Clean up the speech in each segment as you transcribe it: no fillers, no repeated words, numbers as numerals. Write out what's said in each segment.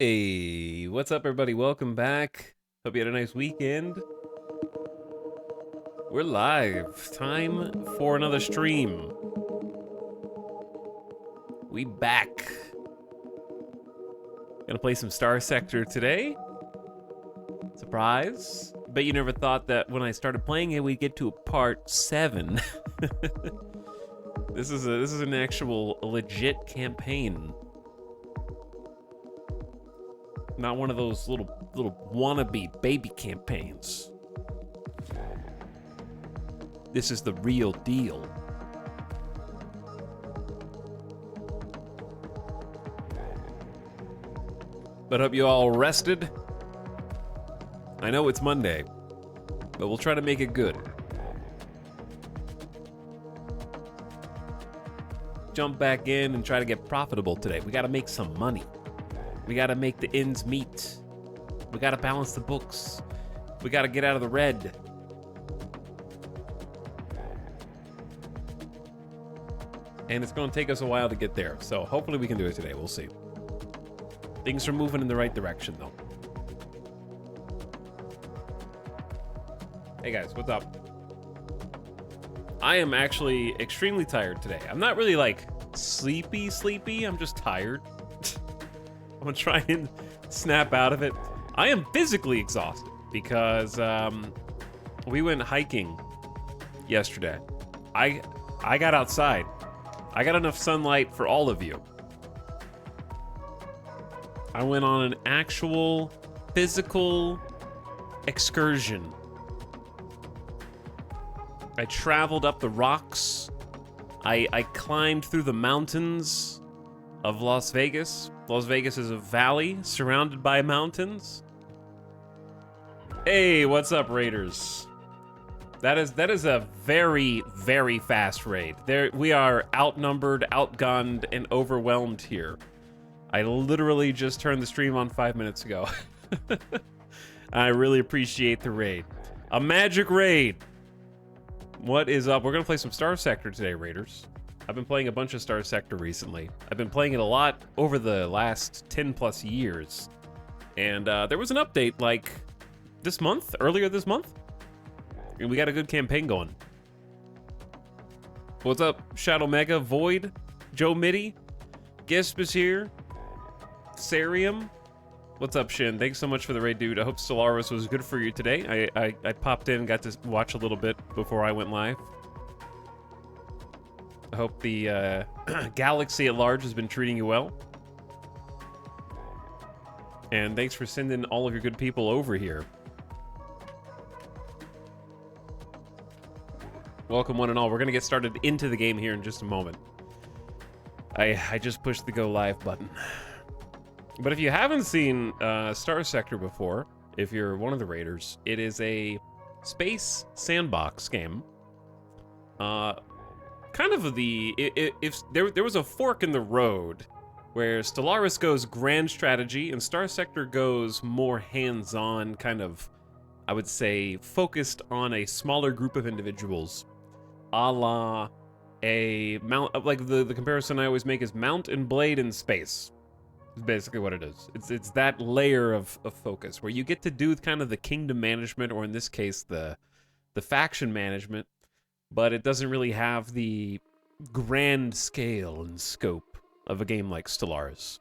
Hey, what's up, everybody? Welcome back. Hope you had a nice weekend. We're live. Time for another stream. We back. Gonna play some Starsector today. Surprise. Bet you never thought that when I started playing it, we'd get to a part 7. This is an actual legit campaign. Not one of those little wannabe baby campaigns. This is the real deal. But hope you all rested. I know it's Monday, but we'll try to make it good. Jump back in and try to get profitable today. We gotta make some money. We gotta make the ends meet. We gotta balance the books. We gotta get out of the red. And it's gonna take us a while to get there. So hopefully we can do it today. We'll see. Things are moving in the right direction though. Hey guys, what's up? I am actually extremely tired today. I'm not really like sleepy. I'm just tired. I'm gonna try and snap out of it. I am physically exhausted because we went hiking yesterday. I got outside. I got enough sunlight for all of you. I went on an actual physical excursion. I traveled up the rocks. I climbed through the mountains of Las Vegas. Las Vegas is a valley surrounded by mountains. Hey, what's up, Raiders? That is a very, very fast raid. We are outnumbered, outgunned, and overwhelmed here. I literally just turned the stream on 5 minutes ago. I really appreciate the raid. A magic raid. What is up? We're gonna play some Starsector today, Raiders. I've been playing a bunch of Starsector recently. I've been playing it a lot over the last 10 plus years. And there was an update like this month, earlier this month. And we got a good campaign going. What's up, Shadow Mega, Void, Joe Mitty, Gisp is here, Sarium. What's up, Shin? Thanks so much for the raid, dude. I hope Stellaris was good for you today. I popped in, got to watch a little bit before I went live. I hope the galaxy at large has been treating you well. And thanks for sending all of your good people over here. Welcome, one and all. We're going to get started into the game here in just a moment. I just pushed the go live button. But if you haven't seen Starsector before, if you're one of the raiders, it is a space sandbox game. Kind of if there was a fork in the road where Stellaris goes grand strategy and Starsector goes more hands-on, kind of, I would say, focused on a smaller group of individuals. A la a mount, like the comparison I always make is Mount and Blade in space. Is basically what it is. It's that layer of focus where you get to do kind of the kingdom management, or in this case, the faction management, but it doesn't really have the grand scale and scope of a game like Stellaris.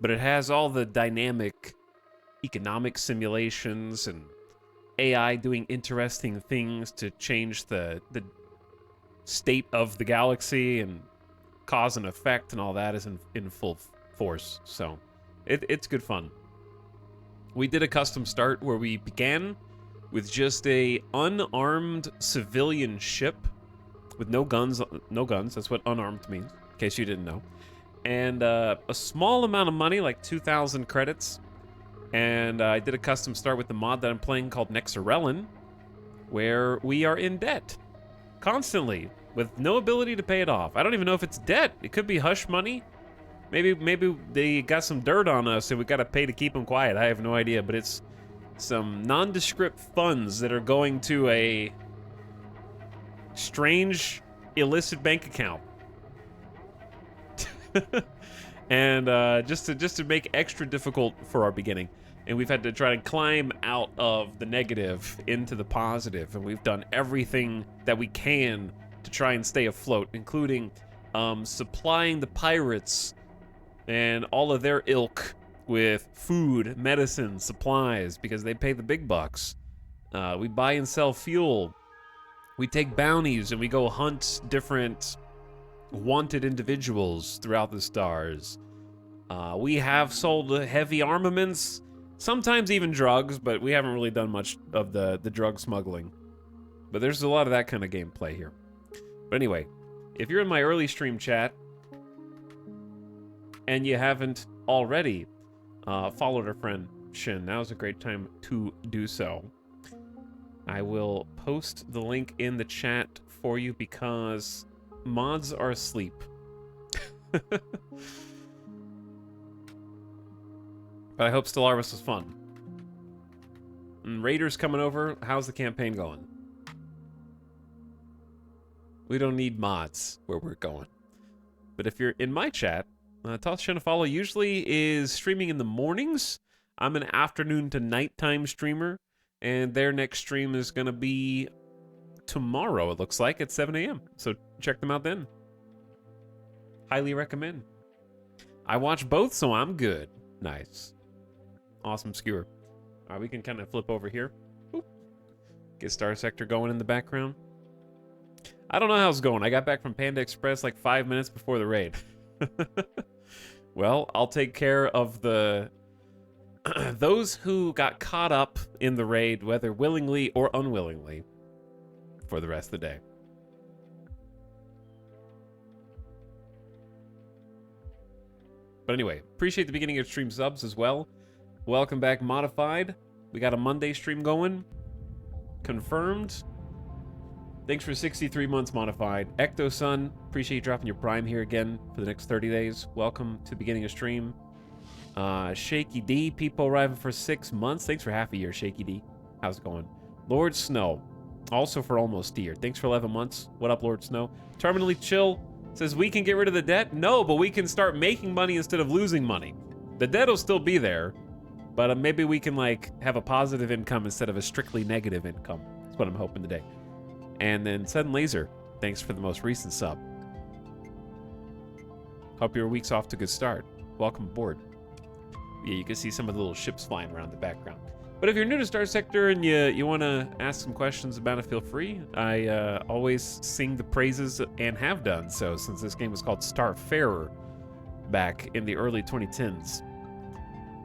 But it has all the dynamic economic simulations and AI doing interesting things to change the state of the galaxy, and cause and effect and all that is in full force. So it's good fun. We did a custom start where we began with just a unarmed civilian ship with no guns. That's what unarmed means, in case you didn't know. And a small amount of money, like 2,000 credits. And I did a custom start with the mod that I'm playing called Nexerelin, where we are in debt constantly with no ability to pay it off. I don't even know if it's debt. It could be hush money. Maybe they got some dirt on us and we gotta pay to keep them quiet. I have no idea, but it's some nondescript funds that are going to a strange, illicit bank account. And just to make extra difficult for our beginning. And we've had to try to climb out of the negative into the positive. And we've done everything that we can to try and stay afloat, including supplying the pirates and all of their ilk with food, medicine, supplies, because they pay the big bucks. We buy and sell fuel. We take bounties and we go hunt different wanted individuals throughout the stars. We have sold heavy armaments, sometimes even drugs, but we haven't really done much of the drug smuggling. But there's a lot of that kind of gameplay here. But anyway, if you're in my early stream chat and you haven't already followed our friend Shin, now's a great time to do so. I will post the link in the chat for you because mods are asleep. But I hope Stellaris was fun. And Raiders coming over, how's the campaign going? We don't need mods where we're going. But if you're in my chat, Toss Shin a follow usually is streaming in the mornings. I'm an afternoon to nighttime streamer, and their next stream is going to be tomorrow, it looks like, at 7 a.m. So check them out then. Highly recommend. I watch both, so I'm good. Nice. Awesome skewer. All right, we can kind of flip over here. Oop. Get Starsector going in the background. I don't know how it's going. I got back from Panda Express like 5 minutes before the raid. Well, I'll take care of the those who got caught up in the raid, whether willingly or unwillingly, for the rest of the day. But anyway, appreciate the beginning of stream subs as well. Welcome back, Modified. We got a Monday stream going. Confirmed. Thanks for 63 months, Modified. Ecto Sun, appreciate you dropping your Prime here again for the next 30 days. Welcome to beginning of stream. Shaky D, people arriving for 6 months. Thanks for half a year, Shaky D. How's it going? Lord Snow, also for almost a year. Thanks for 11 months. What up, Lord Snow? Terminally Chill says, we can get rid of the debt? No, but we can start making money instead of losing money. The debt will still be there, but maybe we can, like, have a positive income instead of a strictly negative income. That's what I'm hoping today. And then Sudden Laser, thanks for the most recent sub. Hope your week's off to a good start. Welcome aboard. Yeah, you can see some of the little ships flying around the background. But if you're new to Starsector and you want to ask some questions about it, feel free. I always sing the praises and have done so since this game was called Starfarer back in the early 2010s.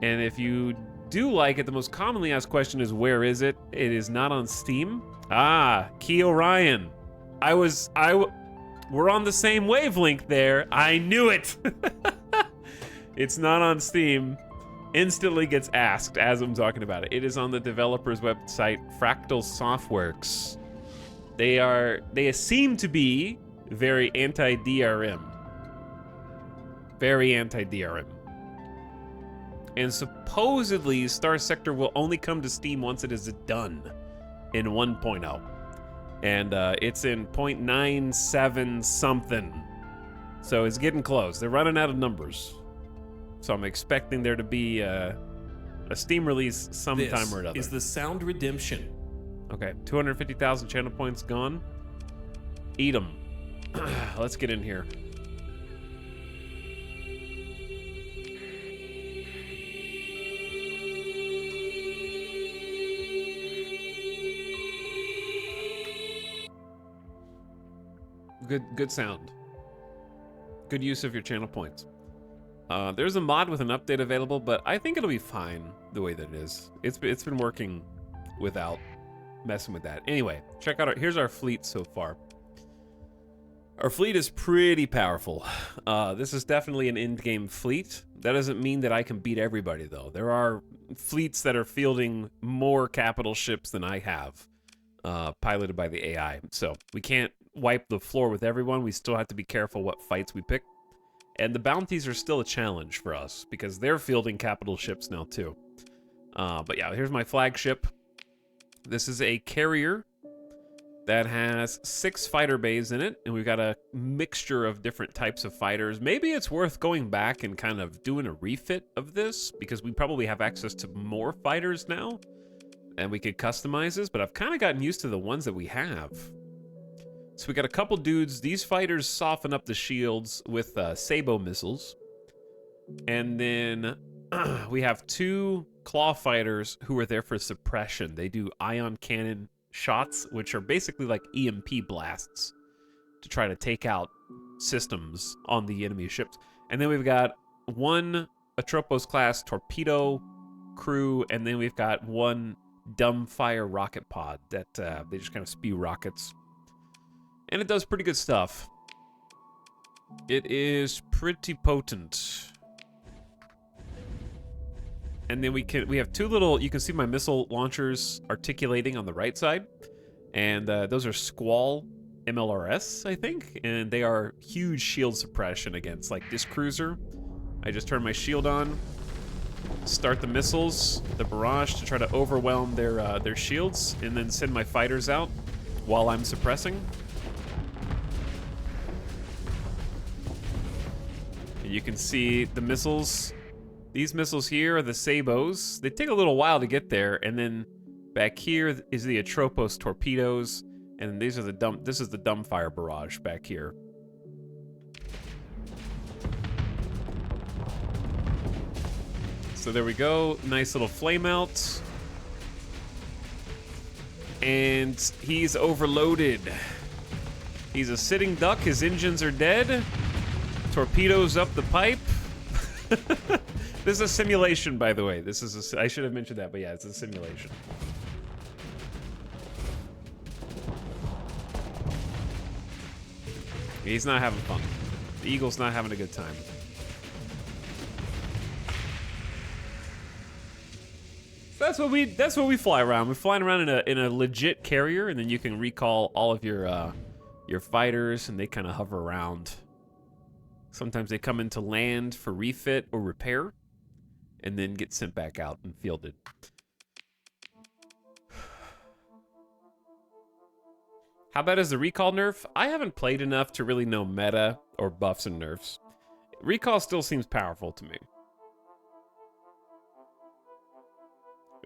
And if you do like it, the most commonly asked question is, where is it? It is not on Steam. Ah, Key Orion. We're on the same wavelength there. I knew it. It's not on Steam. Instantly gets asked as I'm talking about it. It is on the developer's website, Fractal Softworks. They seem to be very anti-DRM. Very anti-DRM. And supposedly, Starsector will only come to Steam once it is done in 1.0. And it's in 0.97 something. So it's getting close. They're running out of numbers. So I'm expecting there to be a Steam release sometime or another. This is the Sound Redemption. Okay, 250,000 channel points gone. Eat them. Let's get in here. Good sound. Good use of your channel points. There's a mod with an update available, but I think it'll be fine the way that it is. It's been working without messing with that. Anyway, check out here's our fleet so far. Our fleet is pretty powerful. This is definitely an in-game fleet. That doesn't mean that I can beat everybody, though. There are fleets that are fielding more capital ships than I have, piloted by the AI. So we can't wipe the floor with everyone. We still have to be careful what fights we pick. And the bounties are still a challenge for us because they're fielding capital ships now too. But yeah, here's my flagship. This is a carrier that has 6 fighter bays in it, and we've got a mixture of different types of fighters. Maybe it's worth going back and kind of doing a refit of this because we probably have access to more fighters now, and we could customize this, but I've kind of gotten used to the ones that we have. So we got a couple dudes. These fighters soften up the shields with Sabo missiles. And then we have 2 claw fighters who are there for suppression. They do ion cannon shots, which are basically like EMP blasts to try to take out systems on the enemy ships. And then we've got 1 Atropos class torpedo crew, and then we've got 1 dumbfire rocket pod that they just kind of spew rockets. And it does pretty good stuff. It is pretty potent. And then we have 2 little, you can see my missile launchers articulating on the right side. And those are Squall MLRS, I think. And they are huge shield suppression against like this cruiser. I just turn my shield on, start the missiles, the barrage to try to overwhelm their shields, and then send my fighters out while I'm suppressing. You can see the missiles. These missiles here are the Sabos. They take a little while to get there, and then back here is the Atropos torpedoes, and these are this is the dumbfire barrage back here. So there we go. Nice little flame out. And he's overloaded. He's a sitting duck. His engines are dead. Torpedoes up the pipe. This is a simulation, by the way. This is I should have mentioned that, but yeah, it's a simulation. He's not having fun. The eagle's not having a good time. That's what we fly around. We're flying around in a legit carrier, and then you can recall all of your fighters, and they kind of hover around. Sometimes they come into land for refit or repair, and then get sent back out and fielded. How bad is the recall nerf? I haven't played enough to really know meta or buffs and nerfs. Recall still seems powerful to me.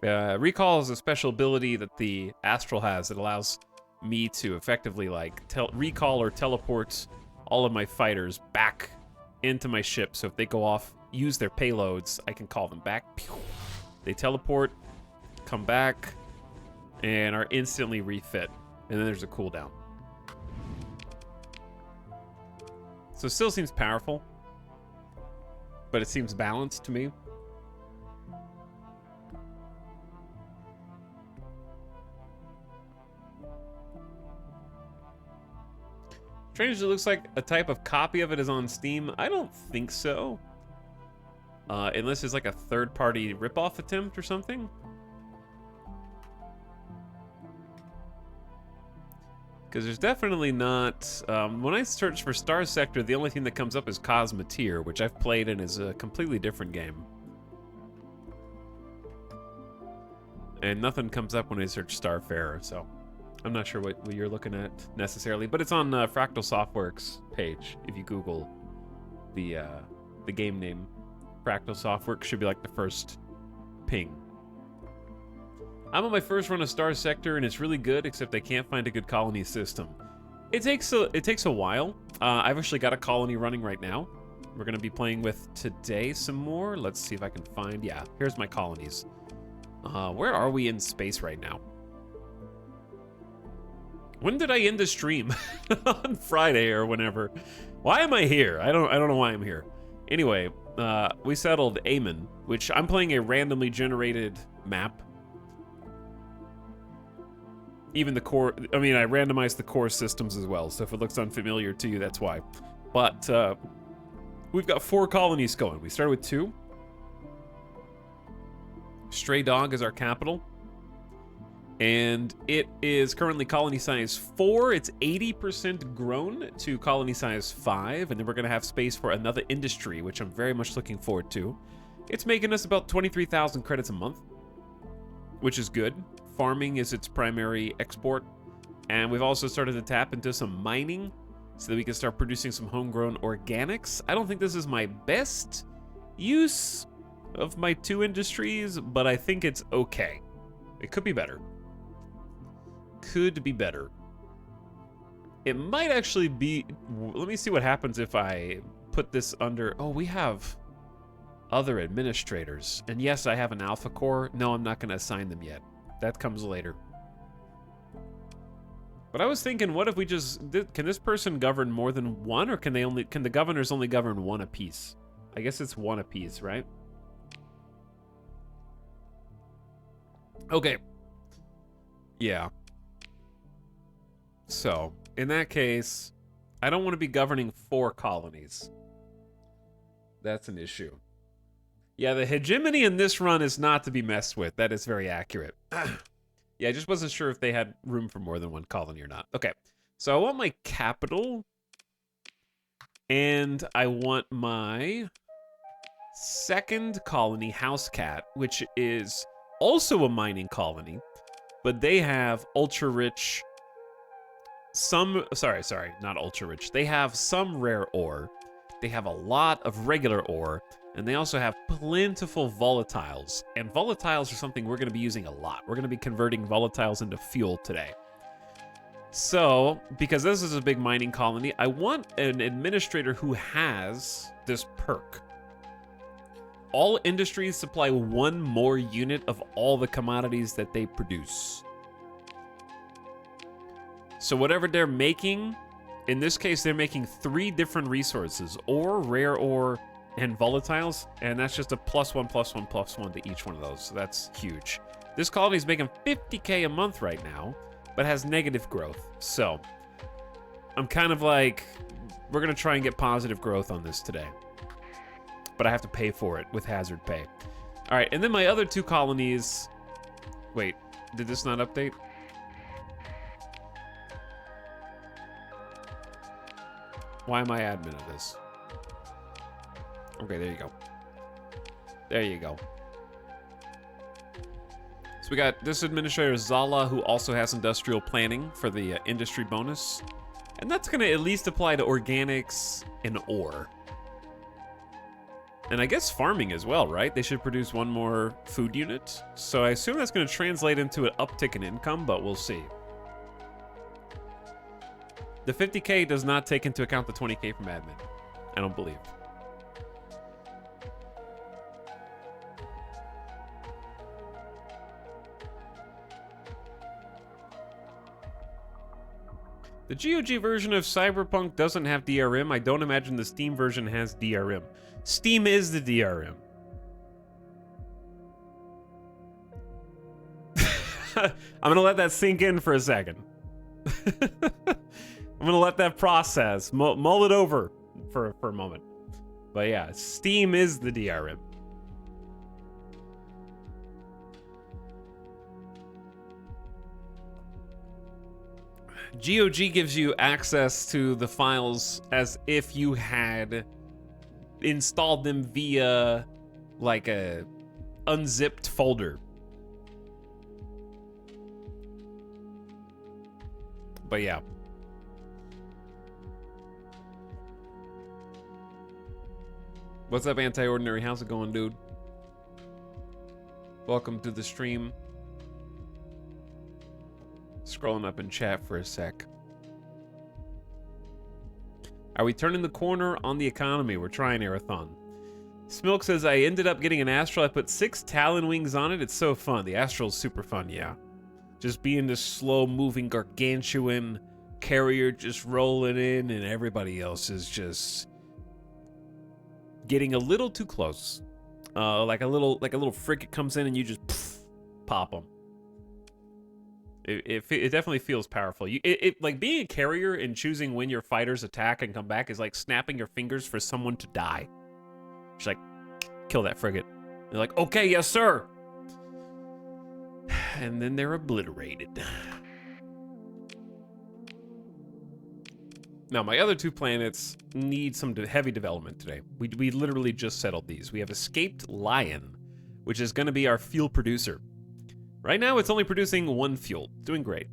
Recall is a special ability that the Astral has that allows me to effectively like recall or teleport all of my fighters back into my ship. So if they go off, use their payloads, I can call them back. They teleport, come back, and are instantly refit. And then there's a cooldown. So it still seems powerful, but it seems balanced to me. Strangely, it looks like a type of copy of it is on Steam. I don't think so. Unless it's like a third-party ripoff attempt or something. Because there's definitely not... when I search for Starsector, the only thing that comes up is Cosmeteer, which I've played and is a completely different game. And nothing comes up when I search Starfarer, so... I'm not sure what you're looking at necessarily, but it's on Fractal Softworks page. If you Google the game name, Fractal Softworks should be like the first ping. I'm on my first run of Starsector, and it's really good, except I can't find a good colony system. It takes a while. I've actually got a colony running right now. We're gonna be playing with today some more. Let's see if I can find. Yeah, here's my colonies. Where are we in space right now? When did I end the stream? On Friday or whenever. Why am I here? I don't know why I'm here. Anyway, we settled Amen, which I'm playing a randomly generated map. Even the core, I mean, I randomized the core systems as well, so if it looks unfamiliar to you, that's why. But we've got 4 colonies going. We started with 2. Stray Dog is our capital. And it is currently colony size 4. It's 80% grown to colony size 5. And then we're going to have space for another industry, which I'm very much looking forward to. It's making us about 23,000 credits a month, which is good. Farming is its primary export. And we've also started to tap into some mining so that we can start producing some homegrown organics. I don't think this is my best use of my 2 industries, but I think it's okay. It could be better. Could be better. It might actually be... Let me see what happens if I put this under... Oh, we have other administrators. And yes, I have an alpha core. No, I'm not going to assign them yet. That comes later. But I was thinking, what if we just... Can this person govern more than 1? Or can the governors only govern 1 apiece? I guess it's 1 apiece, right? Okay. Yeah. So, in that case, I don't want to be governing 4 colonies. That's an issue. Yeah, the hegemony in this run is not to be messed with. That is very accurate. Yeah, I just wasn't sure if they had room for more than 1 colony or not. Okay, so I want my capital. And I want my 2nd colony, House Cat, which is also a mining colony. But they have ultra-rich... Sorry, not ultra-rich. They have some rare ore. They have a lot of regular ore. And they also have plentiful volatiles. And volatiles are something we're going to be using a lot. We're going to be converting volatiles into fuel today. So, because this is a big mining colony, I want an administrator who has this perk. All industries supply 1 more unit of all the commodities that they produce. So whatever they're making, in this case, they're making 3 different resources: ore, rare ore, and volatiles, and that's just a +1, +1, +1 to each one of those, so that's huge. This colony is making 50K a month right now, but has negative growth, so I'm kind of like, we're gonna try and get positive growth on this today, but I have to pay for it with hazard pay. All right, and then my other 2 colonies, wait, did this not update? Why am I admin of this? Okay, there you go. There you go. So we got this administrator, Zala, who also has industrial planning for the industry bonus. And that's gonna at least apply to organics and ore. And I guess farming as well, right? They should produce 1 more food unit. So I assume that's gonna translate into an uptick in income, but we'll see. The 50K does not take into account the 20K from admin. I don't believe. The GOG version of Cyberpunk doesn't have DRM. I don't imagine the Steam version has DRM. Steam is the DRM. I'm gonna let that sink in for a second. I'm gonna let that process, mull it over for a moment. But yeah, Steam is the DRM. GOG gives you access to the files as if you had installed them via like a unzipped folder. But yeah. What's up, Anti-Ordinary? How's it going, dude? Welcome to the stream. Scrolling up in chat for a sec. Are we turning the corner on the economy? We're trying, Arathon. Smilk says, I ended up getting an Astral. I put 6 Talon wings on it. It's so fun. The Astral's super fun, yeah. Just being this slow-moving gargantuan carrier just rolling in, and everybody else is just getting a little too close. Like a little frigate comes in and you just pop them. It definitely feels powerful. Like being a carrier and choosing when your fighters attack and come back is like snapping your fingers for someone to die. Just like, kill that frigate. They're like, okay, yes, sir. And then they're obliterated. Now, my other 2 planets need some heavy development today. We literally just settled these. We have Escaped Lion, which is going to be our fuel producer. Right now, it's only producing 1 fuel. Doing great.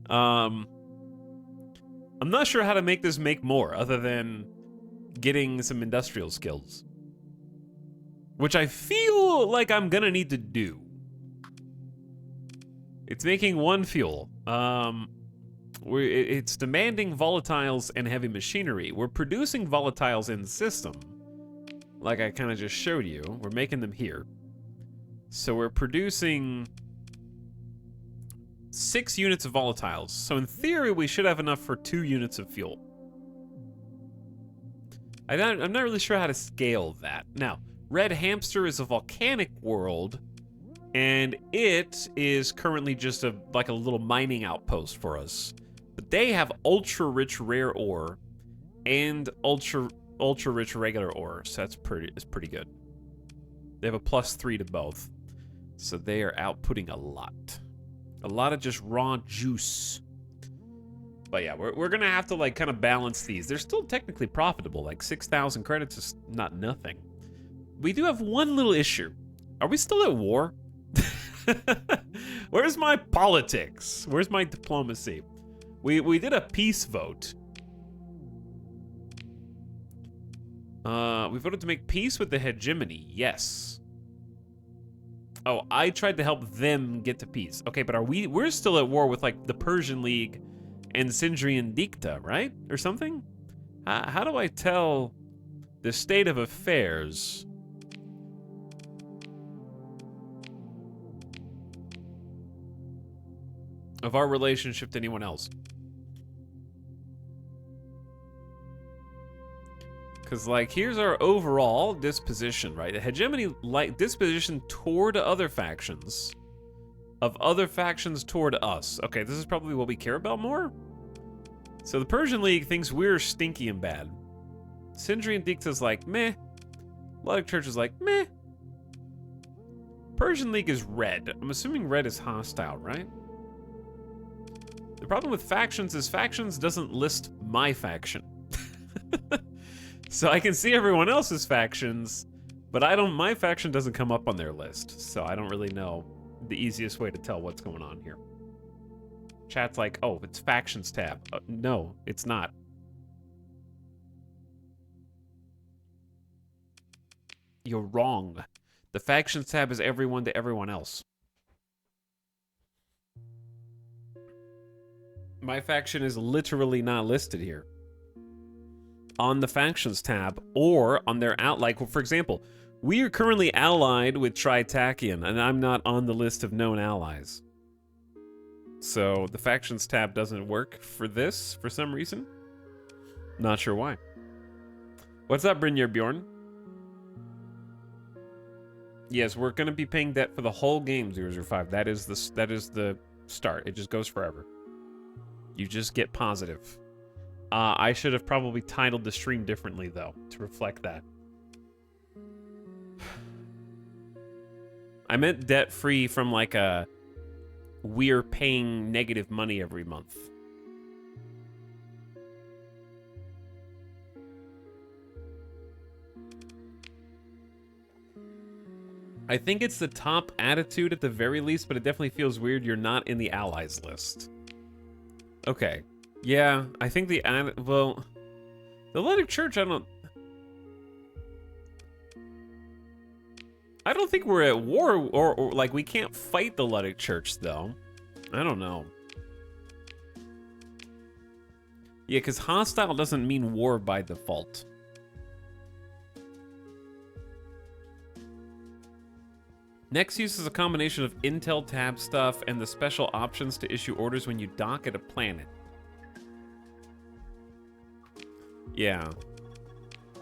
I'm not sure how to make this make more, other than getting some industrial skills. Which I feel like I'm gonna need to do. It's making 1 fuel. It's demanding volatiles and heavy machinery. We're producing volatiles in the system. Like I kind of just showed you. We're making them here. So we're producing 6 units of volatiles. So in theory, we should have enough for 2 units of fuel. I'm not really sure how to scale that. Now, Red Hamster is a volcanic world, and it is currently just like a little mining outpost for us. But they have ultra-rich rare ore and ultra-rich regular ore, so that's pretty good. They have a +3 to both. So they are outputting a lot. A lot of just raw juice. But yeah, we're gonna have to like kind of balance these. They're still technically profitable. Like 6,000 credits is not nothing. We do have one little issue. Are we still at war? Where's my politics? Where's my diplomacy? We did a peace vote. We voted to make peace with the hegemony. Yes. Oh, I tried to help them get to peace. Okay, but we're still at war with like the Persian League and Sindrian Dicta, right? Or something? How do I tell the state of affairs of our relationship to anyone else? Because, like, here's our overall disposition, right? The hegemony, like, disposition toward other factions, of other factions toward us. Okay, this is probably what we care about more. So the Persian League thinks we're stinky and bad. Sindri and Dikta's like, meh. Luddic Church is like, meh. Persian League is red. I'm assuming red is hostile, right? The problem with factions is factions doesn't list my faction. So I can see everyone else's factions, but my faction doesn't come up on their list. So I don't really know the easiest way to tell what's going on here. Chat's like, oh, it's factions tab. No, it's not. You're wrong. The factions tab is everyone to everyone else. My faction is literally not listed here on the factions tab or on their like, for example, we are currently allied with Tritakian, and I'm not on the list of known allies. So the factions tab doesn't work for this for some reason. Not sure why. What's up, Brynjar Bjorn? Yes, we're going to be paying debt for the whole game, 005. That is the start. It just goes forever. You just get positive. I should have probably titled the stream differently, though, to reflect that. I meant debt-free from, like, we're paying negative money every month. I think it's the top attitude at the very least, but it definitely feels weird you're not in the allies list. Okay. Yeah, I think the Luddic Church, I don't think we're at war, or like, we can't fight the Luddic Church, though. I don't know. Yeah, because hostile doesn't mean war by default. Next uses a combination of Intel tab stuff and the special options to issue orders when you dock at a planet. Yeah.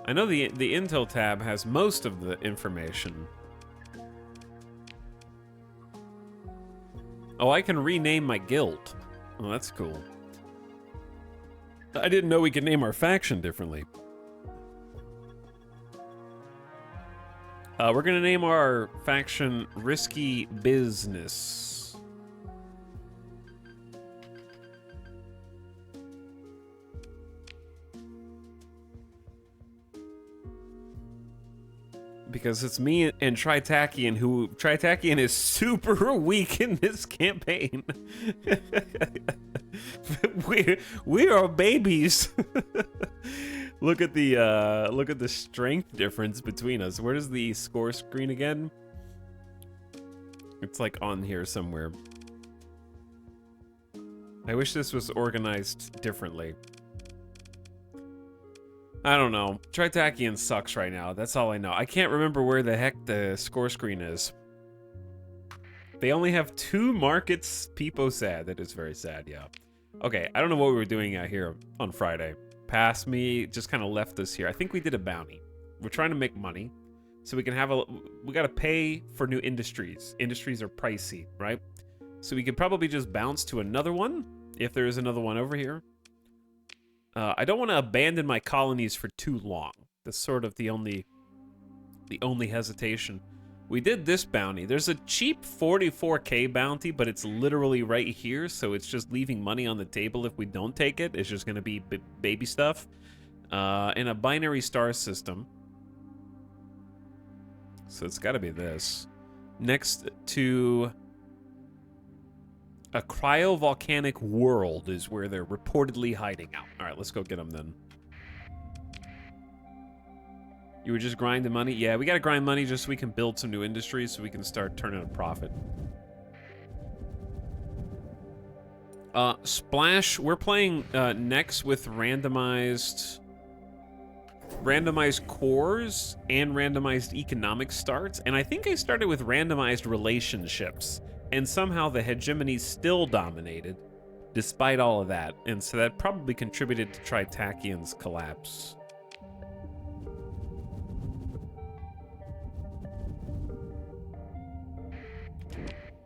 I know the Intel tab has most of the information. Oh, I can rename my guild. Oh, that's cool. I didn't know we could name our faction differently. We're gonna name our faction Risky Business. Because it's me and Tritakian, who Tritakian is super weak in this campaign. we are babies. Look at the strength difference between us. Where does the score screen again? It's like on here somewhere. I wish this was organized differently. I don't know. Tritakian sucks right now. That's all I know. I can't remember where the heck the score screen is. They only have 2 markets. Peepo sad. That is very sad, yeah. Okay, I don't know what we were doing out here on Friday. Past me, just kind of left us here. I think we did a bounty. We're trying to make money. So we can have we gotta pay for new industries. Industries are pricey, right? So we could probably just bounce to another one, if there is another one over here. I don't want to abandon my colonies for too long. That's sort of the only hesitation. We did this bounty. There's a cheap 44k bounty, but it's literally right here, so it's just leaving money on the table if we don't take it. It's just going to be baby stuff. In a binary star system. So it's got to be this. Next to a cryovolcanic world is where they're reportedly hiding out. All right, let's go get them then. You would just grind the money? Yeah, we gotta grind money just so we can build some new industries so we can start turning a profit. Splash, we're playing NEX with randomized cores and randomized economic starts, and I think I started with randomized relationships. And somehow the hegemony still dominated, despite all of that. And so that probably contributed to Tritakian's collapse.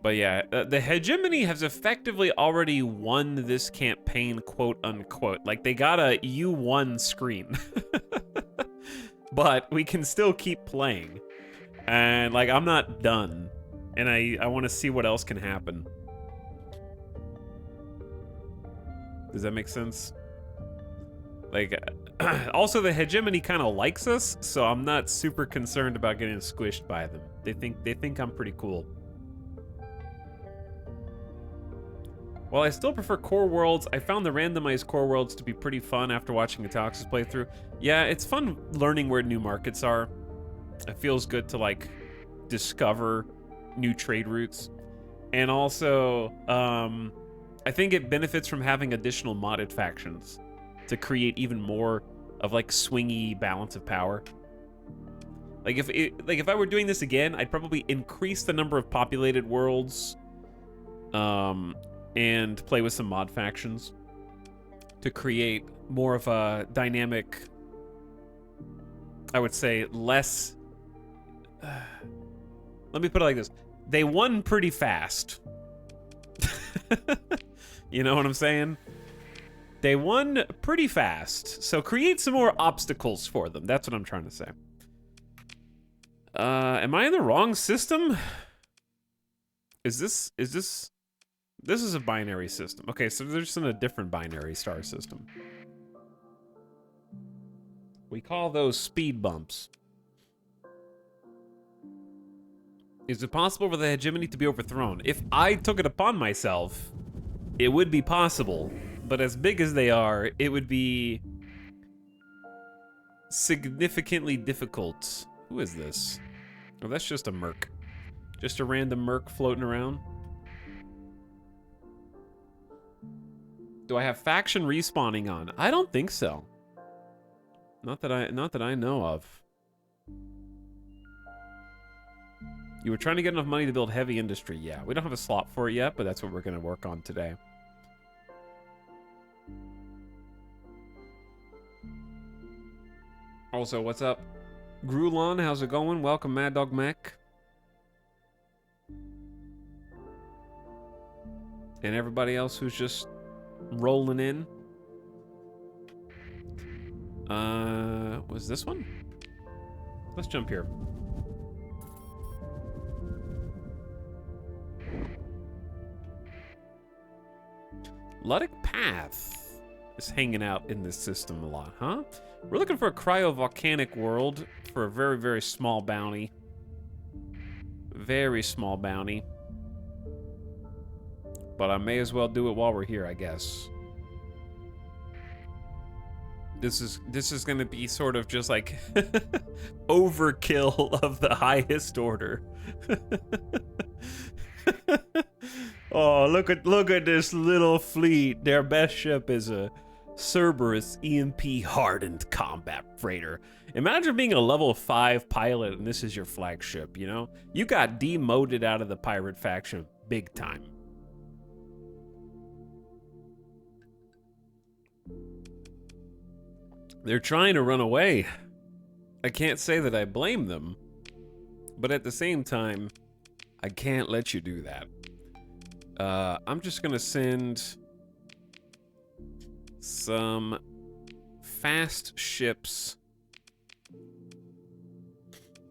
But yeah, the hegemony has effectively already won this campaign, quote unquote. Like, they got a "you won" screen. But we can still keep playing. And, like, I'm not done. And I want to see what else can happen. Does that make sense? Like, also the hegemony kind of likes us, so I'm not super concerned about getting squished by them. They think I'm pretty cool. While I still prefer core worlds, I found the randomized core worlds to be pretty fun after watching Atox's playthrough. Yeah, it's fun learning where new markets are. It feels good to, like, discover new trade routes. And also, I think it benefits from having additional modded factions to create even more of, like, swingy balance of power. Like, if I were doing this again, I'd probably increase the number of populated worlds, and play with some mod factions to create more of a dynamic, I would say, less... let me put it like this. They won pretty fast. You know what I'm saying? They won pretty fast. So create some more obstacles for them. That's what I'm trying to say. Am I in the wrong system? Is this... This is a binary system. Okay, so they're just in a different binary star system. We call those speed bumps. Is it possible for the hegemony to be overthrown? If I took it upon myself, it would be possible. But as big as they are, it would be significantly difficult. Who is this? Oh, that's just a merc. Just a random merc floating around. Do I have faction respawning on? I don't think so. Not that I know of. You were trying to get enough money to build heavy industry. Yeah, we don't have a slot for it yet, but that's what we're going to work on today. Also, what's up? Grulon, how's it going? Welcome, Mad Dog Mac. And everybody else who's just rolling in. Was this one? Let's jump here. Luddic Path is hanging out in this system a lot, huh? We're looking for a cryovolcanic world for a very, very small bounty. Very small bounty. But I may as well do it while we're here, I guess. This is gonna be sort of just like overkill of the highest order. Oh, look at this little fleet. Their best ship is a Cerberus EMP hardened combat freighter. Imagine being a level 5 pilot and this is your flagship, you know? You got demoted out of the pirate faction big time. They're trying to run away. I can't say that I blame them, but at the same time, I can't let you do that. I'm just gonna send some fast ships.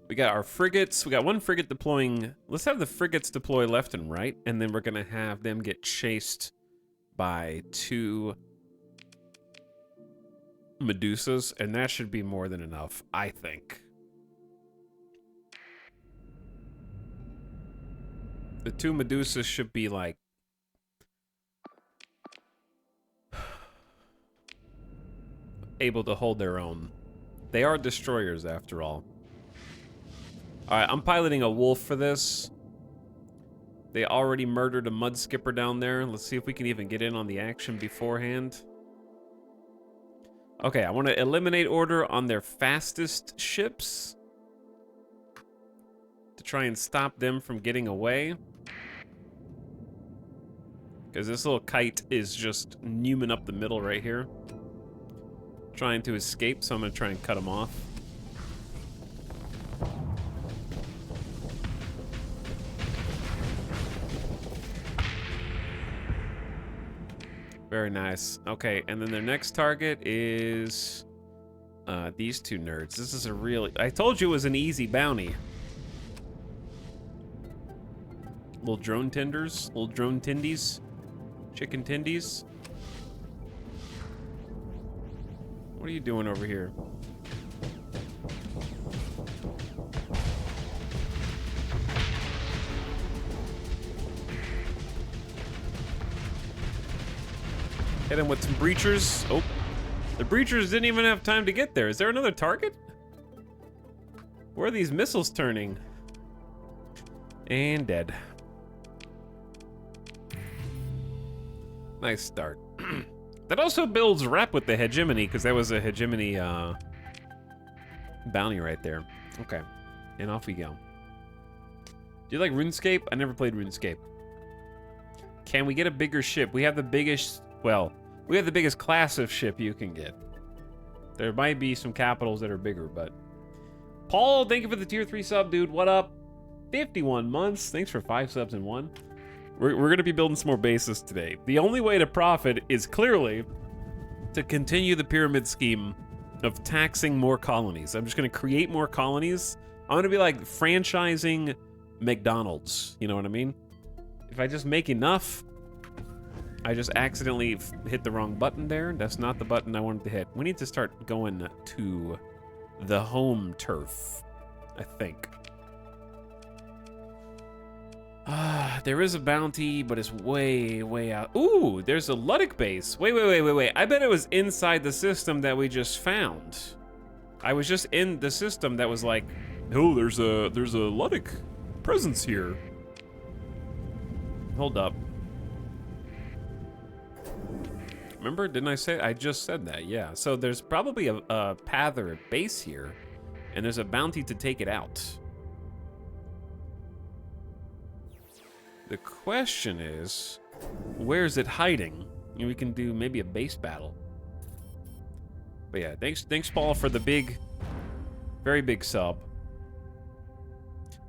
We got our frigates. We got one frigate deploying. Let's have the frigates deploy left and right, and then we're gonna have them get chased by 2 Medusas, and that should be more than enough, I think. The 2 Medusas should be like able to hold their own. They are destroyers after all. Alright, I'm piloting a wolf for this. They already murdered a mud skipper down there. Let's see if we can even get in on the action beforehand. Okay, I want to eliminate order on their fastest ships to try and stop them from getting away. Because this little kite is just newman up the middle right here, trying to escape, so I'm going to try and cut him off. Very nice. Okay, and then their next target is these two nerds. This is a really... I told you it was an easy bounty. Little drone tenders, little drone tendies, chicken tendies. What are you doing over here? Hit him with some breachers. Oh, the breachers didn't even have time to get there. Is there another target? Where are these missiles turning? And dead. Nice start. That also builds rep with the hegemony, because that was a hegemony bounty right there. Okay, and off we go. Do you like RuneScape? I never played RuneScape. Can we get a bigger ship? We have the biggest... Well, we have the biggest class of ship you can get. There might be some capitals that are bigger, but... Paul, thank you for the tier 3 sub, dude. What up? 51 months. Thanks for 5 subs in one. We're going to be building some more bases today. The only way to profit is clearly to continue the pyramid scheme of taxing more colonies. I'm just going to create more colonies. I'm going to be like franchising McDonald's. You know what I mean? If I just make enough... I just accidentally hit the wrong button there. That's not the button I wanted to hit. We need to start going to the home turf, I think. There is a bounty, but it's way, way out. Ooh, there's a Luddic base. Wait. I bet it was inside the system that we just found. I was just in the system that was like, oh, there's a Luddic presence here. Hold up. Remember, didn't I say? I just said that, yeah. So there's probably a path or a base here, and there's a bounty to take it out. The question is, where is it hiding? We can do maybe a base battle. But yeah, thanks Paul for the big, very big sub.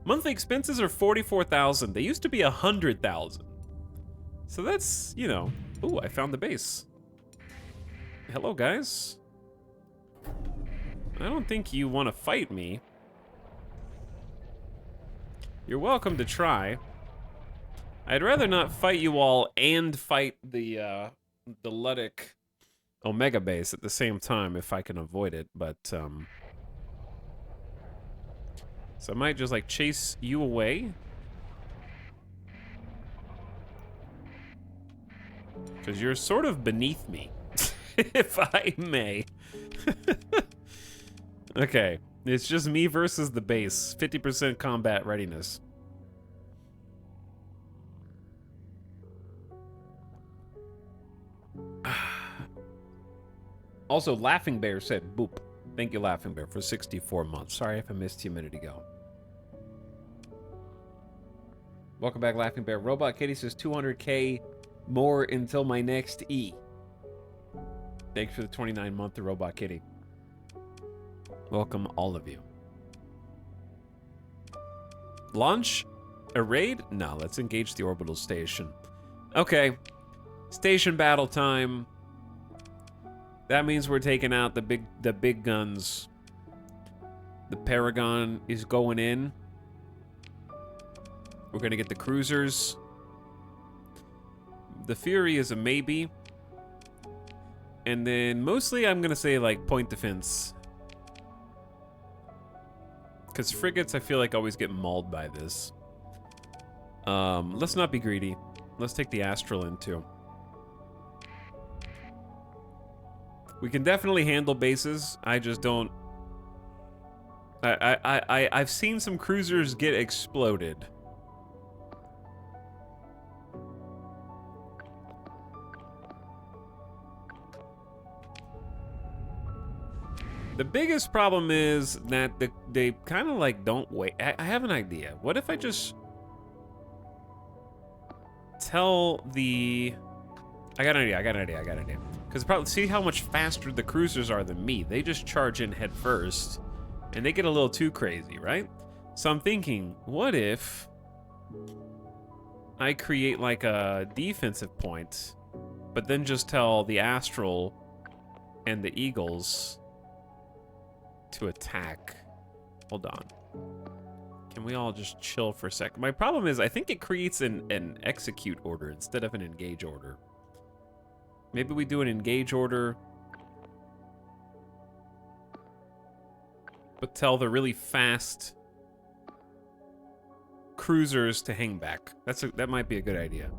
Monthly expenses are 44,000. They used to be 100,000. So that's, you know, ooh, I found the base. Hello, guys. I don't think you want to fight me. You're welcome to try. I'd rather not fight you all and fight the Luddic Omega base at the same time if I can avoid it, but so I might just like chase you away. Because you're sort of beneath me, if I may. Okay, it's just me versus the base. 50% combat readiness. Also, Laughing Bear said, boop. Thank you, Laughing Bear, for 64 months. Sorry if I missed you a minute ago. Welcome back, Laughing Bear. Robot Kitty says 200K more until my next E. Thanks for the 29-month to Robot Kitty. Welcome, all of you. Launch a raid? No, let's engage the orbital station. Okay, station battle time. That means we're taking out the big guns. The Paragon is going in. We're gonna get the cruisers. The Fury is a maybe. And then mostly I'm gonna say like point defense. Because frigates I feel like always get mauled by this. Let's not be greedy. Let's take the Astralin too. We can definitely handle bases. I just don't... I've seen some cruisers get exploded. The biggest problem is that they kind of like don't wait. I have an idea. What if I just tell the... I got an idea. Because probably see how much faster the cruisers are than me. They just charge in head first, and they get a little too crazy, right? So I'm thinking, what if I create like a defensive point but then just tell the Astral and the Eagles to attack. Hold on. Can we all just chill for a second? My problem is I think it creates an execute order instead of an engage order. Maybe we do an engage order, but tell the really fast cruisers to hang back. That might be a good idea.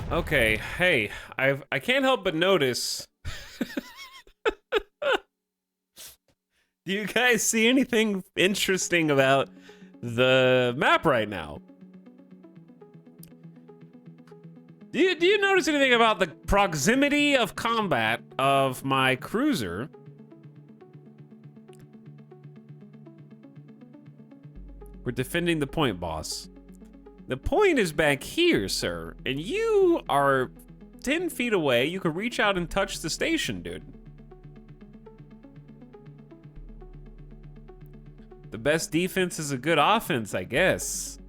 Okay, hey, I can't help but notice. Do you guys see anything interesting about the map right now? Do you notice anything about the proximity of combat of my cruiser? We're defending the point, boss. The point is back here, sir, and you are 10 feet away. You could reach out and touch the station, dude. The best defense is a good offense, I guess.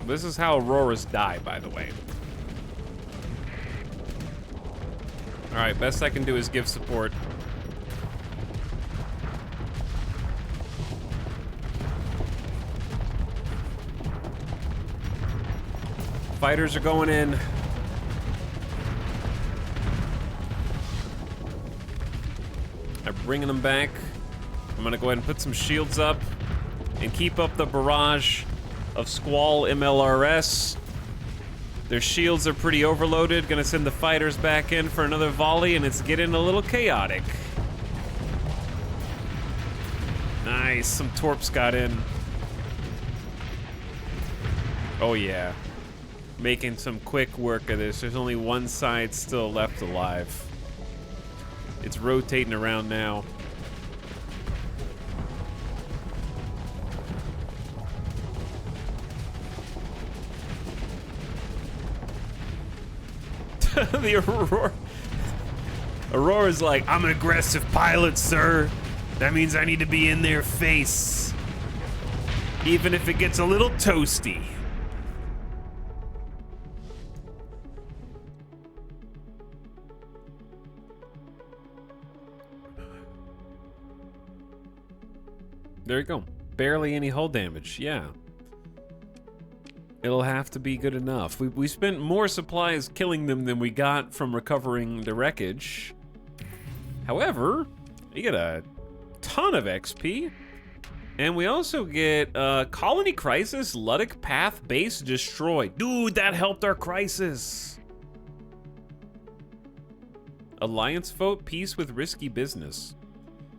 This is how Auroras die, by the way. All right, best I can do is give support. Fighters are going in. I'm bringing them back. I'm gonna go ahead and put some shields up and keep up the barrage of Squall MLRS. Their shields are pretty overloaded. Gonna send the fighters back in for another volley, and it's getting a little chaotic. Nice, some torps got in. Oh yeah. Making some quick work of this. There's only one side still left alive. It's rotating around now. The Aurora. Aurora's like, I'm an aggressive pilot, sir. That means I need to be in their face. Even if it gets a little toasty. There you go. Barely any hull damage, yeah. It'll have to be good enough. We spent more supplies killing them than we got from recovering the wreckage. However, you get a ton of XP. And we also get Colony Crisis, Luddic Path Base destroyed. Dude, that helped our crisis. Alliance vote, peace with risky business.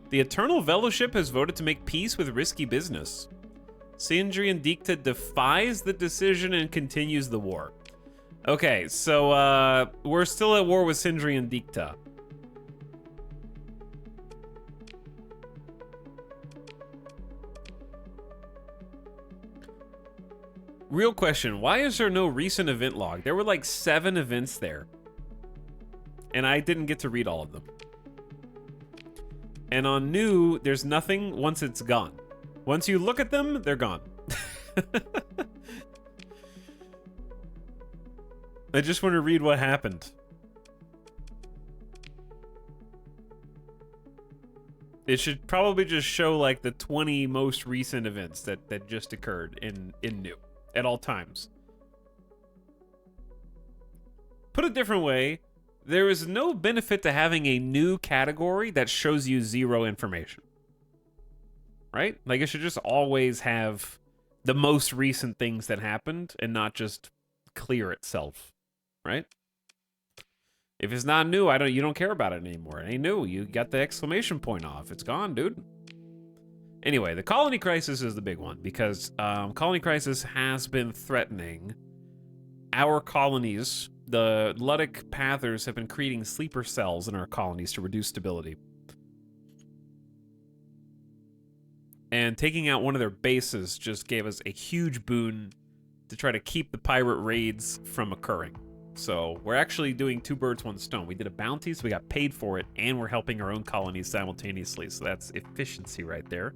The Eternal Fellowship has voted to make peace with risky business. Sindri and Dikta defies the decision and continues the war. Okay, so we're still at war with Sindri and Dikta. Real question, why is there no recent event log? There were like 7 events there. And I didn't get to read all of them. And on new, there's nothing once it's gone. Once you look at them, they're gone. I just want to read what happened. It should probably just show like the 20 most recent events that just occurred in new at all times. Put a different way, there is no benefit to having a new category that shows you 0 information. Right? Like, it should just always have the most recent things that happened and not just clear itself. Right? If it's not new, you don't care about it anymore. It ain't new. You got the exclamation point off. It's gone, dude. Anyway, the Colony Crisis is the big one because Colony Crisis has been threatening our colonies, the Ludic Pathers have been creating sleeper cells in our colonies to reduce stability. And taking out one of their bases just gave us a huge boon to try to keep the pirate raids from occurring. So we're actually doing 2 birds, 1 stone. We did a bounty, so we got paid for it, and we're helping our own colonies simultaneously. So that's efficiency right there.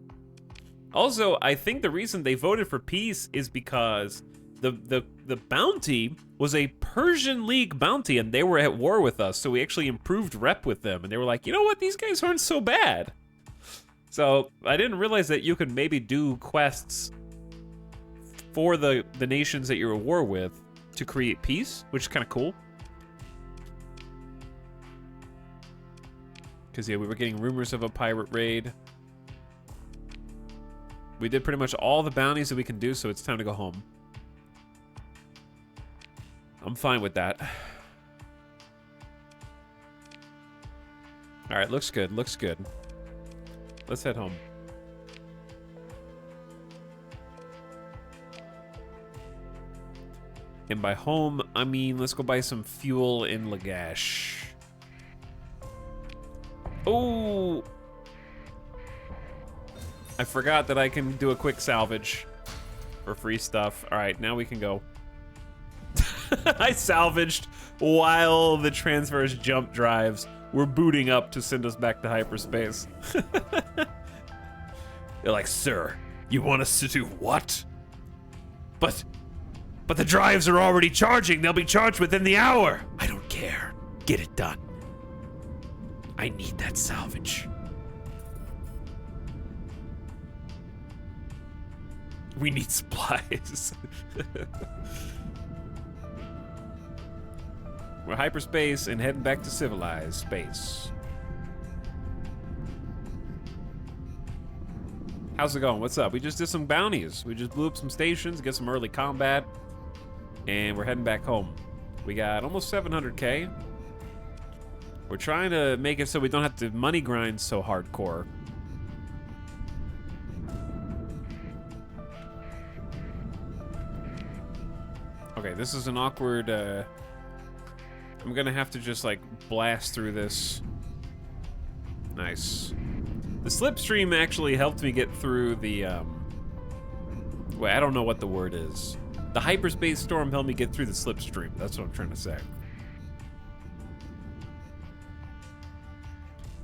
Also, I think the reason they voted for peace is because the bounty was a Persian League bounty, and they were at war with us, so we actually improved rep with them, and they were like, you know what, these guys aren't so bad. So I didn't realize that you could maybe do quests for the nations that you're at war with to create peace, which is kind of cool. Because, yeah, we were getting rumors of a pirate raid. We did pretty much all the bounties that we can do, so it's time to go home. I'm fine with that. All right, looks good, looks good. Let's head home. And by home, I mean let's go buy some fuel in Lagash. Oh! I forgot that I can do a quick salvage for free stuff. All right, now we can go. I salvaged while the transverse jump drives were booting up to send us back to hyperspace. They're like, sir, you want us to do what? But the drives are already charging. They'll be charged within the hour. I don't care. Get it done. I need that salvage. We need supplies. We're hyperspace and heading back to civilized space. How's it going? What's up? We just did some bounties. We just blew up some stations, get some early combat, and we're heading back home. We got almost 700K. We're trying to make it so we don't have to money grind so hardcore. Okay, this is an awkward, I'm gonna have to just, like, blast through this. Nice. The slipstream actually helped me get through the, wait, I don't know what the word is. The hyperspace storm helped me get through the slipstream. That's what I'm trying to say.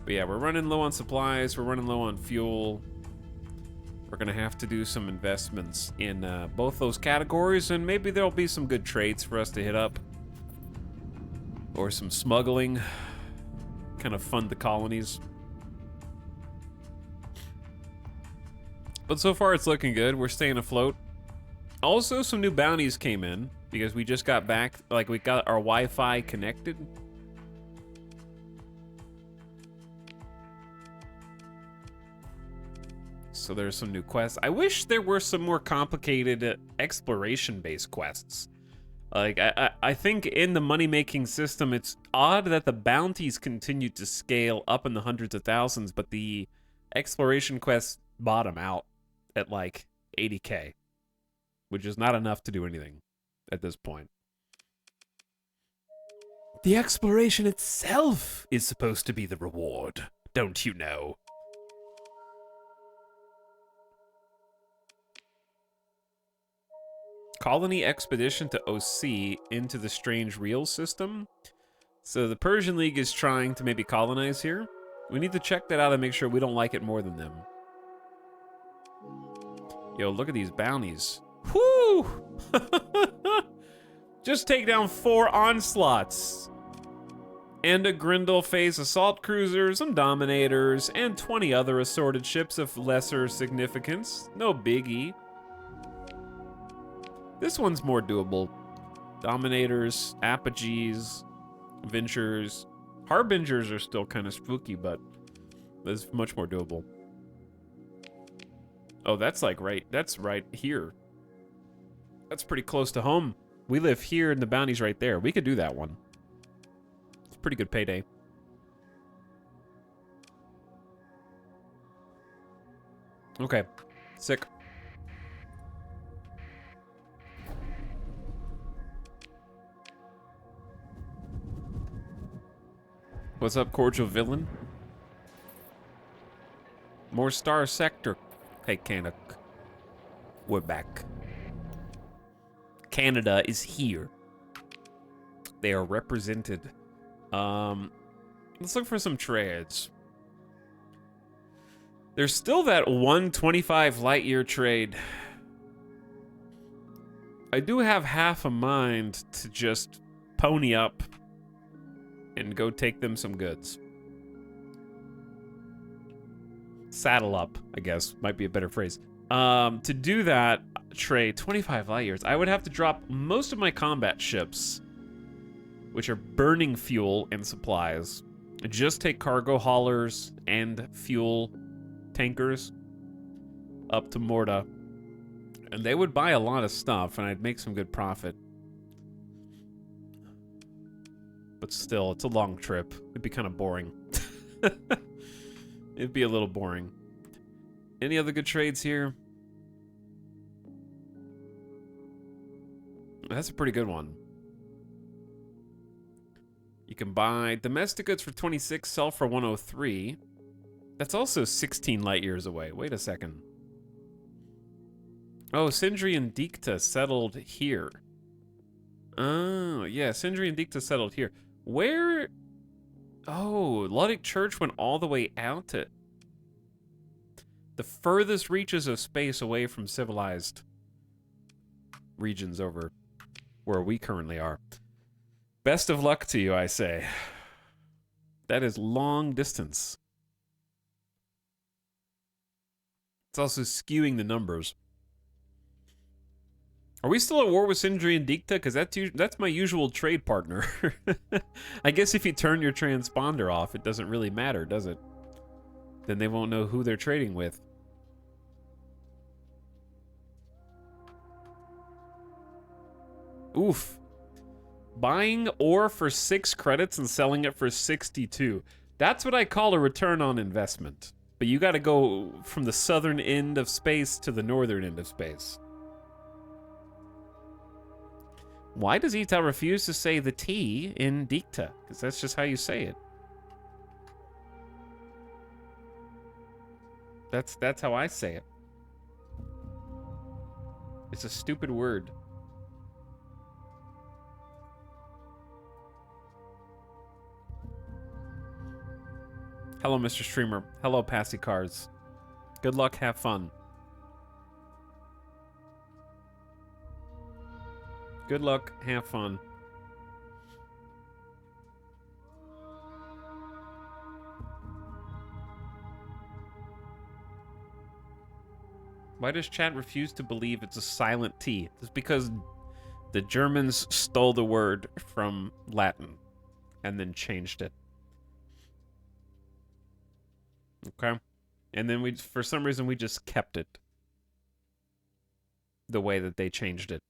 But yeah, we're running low on supplies. We're running low on fuel. We're gonna have to do some investments in both those categories, and maybe there'll be some good trades for us to hit up. Or some smuggling. Kind of fund the colonies. But so far it's looking good. We're staying afloat. Also, some new bounties came in because we just got back, like we got our Wi-Fi connected. So there's some new quests. I wish there were some more complicated exploration-based quests. Like, I think in the money-making system, it's odd that the bounties continue to scale up in the hundreds of thousands, but the exploration quests bottom out at, like, 80K, which is not enough to do anything at this point. The exploration itself is supposed to be the reward, don't you know? Colony expedition to OC into the strange real system. So the Persian League is trying to maybe colonize here. We need to check that out and make sure we don't like it more than them. Yo, look at these bounties. Whoo! Just take down 4 onslaughts. And a Grindel phase assault cruiser, some dominators, and 20 other assorted ships of lesser significance. No biggie. This one's more doable. Dominators, Apogees, Ventures. Harbingers are still kind of spooky, but it's much more doable. Oh, that's like that's right here. That's pretty close to home. We live here and the bounty's right there. We could do that one. It's a pretty good payday. Okay, sick. What's up, cordial villain? More starsector. Hey, Canada. We're back. Canada is here. They are represented. Let's look for some trades. There's still that 125 light year trade. I do have half a mind to just pony up and go take them some goods. Saddle up, I guess, might be a better phrase. To do that trade, 25 light years, I would have to drop most of my combat ships, which are burning fuel and supplies. Just take cargo haulers and fuel tankers up to Morta. And they would buy a lot of stuff, and I'd make some good profit. But still, it's a long trip. It'd be kind of boring. It'd be a little boring. Any other good trades here? That's a pretty good one. You can buy domestic goods for 26, sell for 103. That's also 16 light years away. Wait a second. Oh, Sindri and Dikta settled here. Oh, yeah, Sindri and Dikta settled here. Where? Oh, Luddic Church went all the way out to the furthest reaches of space away from civilized regions over where we currently are. Best of luck to you, I say. That is long distance. It's also skewing the numbers. Are we still at war with Sindri and Dikta? Because that's my usual trade partner. I guess if you turn your transponder off, it doesn't really matter, does it? Then they won't know who they're trading with. Oof. Buying ore for 6 credits and selling it for 62. That's what I call a return on investment. But you got to go from the southern end of space to the northern end of space. Why does Etal refuse to say the T in Dikta? Because that's just how you say it. That's how I say it. It's a stupid word. Hello, Mr. Streamer. Hello, Passy Cards. Good luck, have fun. Good luck, have fun. Why does chat refuse to believe it's a silent T? It's because the Germans stole the word from Latin and then changed it. Okay? And then for some reason, we just kept it the way that they changed it.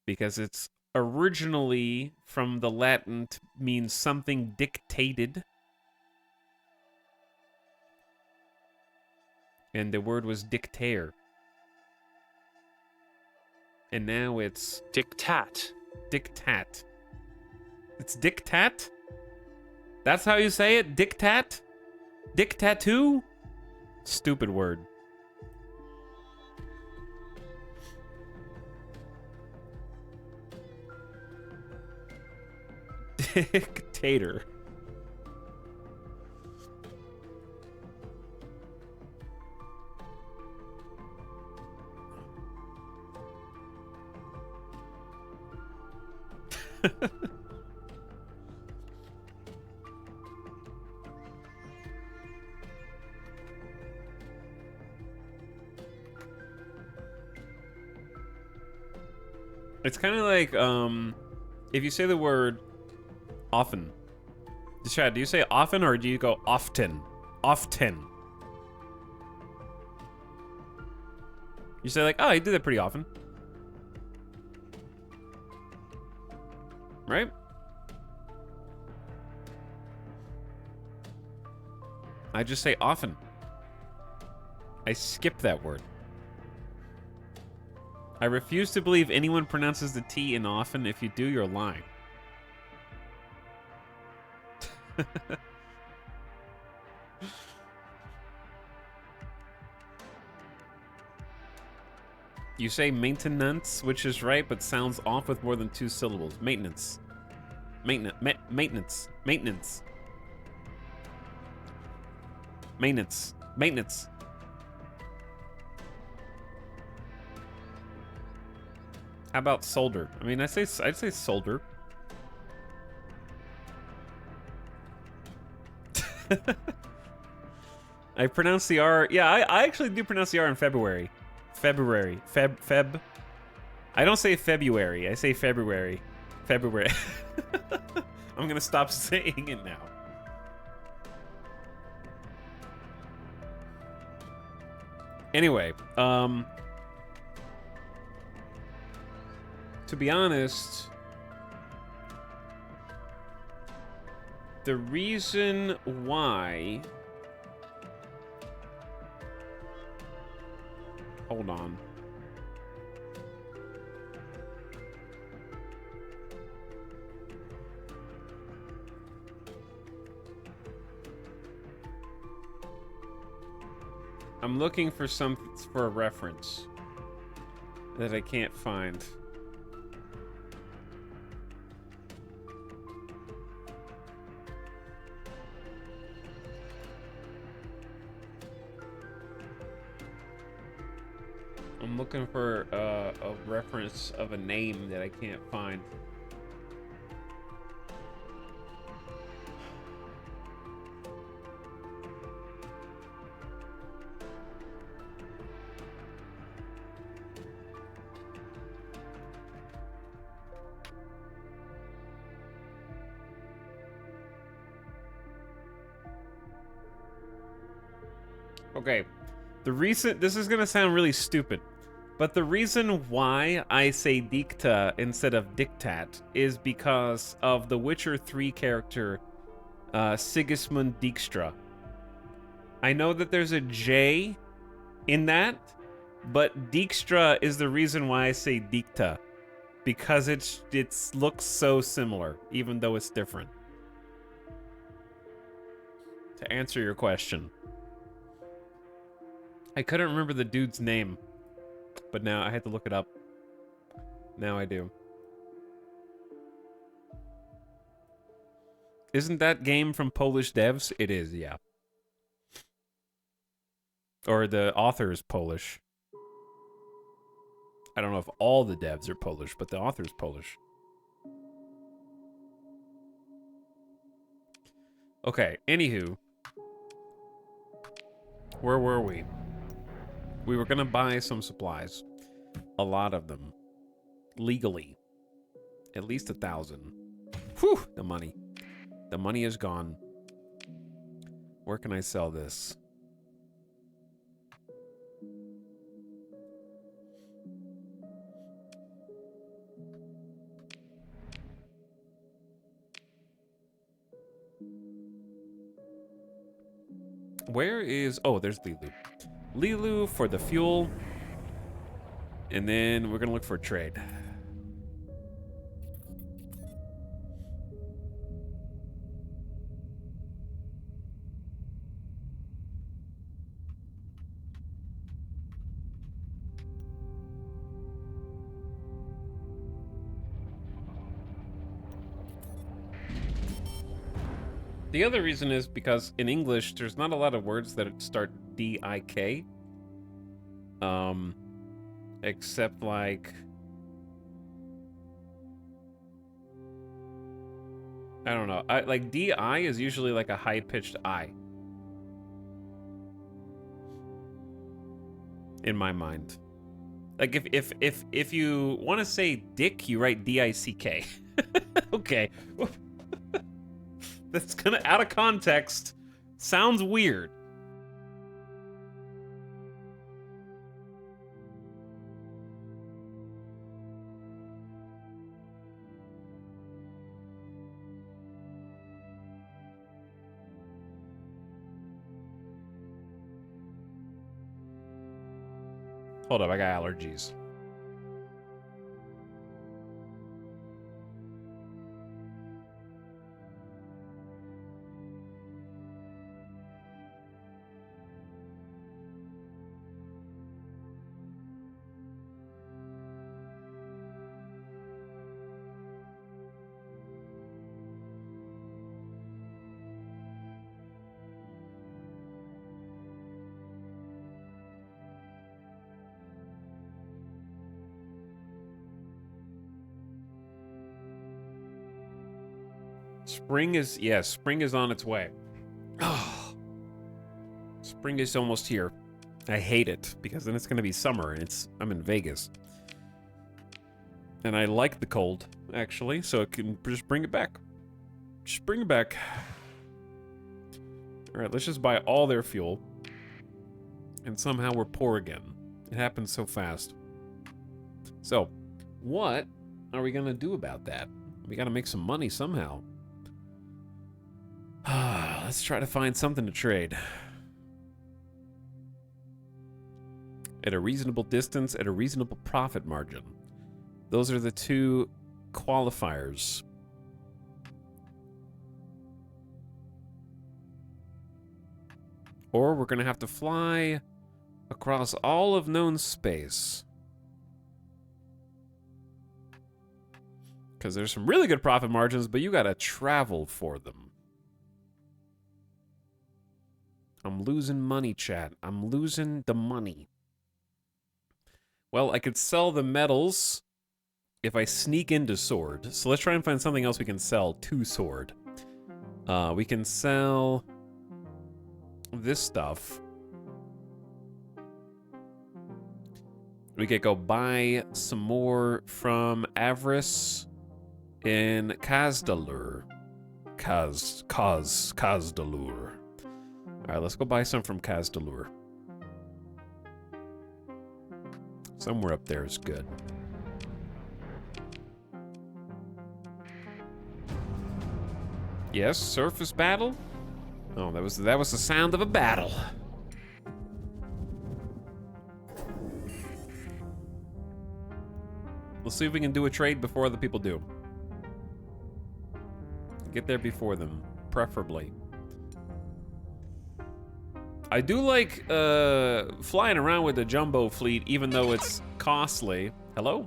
Because it's originally from the Latin to mean something dictated. And the word was dictere. And now it's dictat. Dictat. It's dictat? That's how you say it? Dictat? Dictattoo? Stupid word. Dictator. It's kind of like, if you say the word often. Chad, do you say often or do you go often? Often. You say like, oh, I do that pretty often. Right? I just say often. I skip that word. I refuse to believe anyone pronounces the T in often. If you do, you're lying. You say maintenance, which is right, but sounds off with more than 2 syllables. Maintenance. Maintenance. Maintenance. Maintenance. Maintenance. How about solder? I mean, I'd say solder. I pronounce the R. Yeah, I actually do pronounce the R in February. Feb. I don't say February. I say February. February. I'm gonna stop saying it now. Anyway, to be honest, the reason why... Hold on. I'm looking for a reference that I can't find. I'm looking for a reference of a name that I can't find. Okay, this is gonna sound really stupid, but the reason why I say dicta instead of diktat is because of the Witcher 3 character, Sigismund Dijkstra. I know that there's a J in that, but Dijkstra is the reason why I say dicta, because it looks so similar, even though it's different. To answer your question. I couldn't remember the dude's name, but now I had to look it up. Now I do. Isn't that game from Polish devs? It is, yeah. Or the author is Polish. I don't know if all the devs are Polish, but the author is Polish. Okay, anywho. Where were we? We were gonna buy some supplies. A lot of them. Legally. At least 1,000. Whew, the money. The money is gone. Where can I sell this? Where is... Oh, there's Lilu. Lilu for the fuel. And then we're going to look for a trade. The other reason is because in English, there's not a lot of words that start D-I-K. Except like... I don't know. Like D-I is usually like a high-pitched I. In my mind. Like if you want to say dick, you write D-I-C-K. Okay. That's kind of out of context. Sounds weird. Hold up, I got allergies. Spring is, yeah, spring is on its way. Oh, spring is almost here. I hate it because then it's going to be summer and I'm in Vegas. And I like the cold, actually, so it can just bring it back. Just bring it back. All right, let's just buy all their fuel. And somehow we're poor again. It happens so fast. So, what are we going to do about that? We got to make some money somehow. Let's try to find something to trade. At a reasonable distance, at a reasonable profit margin. Those are the two qualifiers. Or we're going to have to fly across all of known space. Because there's some really good profit margins, but you got to travel for them. I'm losing money, chat. I'm losing the money. Well, I could sell the metals if I sneak into Sword. So let's try and find something else we can sell to Sword. We can sell this stuff. We could go buy some more from Avarice in Kazdalur. Kazdalur. All right, let's go buy some from Kazdalur. Somewhere up there is good. Yes, surface battle. Oh, that was the sound of a battle. Let's see if we can do a trade before other people do. Get there before them, preferably. I do like flying around with the jumbo fleet, even though it's costly. Hello?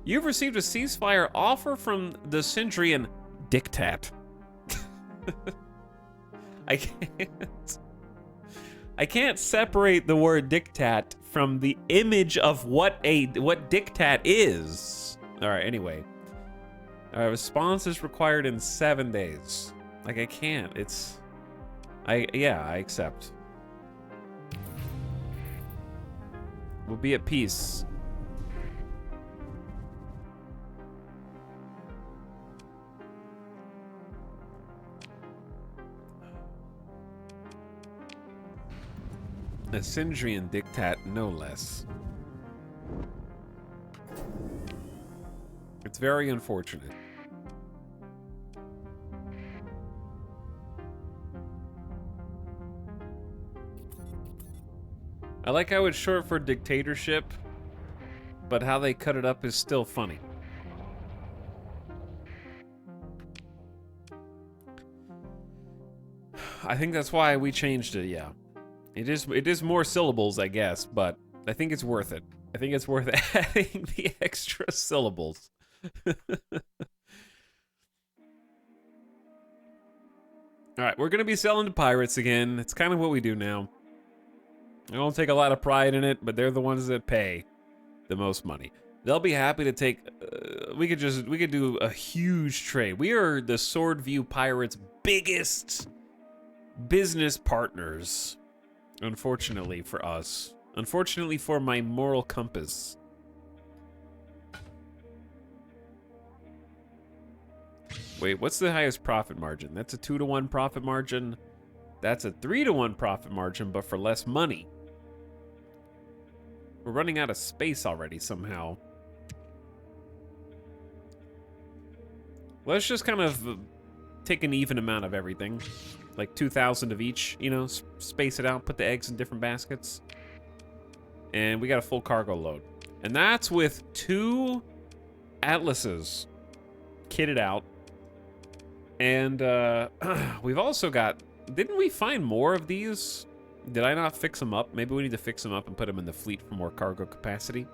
You've received a ceasefire offer from the Syndrian Diktat. I can't separate the word diktat from the image of what diktat is. All right, anyway. Response is required in 7 days. Like, I can't. Yeah, I accept. We'll be at peace. A Syndrian diktat, no less. It's very unfortunate. I like how it's short for dictatorship, but how they cut it up is still funny. I think that's why we changed it, yeah. It is more syllables, I guess, but I think it's worth it. I think it's worth adding the extra syllables. All right, we're going to be selling to pirates again. It's kind of what we do now. I don't take a lot of pride in it, but they're the ones that pay the most money. They'll be happy to take... we could do a huge trade. We are the Swordview Pirates' biggest business partners. Unfortunately for us. Unfortunately for my moral compass. Wait, what's the highest profit margin? That's a 2-to-1 profit margin. That's a 3-to-1 profit margin, but for less money. We're running out of space already somehow. Let's just kind of take an even amount of everything. Like 2,000 of each, you know, space it out, put the eggs in different baskets. And we got a full cargo load. And that's with 2 Atlases kitted out. And we've also got... Didn't we find more of these? Did I not fix them up? Maybe we need to fix them up and put them in the fleet for more cargo capacity.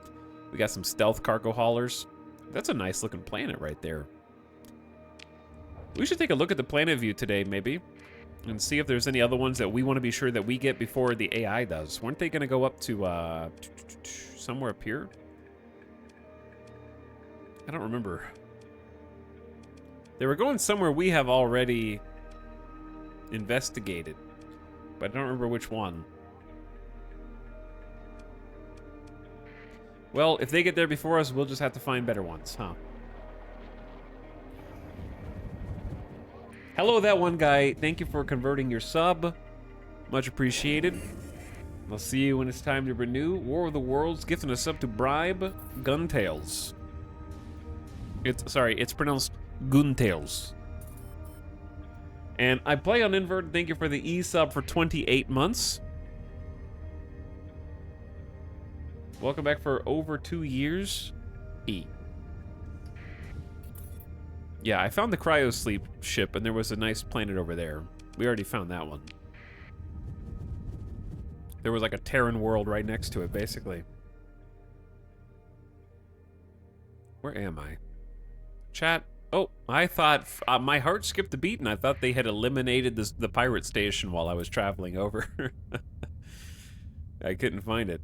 We got some stealth cargo haulers. That's a nice looking planet right there. We should take a look at the planet view today, maybe. And see if there's any other ones that we want to be sure that we get before the AI does. Weren't they going to go up to somewhere up here? I don't remember. They were going somewhere we have already investigated, but I don't remember which one. Well, if they get there before us, we'll just have to find better ones, huh? Hello, that one guy. Thank you for converting your sub. Much appreciated. I'll see you when it's time to renew. War of the Worlds, gifting a sub to Bribe Guntails. It's pronounced Guntails. And I play on invert. Thank you for the e-sub for 28 months. Welcome back for over 2 years. E. Yeah, I found the cryosleep ship, and there was a nice planet over there. We already found that one. There was like a Terran world right next to it, basically. Where am I? Chat. Oh, I thought my heart skipped a beat, and I thought they had eliminated the pirate station while I was traveling over. I couldn't find it.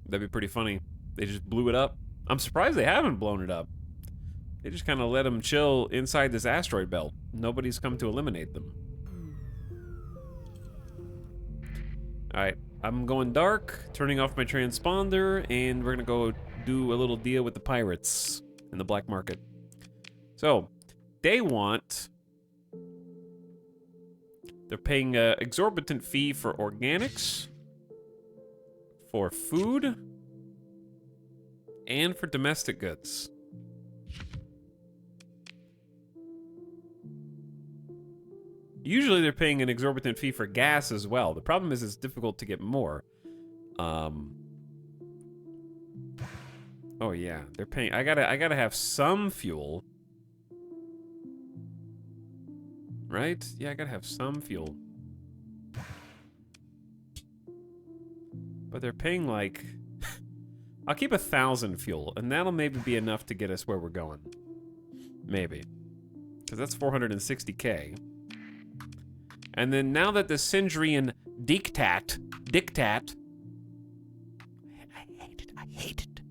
That'd be pretty funny. They just blew it up. I'm surprised they haven't blown it up. They just kind of let them chill inside this asteroid belt. Nobody's come to eliminate them. Alright, I'm going dark, turning off my transponder, and we're gonna go do a little deal with the pirates in the black market. So, they're paying an exorbitant fee for organics, for food, and for domestic goods. Usually they're paying an exorbitant fee for gas as well. The problem is it's difficult to get more. Oh yeah, they're paying. I gotta have some fuel, right? Yeah, I gotta have some fuel. But they're paying like, I'll keep 1,000 fuel, and that'll maybe be enough to get us where we're going. Maybe, because that's 460k. And then now that the Syndrian diktat, I hate it,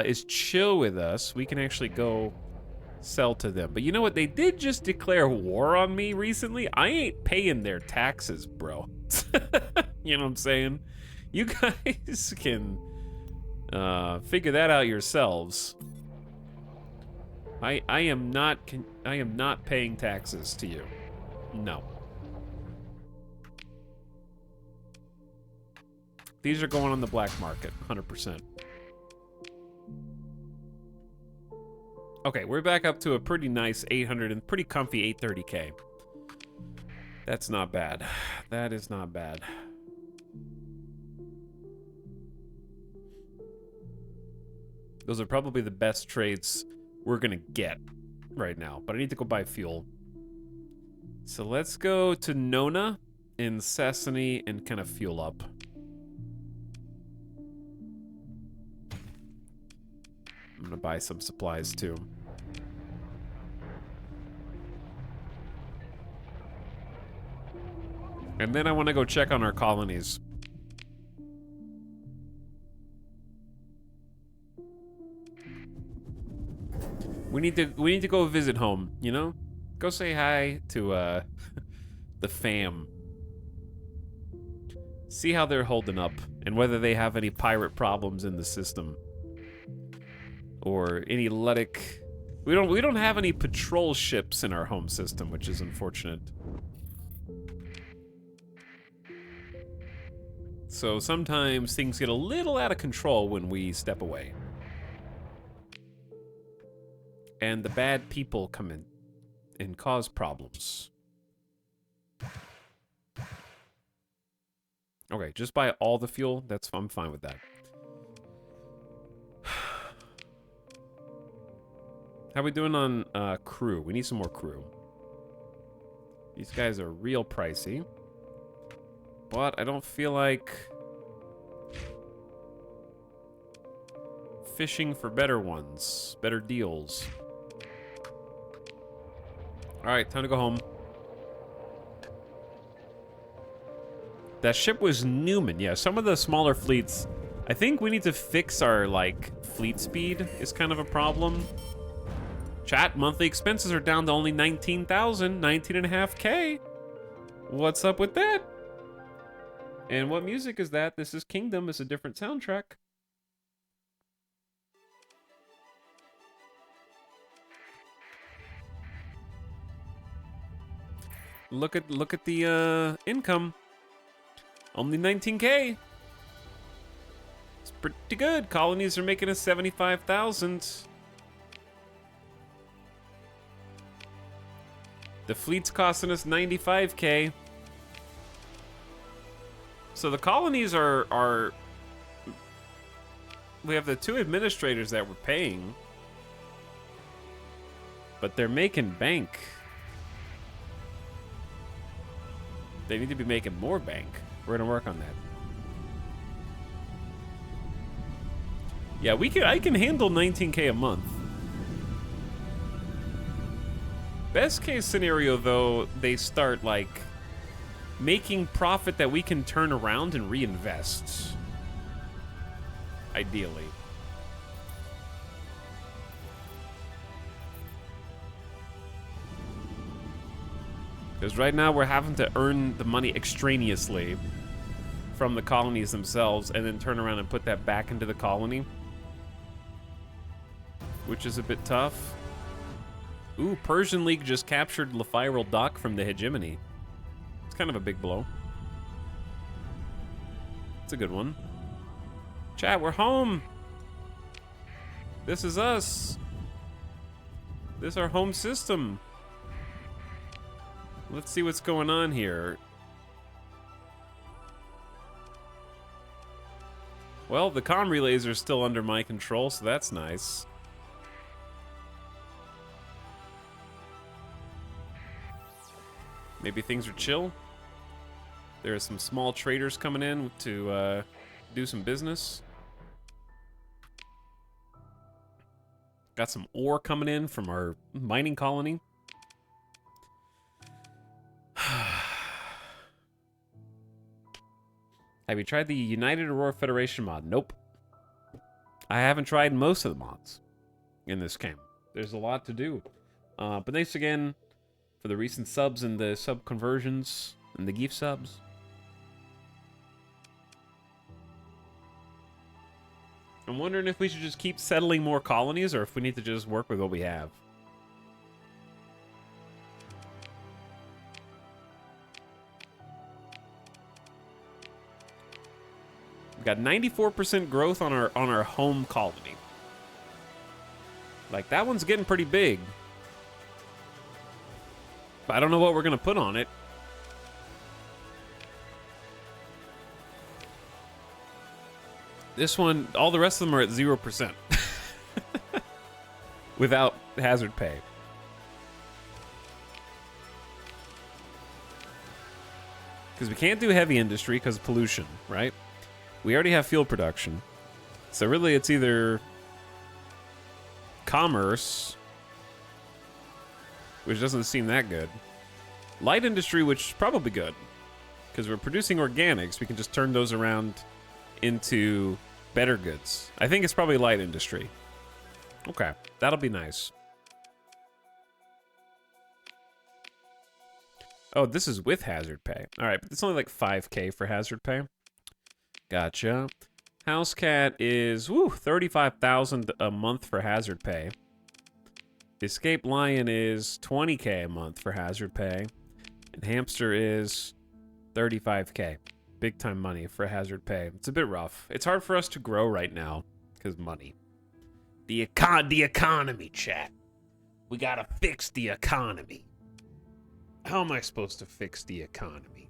is chill with us, we can actually go sell to them. But you know what? They did just declare war on me recently. I ain't paying their taxes, bro. You know what I'm saying? You guys can figure that out yourselves. I am not paying taxes to you. No. These are going on the black market, 100%. Okay, we're back up to a pretty nice 800 and pretty comfy 830k. That's not bad. That is not bad. Those are probably the best trades we're gonna get right now, but I need to go buy fuel. So let's go to Nona in Sassany and kind of fuel up. I'm gonna buy some supplies too. And then I want to go check on our colonies. We need to go visit home, you know? Go say hi to the fam. See how they're holding up and whether they have any pirate problems in the system. Or any Ludic. We don't have any patrol ships in our home system, which is unfortunate. So sometimes things get a little out of control when we step away. And the bad people come in and cause problems. Okay, just buy all the fuel. I'm fine with that. How we doing on crew? We need some more crew. These guys are real pricey. But I don't feel like fishing for better ones, better deals. Alright, time to go home. That ship was Newman. Yeah, some of the smaller fleets I think we need to fix our, like, fleet speed is kind of a problem. Chat, monthly expenses are down to only 19,000, 19.5K. What's up with that? And what music is that? This is Kingdom. It's a different soundtrack. Look at the income. Only 19K. It's pretty good. Colonies are making us 75,000. The fleet's costing us 95K. So the colonies are we have the 2 administrators that we're paying, but they're making bank. They need to be making more bank. We're gonna work on that. Yeah, I can handle 19K a month. Best case scenario, though, they start, like, making profit that we can turn around and reinvest. Ideally. Because right now we're having to earn the money extraneously from the colonies themselves and then turn around and put that back into the colony. Which is a bit tough. Ooh, Persian League just captured Lephiral Dock from the hegemony. It's kind of a big blow. It's a good one. Chat, we're home. This is us. This is our home system. Let's see what's going on here. Well, the comm relays are still under my control, so that's nice. Maybe things are chill. There are some small traders coming in to do some business. Got some ore coming in from our mining colony. Have you tried the United Aurora Federation mod? Nope. I haven't tried most of the mods in this game. There's a lot to do. But thanks again for the recent subs and the sub conversions and the gift subs. I'm wondering if we should just keep settling more colonies or if we need to just work with what we have. We got 94% growth on our home colony. Like, that one's getting pretty big. But I don't know what we're gonna put on it. This one, all the rest of them are at 0%. Without hazard pay. Because we can't do heavy industry because of pollution, right? We already have fuel production. So really it's either commerce, which doesn't seem that good. Light industry, which is probably good. Because we're producing organics, we can just turn those around into better goods. I think it's probably light industry. Okay, that'll be nice. Oh, this is with hazard pay. All right, but it's only like 5K for hazard pay. Gotcha. House cat is 35,000 a month for hazard pay. Escape lion is 20K a month for hazard pay, and hamster is 35K. Big time money for hazard pay. It's a bit rough. It's hard for us to grow right now because money. The economy, chat. We gotta fix the economy. How am I supposed to fix the economy?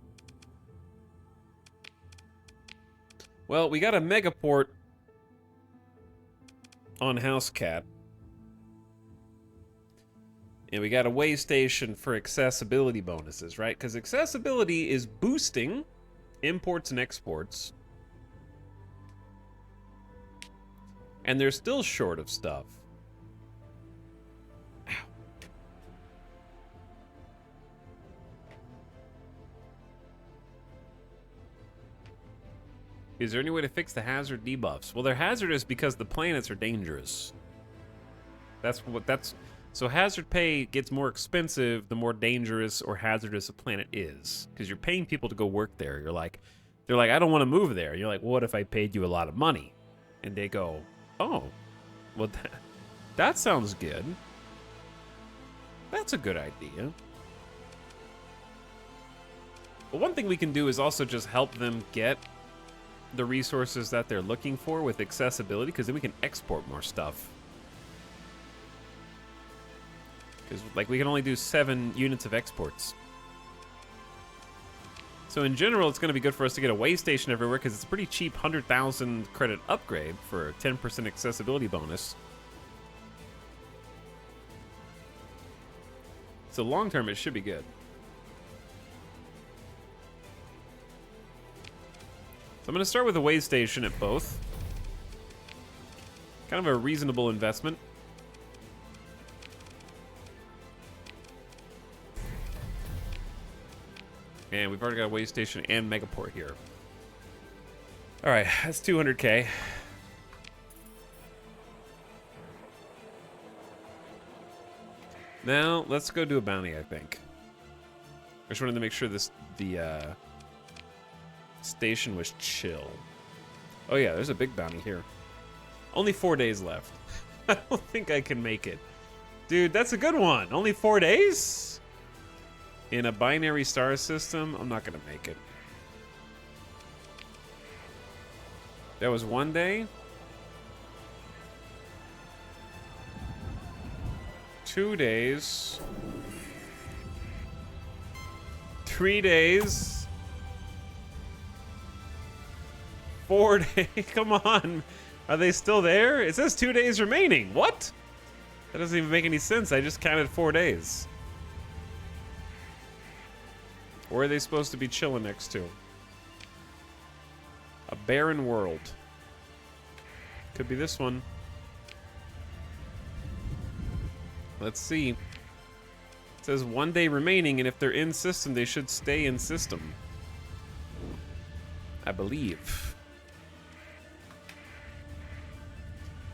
Well, we got a megaport on House Cat. And we got a way station for accessibility bonuses, right? Because accessibility is boosting imports and exports. And they're still short of stuff. Ow. Is there any way to fix the hazard debuffs? Well, they're hazardous because the planets are dangerous. So hazard pay gets more expensive the more dangerous or hazardous a planet is. Because you're paying people to go work there. They're like, I don't want to move there. You're like, well, what if I paid you a lot of money? And they go, oh, well, that sounds good. That's a good idea. But one thing we can do is also just help them get the resources that they're looking for with accessibility, because then we can export more stuff. Because, like, we can only do 7 units of exports. So in general, it's going to be good for us to get a way station everywhere, because it's a pretty cheap 100,000 credit upgrade for a 10% accessibility bonus. So long term, it should be good. So I'm going to start with a way station at both. Kind of a reasonable investment. And we've already got a way station and megaport here. All right, that's 200K. Now, let's go do a bounty, I think. I just wanted to make sure the station was chill. Oh yeah, there's a big bounty here. Only 4 days left. I don't think I can make it. Dude, that's a good one. Only 4 days? In a binary star system, I'm not gonna make it. That was 1 day? 2 days. 3 days. 4 days. Come on. Are they still there? It says 2 days remaining. What? That doesn't even make any sense. I just counted 4 days. Where are they supposed to be chilling next to? A barren world. Could be this one. Let's see. It says 1 day remaining, and if they're in system, they should stay in system. I believe.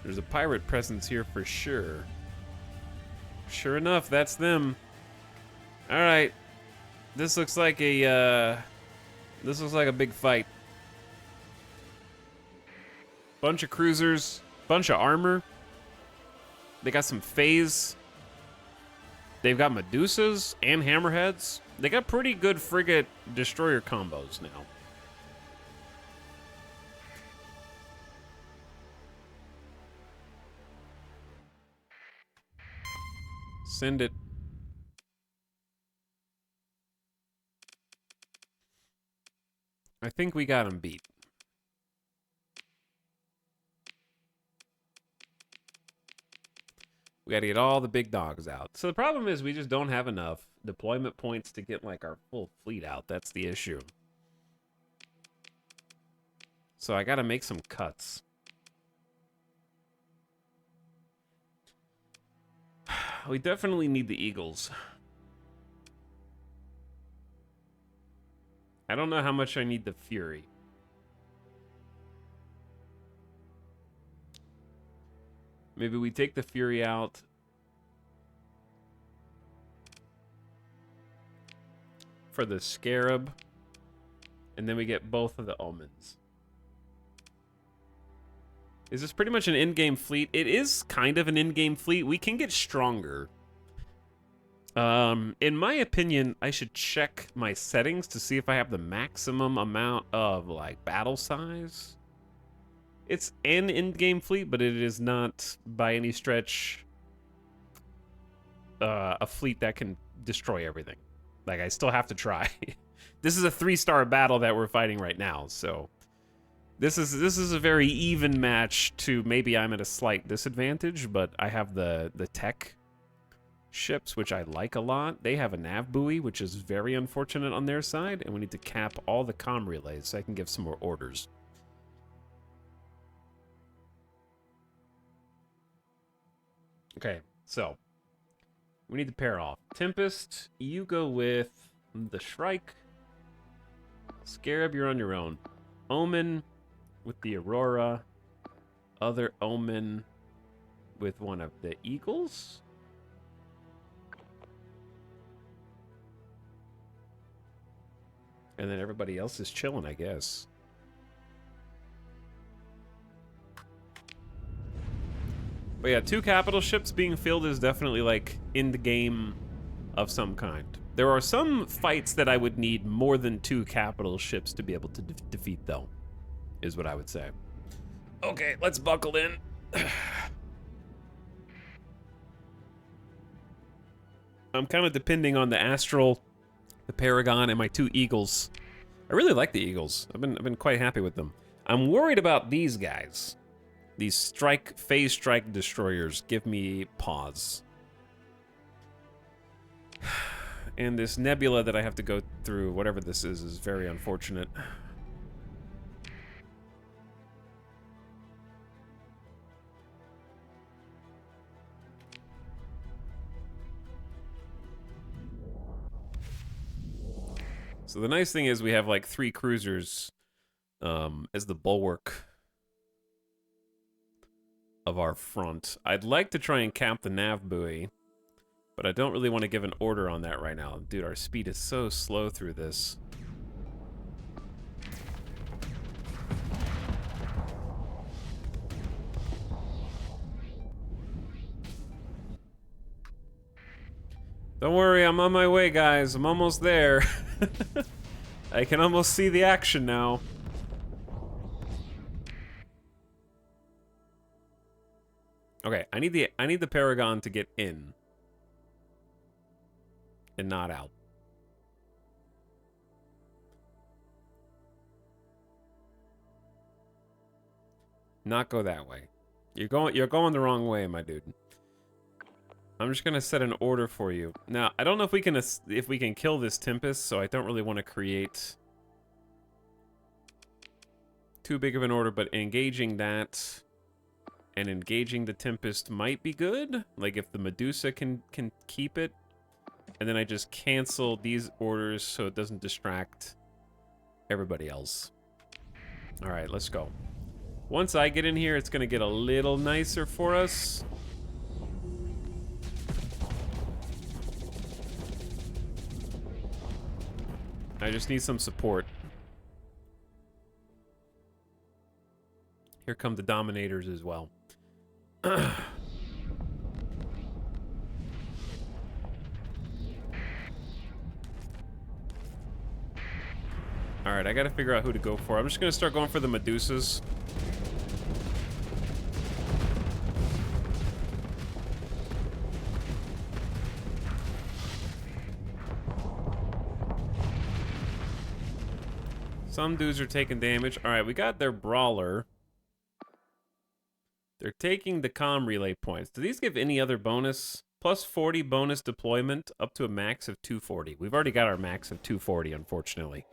There's a pirate presence here for sure. Sure enough, that's them. All right. This looks like a big fight. Bunch of cruisers, bunch of armor. They got some phase. They've got Medusas and Hammerheads. They got pretty good frigate destroyer combos now. Send it. I think we got him beat. We got to get all the big dogs out. So the problem is we just don't have enough deployment points to get like our full fleet out. That's the issue. So I got to make some cuts. We definitely need the Eagles. I don't know how much I need the Fury. Maybe we take the Fury out. For the Scarab. And then we get both of the Omens. Is this pretty much an in-game fleet? It is kind of an in-game fleet. We can get stronger. In my opinion, I should check my settings to see if I have the maximum amount of, like, battle size. It's an in-game fleet, but it is not, by any stretch, a fleet that can destroy everything. Like, I still have to try. This is a 3-star battle that we're fighting right now, so... This is a very even match to maybe I'm at a slight disadvantage, but I have the tech ships, which I like a lot. They have a nav buoy, which is very unfortunate on their side, and we need to cap all the comm relays so I can give some more orders. Okay, so we need to pair off. Tempest, you go with the Shrike. Scarab, you're on your own. Omen, with the Aurora. Other Omen with one of the Eagles. And then everybody else is chilling, I guess. But yeah, 2 capital ships being filled is definitely like in the game of some kind. There are some fights that I would need more than 2 capital ships to be able to defeat, though, is what I would say. Okay, let's buckle in. I'm kind of depending on the Astral, the Paragon, and my 2 Eagles. I really like the Eagles. I've been quite happy with them. I'm worried about these guys. These phase strike destroyers give me pause. And this nebula that I have to go through, whatever this is very unfortunate. So the nice thing is we have like 3 cruisers as the bulwark of our front. I'd like to try and cap the nav buoy, but I don't really want to give an order on that right now. Dude, our speed is so slow through this. Don't worry, I'm on my way, guys. I'm almost there. I can almost see the action now. Okay, I need the Paragon to get in and not out. Not go that way. You're going the wrong way, my dude. I'm just gonna set an order for you. Now, I don't know if we can kill this Tempest, so I don't really want to create too big of an order, but engaging that and engaging the Tempest might be good. Like if the Medusa can keep it, and then I just cancel these orders so it doesn't distract everybody else. All right, let's go. Once I get in here, it's gonna get a little nicer for us. I just need some support. Here come the Dominators as well. Alright, I gotta figure out who to go for. I'm just gonna start going for the Medusas. Some dudes are taking damage. Alright, we got their Brawler. They're taking the comm relay points. Do these give any other bonus? Plus 40 bonus deployment up to a max of 240. We've already got our max of 240, unfortunately.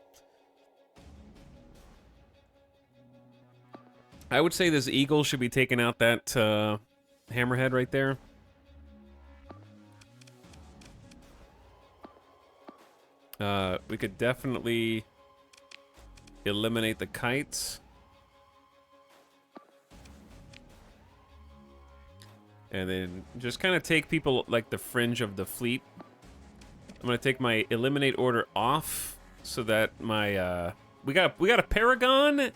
I would say this Eagle should be taking out that Hammerhead right there. We could definitely eliminate the kites. And then just kind of take people like the fringe of the fleet. I'm gonna take my eliminate order off so that my we got a Paragon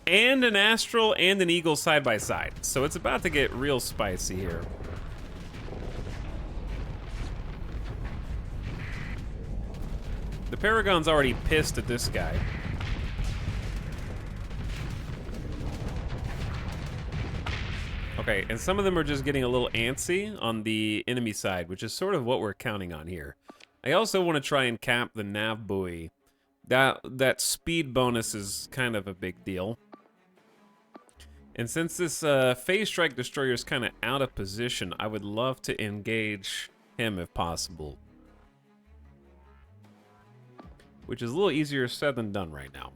and an Astral and an Eagle side by side. So it's about to get real spicy here. The Paragon's already pissed at this guy. Okay, and some of them are just getting a little antsy on the enemy side, which is sort of what we're counting on here. I also want to try and cap the nav buoy. That speed bonus is kind of a big deal. And since this phase strike destroyer is kind of out of position, I would love to engage him if possible. Which is a little easier said than done right now.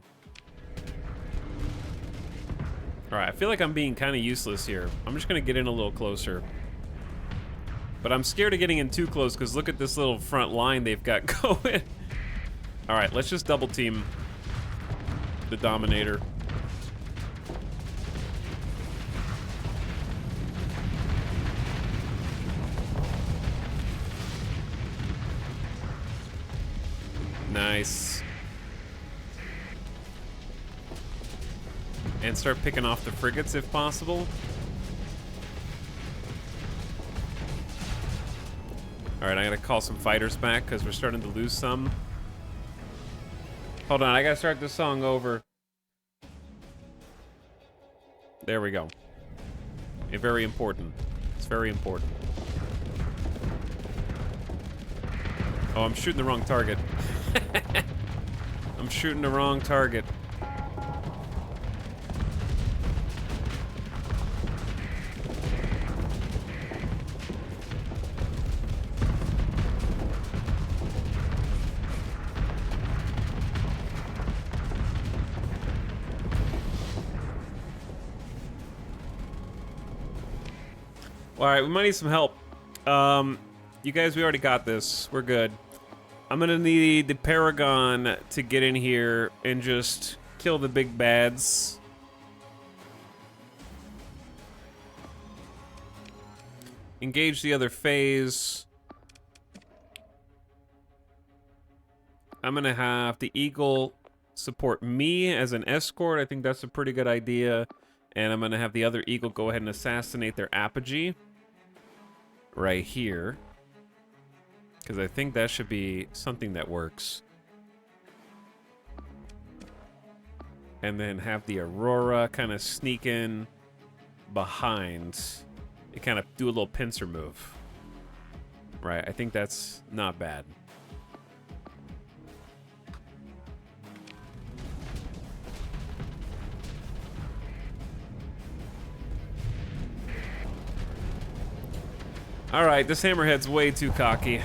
Alright, I feel like I'm being kind of useless here. I'm just going to get in a little closer. But I'm scared of getting in too close because look at this little front line they've got going. Alright, let's just double team the Dominator. Nice. And start picking off the frigates if possible. Alright, I gotta call some fighters back because we're starting to lose some. Hold on, I gotta start this song over. There we go. Very important. It's very important. Oh, I'm shooting the wrong target. I'm shooting the wrong target. Alright, we might need some help. You guys, we already got this. We're good. I'm gonna need the Paragon to get in here and just kill the big bads. Engage the other phase. I'm gonna have the Eagle support me as an escort. I think that's a pretty good idea. And I'm gonna have the other Eagle go ahead and assassinate their apogee. Right here. Because I think that should be something that works. And then have the Aurora kind of sneak in behind. And kind of do a little pincer move. Right, I think that's not bad. Alright, this hammerhead's way too cocky.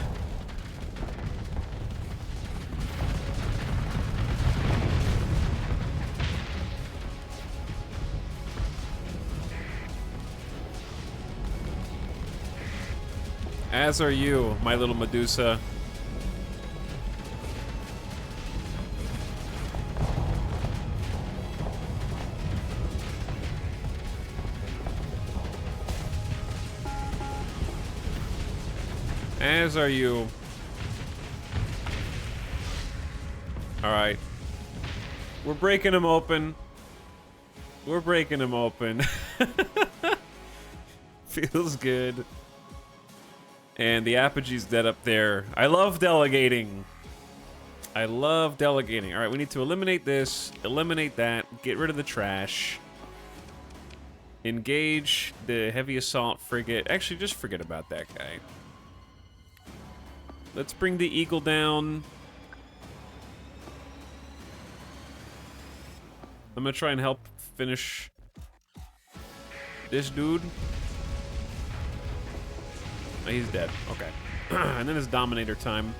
As are you, my little Medusa. As are you. Alright. We're breaking him open. We're breaking him open. Feels good. And the apogee's dead up there. I love delegating. I love delegating. Alright, we need to eliminate this, eliminate that, get rid of the trash. Engage the heavy assault frigate. Actually, just forget about that guy. Let's bring the Eagle down. I'm gonna try and help finish this dude. Oh, he's dead. Okay. And then it's Dominator time.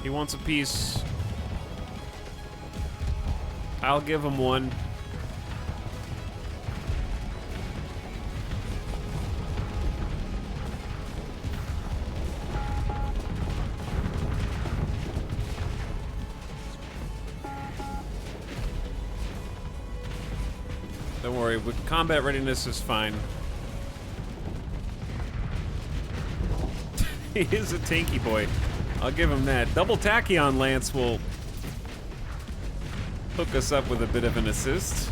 He wants a piece. I'll give him one. Don't worry, with combat readiness is fine. He is a tanky boy. I'll give him that. Double Tachyon Lance will hook us up with a bit of an assist.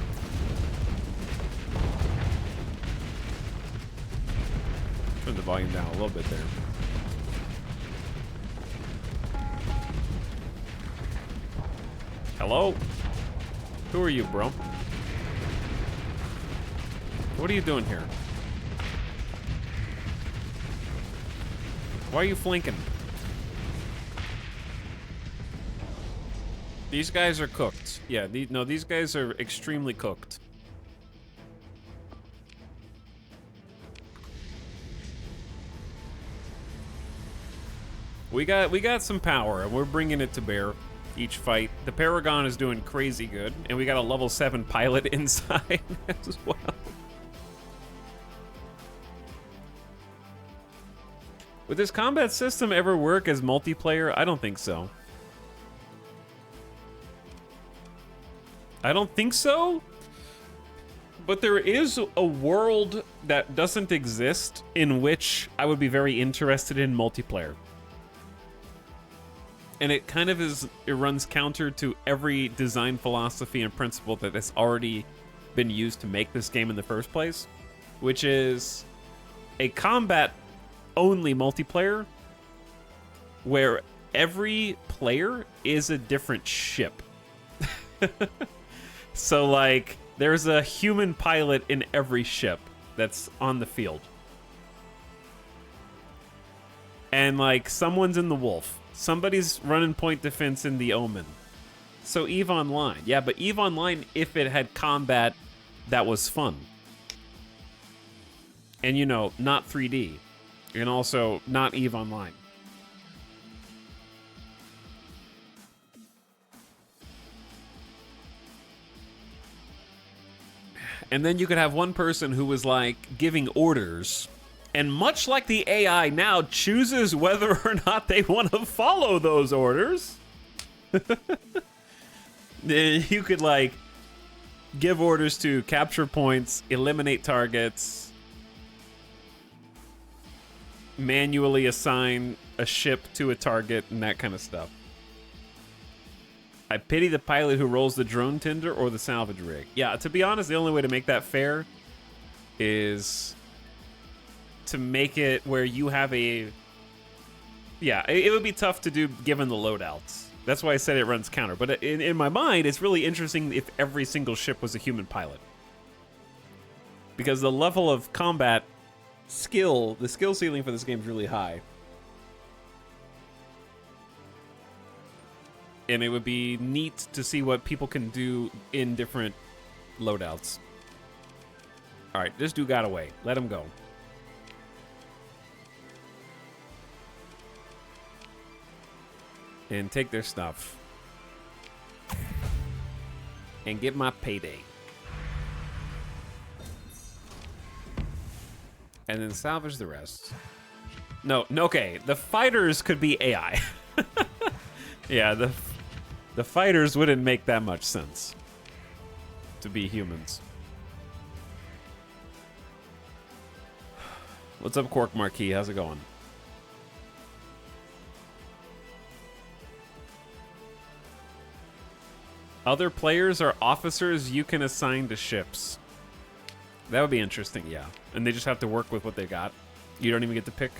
Turn the volume down a little bit there. Hello? Who are you, bro? What are you doing here? Why are you flanking? These guys are cooked. Yeah, no, these guys are extremely cooked. We got some power, and we're bringing it to bear each fight. The Paragon is doing crazy good, and we got a level 7 pilot inside as well. Would this combat system ever work as multiplayer? I don't think so. I don't think so? But there is a world that doesn't exist in which I would be very interested in multiplayer. And it kind of is, it runs counter to every design philosophy and principle that has already been used to make this game in the first place, which is a combat-only multiplayer where every player is a different ship. So, like, there's a human pilot in every ship that's on the field. And, like, someone's in the Wolf. Somebody's running point defense in the Omen. So EVE Online. Yeah, but EVE Online, if it had combat, that was fun. And, you know, not 3D. And also not EVE Online. And then you could have one person who was, like, giving orders, and much like the AI now, chooses whether or not they want to follow those orders. You could, like, give orders to capture points, eliminate targets, manually assign a ship to a target, and that kind of stuff. I pity the pilot who rolls the drone tender or the salvage rig. Yeah, to be honest, the only way to make that fair is to make it where you have a... Yeah, it would be tough to do given the loadouts. That's why I said it runs counter. But in my mind, it's really interesting if every single ship was a human pilot. Because the level of combat skill, the skill ceiling for this game is really high. And it would be neat to see what people can do in different loadouts. All right, this dude got away. Let him go. And take their stuff. And get my payday. And then salvage the rest. No, okay. The fighters could be AI. Yeah, the fighters wouldn't make that much sense to be humans. What's up, Quark Marquis? How's it going? Other players are officers you can assign to ships. That would be interesting, yeah. And they just have to work with what they got. You don't even get to pick.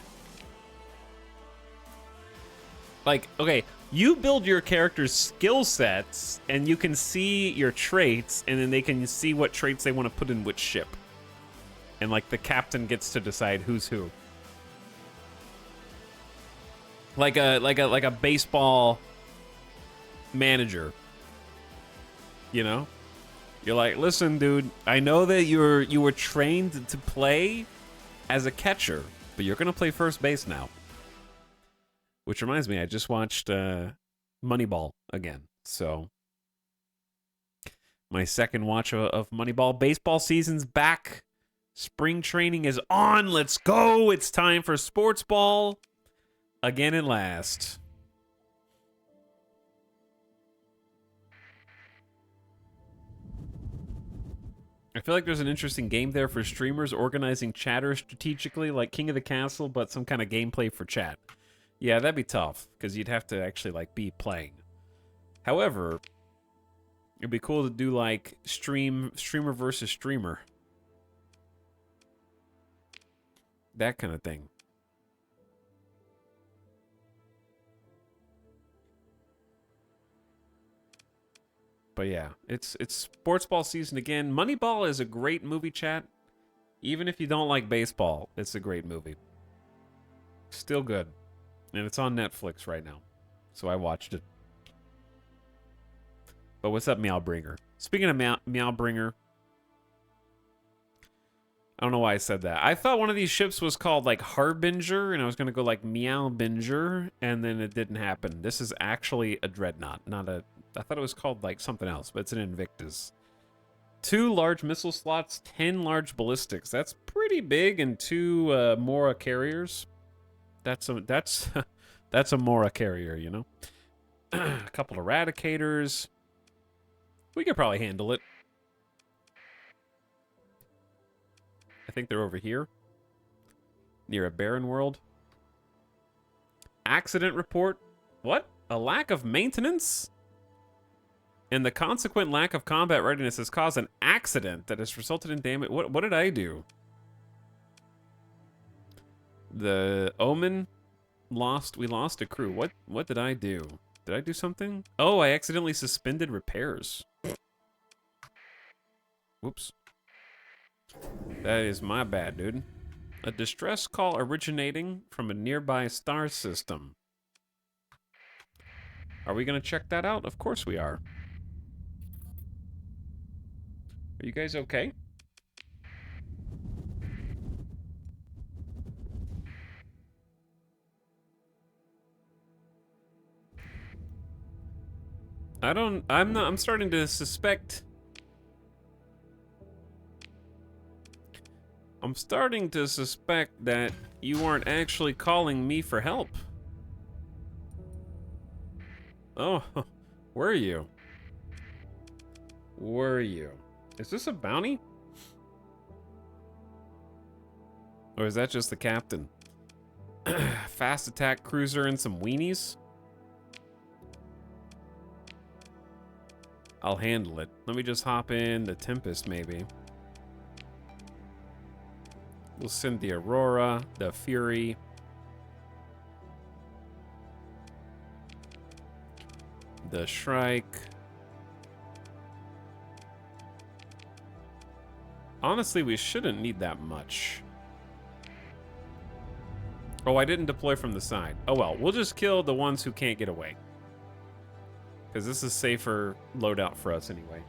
Like, okay, you build your character's skill sets, and you can see your traits, and then they can see what traits they want to put in which ship. And, like, the captain gets to decide who's who. Like a baseball manager. You know? You're like, listen, dude, I know that you were trained to play as a catcher, but you're gonna play first base now. Which reminds me, I just watched Moneyball again. So my second watch of Moneyball. Baseball season's back. Spring training is on. Let's go. It's time for sports ball again and last. I feel like there's an interesting game there for streamers organizing chatter strategically, like King of the Castle, but some kind of gameplay for chat. Yeah, that'd be tough, because you'd have to actually, like, be playing. However, it'd be cool to do, like, streamer versus streamer. That kind of thing. But yeah, it's sports ball season again. Moneyball is a great movie, chat. Even if you don't like baseball, it's a great movie. Still good. And it's on Netflix right now. So I watched it. But what's up, Meowbringer? Speaking of Meowbringer, I don't know why I said that. I thought one of these ships was called, like, Harbinger, and I was going to go, like, Meowbinger, and then it didn't happen. This is actually a Dreadnought, not a... I thought it was called, like, something else, but it's an Invictus. 2 large missile slots, 10 large ballistics. That's pretty big, and 2 Mora carriers. That's a Mora carrier, you know? A couple Eradicators. We could probably handle it. think they're over here. Near a barren world. Accident report. What? A lack of maintenance? And the consequent lack of combat readiness has caused an accident that has resulted in damage. What did I do? The Omen we lost a crew. What did I do? Did I do something? Oh, I accidentally suspended repairs. Whoops. That is my bad, dude. A distress call originating from a nearby star system. Are we gonna check that out? Of course we are. Are you guys okay? I'm starting to suspect. I'm starting to suspect that you aren't actually calling me for help. Oh, were you? Were you? Is this a bounty? Or is that just the captain? Fast attack cruiser and some weenies? I'll handle it. Let me just hop in the Tempest, maybe. We'll send the Aurora, the Fury. The Shrike. Honestly, we shouldn't need that much. Oh, I didn't deploy from the side. Oh well, we'll just kill the ones who can't get away. Because this is safer loadout for us anyway.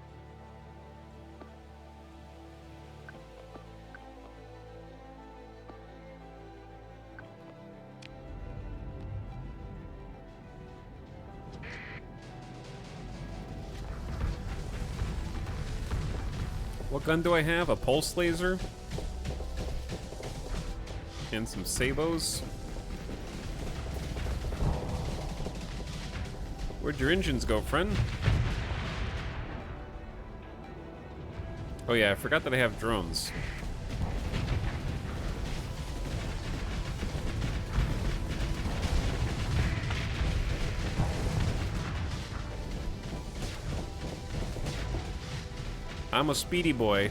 What gun do I have? A pulse laser? And some sabos? Where'd your engines go, friend? Oh yeah, I forgot that I have drones. I'm a speedy boy.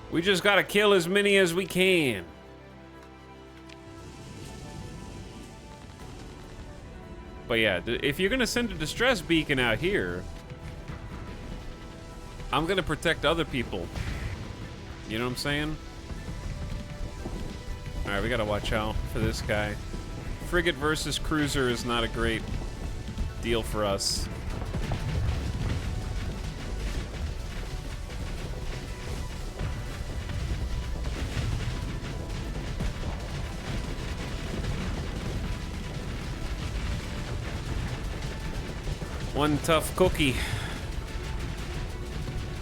We just gotta kill as many as we can. But yeah, if you're gonna send a distress beacon out here, I'm gonna protect other people. You know what I'm saying? Alright, we gotta watch out for this guy. Frigate versus cruiser is not a great deal for us. One tough cookie.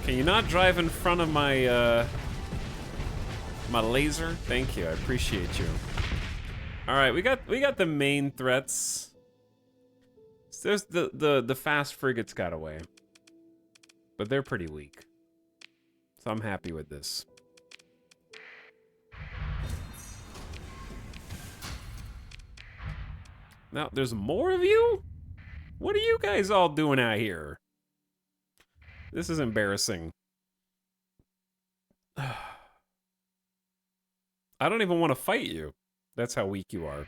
Can you not drive in front of my my laser? Thank you, I appreciate you. All right, we got the main threats. There's the fast frigates got away, but they're pretty weak, so I'm happy with this. Now there's more of you. What are you guys all doing out here? This is embarrassing. I don't even want to fight you. That's how weak you are.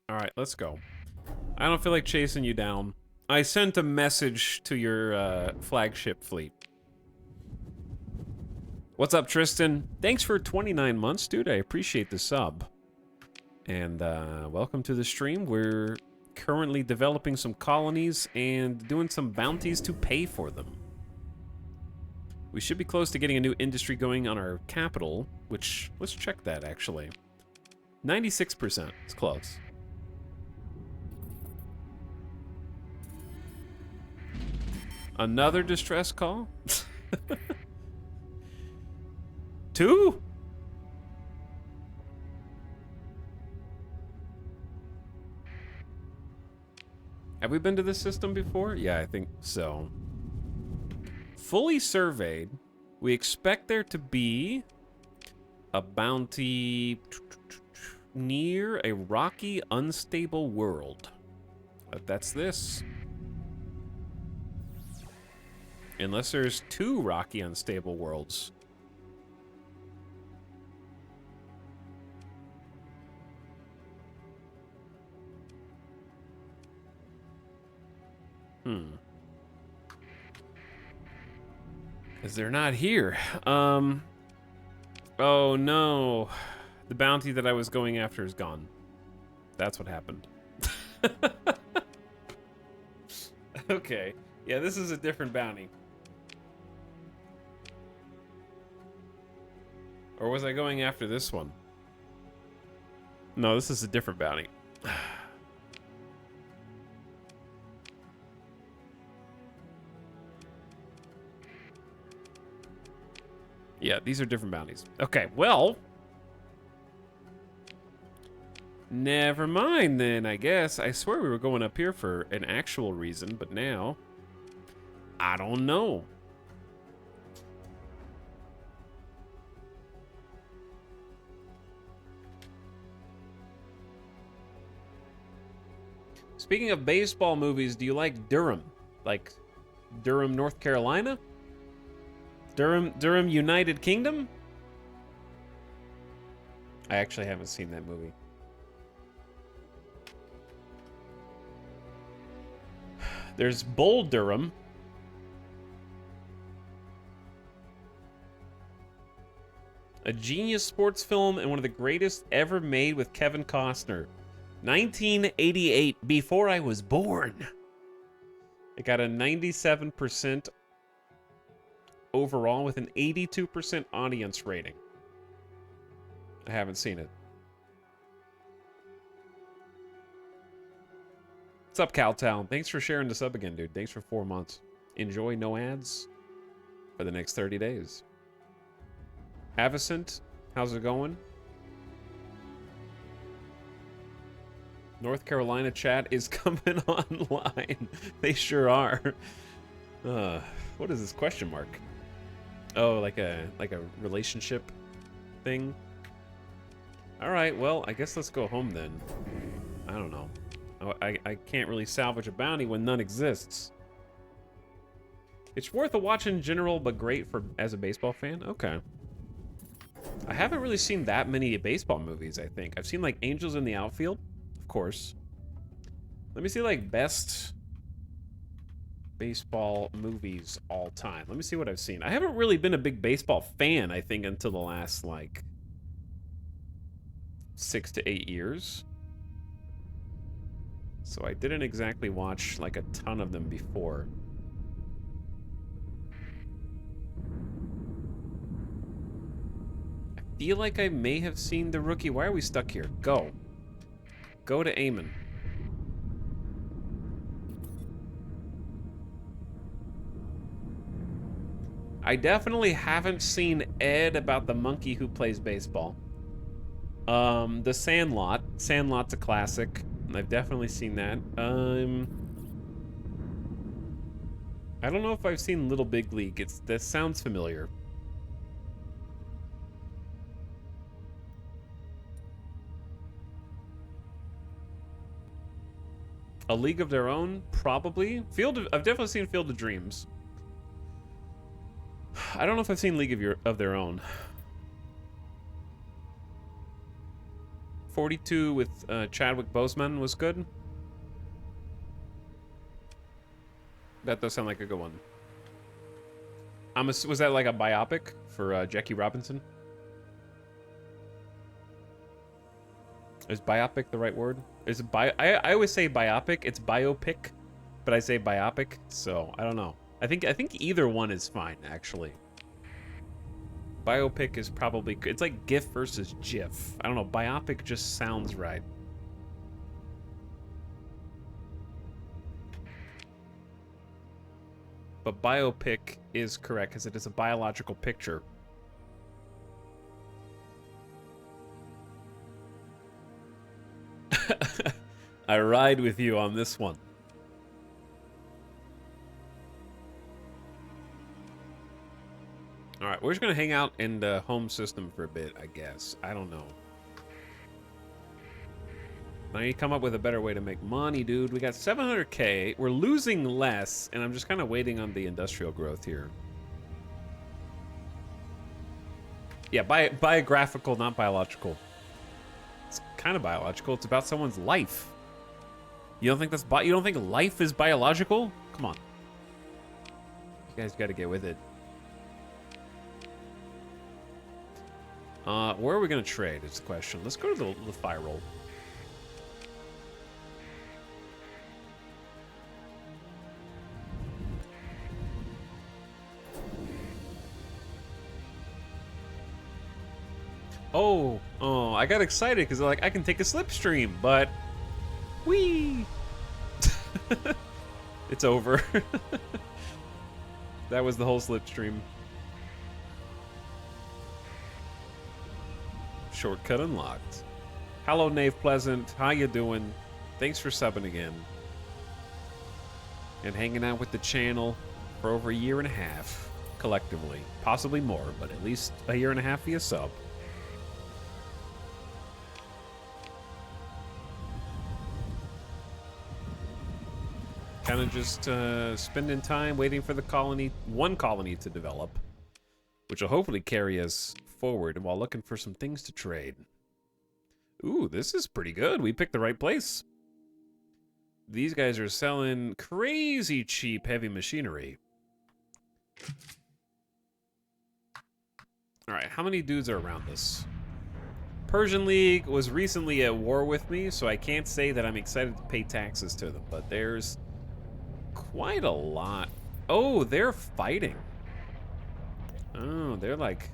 All right, let's go. I don't feel like chasing you down. I sent a message to your flagship fleet. What's up, Tristan? Thanks for 29 months, dude. I appreciate the sub. And welcome to the stream. We're currently developing some colonies and doing some bounties to pay for them. We should be close to getting a new industry going on our capital, which, let's check that actually. 96%, it's close. Another distress call? 2? Have we been to this system before? Yeah, I think so. Fully surveyed. We expect there to be a bounty near a rocky, unstable world. But that's this. Unless there's 2 rocky, unstable worlds. Is they're not here. Oh no. The bounty that I was going after is gone. That's what happened. Okay. Yeah, this is a different bounty. Or was I going after this one? No, this is a different bounty. Yeah, these are different bounties. Okay, well. Never mind then, I guess. I swear we were going up here for an actual reason, but now I don't know. Speaking of baseball movies, do you like Durham? Like Durham, North Carolina? Durham, United Kingdom? I actually haven't seen that movie. There's Bull Durham. A genius sports film and one of the greatest ever made with Kevin Costner. 1988, before I was born. It got a 97% overall with an 82% audience rating. I haven't seen it. What's up, Cowtown? Thanks for sharing the sub again, dude. Thanks for 4 months. Enjoy no ads for the next 30 days. Avicent, how's it going? North Carolina chat is coming online. They sure are. What is this question mark? Oh, like a relationship thing? All right, well, I guess let's go home then. I don't know. I can't really salvage a bounty when none exists. It's worth a watch in general, but great for as a baseball fan? Okay. I haven't really seen that many baseball movies, I think. I've seen, like, Angels in the Outfield, of course. Let me see, like, best baseball movies all time. Let me see what I've seen. I haven't really been a big baseball fan, I think, until the last, like, 6 to 8 years. So I didn't exactly watch, like, a ton of them before. I feel like I may have seen The Rookie. Why are we stuck here? Go. Go to Eamon. I definitely haven't seen Ed about the monkey who plays baseball. The Sandlot. Sandlot's a classic. I've definitely seen that. I don't know if I've seen Little Big League. That sounds familiar. A League of Their Own, probably. I've definitely seen Field of Dreams. I don't know if I've seen League of Their Own. 42 with Chadwick Boseman was good. That does sound like a good one. Was that like a biopic for Jackie Robinson? Is biopic the right word? Is it I always say biopic. It's biopic, but I say biopic, so I don't know. I think either one is fine, actually. Biopic is probably... It's like GIF versus GIF. I don't know. Biopic just sounds right. But biopic is correct because it is a biological picture. I ride with you on this one. All right, we're just gonna hang out in the home system for a bit, I guess. I don't know. I need to come up with a better way to make money, dude. We got 700K. We're losing less, and I'm just kind of waiting on the industrial growth here. Yeah, biographical, not biological. It's kind of biological. It's about someone's life. You don't think that's you don't think life is biological? Come on. You guys got to get with it. Where are we gonna trade? Is the question. Let's go to the fire roll. Oh, I got excited because like I can take a slipstream, but whee! It's over. That was the whole slipstream. Shortcut unlocked. Hello, Knave Pleasant. How you doing? Thanks for subbing again. And hanging out with the channel for over a year and a half, collectively. Possibly more, but at least a year and a half via sub. Kind of just spending time waiting for the one colony to develop, which will hopefully carry us forward while looking for some things to trade. Ooh, this is pretty good. We picked the right place. These guys are selling crazy cheap heavy machinery. All right, how many dudes are around us? Persian League was recently at war with me, so I can't say that I'm excited to pay taxes to them, but there's quite a lot. Oh, they're fighting. Oh, they're like...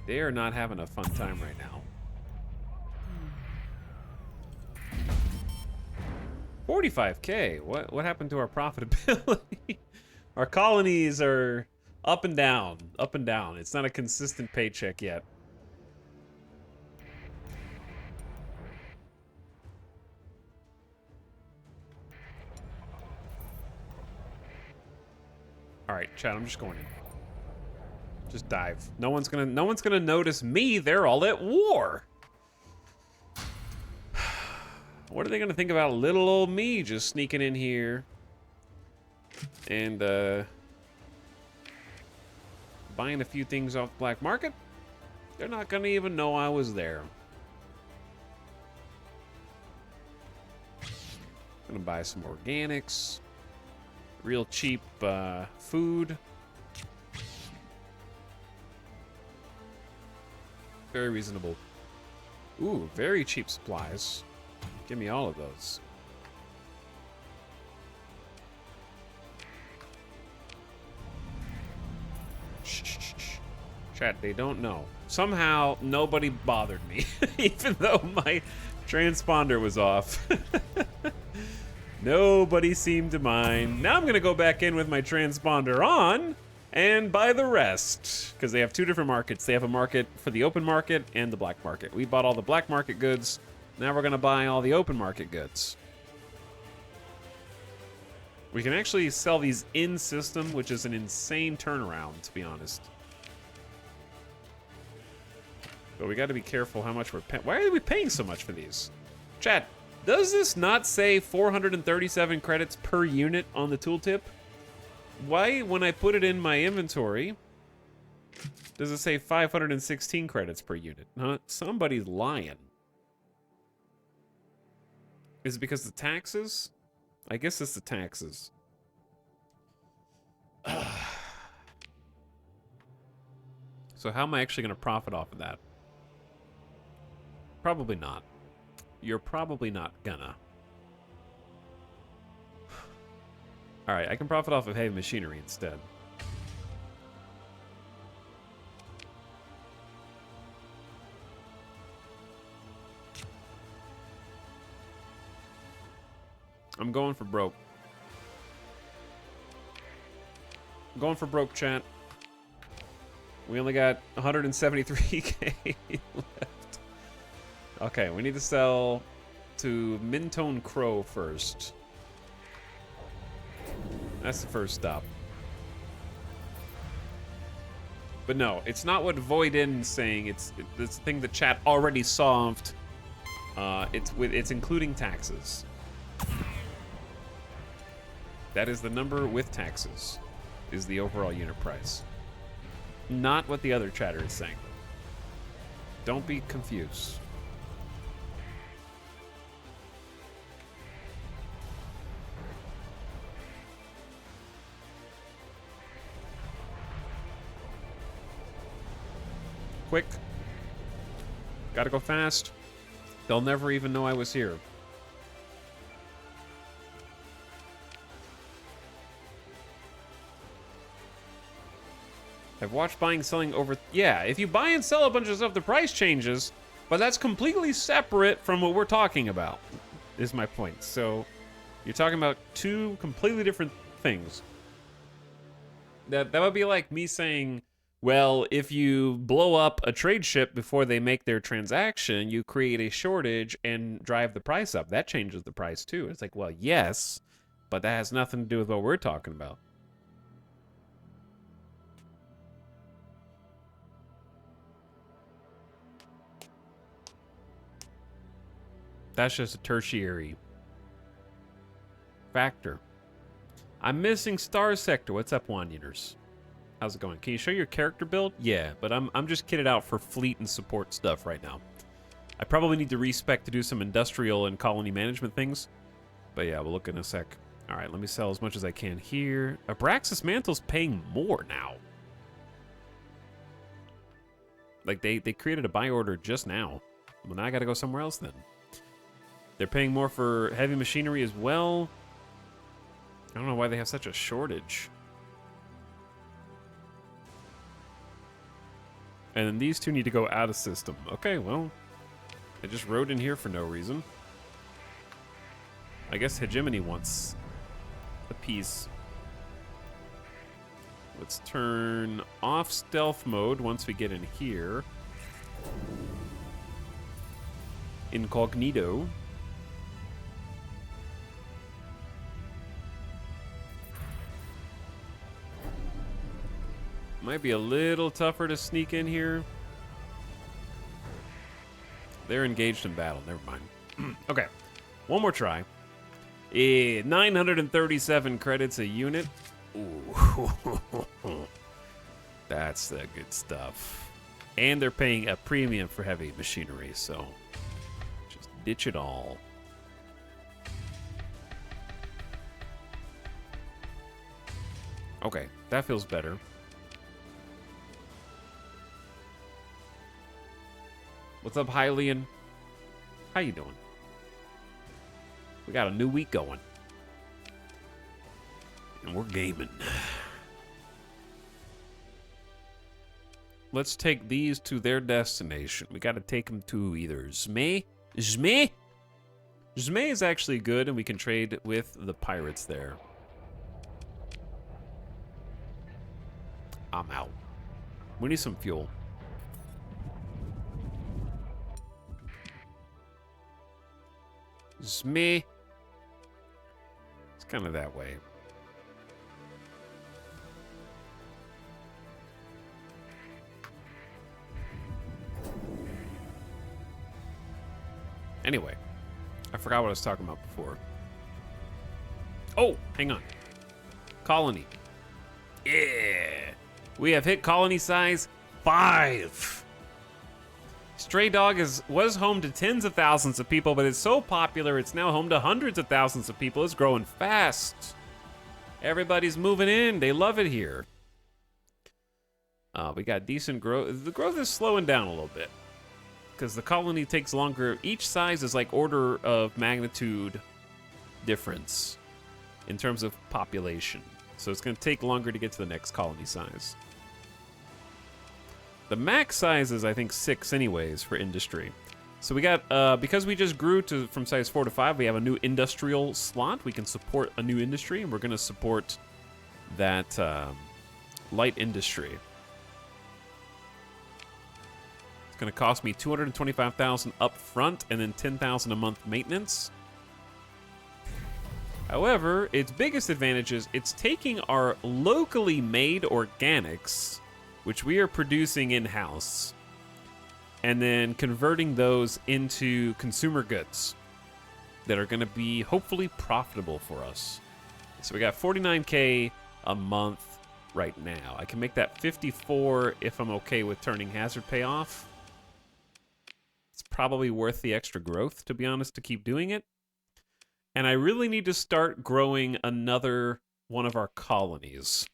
They are not having a fun time right now. 45K. What happened to our profitability? Our colonies are up and down, up and down. It's not a consistent paycheck yet. All right, chat, I'm just going in. Just dive. No one's gonna notice me. They're all at war. What are they gonna think about little old me just sneaking in here and buying a few things off the black market? They're not gonna even know I was there. Gonna buy some organics, real cheap food. Very reasonable. Ooh, very cheap supplies. Give me all of those. Shh, shh, shh. Chat, they don't know. Somehow, nobody bothered me, even though my transponder was off. Nobody seemed to mind. Now I'm gonna go back in with my transponder on and buy the rest, because they have two different markets. They have a market for the open market and the black market. We bought all the black market goods. Now we're gonna buy all the open market goods. We can actually sell these in system, which is an insane turnaround, to be honest. But we gotta be careful how much we're paying. Why are we paying so much for these? Chat, does this not say 437 credits per unit on the tooltip? Why, when I put it in my inventory, does it say 516 credits per unit? Huh? Somebody's lying. Is it because of the taxes? I guess it's the taxes. So how am I actually going to profit off of that? Probably not. You're probably not gonna. Alright, I can profit off of heavy machinery instead. I'm going for broke. I'm going for broke, chat. We only got 173K left. Okay, we need to sell to Mintone Crow first. That's the first stop. But no, it's not what Void In is saying. It's the thing the chat already solved. It's including taxes. That is the number with taxes, is the overall unit price. Not what the other chatter is saying. Don't be confused. Quick. Gotta go fast. They'll never even know I was here. I've watched buying and selling over... Yeah, if you buy and sell a bunch of stuff, the price changes, but that's completely separate from what we're talking about, is my point. So, you're talking about two completely different things. That would be like me saying, well, if you blow up a trade ship before they make their transaction, you create a shortage and drive the price up. That changes the price too. It's like, well, yes, but that has nothing to do with what we're talking about. That's just a tertiary factor. I'm missing starsector. What's up, Wanyaners? How's it going? Can you show your character build? Yeah, but I'm just kitted out for fleet and support stuff right now. I probably need to respec to do some industrial and colony management things. But yeah, we'll look in a sec. All right, let me sell as much as I can here. Abraxas Mantle's paying more now. Like, they created a buy order just now. Well, now I gotta go somewhere else then. They're paying more for heavy machinery as well. I don't know why they have such a shortage. And then these two need to go out of system. Okay, well, they just rode in here for no reason. I guess Hegemony wants a piece. Let's turn off stealth mode once we get in here. Incognito. Might be a little tougher to sneak in here. They're engaged in battle. Never mind. Okay. One more try. 937 credits a unit. Ooh. That's the good stuff. And they're paying a premium for heavy machinery, so just ditch it all. Okay, that feels better. What's up, Hylian? How you doing? We got a new week going. And we're gaming. Let's take these to their destination. We got to take them to either Zme. Zme is actually good, and we can trade with the pirates there. I'm out. We need some fuel. Zme. It's kind of that way. Anyway, I forgot what I was talking about before. Oh, hang on. Colony. Yeah. We have hit colony size 5. Stray Dog was home to tens of thousands of people, but it's so popular, it's now home to hundreds of thousands of people. It's growing fast. Everybody's moving in. They love it here. We got decent growth. The growth is slowing down a little bit because the colony takes longer. Each size is like order of magnitude difference in terms of population. So it's going to take longer to get to the next colony size. The max size is, I think, 6 anyways for industry. So we got, because we just grew from size 4 to 5, we have a new industrial slot. We can support a new industry, and we're going to support that light industry. It's going to cost me $225,000 up front and then $10,000 a month maintenance. However, its biggest advantage is it's taking our locally made organics which we are producing in-house, and then converting those into consumer goods that are going to be hopefully profitable for us. So we got 49K a month right now. I can make that 54 if I'm okay with turning hazard pay off. It's probably worth the extra growth, to be honest, to keep doing it. And I really need to start growing another one of our colonies,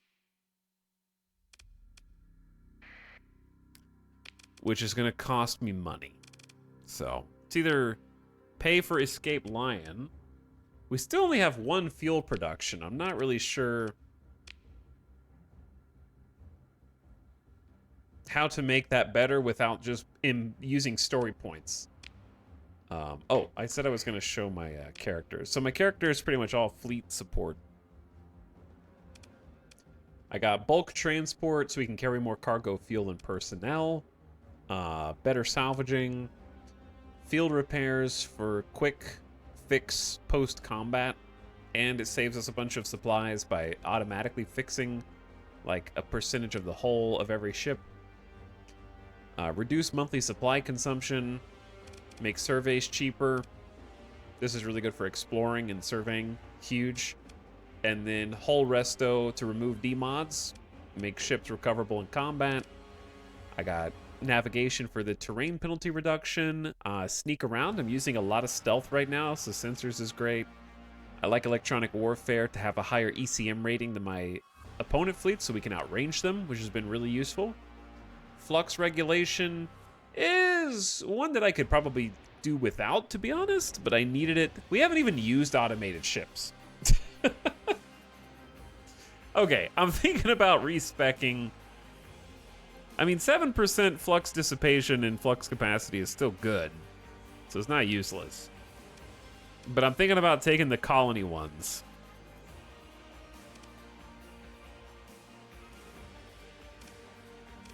which is going to cost me money. So it's either pay for Escape Lion. We still only have one fuel production. I'm not really sure how to make that better without just using story points. Oh, I said I was going to show my characters. So my character is pretty much all fleet support. I got bulk transport so we can carry more cargo, fuel, and personnel. Better salvaging. Field repairs for quick fix post-combat. And it saves us a bunch of supplies by automatically fixing like a percentage of the hull of every ship. Reduce monthly supply consumption. Make surveys cheaper. This is really good for exploring and surveying. Huge. And then hull resto to remove demods. Make ships recoverable in combat. I got navigation for the terrain penalty reduction. Sneak around. I'm using a lot of stealth right now, so sensors is great. I like electronic warfare to have a higher ECM rating than my opponent fleet so we can outrange them, which has been really useful. Flux regulation is one that I could probably do without, to be honest, but I needed it. We haven't even used automated ships. Okay, I'm thinking about respecking. I mean, 7% flux dissipation and flux capacity is still good, so it's not useless. But I'm thinking about taking the colony ones.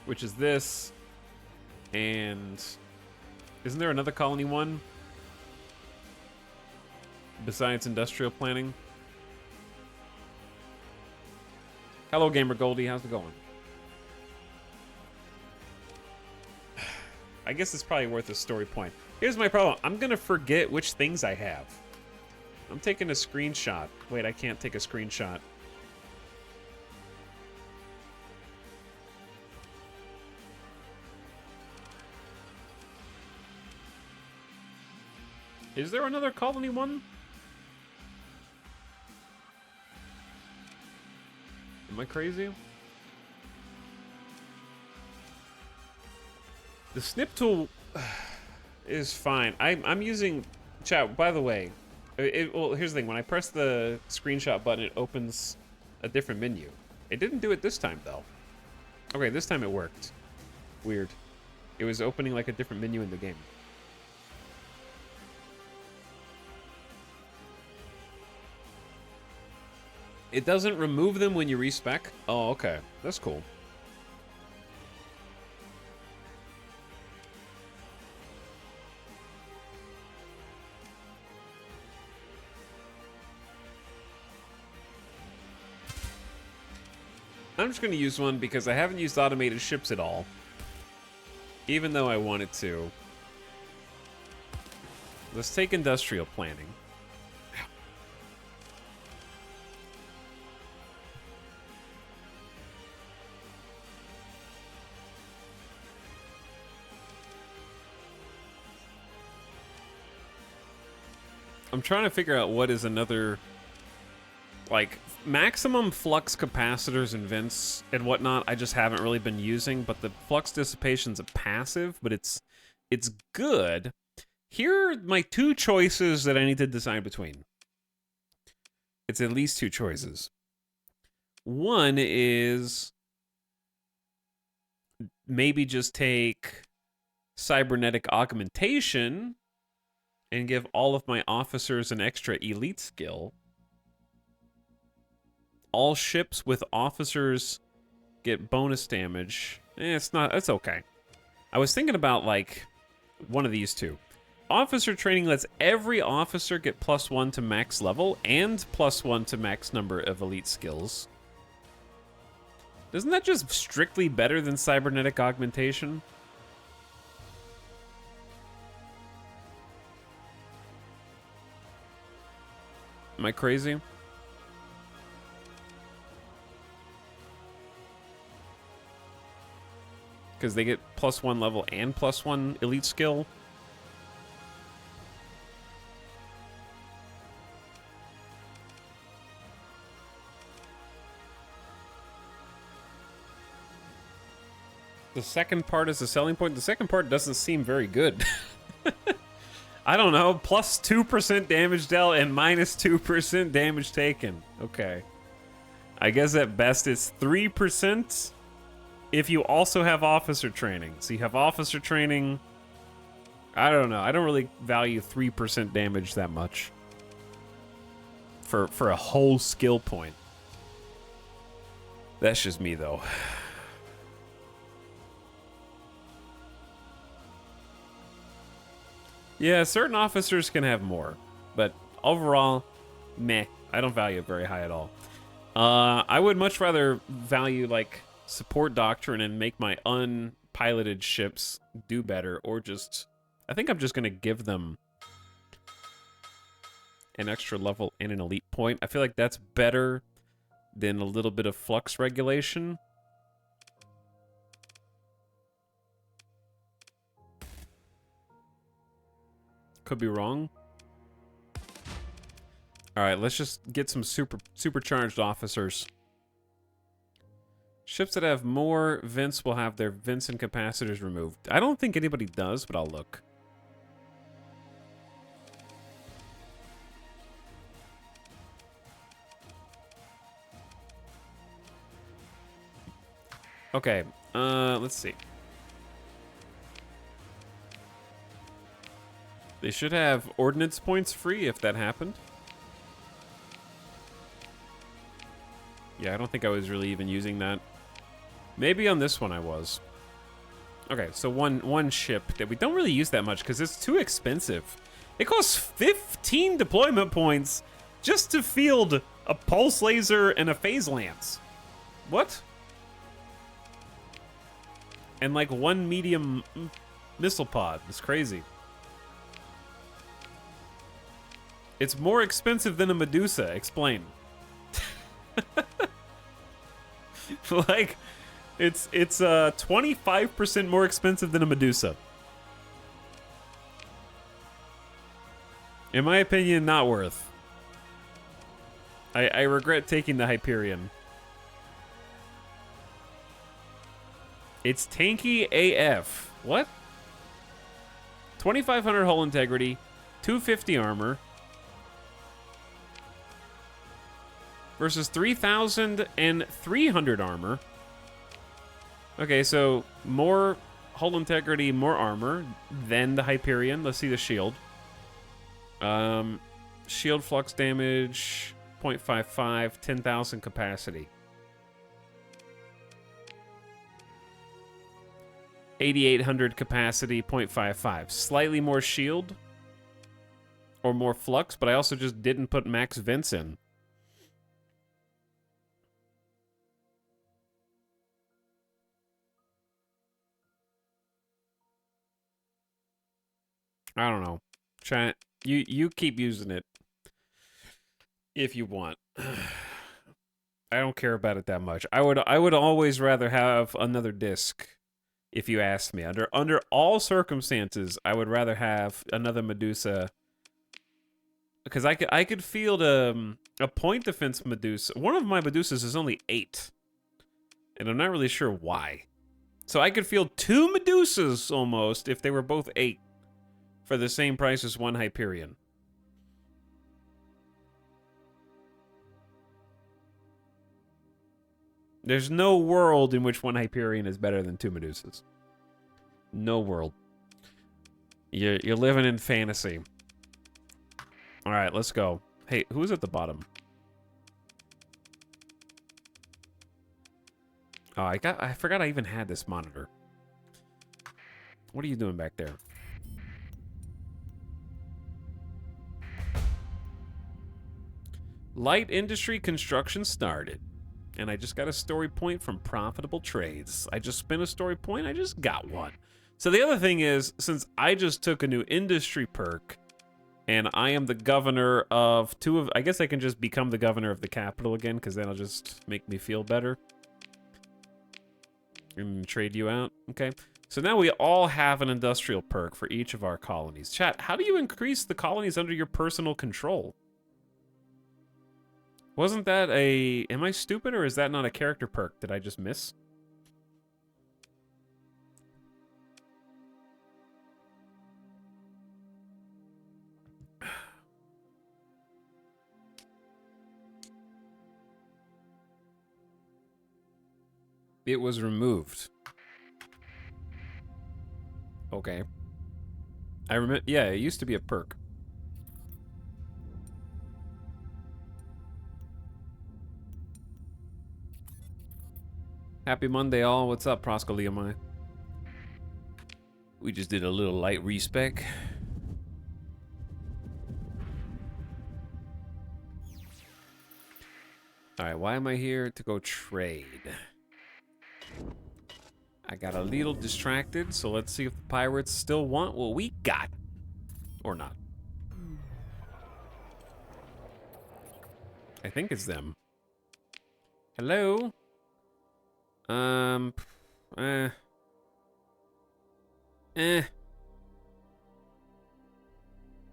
Which is this. And isn't there another colony one besides industrial planning? Hello, Gamer Goldie. How's it going? I guess it's probably worth a story point. Here's my problem. I'm going to forget which things I have. I'm taking a screenshot. Wait, I can't take a screenshot. Is there another colony one? Am I crazy? The snip tool is fine. I'm using chat. By the way, well, here's the thing. When I press the screenshot button, it opens a different menu. It didn't do it this time though. Okay, this time it worked. Weird. It was opening like a different menu in the game. It doesn't remove them when you respec? Oh, okay. That's cool. I'm just going to use one because I haven't used automated ships at all. Even though I wanted to. Let's take industrial planning. I'm trying to figure out what is another, like, maximum flux capacitors and vents and whatnot. I just haven't really been using, but the flux dissipation's a passive, but it's good. Here are my two choices that I need to decide between. It's at least two choices. One is maybe just take cybernetic augmentation and give all of my officers an extra elite skill. All ships with officers get bonus damage. It's okay. I was thinking about, like, one of these two. Officer training lets every officer get +1 to max level and +1 to max number of elite skills. Isn't that just strictly better than cybernetic augmentation? Am I crazy? Because they get +1 level and +1 elite skill. The second part is the selling point. The second part doesn't seem very good. I don't know. +2% damage dealt and -2% damage taken. Okay. I guess at best it's 3% if you also have officer training. So you have officer training. I don't know. I don't really value 3% damage that much for a whole skill point. That's just me, though. Yeah, certain officers can have more, but overall, meh. I don't value it very high at all. I would much rather value, like, support doctrine and make my unpiloted ships do better, or just... I think I'm just going to give them an extra level and an elite point. I feel like that's better than a little bit of flux regulation. Could be wrong. All right, let's just get some supercharged officers. Ships that have more vents will have their vents and capacitors removed. I don't think anybody does, but I'll look. Okay, let's see. They should have ordnance points free if that happened. Yeah, I don't think I was really even using that. Maybe on this one I was. Okay, so one ship that we don't really use that much because it's too expensive. It costs 15 deployment points just to field a pulse laser and a phase lance. What? And like one medium missile pod. It's crazy. It's more expensive than a Medusa. Explain. Like, it's 25% more expensive than a Medusa. In my opinion, not worth. I regret taking the Hyperion. It's tanky AF. What? 2,500 hull integrity, 250 armor. Versus 3,300 armor. Okay, so more hull integrity, more armor than the Hyperion. Let's see the shield. Shield flux damage, 0.55, 10,000 capacity. 8,800 capacity, 0.55. Slightly more shield or more flux, but I also just didn't put max vents in. I don't know. Chat, you keep using it if you want. I don't care about it that much. I would always rather have another disc if you asked me. Under all circumstances, I would rather have another Medusa because I could field a point defense Medusa. One of my Medusas is only 8. And I'm not really sure why. So I could field 2 Medusas almost if they were both 8. For the same price as one Hyperion. There's no world in which one Hyperion is better than 2 Medusas. No world. You're living in fantasy. All right, let's go. Hey, who's at the bottom? Oh, I forgot I even had this monitor. What are you doing back there? Light industry construction started. And I just got a story point from profitable trades. I just spent a story point, I just got one. So the other thing is, since I just took a new industry perk, and I am the governor of I guess I can just become the governor of the capital again, because that'll just make me feel better. And trade you out, okay? So now we all have an industrial perk for each of our colonies. Chat, how do you increase the colonies under your personal control? Wasn't that am I stupid, or is that not a character perk? Did I just miss? It was removed. Okay. I remember, yeah, it used to be a perk. Happy Monday, all. What's up, Proscoliamai? We just did a little light respec. Alright, why am I here? To go trade. I got a little distracted, so let's see if the pirates still want what we got. Or not. I think it's them. Hello? No,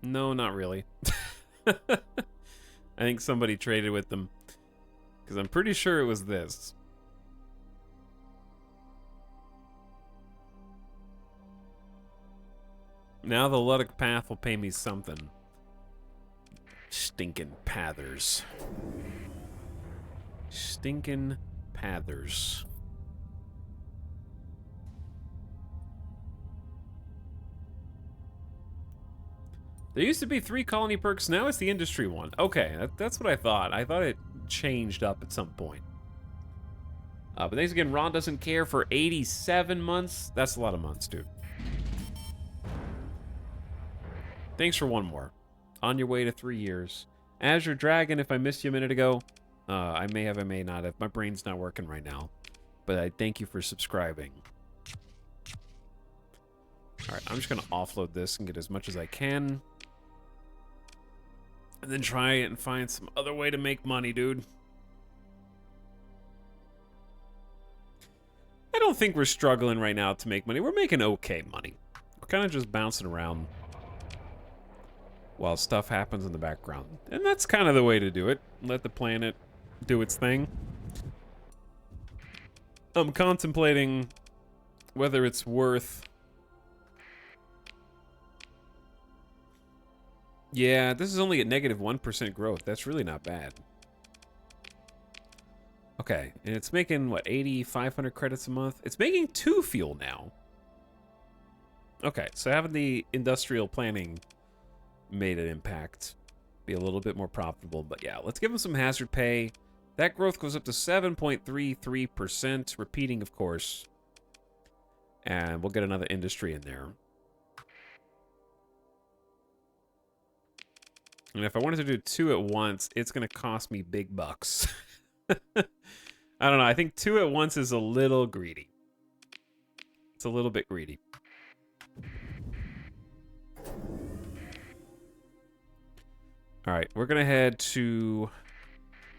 not really. I think somebody traded with them. Because I'm pretty sure it was this. Now the Luddic Path will pay me something. Stinking Pathers. Stinking Pathers. There used to be 3 colony perks, now it's the industry one. Okay, that's what I thought. I thought it changed up at some point. But thanks again, Ron doesn't care for 87 months. That's a lot of months, dude. Thanks for one more. On your way to 3 years. Azure Dragon, if I missed you a minute ago, I may have, I may not have. My brain's not working right now. But I thank you for subscribing. Alright, I'm just going to offload this and get as much as I can. And then try it and find some other way to make money, dude. I don't think we're struggling right now to make money. We're making okay money. We're kind of just bouncing around while stuff happens in the background. And that's kind of the way to do it. Let the planet do its thing. I'm contemplating whether it's worth... Yeah, this is only at negative 1% growth. That's really not bad. Okay, and it's making, what, 8,500 credits a month? It's making 2 fuel now. Okay, so having the industrial planning made an impact. Be a little bit more profitable, but yeah, let's give them some hazard pay. That growth goes up to 7.33%, repeating, of course. And we'll get another industry in there. And if I wanted to do 2 at once, it's going to cost me big bucks. I don't know. I think 2 at once is a little greedy. It's a little bit greedy. All right, we're going to head to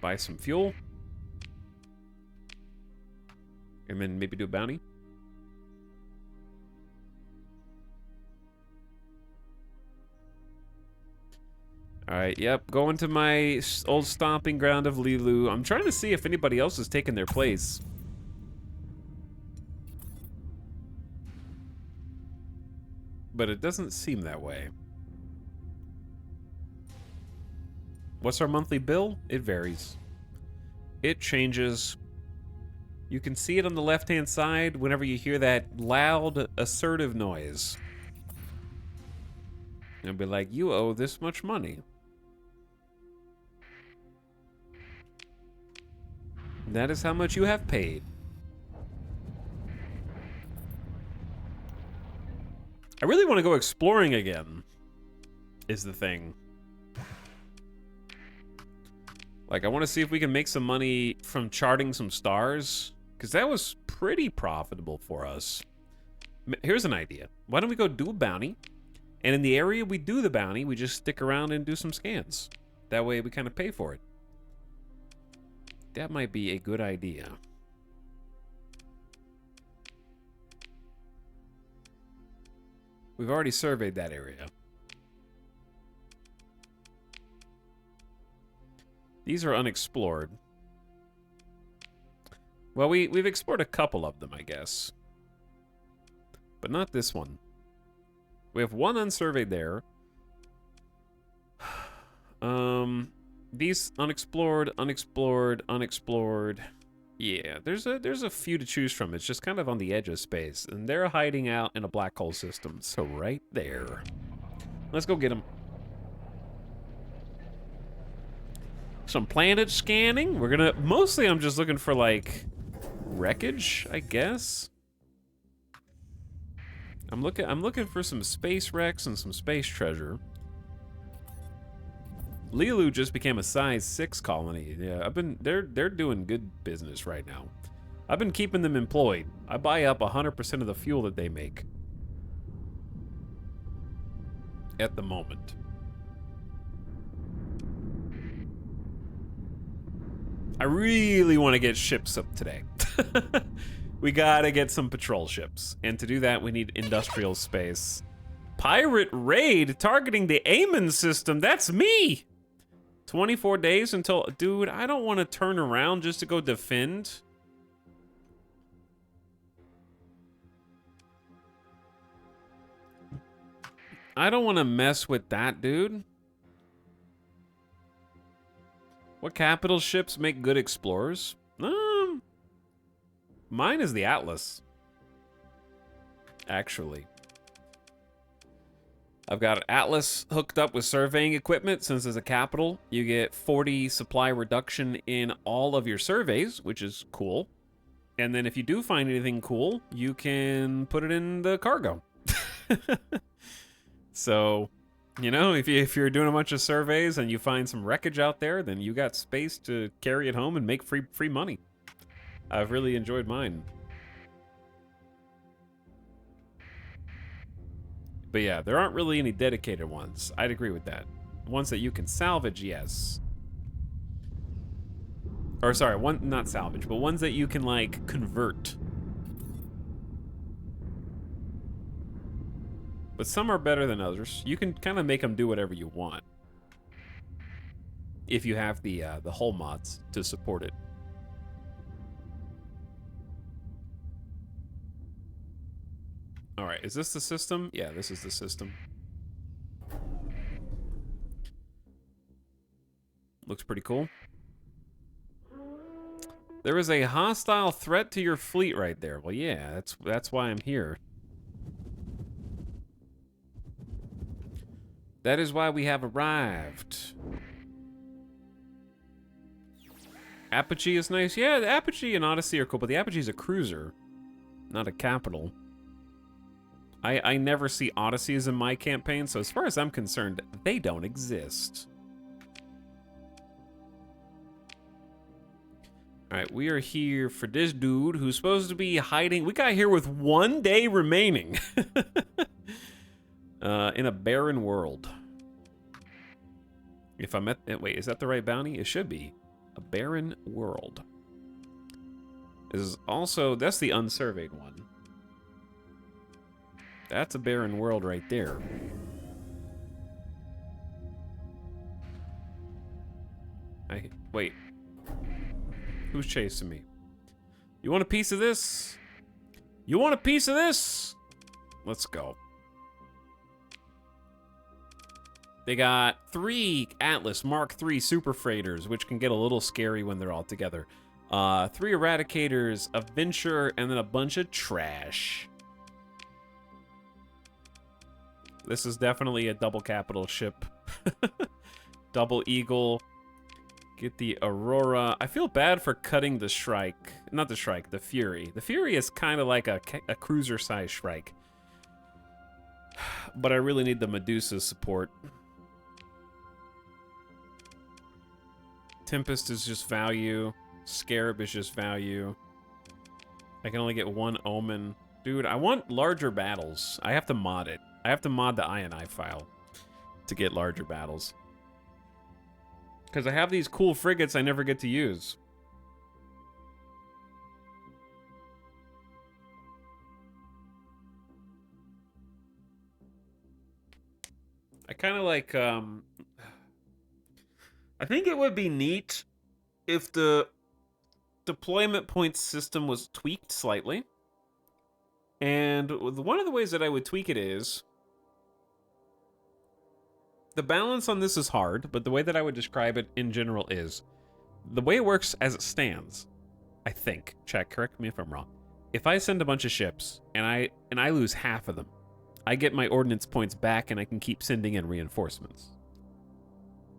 buy some fuel. And then maybe do a bounty. Alright, yep, going to my old stomping ground of Lilu. I'm trying to see if anybody else has taken their place. But it doesn't seem that way. What's our monthly bill? It varies. It changes. You can see it on the left-hand side whenever you hear that loud, assertive noise. It'll be like, you owe this much money. That is how much you have paid. I really want to go exploring again, is the thing. Like, I want to see if we can make some money from charting some stars, because that was pretty profitable for us. Here's an idea. Why don't we go do a bounty, and in the area we do the bounty, we just stick around and do some scans. That way we kind of pay for it. That might be a good idea. We've already surveyed that area. These are unexplored. Well, we've explored a couple of them, I guess. But not this one. We have one unsurveyed there. These unexplored, unexplored, unexplored. Yeah, there's a few to choose from. It's just kind of on the edge of space, and they're hiding out in a black hole system. So right there. Let's go get them. Some planet scanning. We're gonna mostly. I'm just looking for like wreckage, I guess. I'm looking for some space wrecks and some space treasure. Lilu just became a size 6 colony. Yeah, they're doing good business right now. I've been keeping them employed. I buy up 100% of the fuel that they make. At the moment. I really want to get ships up today. We gotta get some patrol ships. And to do that, we need industrial space. Pirate raid targeting the Aemon system. That's me! 24 days until... Dude, I don't want to turn around just to go defend. I don't want to mess with that, dude. What capital ships make good explorers? Mine is the Atlas. Actually. I've got Atlas hooked up with surveying equipment. Since it's a capital, you get 40 supply reduction in all of your surveys, which is cool. And then if you do find anything cool, you can put it in the cargo. So, you know, if you're doing a bunch of surveys and you find some wreckage out there, then you got space to carry it home and make free money. I've really enjoyed mine. But yeah, there aren't really any dedicated ones. I'd agree with that. Ones that you can salvage, yes. Or sorry, not salvage, but ones that you can, like, convert. But some are better than others. You can kind of make them do whatever you want. If you have the hull mods to support it. Alright, is this the system? Yeah, this is the system. Looks pretty cool. There is a hostile threat to your fleet right there. Well, yeah, that's why I'm here. That is why we have arrived. Apogee is nice. Yeah, the Apogee and Odyssey are cool, but the Apogee is a cruiser, not a capital. I never see Odysseys in my campaign, so as far as I'm concerned, they don't exist. Alright, we are here for this dude who's supposed to be hiding. We got here with 1 day remaining. In a barren world. If I'm at... Wait, is that the right bounty? It should be. A barren world. This is also... That's the unsurveyed one. That's a barren world right there. Wait. Who's chasing me? You want a piece of this? You want a piece of this? Let's go. They got 3 Atlas Mark III super freighters, which can get a little scary when they're all together. 3 Eradicators, a Venture, and then a bunch of trash. This is definitely a double capital ship. Double Eagle. Get the Aurora. I feel bad for cutting the Shrike. Not the Shrike, the Fury. The Fury is kind of like a cruiser-sized Shrike. But I really need the Medusa support. Tempest is just value. Scarab is just value. I can only get one Omen. Dude, I want larger battles. I have to mod it. I have to mod the INI file to get larger battles. Because I have these cool frigates I never get to use. I kind of like, I think it would be neat if the deployment points system was tweaked slightly. And one of the ways that I would tweak it is, the balance on this is hard, but the way that I would describe it in general is, the way it works as it stands, I think, check, correct me if I'm wrong. If I send a bunch of ships and I lose half of them, I get my ordnance points back and I can keep sending in reinforcements.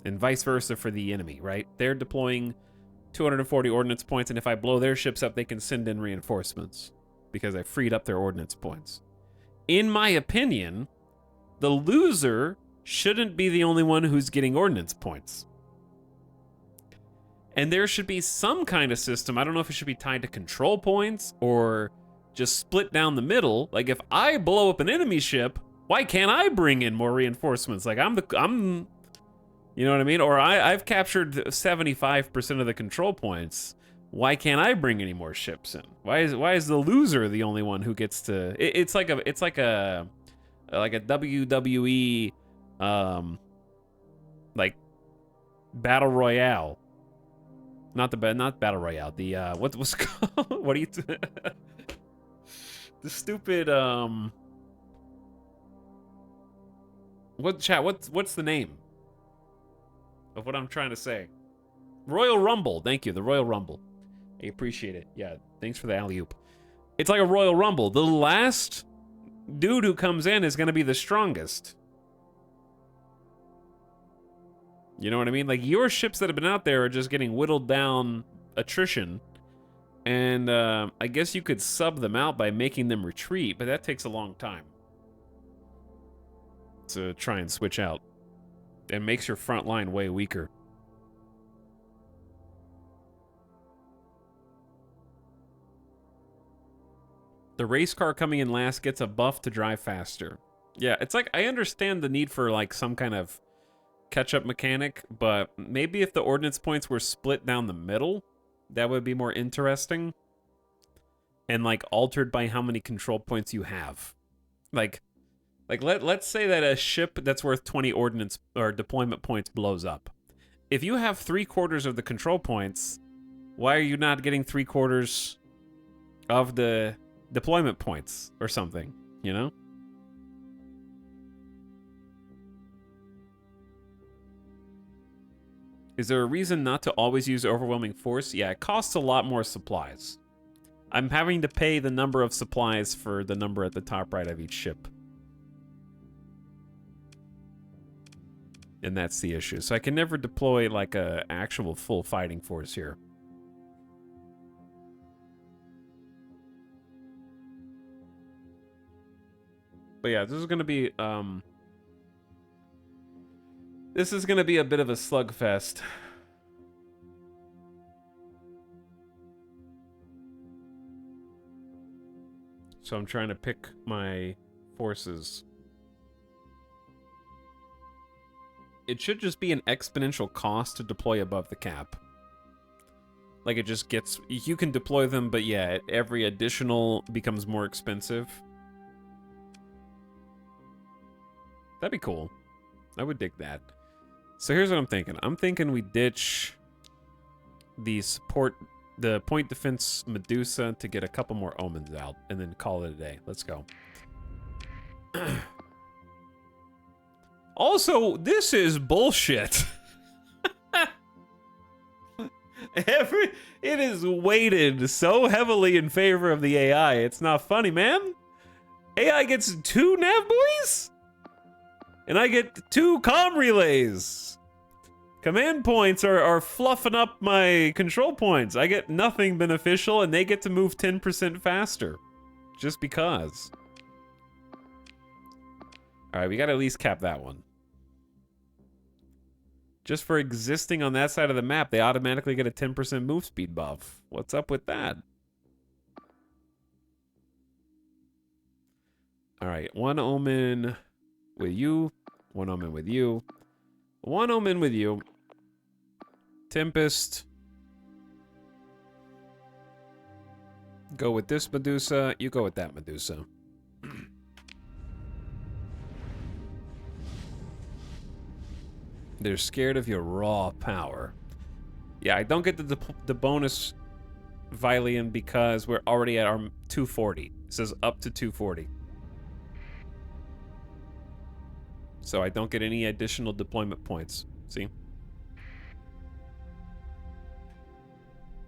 And vice versa for the enemy, right? They're deploying 240 ordnance points, and if I blow their ships up, they can send in reinforcements because I freed up their ordnance points. In my opinion, the loser shouldn't be the only one who's getting ordnance points. And there should be some kind of system. I don't know if it should be tied to control points or just split down the middle. Like, if I blow up an enemy ship, why can't I bring in more reinforcements? Like, I'm you know what I mean? Or I've captured 75% of the control points. Why can't I bring any more ships in? Why is the loser the only one who gets to? It's like a WWE like battle royale. Not battle royale. The what's called? What do you? The stupid What's the name of what I'm trying to say? Royal Rumble. Thank you. The Royal Rumble. I appreciate it. Yeah, thanks for the alley-oop. It's like a Royal Rumble. The last dude who comes in is going to be the strongest. You know what I mean? Like, your ships that have been out there are just getting whittled down attrition. And I guess you could sub them out by making them retreat, but that takes a long time to try and switch out. It makes your front line way weaker. The race car coming in last gets a buff to drive faster. Yeah, it's like, I understand the need for like some kind of catch-up mechanic, but maybe if the ordnance points were split down the middle, that would be more interesting. And like altered by how many control points you have. Like let's say that a ship that's worth 20 ordnance or deployment points blows up. If you have 3/4 of the control points, why are you not getting 3/4 of the deployment points or something, you know? Is there a reason not to always use overwhelming force? Yeah, it costs a lot more supplies. I'm having to pay the number of supplies for the number at the top right of each ship. And that's the issue. So I can never deploy like a actual full fighting force here. But yeah, this is gonna be a bit of a slugfest. So I'm trying to pick my forces. It should just be an exponential cost to deploy above the cap. Like, it just gets, you can deploy them, but yeah, every additional becomes more expensive. That'd be cool. I would dig that. So here's what I'm thinking. I'm thinking we ditch the point defense Medusa to get a couple more omens out, and then call it a day. Let's go. Also, this is bullshit. It is weighted so heavily in favor of the AI. It's not funny, man. AI gets 2 nav buoys? And I get 2 comm relays. Command points are fluffing up my control points. I get nothing beneficial, and they get to move 10% faster. Just because. Alright, we gotta at least cap that one. Just for existing on that side of the map, they automatically get a 10% move speed buff. What's up with that? All right, 1 omen with you, 1 omen with you, 1 omen with you. Tempest. Go with this Medusa, you go with that Medusa. They're scared of your raw power. Yeah, I don't get the bonus Vilean because we're already at our 240. It says up to 240. So I don't get any additional deployment points. See?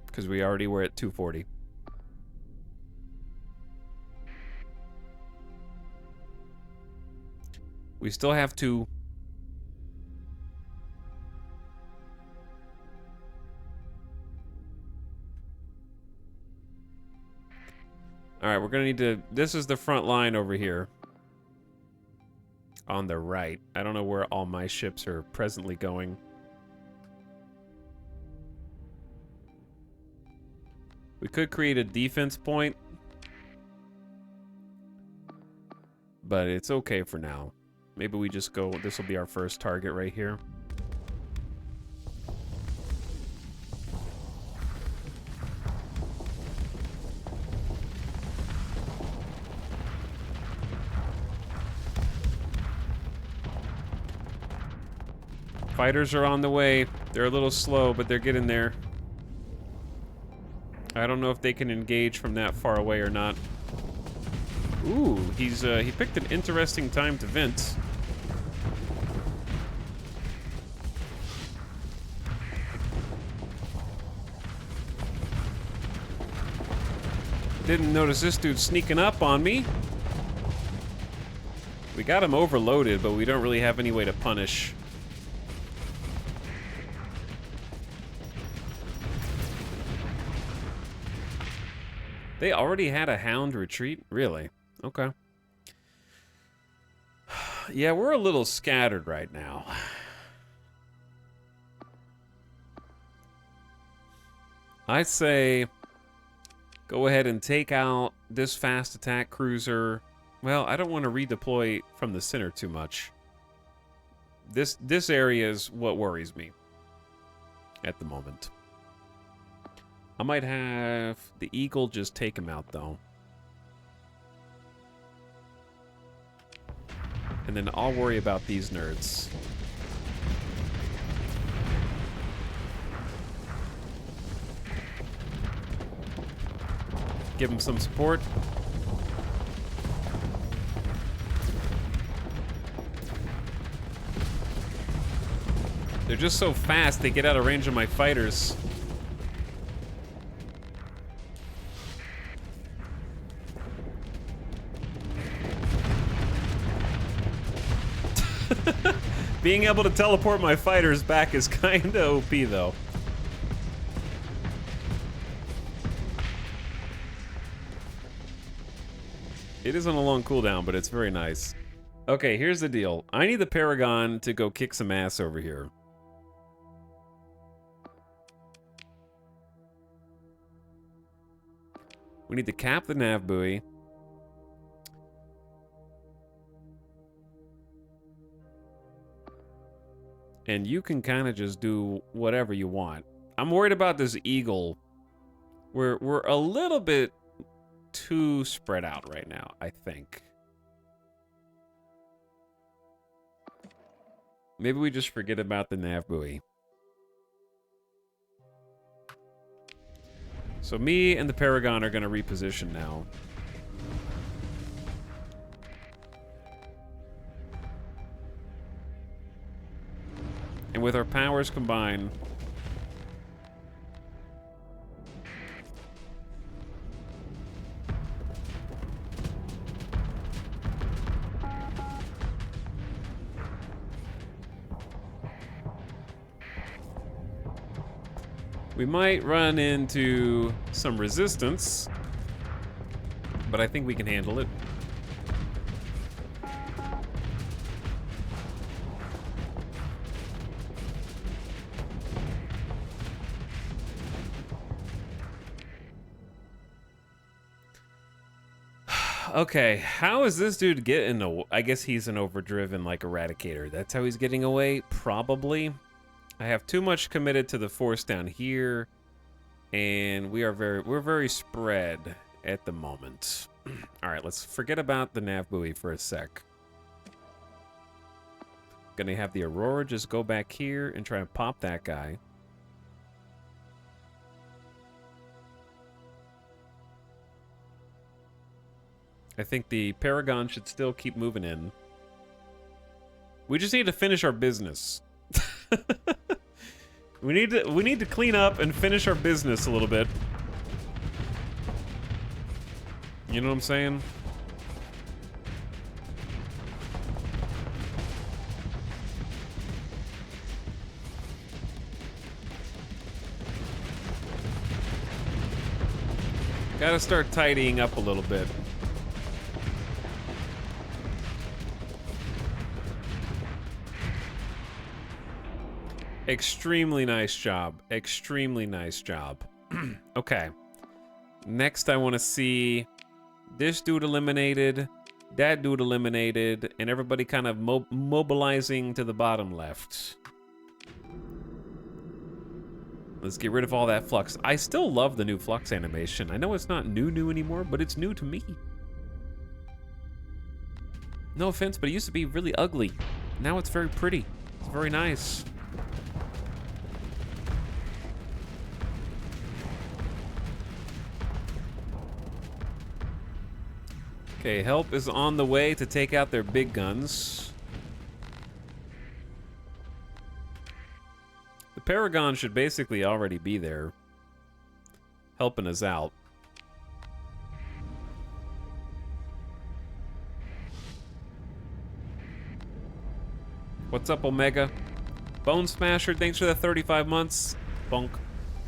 Because we already were at 240. We still have to... Alright, we're gonna need to... This is the front line over here. On the right. I don't know where all my ships are presently going. We could create a defense point. But it's okay for now. Maybe we just go... This will be our first target right here. Fighters are on the way. They're a little slow, but they're getting there. I don't know if they can engage from that far away or not. Ooh, he picked an interesting time to vent. Didn't notice this dude sneaking up on me. We got him overloaded, but we don't really have any way to punish. They already had a hound retreat? Really? Okay. Yeah, we're a little scattered right now. I say go ahead and take out this fast attack cruiser. Well, I don't want to redeploy from the center too much. This area is what worries me at the moment. I might have the Eagle just take him out, though. And then I'll worry about these nerds. Give him some support. They're just so fast, they get out of range of my fighters. Being able to teleport my fighters back is kinda OP, though. It is on a long cooldown, but it's very nice. Okay, here's the deal. I need the Paragon to go kick some ass over here. We need to cap the nav buoy. And you can kind of just do whatever you want. I'm worried about this Eagle. We're a little bit too spread out right now, I think. Maybe we just forget about the nav buoy. So me and the Paragon are going to reposition now. And with our powers combined, we might run into some resistance, but I think we can handle it. Okay, how is this dude getting away? I guess he's an overdriven, like, eradicator. That's how he's getting away? Probably. I have too much committed to the force down here, and we're very spread at the moment. All right, let's forget about the nav buoy for a sec. Gonna have the Aurora just go back here and try and pop that guy. I think the Paragon should still keep moving in. We just need to finish our business. we need to clean up and finish our business a little bit. You know what I'm saying? Gotta start tidying up a little bit. Extremely nice job. Extremely nice job. Okay. Next, I want to see this dude eliminated, that dude eliminated, and everybody kind of mobilizing to the bottom left. Let's get rid of all that flux. I still love the new flux animation. I know it's not new anymore, but it's new to me. No offense, but it used to be really ugly. Now it's very pretty. It's very nice. Okay, help is on the way to take out their big guns. The Paragon should basically already be there, helping us out. What's up, Omega? Bone Smasher, thanks for the 35 months. Bonk.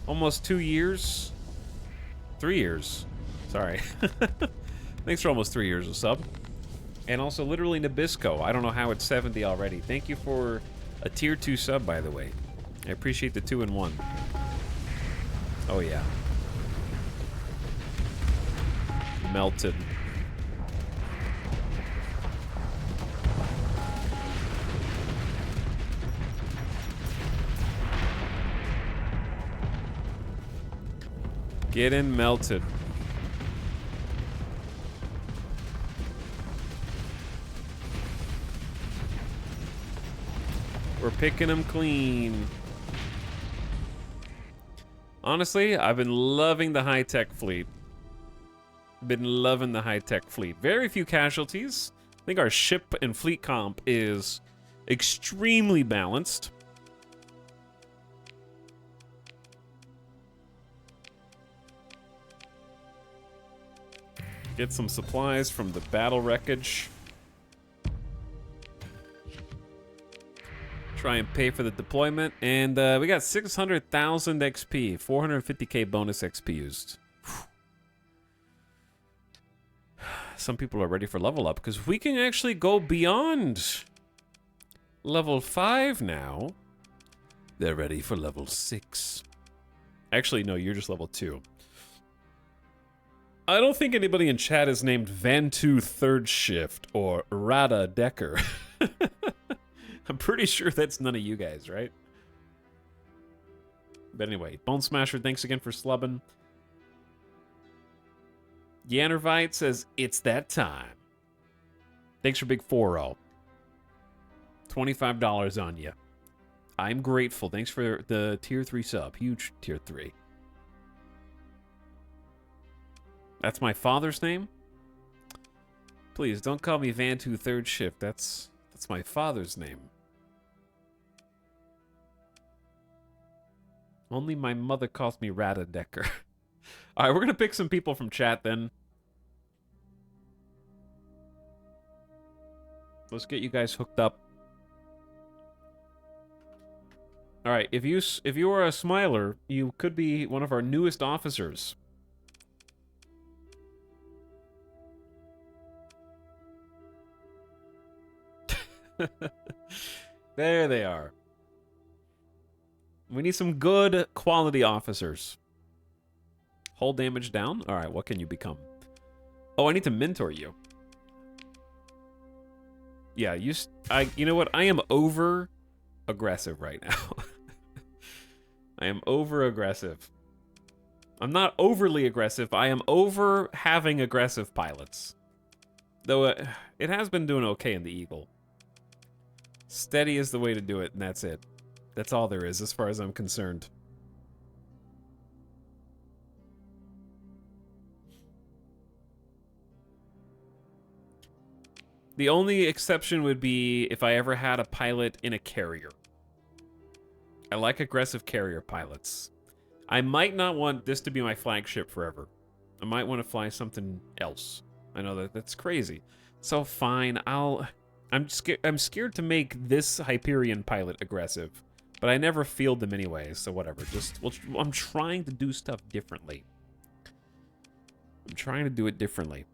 Almost 2 years. 3 years. Sorry. Thanks for almost 3 years of sub. And also, literally, Nabisco. I don't know how it's 70 already. Thank you for a tier 2 sub, by the way. I appreciate the 2 and 1. Oh, yeah. Melted. Getting melted. We're picking them clean. Honestly, I've been loving the high-tech fleet. Been loving the high-tech fleet. Very few casualties. I think our ship and fleet comp is extremely balanced. Get some supplies from the battle wreckage. Try and pay for the deployment. And we got 600,000 XP. 450k bonus XP used. Some people are ready for level up because we can actually go beyond level 5 now. They're ready for level 6. Actually, no, you're just level 2. I don't think anybody in chat is named Vantu Third Shift or Rada Decker. I'm pretty sure that's none of you guys, right? But anyway, Bone Smasher, thanks again for slubbing. Yannervite says, it's that time. Thanks for Big 4-0. $25 on you. I'm grateful. Thanks for the tier 3 sub. Huge tier 3. That's my father's name? Please, don't call me Vantu Third Shift. That's my father's name. Only my mother calls me Rada Decker. Alright, we're gonna pick some people from chat then. Let's get you guys hooked up. Alright, if you are a smiler, you could be one of our newest officers. There they are. We need some good quality officers. Hull damage down. All right, what can you become? Oh, I need to mentor you. Yeah, you know what? I am over aggressive right now. I am over aggressive. I'm not overly aggressive. I am over having aggressive pilots. Though it has been doing okay in the Eagle. Steady is the way to do it, and that's it. That's all there is as far as I'm concerned. The only exception would be if I ever had a pilot in a carrier. I like aggressive carrier pilots. I might not want this to be my flagship forever. I might want to fly something else. I know that's crazy. So fine, I'm scared to make this Hyperion pilot aggressive, but I never field them anyway, so whatever. I'm trying to do stuff differently. I'm trying to do it differently.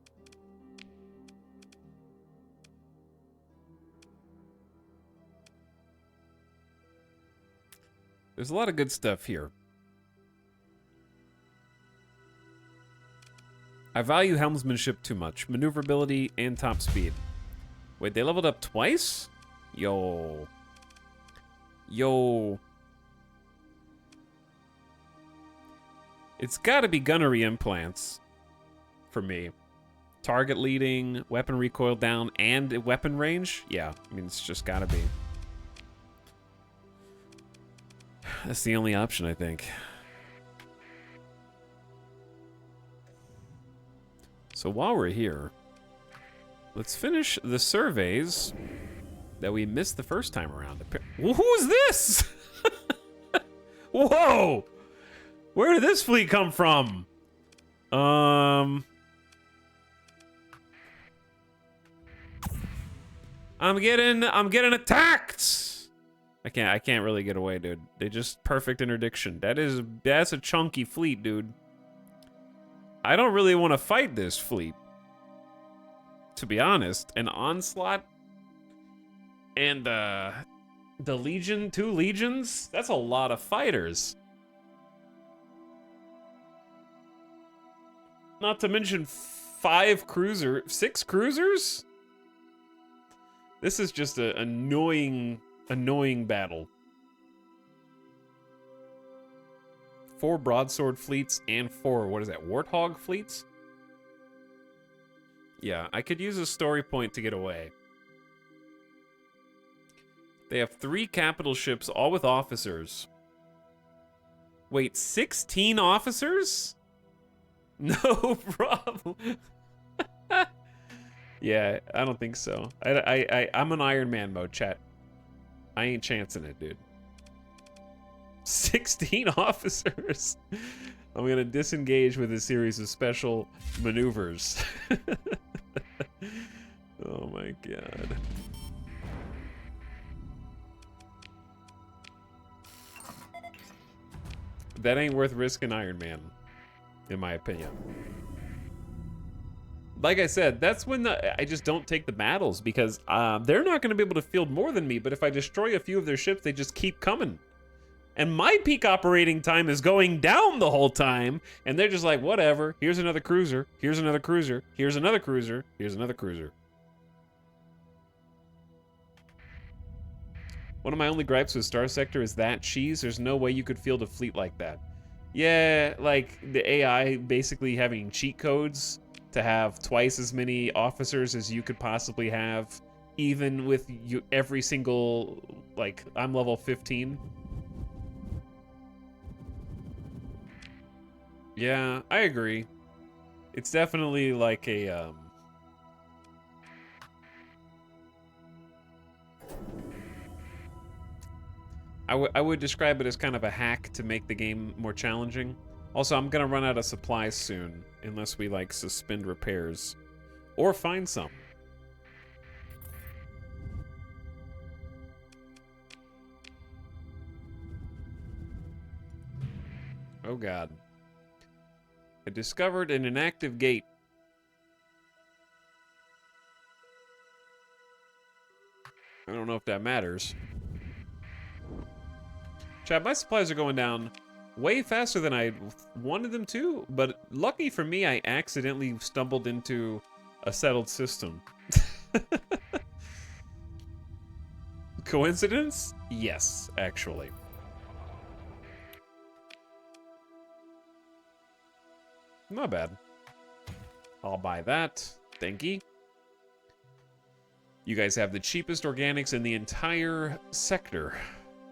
There's a lot of good stuff here. I value helmsmanship too much. Maneuverability and top speed. Wait, they leveled up twice? Yo. It's gotta be gunnery implants for me. Target leading, weapon recoil down, and weapon range? Yeah, I mean, it's just gotta be. That's the only option, I think. So while we're here, let's finish the surveys that we missed the first time around. Well, who's this? Whoa! Where did this fleet come from? I'm getting attacked. I can't really get away, dude. They just perfect interdiction. That's a chunky fleet, dude. I don't really want to fight this fleet, to be honest. An onslaught and the Legion, 2 legions? That's a lot of fighters. Not to mention 6 cruisers? This is just an annoying battle. 4 broadsword fleets and 4, what is that, warthog fleets? Yeah, I could use a story point to get away. They have 3 capital ships, all with officers. Wait, 16 officers? No problem. Yeah, I don't think so. I'm on Iron Man mode, chat. I ain't chancing it, dude. 16 officers. I'm gonna disengage with a series of special maneuvers. Oh my god. That ain't worth risking Iron Man, in my opinion. Like I said, that's when I just don't take the battles, because they're not going to be able to field more than me, but if I destroy a few of their ships, they just keep coming. And my peak operating time is going down the whole time, and they're just like, whatever, here's another cruiser, here's another cruiser, here's another cruiser, here's another cruiser. One of my only gripes with Starsector is that cheese. There's no way you could field a fleet like that. Yeah, like the AI basically having cheat codes to have twice as many officers as you could possibly have, even with every single, like, I'm level 15. Yeah, I agree. It's definitely like a, I would describe it as kind of a hack to make the game more challenging. Also, I'm gonna run out of supplies soon, unless we, like, suspend repairs. Or find some. Oh god. I discovered an inactive gate. I don't know if that matters. Chat, my supplies are going down way faster than I wanted them to, but lucky for me, I accidentally stumbled into a settled system. Coincidence? Yes, actually. Not bad. I'll buy that. Thank you. You guys have the cheapest organics in the entire sector,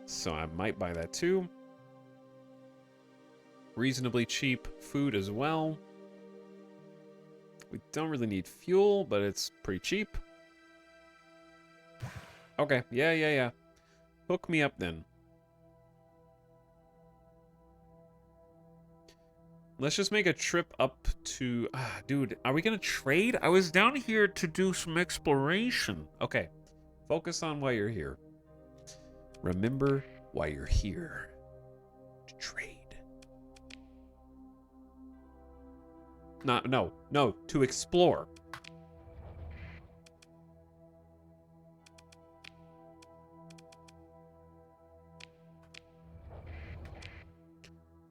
so I might buy that too. Reasonably cheap food as well. We don't really need fuel, but it's pretty cheap. Okay, yeah. Hook me up then. Let's just make a trip up to... dude, are we gonna trade? I was down here to do some exploration. Okay, focus on why you're here. Remember why you're here. To trade. No, to explore.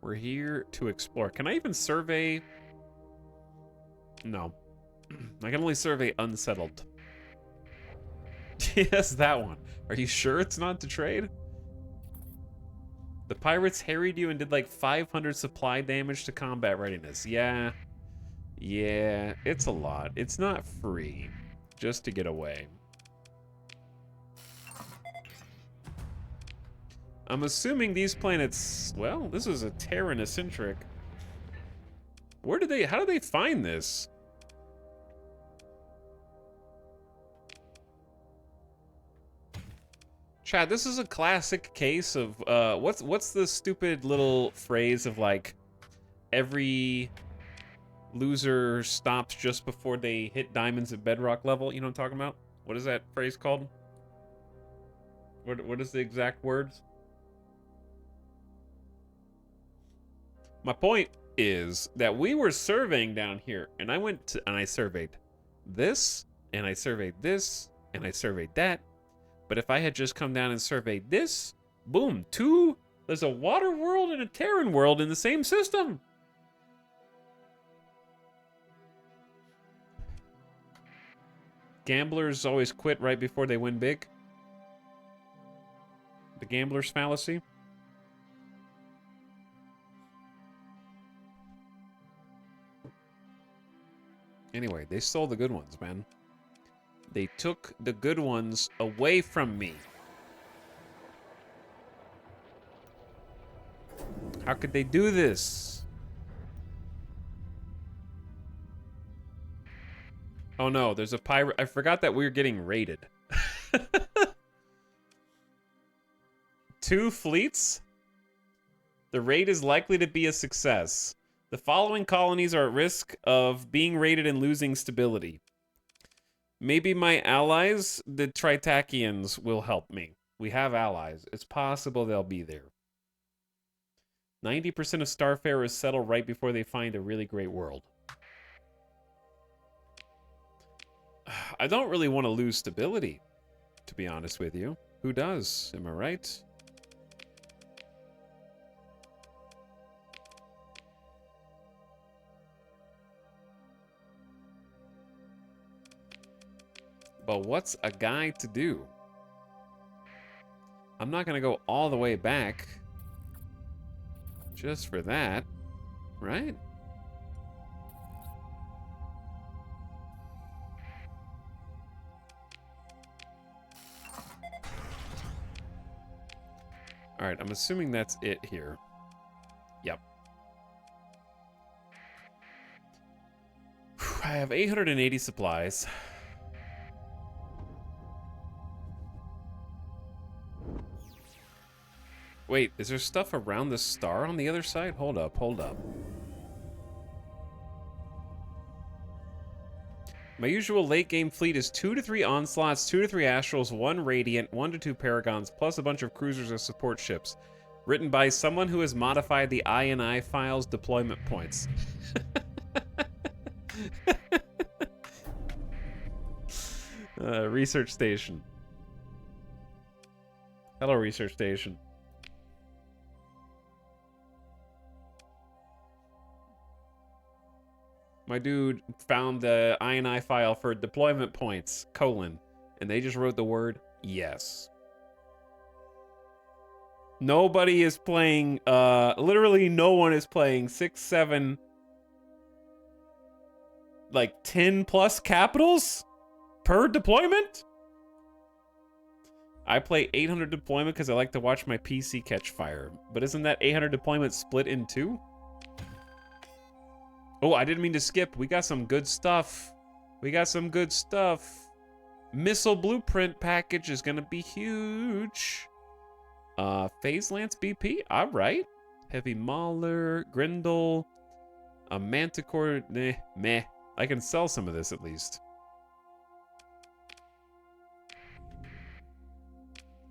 We're here to explore. Can I even survey? No. I can only survey unsettled. Yes, that one. Are you sure it's not to trade? The pirates harried you and did like 500 supply damage to combat readiness. Yeah, it's a lot. It's not free, just to get away. I'm assuming these planets, well, this is a Terran-eccentric. How did they find this? Chad, this is a classic case of, what's the stupid little phrase of like, every loser stops just before they hit diamonds at bedrock level? You know what I'm talking about? What is that phrase called? What is the exact words? My point is that we were surveying down here, and I went to, and I surveyed this, and I surveyed this, and I surveyed that. But if I had just come down and surveyed this, boom, there's a water world and a Terran world in the same system. Gamblers always quit right before they win big. The gambler's fallacy. Anyway, they stole the good ones, man. They took the good ones away from me. How could they do this? Oh no, there's a pirate. I forgot that we were getting raided. 2 fleets? The raid is likely to be a success. The following colonies are at risk of being raided and losing stability. Maybe my allies, the Tritakians, will help me. We have allies. It's possible they'll be there. 90% of starfarers settle right before they find a really great world. I don't really want to lose stability, to be honest with you. Who does? Am I right? But what's a guy to do? I'm not going to go all the way back just for that, right? All right, I'm assuming that's it here. Yep. I have 880 supplies. Wait, is there stuff around the star on the other side? Hold up, hold up. My usual late game fleet is 2 to 3 onslaughts, 2 to 3 astrals, 1 radiant, 1 to 2 paragons, plus a bunch of cruisers as support ships. Written by someone who has modified the INI file's deployment points. Research station. Hello, research station. My dude found the INI file for deployment points, colon, and they just wrote the word yes. Nobody is playing, literally no one is playing 6, 7, like 10 plus capitals per deployment? I play 800 deployment because I like to watch my PC catch fire. But isn't that 800 deployment split in two? Oh, I didn't mean to skip. We got some good stuff. We got some good stuff. Missile blueprint package is gonna be huge. Phase Lance BP, all right. Heavy Mauler, Grindel, a Manticore, meh. I can sell some of this at least.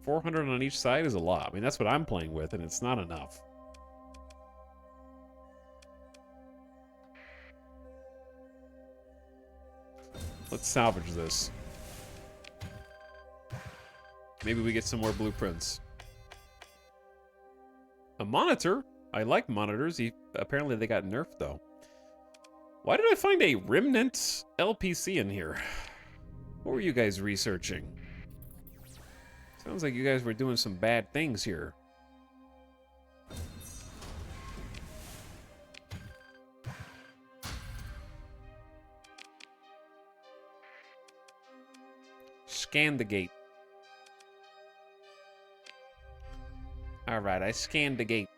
400 on each side is a lot. I mean, that's what I'm playing with, and it's not enough. Let's salvage this. Maybe we get some more blueprints. A monitor? I like monitors. Apparently they got nerfed, though. Why did I find a Remnant LPC in here? What were you guys researching? Sounds like you guys were doing some bad things here. Scan the gate. Alright, I scanned the gate.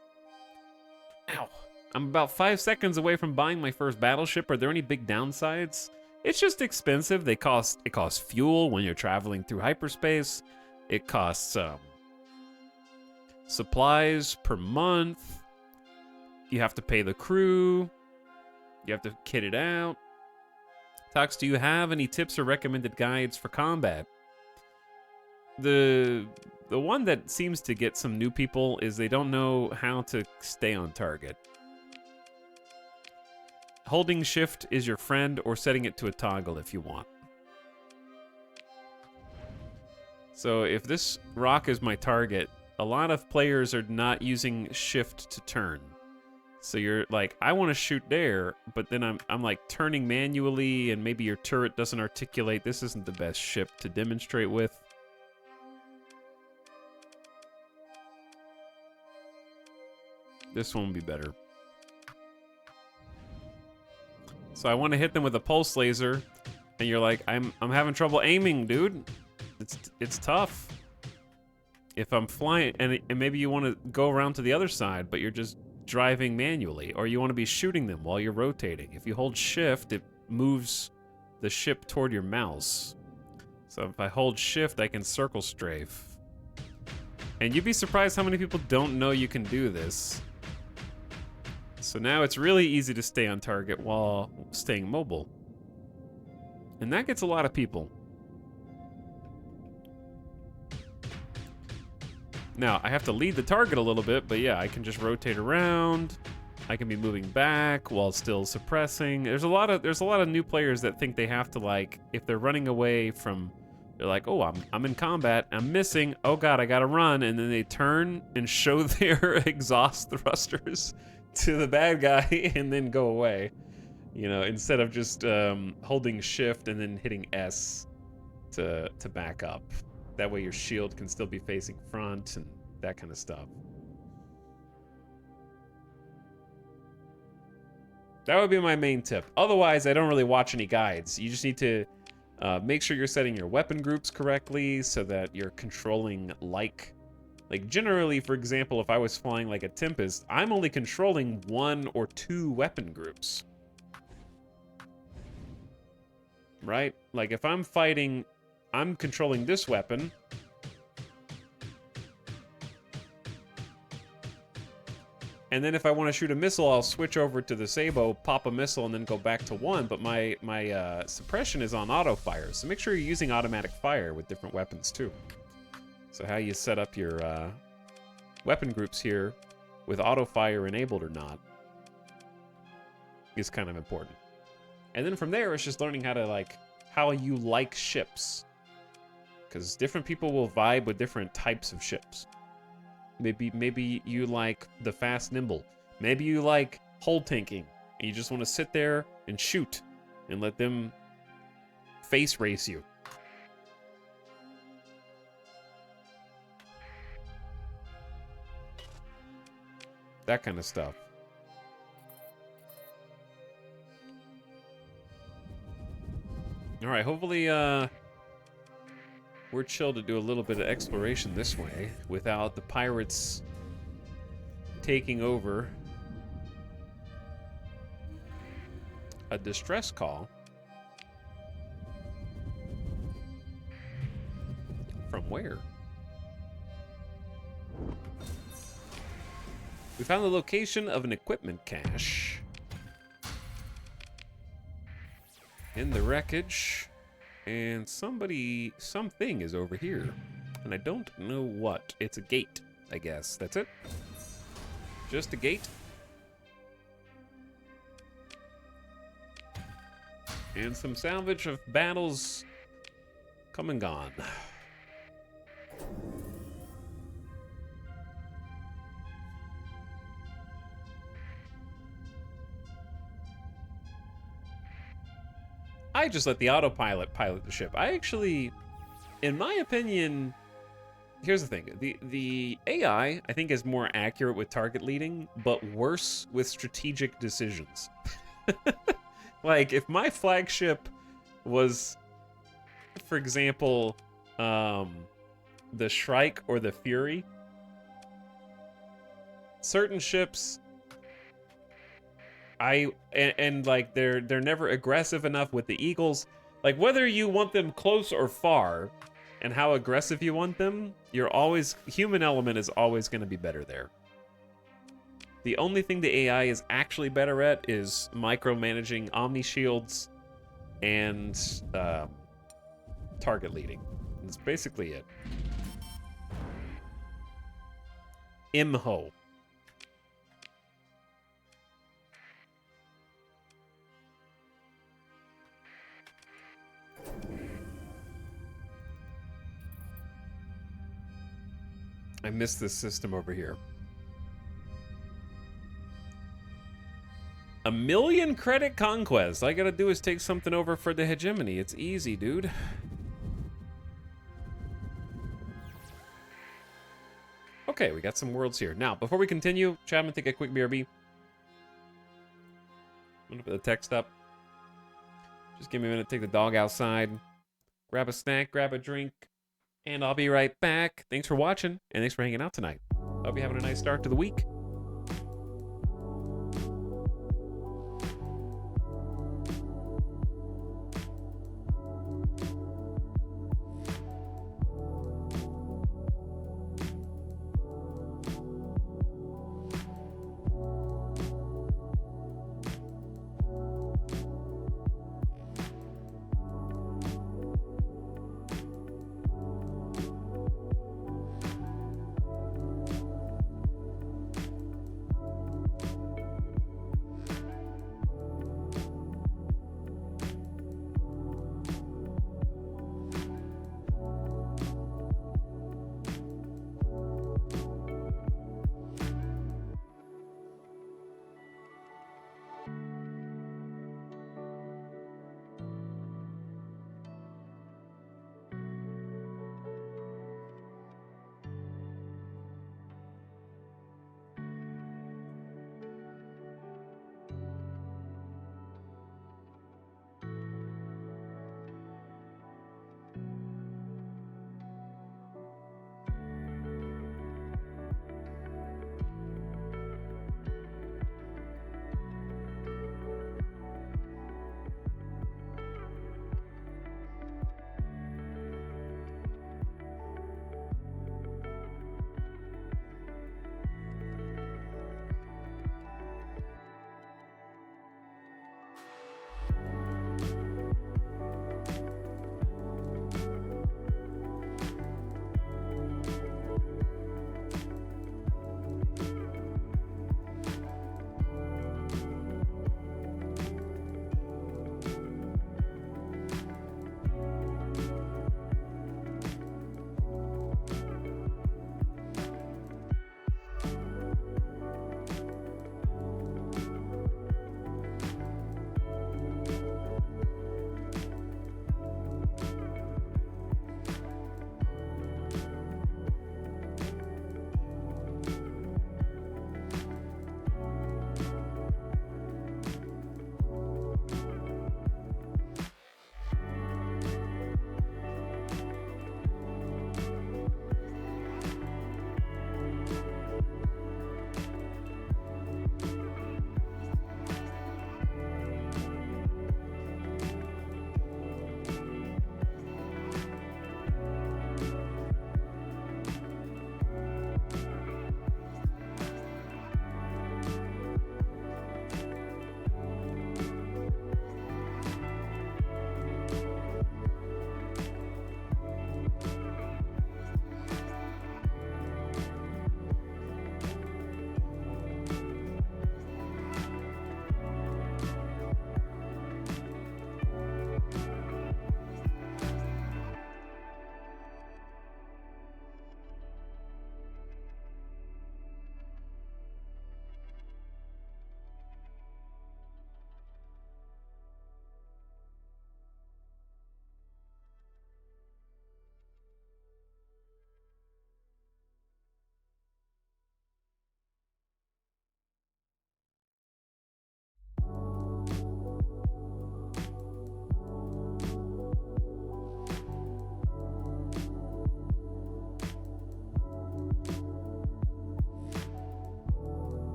Ow. I'm about 5 seconds away from buying my first battleship. Are there any big downsides? It's just expensive. It costs fuel when you're traveling through hyperspace. It costs supplies per month. You have to pay the crew. You have to kit it out. Tox, do you have any tips or recommended guides for combat? The one that seems to get some new people is they don't know how to stay on target. Holding shift is your friend, or setting it to a toggle if you want. So if this rock is my target, a lot of players are not using shift to turn. So you're like, I want to shoot there, but then I'm like turning manually, and maybe your turret doesn't articulate. This isn't the best ship to demonstrate with. This one will be better. So I want to hit them with a pulse laser, and you're like, I'm having trouble aiming, dude. It's tough. If I'm flying, and maybe you want to go around to the other side, but you're just driving manually, or you want to be shooting them while you're rotating. If you hold shift, it moves the ship toward your mouse. So if I hold shift, I can circle strafe. And you'd be surprised how many people don't know you can do this. So now it's really easy to stay on target while staying mobile. And that gets a lot of people. Now, I have to lead the target a little bit, but yeah, I can just rotate around. I can be moving back while still suppressing. There's a lot of new players that think they have to, like, if they're running away from, they're like, oh, I'm in combat, I'm missing, oh god, I gotta run, and then they turn and show their exhaust thrusters to the bad guy and then go away. You know, instead of just holding shift and then hitting S to back up. That way your shield can still be facing front and that kind of stuff. That would be my main tip. Otherwise, I don't really watch any guides. You just need to make sure you're setting your weapon groups correctly so that you're controlling like generally, for example, if I was flying like a Tempest, I'm only controlling 1 or 2 weapon groups. Right? Like if I'm fighting, I'm controlling this weapon. And then if I want to shoot a missile, I'll switch over to the Sabo, pop a missile, and then go back to 1. But my suppression is on auto fire. So make sure you're using automatic fire with different weapons too. So how you set up your weapon groups here with auto fire enabled or not is kind of important. And then from there, it's just learning how to how you like ships. Because different people will vibe with different types of ships. Maybe you like the fast nimble. Maybe you like hull tanking. And you just want to sit there and shoot and let them face race you. That kind of stuff. All right, hopefully we're chill to do a little bit of exploration this way without the pirates taking over. A distress call? From where? We found the location of an equipment cache in the wreckage, and something is over here, and I don't know what. It's a gate, I guess. That's it? Just a gate? And some salvage of battles come and gone. I just let the autopilot pilot the ship. I actually, in my opinion, here's the thing. The AI, I think, is more accurate with target leading, but worse with strategic decisions. Like, if my flagship was, for example, the Shrike or the Fury, certain ships... like they're never aggressive enough with the Eagles. Like, whether you want them close or far and how aggressive you want them, human element is always going to be better there. The only thing the AI is actually better at is micromanaging Omni shields and target leading. That's basically it. Imho. I missed this system over here. 1 million credit conquest. All I gotta do is take something over for the hegemony. It's easy, dude. Okay, we got some worlds here. Now, before we continue, chat, I'm gonna take a quick BRB. I'm gonna put the text up. Just give me a minute to take the dog outside. Grab a snack, grab a drink. And I'll be right back. Thanks for watching, and thanks for hanging out tonight. Hope you're having a nice start to the week.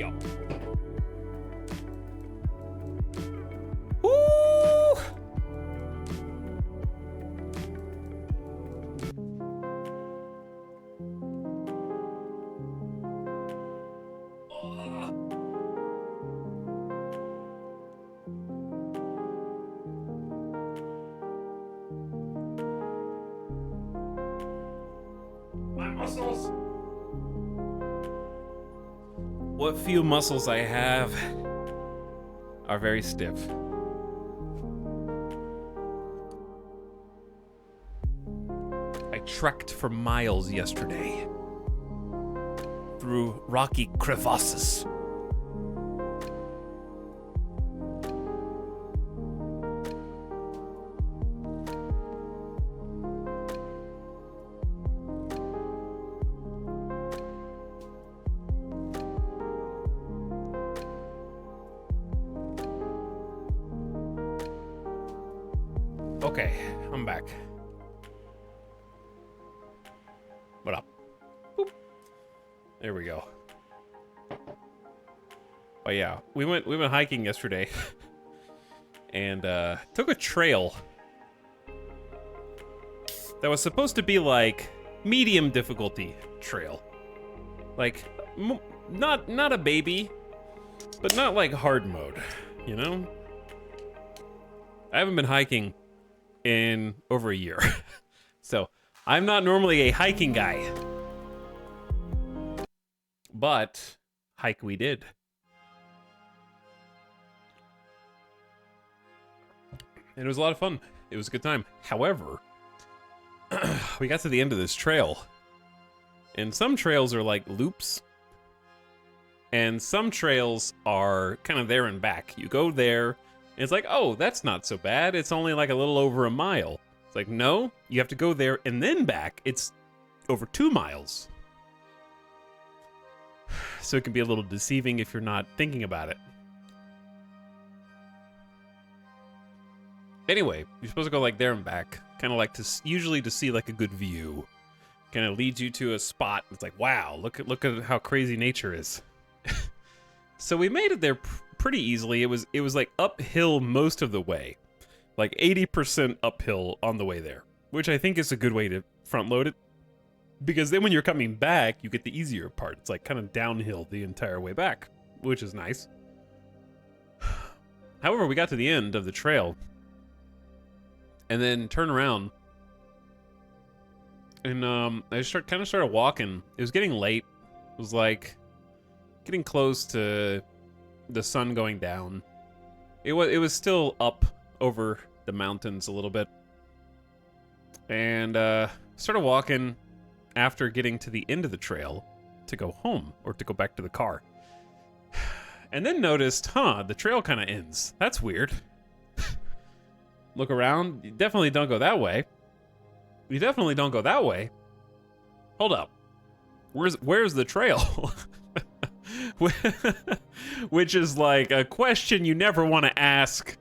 Yo. Woo! My muscles. What few muscles I have are very stiff. I trekked for miles yesterday through rocky crevasses. Okay, I'm back. What up? Boop. There we go. Oh yeah, we went hiking yesterday, and took a trail that was supposed to be like medium difficulty trail, like not a baby, but not like hard mode, you know. I haven't been hiking in over a year, so I'm not normally a hiking guy, but hike we did. And it was a lot of fun. It was a good time. However, we got to the end of this trail, and some trails are like loops, and some trails are kind of there and back. You go there, and it's like, oh, that's not so bad. It's only like a little over a mile. It's like, no, you have to go there and then back. It's over 2 miles. So it can be a little deceiving if you're not thinking about it. Anyway, you're supposed to go like there and back, kind of like usually to see like a good view. Kind of leads you to a spot. It's like, wow, look at how crazy nature is. So we made it there pretty easily. It was like uphill most of the way, like 80% uphill on the way there, which I think is a good way to front load it, because then when you're coming back, you get the easier part. It's like kind of downhill the entire way back, which is nice. However, we got to the end of the trail, and then turned around, and I kind of started walking. It was getting late. It was like getting close to the sun going down. It was still up over the mountains a little bit, and started walking after getting to the end of the trail to go home or to go back to the car, and then noticed, the trail kind of ends. That's weird. Look around. You definitely don't go that way. You definitely don't go that way. Hold up. Where's the trail? Which is like a question you never want to ask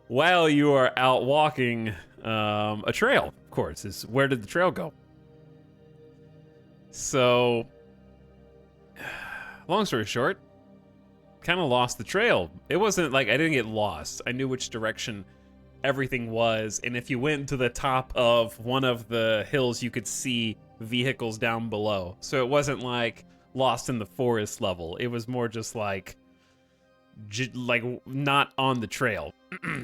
while you are out walking a trail, of course, is where did the trail go? So, long story short, kind of lost the trail. It wasn't like I didn't get lost. I knew which direction everything was, and if you went to the top of one of the hills, you could see vehicles down below. So it wasn't like lost in the forest level. It was more just like not on the trail.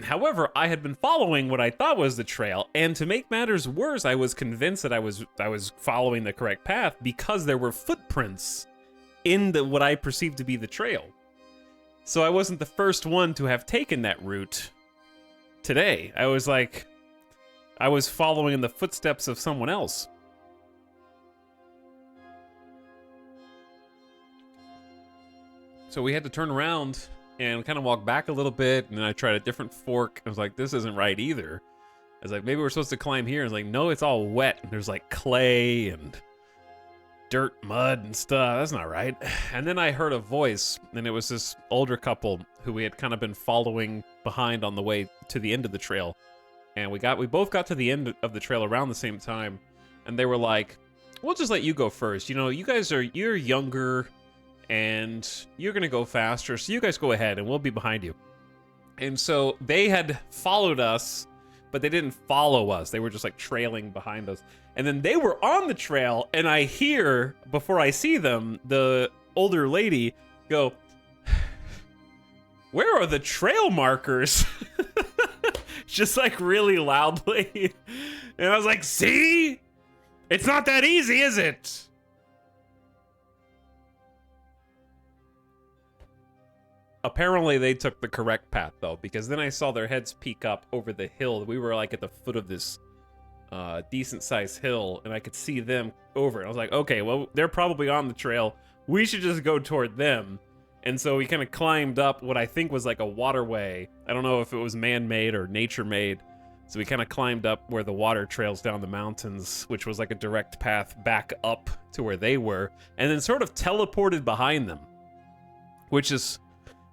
However, I had been following what I thought was the trail, and to make matters worse, I was convinced that I was following the correct path because there were footprints in what I perceived to be the trail. So I wasn't the first one to have taken that route today. I was following in the footsteps of someone else. So we had to turn around and kind of walk back a little bit, and then I tried a different fork. I was like, this isn't right either. I was like, maybe we're supposed to climb here. I was like, no, it's all wet. There's like clay and dirt, mud, and stuff. That's not right. And then I heard a voice, and it was this older couple who we had kind of been following behind on the way to the end of the trail. And we both got to the end of the trail around the same time, and they were like, we'll just let you go first. You know, you're younger, and you're gonna go faster, so you guys go ahead and we'll be behind you. And so they had followed us, but they didn't follow us. They were just like trailing behind us. And then they were on the trail, and I hear, before I see them, the older lady go, "Where are the trail markers?" Just like really loudly. And I was like, "See? It's not that easy, is it?" Apparently they took the correct path though, because then I saw their heads peek up over the hill. We were like at the foot of this decent sized hill, and I could see them over it. I was like, okay, well, they're probably on the trail. We should just go toward them. And so we kind of climbed up what I think was like a waterway. I don't know if it was man-made or nature-made. So we kind of climbed up where the water trails down the mountains, which was like a direct path back up to where they were, and then sort of teleported behind them, which is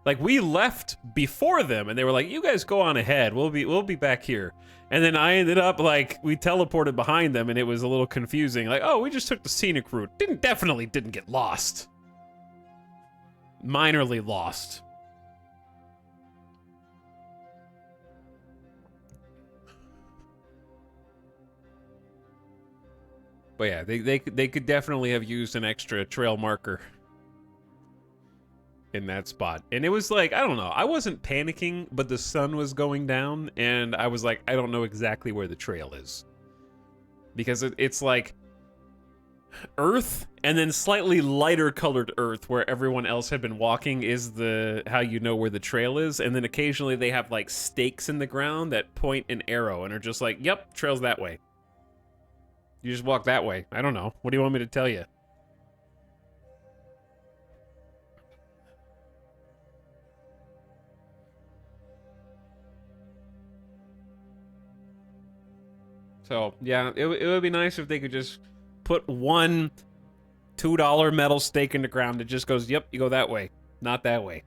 like, we left before them, and they were like, "You guys go on ahead. We'll be back here." And then I ended up like, we teleported behind them, and it was a little confusing. Like, oh, we just took the scenic route. Definitely didn't get lost. Minorly lost. But yeah, they could definitely have used an extra trail marker in that spot. And it was like, I don't know, I wasn't panicking, but the sun was going down, and I was like, I don't know exactly where the trail is. Because it's like earth, and then slightly lighter colored earth where everyone else had been walking is how you know where the trail is. And then occasionally they have like stakes in the ground that point an arrow and are just like, yep, trail's that way. You just walk that way. I don't know. What do you want me to tell you? So, yeah, it would be nice if they could just put one $2 metal stake in the ground that just goes, yep, you go that way, not that way.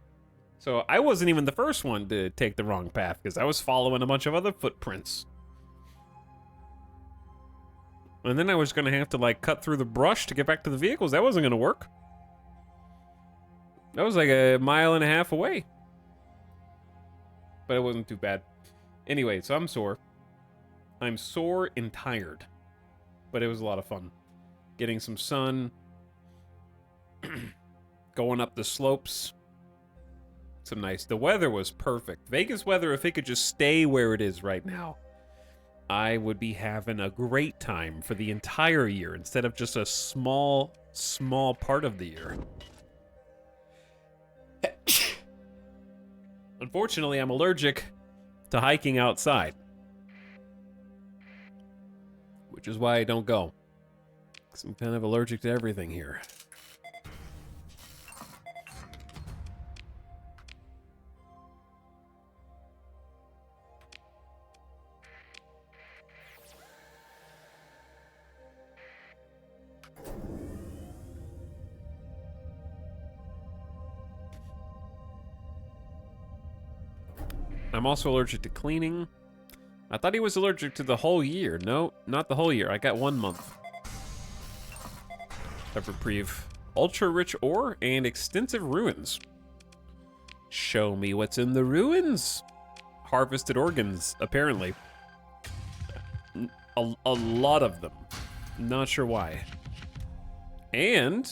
So I wasn't even the first one to take the wrong path, because I was following a bunch of other footprints. And then I was going to have to, like, cut through the brush to get back to the vehicles. That wasn't going to work. That was like a mile and a half away. But it wasn't too bad. Anyway, so I'm sore. I'm sore and tired. But it was a lot of fun. Getting some sun. Going up the slopes. Some nice. The weather was perfect. Vegas weather, if it could just stay where it is right now, I would be having a great time for the entire year instead of just a small part of the year. Unfortunately, I'm allergic to hiking outside, which is why I don't go. 'Cause I'm kind of allergic to everything here. I'm also allergic to cleaning. I thought he was allergic to the whole year. No, not the whole year. I got 1 month of reprieve. Ultra-rich ore and extensive ruins. Show me what's in the ruins. Harvested organs, apparently. A lot of them. Not sure why. And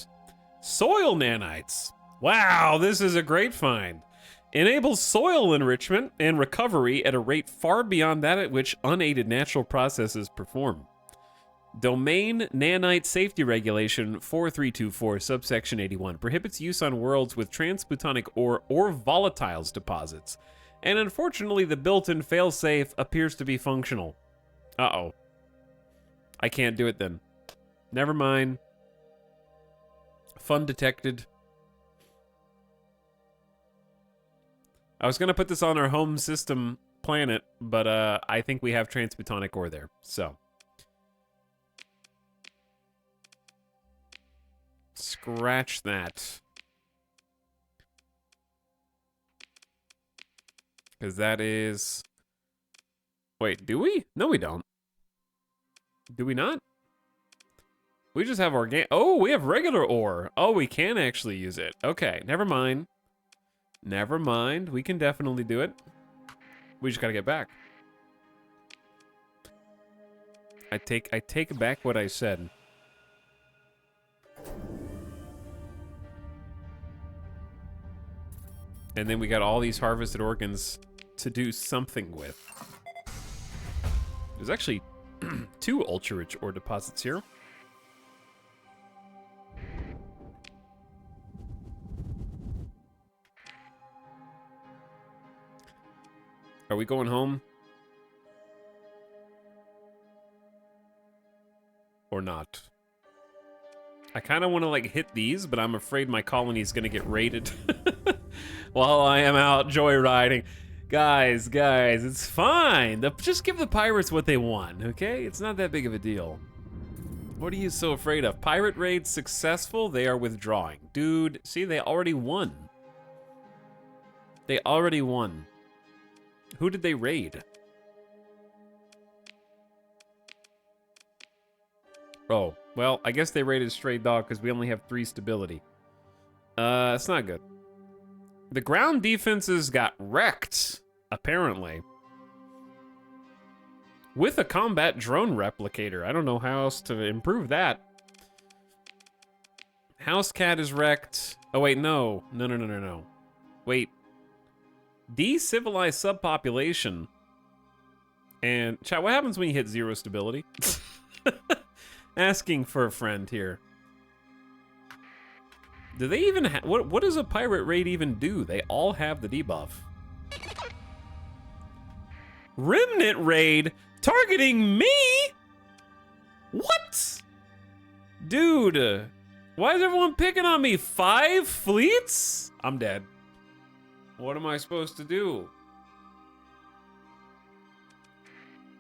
soil nanites. Wow, this is a great find. Enables soil enrichment and recovery at a rate far beyond that at which unaided natural processes perform. Domain Nanite Safety Regulation 4324, subsection 81, prohibits use on worlds with transplutonic ore or volatiles deposits. And unfortunately, the built-in failsafe appears to be functional. Uh-oh. I can't do it then. Never mind. Fun detected. I was going to put this on our home system planet, but I think we have transplutonic ore there, so. Scratch that. Because that is... Wait, do we? No, we don't. Do we not? We just have organic. Oh, we have regular ore. Oh, we can actually use it. Okay, never mind. Never mind. We can definitely do it. We just gotta get back. I take back what I said. And then we got all these harvested organs to do something with. There's actually 2 ultra-rich ore deposits here. Are we going home? Or not? I kind of want to like hit these, but I'm afraid my colony is going to get raided while I am out joyriding. Guys, it's fine. Just give the pirates what they want, okay? It's not that big of a deal. What are you so afraid of? Pirate raid successful, they are withdrawing. Dude, see, they already won. They already won. Who did they raid? Oh, well, I guess they raided Stray Dog because we only have 3 stability. It's not good. The ground defenses got wrecked, apparently. With a combat drone replicator. I don't know how else to improve that. House cat is wrecked. Oh, wait, no. No. Wait. Decivilized subpopulation. And, chat, what happens when you hit 0 stability? Asking for a friend here. Do they even have... What does a pirate raid even do? They all have the debuff. Remnant raid? Targeting me? What? Dude. Why is everyone picking on me? 5 fleets? I'm dead. What am I supposed to do?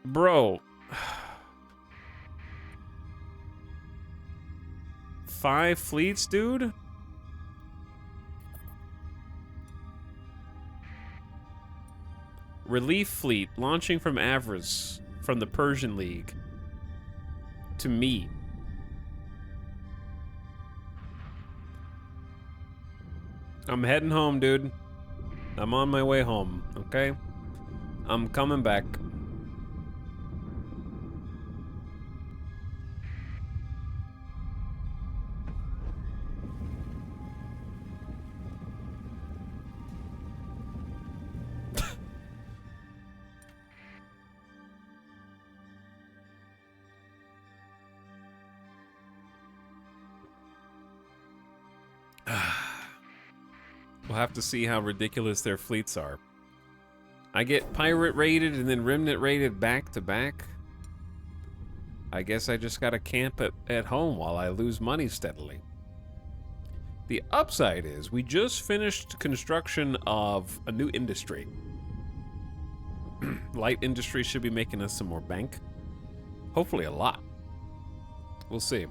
Bro. 5 fleets, dude? Relief fleet launching from Avarice from the Persian League to me. I'm heading home, dude. I'm on my way home, okay? I'm coming back. We'll have to see how ridiculous their fleets are. I get pirate raided and then remnant raided back to back. I guess I just gotta camp at home while I lose money steadily. The upside is we just finished construction of a new industry. Light industry should be making us some more bank. Hopefully a lot. We'll see.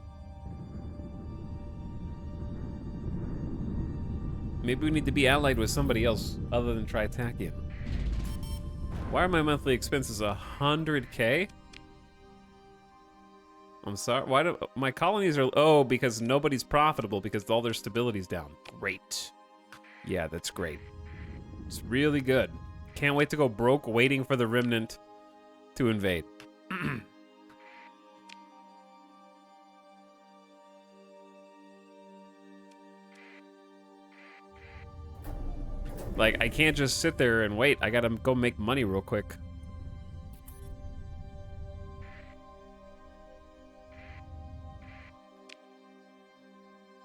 Maybe we need to be allied with somebody else other than Tritakian. Why are my monthly expenses 100K? I'm sorry, why do my colonies are, oh, because nobody's profitable because all their stability's down. Great. Yeah, that's great. It's really good. Can't wait to go broke waiting for the remnant to invade. Like, I can't just sit there and wait. I gotta go make money real quick.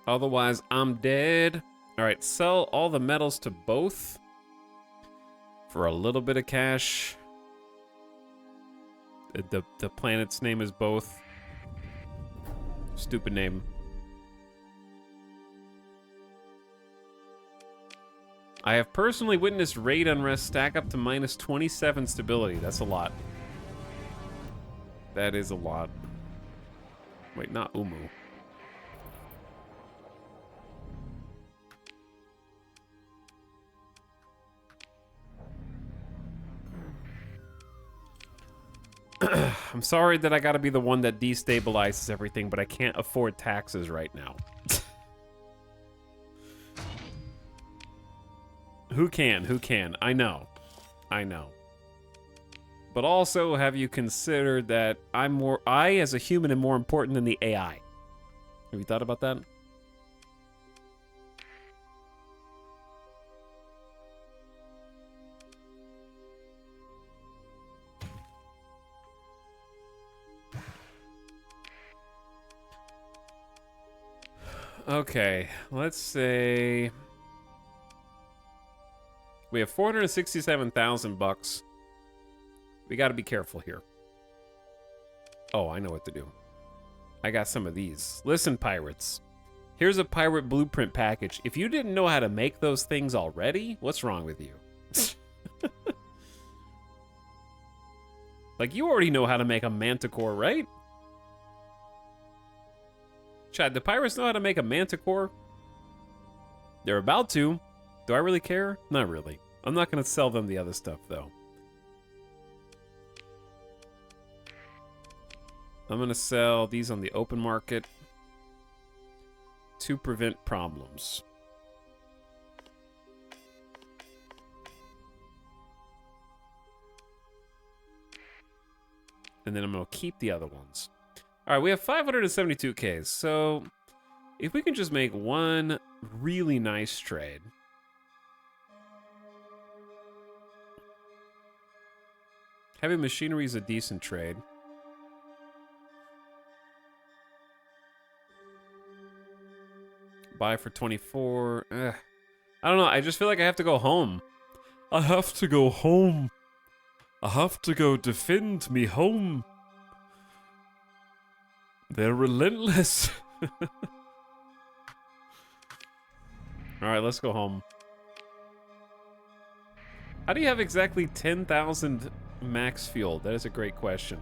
Otherwise, I'm dead. All right, sell all the metals to both for a little bit of cash. The planet's name is both. Stupid name. I have personally witnessed raid unrest stack up to minus 27 stability. That's a lot. That is a lot. Wait, not Umu. I'm sorry that I gotta be the one that destabilizes everything, but I can't afford taxes right now. Who can? Who can? I know. I know. But also, have you considered that I as a human am more important than the AI? Have you thought about that? Okay, let's say we have 467,000 bucks. We got to be careful here. Oh, I know what to do. I got some of these. Listen, pirates. Here's a pirate blueprint package. If you didn't know how to make those things already, what's wrong with you? Like, you already know how to make a manticore, right? Chad, the pirates know how to make a manticore? They're about to. Do I really care? Not really. I'm not going to sell them the other stuff, though. I'm going to sell these on the open market to prevent problems. And then I'm going to keep the other ones. All right, we have 572K. So if we can just make one really nice trade. Heavy machinery is a decent trade. Buy for 24. I don't know. I just feel like I have to go home. I have to go home. I have to go defend me home. They're relentless. Alright, let's go home. How do you have exactly 10,000 max fuel? That is a great question.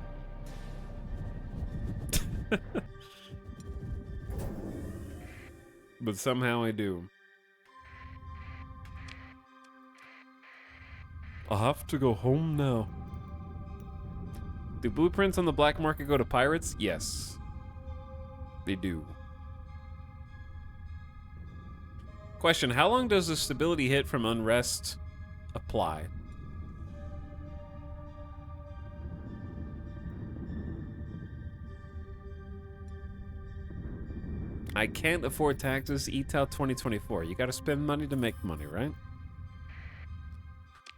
But somehow I do. I have to go home now. Do blueprints on the black market go to pirates? Yes. They do. Question, how long does the stability hit from unrest apply? I can't afford taxes. ETAL 2024. You gotta spend money to make money, right?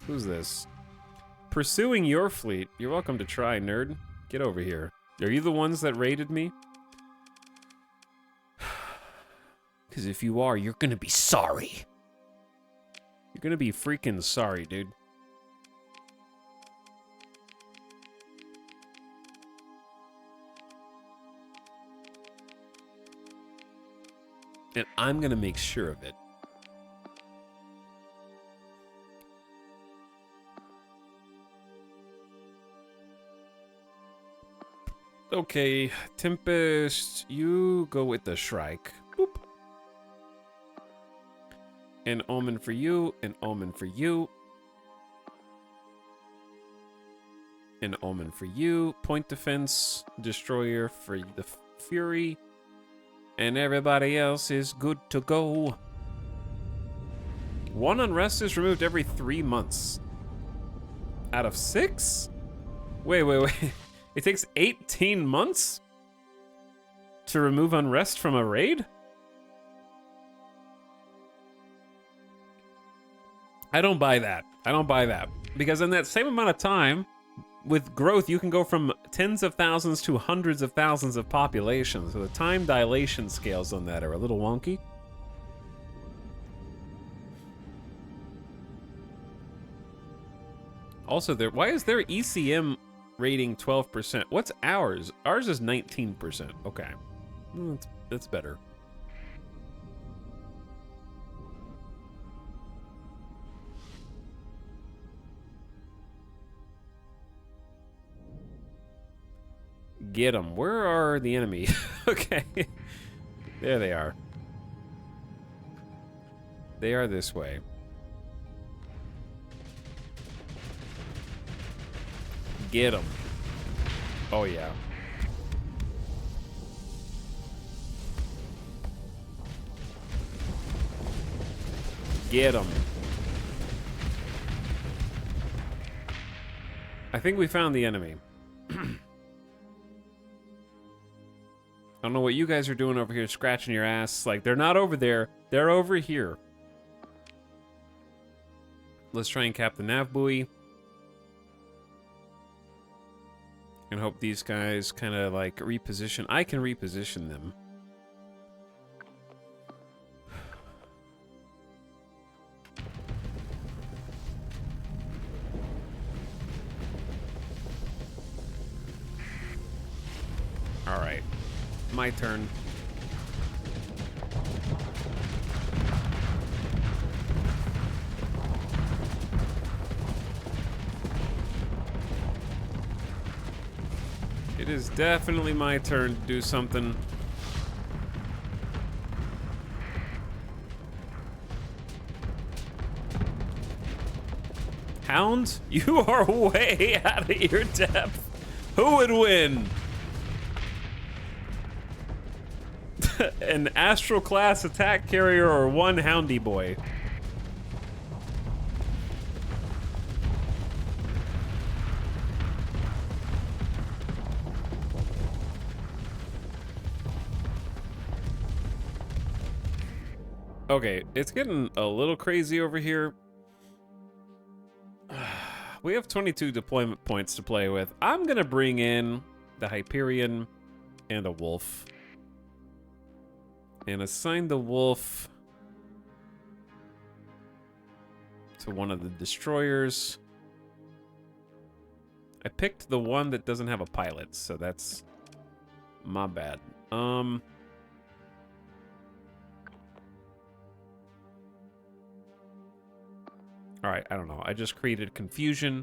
Who's this? Pursuing your fleet. You're welcome to try, nerd. Get over here. Are you the ones that raided me? Because if you are, you're gonna be sorry. You're gonna be freaking sorry, dude. And I'm gonna make sure of it. Okay, Tempest, you go with the Shrike. Boop. An Omen for you, an Omen for you. An Omen for you. Point Defense, Destroyer for the Fury. And everybody else is good to go. One unrest is removed every 3 months. Out of 6? Wait. It takes 18 months to remove unrest from a raid? I don't buy that. I don't buy that. Because in that same amount of time, with growth, you can go from tens of thousands to hundreds of thousands of population. So the time dilation scales on that are a little wonky. Also, why is their ECM rating 12%? What's ours? Ours is 19%. Okay. Well, that's better. Get them. Where are the enemy? Okay. There they are. They are this way. Get them. Oh, yeah. Get him. I think we found the enemy. I don't know what you guys are doing over here, scratching your ass. Like, they're not over there. They're over here. Let's try and cap the nav buoy. And hope these guys kind of, like, reposition. I can reposition them. All right. My turn. It is definitely my turn to do something. Hound, you are way out of your depth. Who would win? An Astral class attack carrier or one Houndy boy? Okay, it's getting a little crazy over here. We have 22 deployment points to play with. I'm gonna bring in the Hyperion and a Wolf. And assign the Wolf to one of the destroyers. I picked the one that doesn't have a pilot, so that's my bad. All right, I don't know. I just created confusion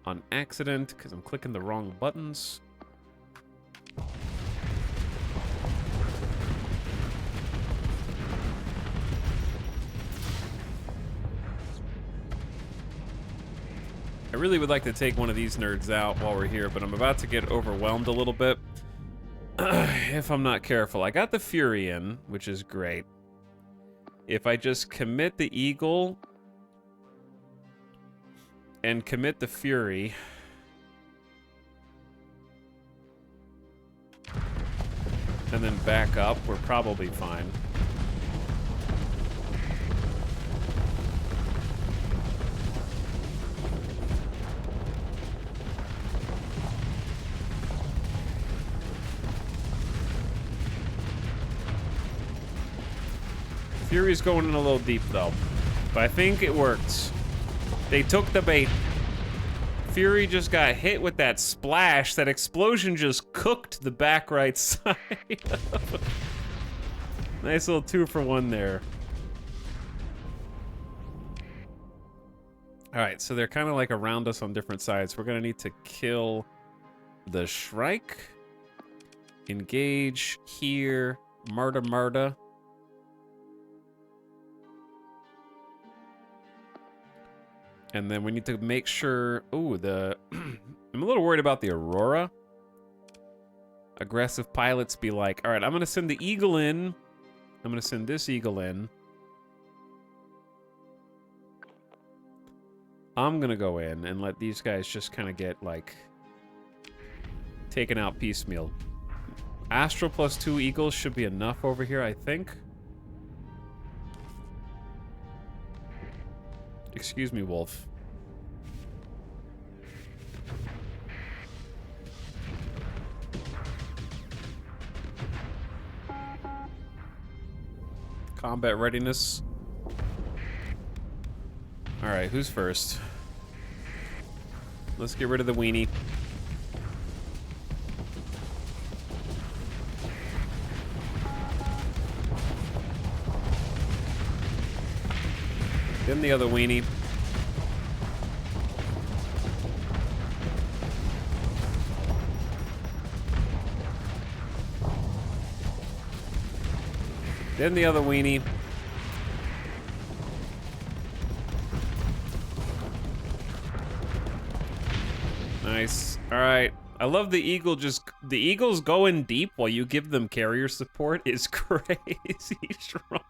on accident because I'm clicking the wrong buttons. I really would like to take one of these nerds out while we're here, but I'm about to get overwhelmed a little bit if I'm not careful. I got the Fury in, which is great. If I just commit the Eagle and commit the Fury, and then back up, we're probably fine. Fury's going in a little deep, though. But I think it worked. They took the bait. Fury just got hit with that splash. That explosion just cooked the back right side. Nice little 2-for-1 there. Alright, so they're kind of like around us on different sides. We're going to need to kill the Shrike. Engage here. Marta. And then we need to make sure... Ooh, I'm a little worried about the Aurora. Aggressive pilots be like, all right, I'm going to send the Eagle in. I'm going to send this Eagle in. I'm going to go in and let these guys just kind of get, like, taken out piecemeal. Astral plus 2 Eagles should be enough over here, I think. Excuse me, Wolf. Combat readiness. Alright, who's first? Let's get rid of the weenie. Then the other weenie. Then the other weenie. Nice. All right. I love the Eagle the Eagles going deep while you give them carrier support is crazy strong.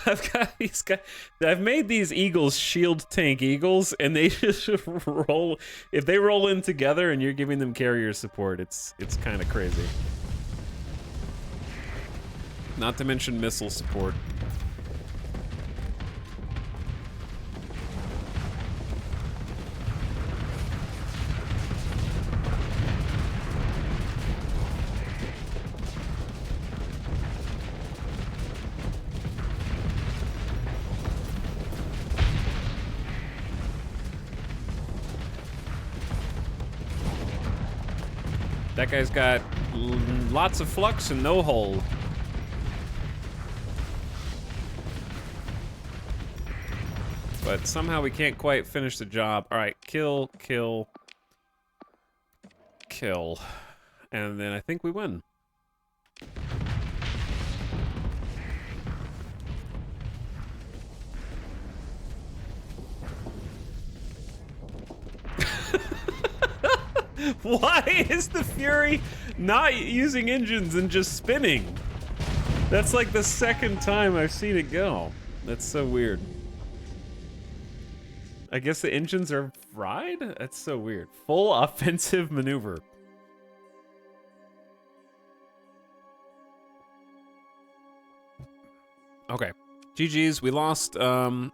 I've made these Eagles shield tank Eagles, and they just roll. If they roll in together and you're giving them carrier support, it's kind of crazy. Not to mention missile support. That guy's got lots of flux and no hull. But somehow we can't quite finish the job. All right, kill, kill, kill. And then I think we win. Why is the Fury not using engines and just spinning? That's like the second time I've seen it go. That's so weird. I guess the engines are fried? That's so weird. Full offensive maneuver. Okay. GG's. We lost a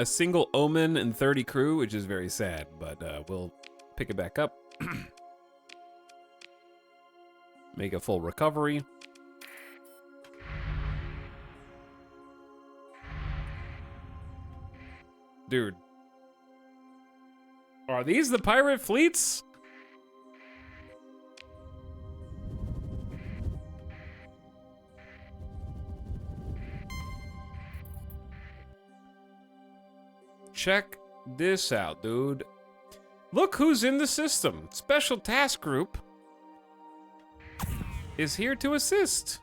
single Omen and 30 crew, which is very sad, but we'll pick it back up. Make a full recovery. Dude. Are these the pirate fleets? Check this out, dude. Look who's in the system. Special Task Group is here to assist.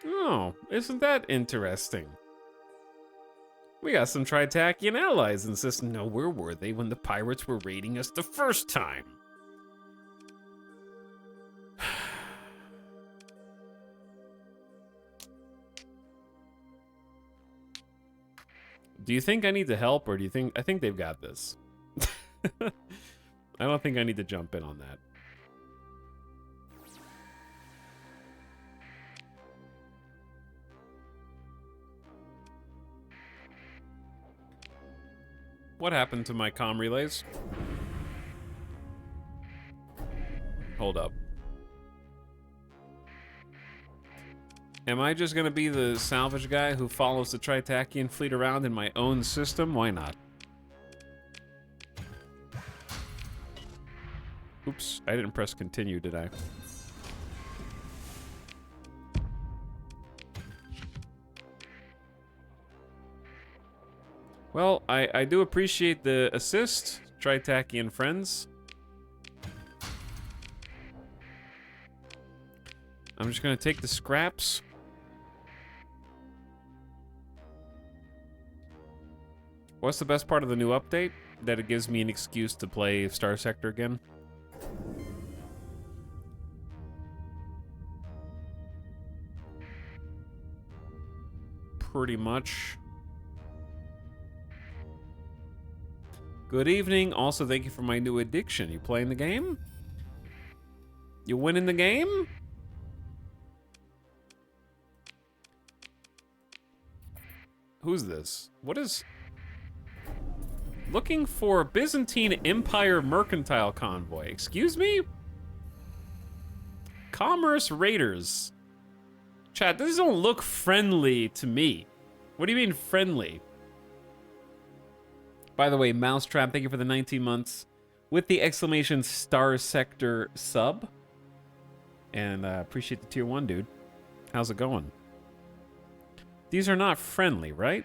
Oh, isn't that interesting? We got some Tritakian allies in the system. No, where were they when the pirates were raiding us the first time? Do you think I need to help, or do you think... I think they've got this. I don't think I need to jump in on that. What happened to my comm relays? Hold up. Am I just gonna be the salvage guy who follows the Tritakian fleet around in my own system? Why not? Oops, I didn't press continue, did I? Well, I do appreciate the assist, Tritakian friends. I'm just gonna take the scraps. What's the best part of the new update? That it gives me an excuse to play Starsector again. Pretty much. Good evening. Also, thank you for my new addiction. You playing the game? You winning the game? Who's this? What is... Looking for Byzantine Empire Mercantile Convoy. Excuse me? Commerce Raiders. Chat, these don't look friendly to me. What do you mean friendly? By the way, Mousetrap, thank you for the 19 months with the exclamation Starsector sub. And appreciate the tier 1, dude. How's it going? These are not friendly, right?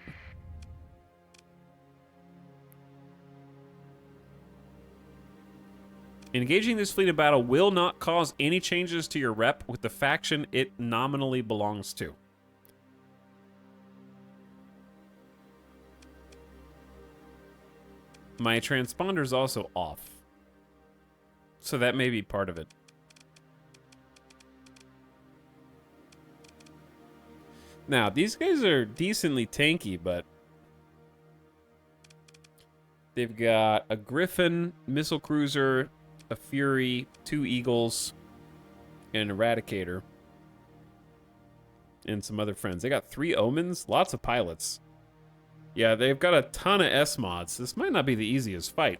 Engaging this fleet in battle will not cause any changes to your rep with the faction it nominally belongs to. My transponder's also off. So that may be part of it. Now, these guys are decently tanky, but they've got a Griffin, missile cruiser, a Fury, 2 Eagles, and an Eradicator. And some other friends. They got 3 Omens, lots of pilots. Yeah, they've got a ton of S mods. This might not be the easiest fight.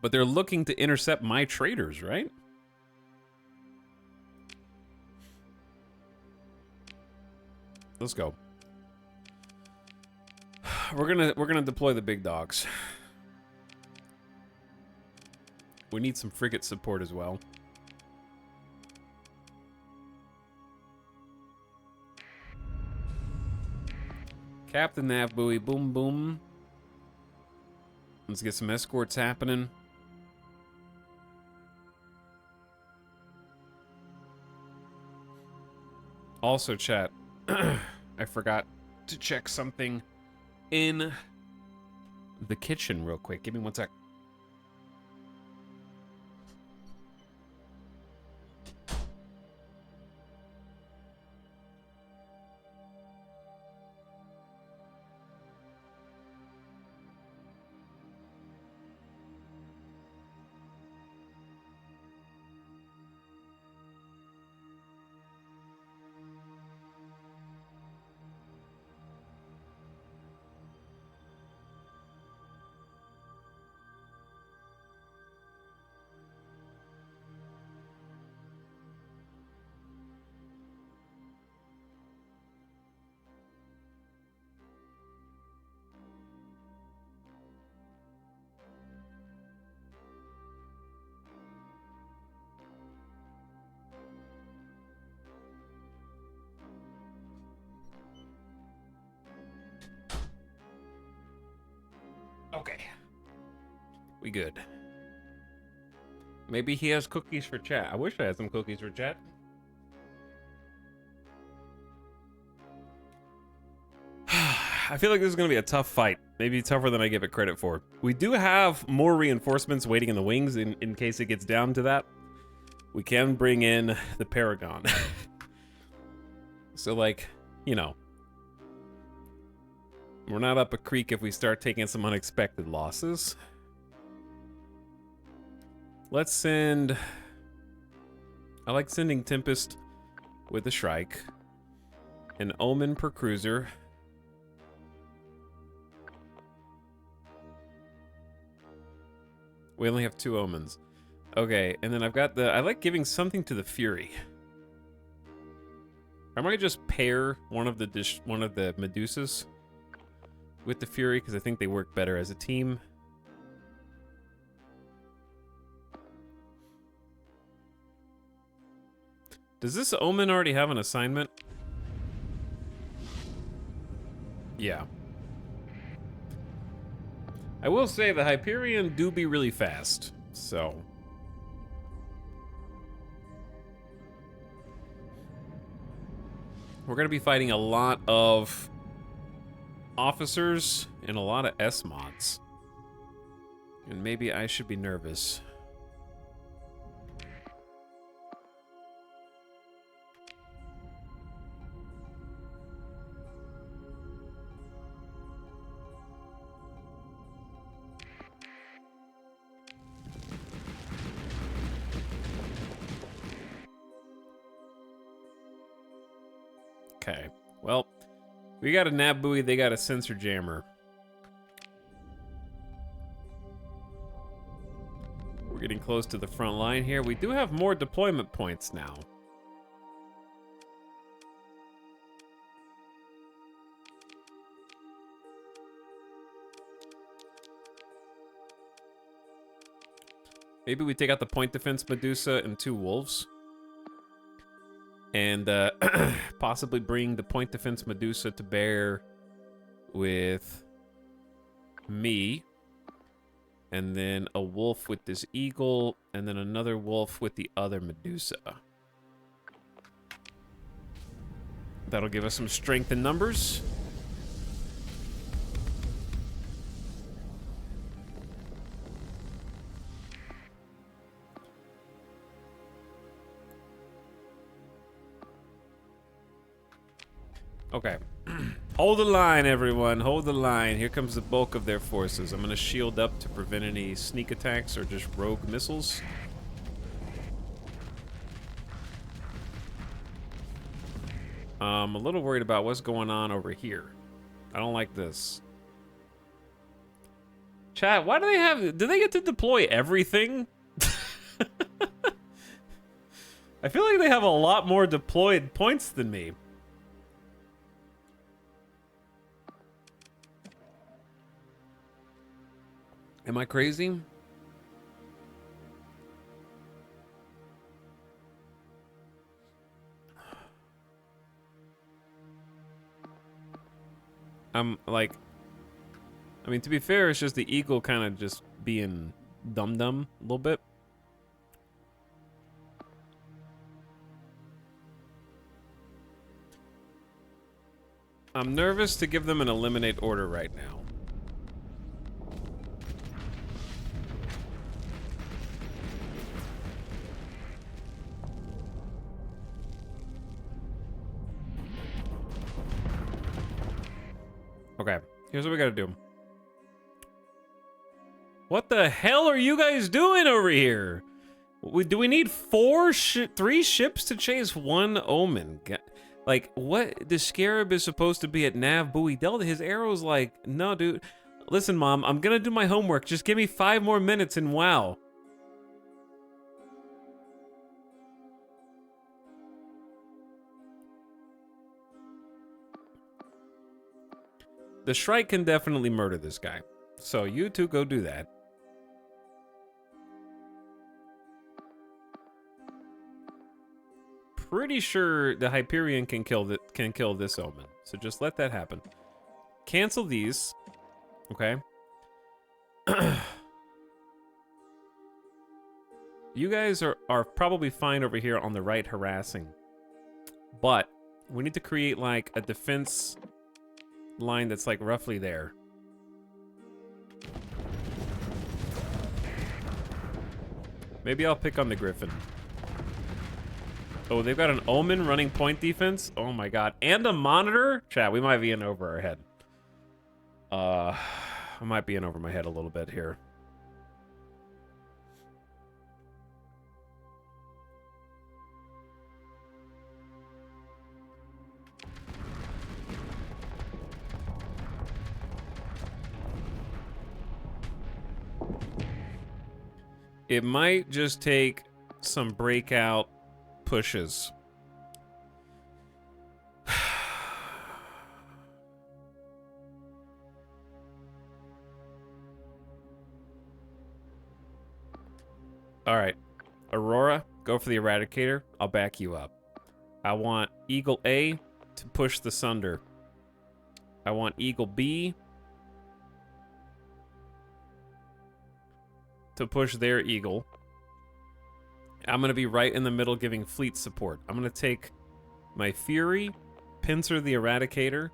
But they're looking to intercept my traders, right? Let's go. We're gonna deploy the big dogs. We need some frigate support as well. Captain nav buoy, boom boom. Let's get some escorts happening. Also, chat, I forgot to check something in the kitchen real quick. Give me 1 sec. Okay. We good. Maybe he has cookies for chat. I wish I had some cookies for chat. I feel like this is going to be a tough fight. Maybe tougher than I give it credit for. We do have more reinforcements waiting in the wings in case it gets down to that. We can bring in the Paragon. So, like, you know. We're not up a creek if we start taking some unexpected losses. Let's send... I like sending Tempest with the Shrike. An Omen per cruiser. We only have 2 Omens. Okay, and then I've got the... I like giving something to the Fury. I might just pair one of the Medusas with the Fury, because I think they work better as a team. Does this Omen already have an assignment? Yeah. I will say the Hyperion do be really fast, so... We're going to be fighting a lot of officers and a lot of S mods. And maybe I should be nervous. Okay, well, we got a nav buoy, they got a sensor jammer. We're getting close to the front line here. We do have more deployment points now. Maybe we take out the point defense Medusa and 2 wolves. And possibly bring the point defense Medusa to bear with me. And then a wolf with this eagle, and then another wolf with the other Medusa. That'll give us some strength in numbers. Okay. Hold the line, everyone. Hold the line. Here comes the bulk of their forces. I'm gonna shield up to prevent any sneak attacks or just rogue missiles. I'm a little worried about what's going on over here. I don't like this. Chat, why do they have... Do they get to deploy everything? I feel like they have a lot more deployed points than me. Am I crazy? I'm like... I mean, to be fair, it's just the eagle kind of just being dumb a little bit. I'm nervous to give them an eliminate order right now. Okay, here's what we gotta do. What the hell are you guys doing over here? Do we need 3 ships to chase 1 omen? Like, what? The Scarab is supposed to be at Nav Buoy Delta. His arrow's like, no, dude. Listen, Mom, I'm gonna do my homework. Just give me 5 more minutes and wow. The Shrike can definitely murder this guy. So you two go do that. Pretty sure the Hyperion can kill this omen. So just let that happen. Cancel these. Okay. You guys are probably fine over here on the right harassing. But we need to create like a defense line that's like roughly there. Maybe I'll pick on the Griffin. Oh, they've got an Omen running point defense? Oh my god. And a monitor? Chat, we might be in over our head. I might be in over my head a little bit here. It might just take some breakout pushes. All right, Aurora, go for the Eradicator. I'll back you up. I want Eagle A to push the Sunder. I want Eagle B to push their Eagle. I'm gonna be right in the middle giving fleet support. I'm gonna take my Fury, pincer the Eradicator.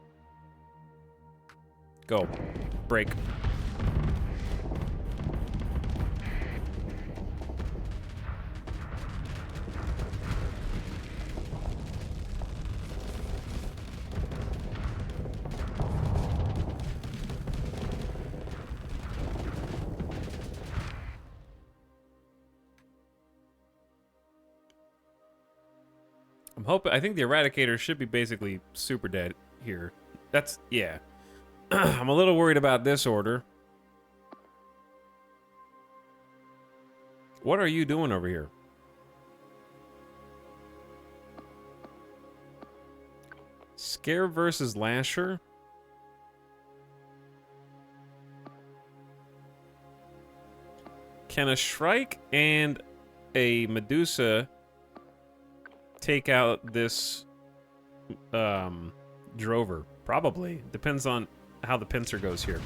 Go. Break. I think the Eradicator should be basically super dead here. That's, yeah. I'm a little worried about this order. What are you doing over here? Scare versus Lasher? Can a Shrike and a Medusa take out this drover? Probably. Depends on how the pincer goes here.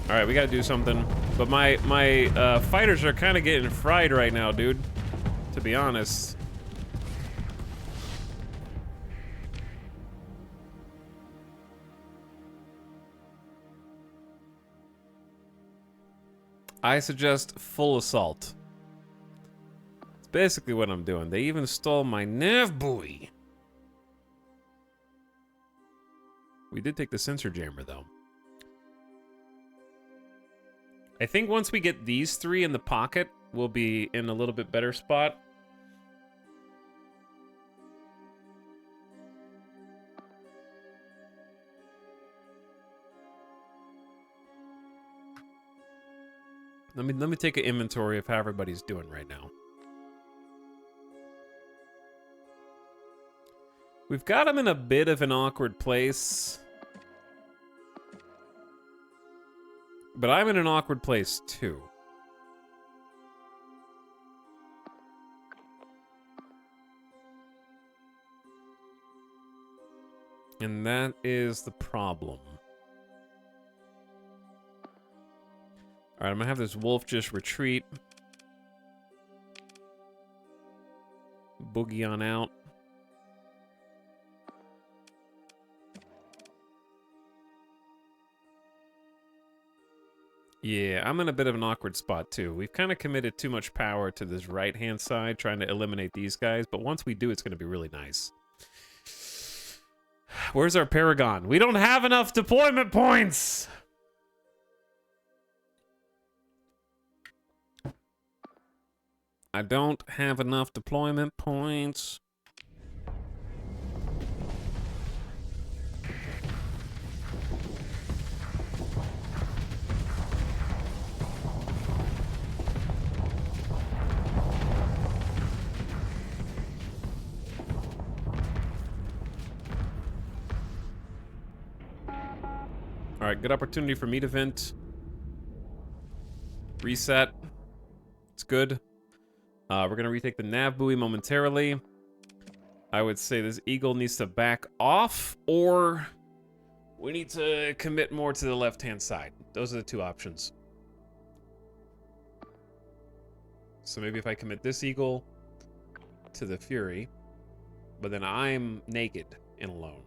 All right, we gotta do something. But my fighters are kind of getting fried right now, dude. To be honest. I suggest full assault. It's basically what I'm doing. They even stole my nav buoy. We did take the sensor jammer, though. I think once we get these 3 in the pocket, we'll be in a little bit better spot. Let me take an inventory of how everybody's doing right now. We've got them in a bit of an awkward place. But I'm in an awkward place, too. And that is the problem. Alright, I'm gonna have this wolf just retreat. Boogie on out. Yeah, I'm in a bit of an awkward spot, too. We've kind of committed too much power to this right-hand side, trying to eliminate these guys, but once we do, it's going to be really nice. Where's our Paragon? We don't have enough deployment points! I don't have enough deployment points. Alright, good opportunity for me to vent. Reset. It's good. We're going to retake the nav buoy momentarily. I would say this eagle needs to back off, or we need to commit more to the left-hand side. Those are the 2 options. So maybe if I commit this eagle to the Fury, but then I'm naked and alone.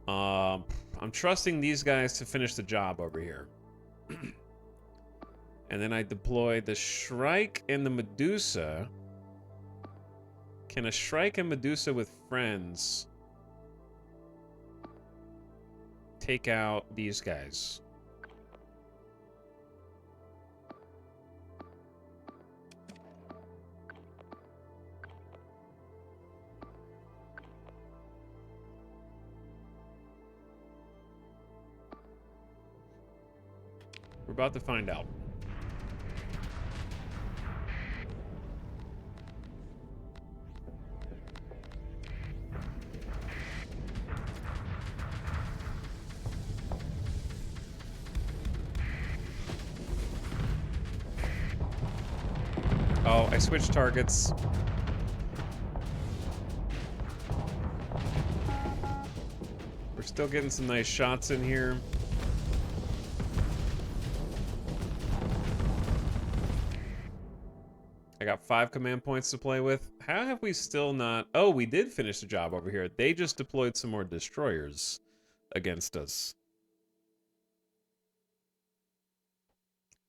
I'm trusting these guys to finish the job over here. And then I deploy the Shrike and the Medusa. Can a Shrike and Medusa with friends take out these guys? We're about to find out. Oh, I switched targets. We're still getting some nice shots in here. I got 5 command points to play with. How have we still not... Oh, we did finish the job over here. They just deployed some more destroyers against us.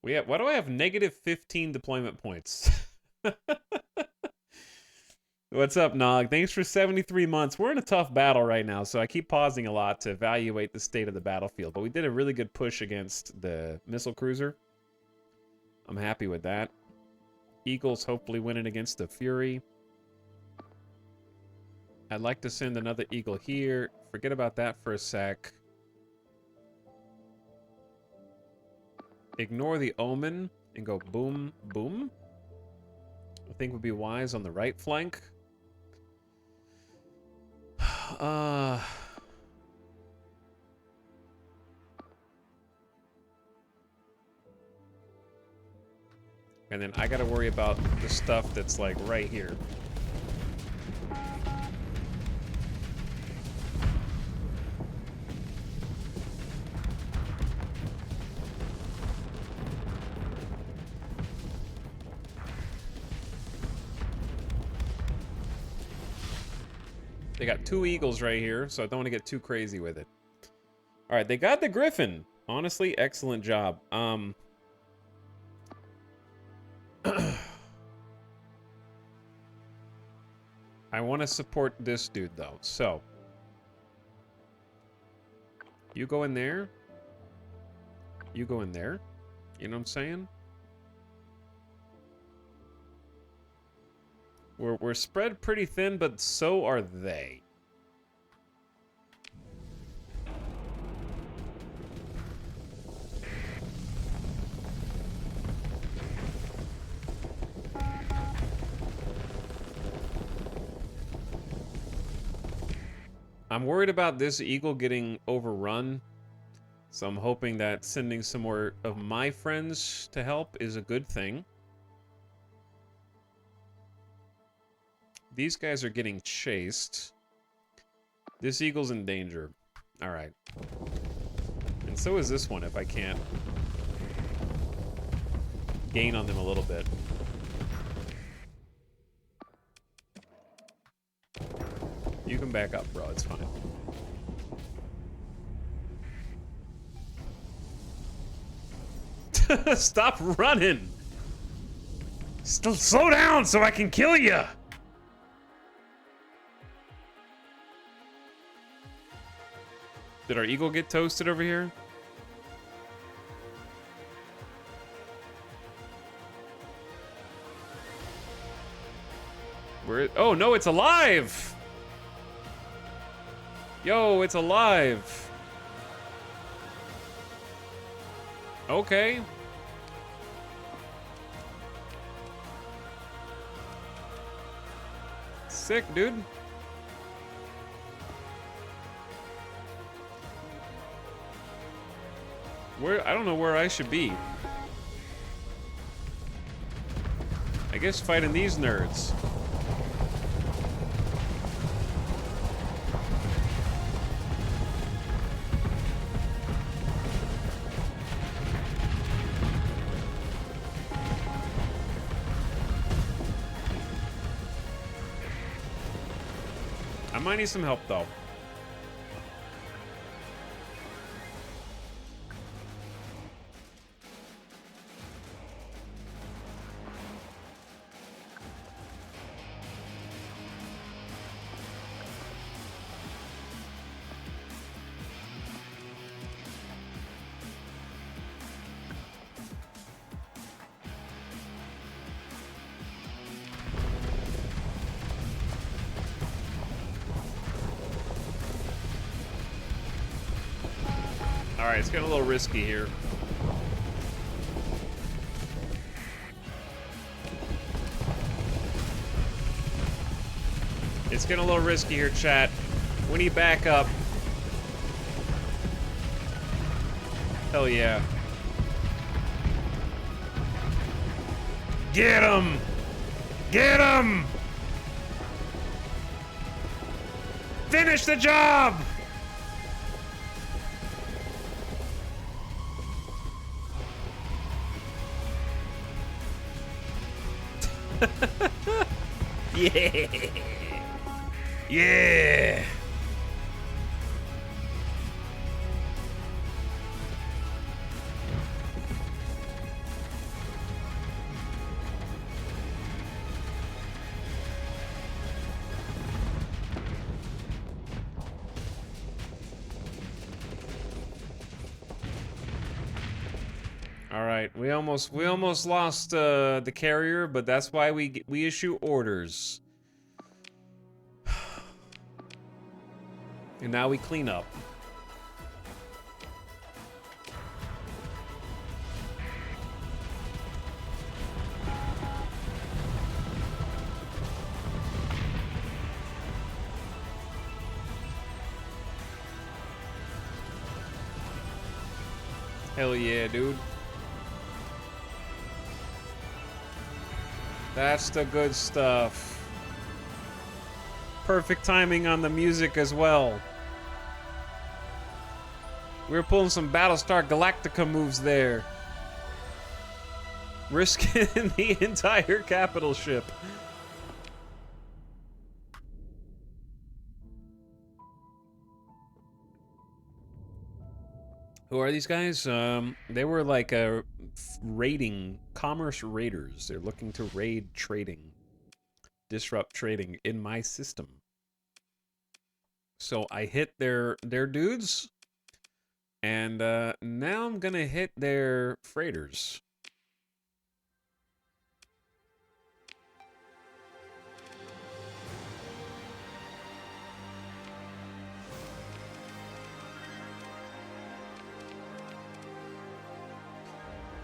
We have... Why do I have negative 15 deployment points? What's up, Nog? Thanks for 73 months. We're in a tough battle right now, so I keep pausing a lot to evaluate the state of the battlefield. But we did a really good push against the missile cruiser. I'm happy with that. Eagles hopefully winning against the Fury. I'd like to send another Eagle here. Forget about that for a sec. Ignore the Omen and go boom, boom. I think would be wise on the right flank. And then I gotta worry about the stuff that's like right here. They got 2 eagles right here, so I don't want to get too crazy with it. All right, they got the Griffin. Honestly, excellent job. I want to support this dude, though. So, you go in there. You go in there. You know what I'm saying? We're spread pretty thin, but so are they. I'm worried about this eagle getting overrun, so I'm hoping that sending some more of my friends to help is a good thing. These guys are getting chased. This eagle's in danger. All right. And so is this one if I can't gain on them a little bit. You can back up, bro. It's fine. Stop running! Still slow down so I can kill you! Did our eagle get toasted over here? Where? Oh no, it's alive! Yo, it's alive! Okay. Sick, dude. Where? I don't know where I should be. I guess fighting these nerds. I might need some help, though. Alright, it's getting a little risky here. It's getting a little risky here, chat. We need backup. Hell yeah. Get him! Get him! Finish the job! Yeah. Yeah. All right, we almost lost the carrier, but that's why we issue orders. And now we clean up. Hell yeah, dude. That's the good stuff. Perfect timing on the music as well. We were pulling some Battlestar Galactica moves there. Risking the entire capital ship. Who are these guys? They were like raiding, commerce raiders. They're looking to raid trading. disrupt trading in my system. So I hit their dudes, and now I'm gonna hit their freighters.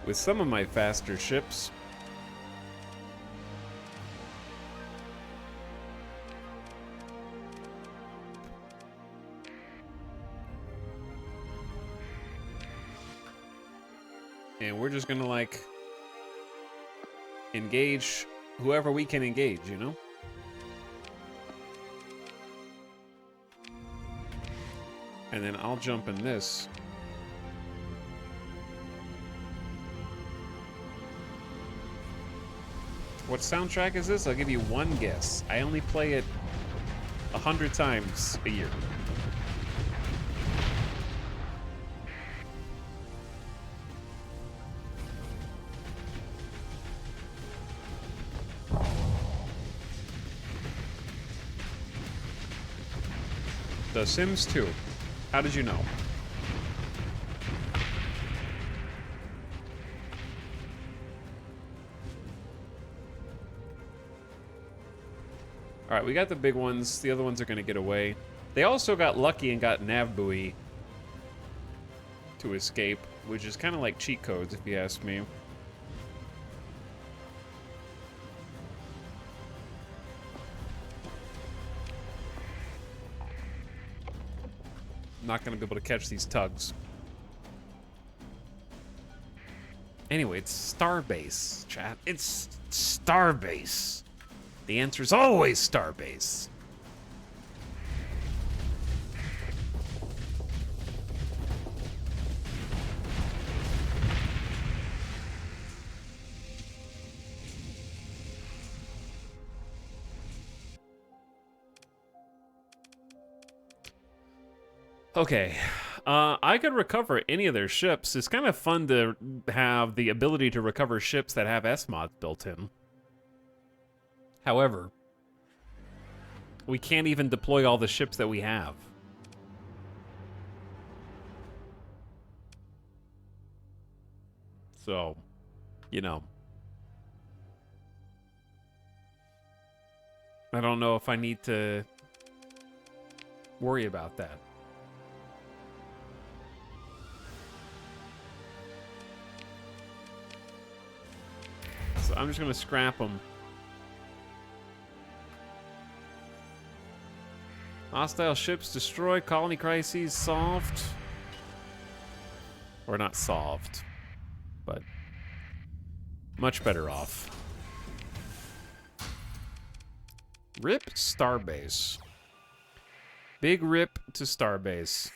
With some of my faster ships. And we're just gonna, like, engage whoever we can engage, you know? And then I'll jump in this. What soundtrack is this? I'll give you one guess. I only play it 100 times a year. The Sims 2. How did you know? All right, we got the big ones. The other ones are going to get away. They also got lucky and got nav buoy to escape, which is kind of like cheat codes, if you ask me. Not going to be able to catch these tugs. Anyway, it's Starbase, chat. It's Starbase. The answer is always Starbase. Okay, I could recover any of their ships. It's kind of fun to have the ability to recover ships that have S-mods built in. However, we can't even deploy all the ships that we have. So, you know. I don't know if I need to worry about that. So I'm just going to scrap them. Hostile ships destroyed. Colony crises solved. Or not solved, but much better off. Rip Starbase. Big rip to Starbase.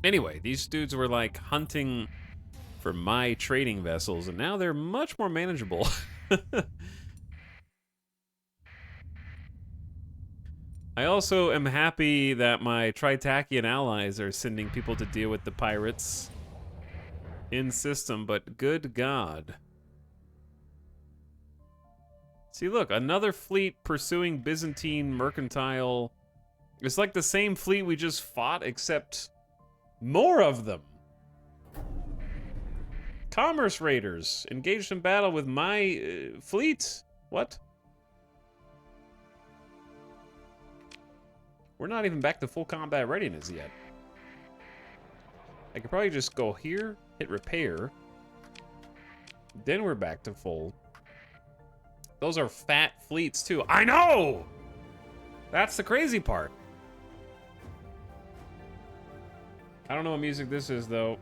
Anyway, these dudes were like hunting for my trading vessels, and now they're much more manageable. I also am happy that my Tritakian allies are sending people to deal with the pirates in system, but good God. See, look, another fleet pursuing Byzantine mercantile. It's like the same fleet we just fought, except more of them. Commerce raiders engaged in battle with my fleet. What? We're not even back to full combat readiness yet. I could probably just go here, hit repair. Then we're back to full. Those are fat fleets too. I know! That's the crazy part. I don't know what music this is though.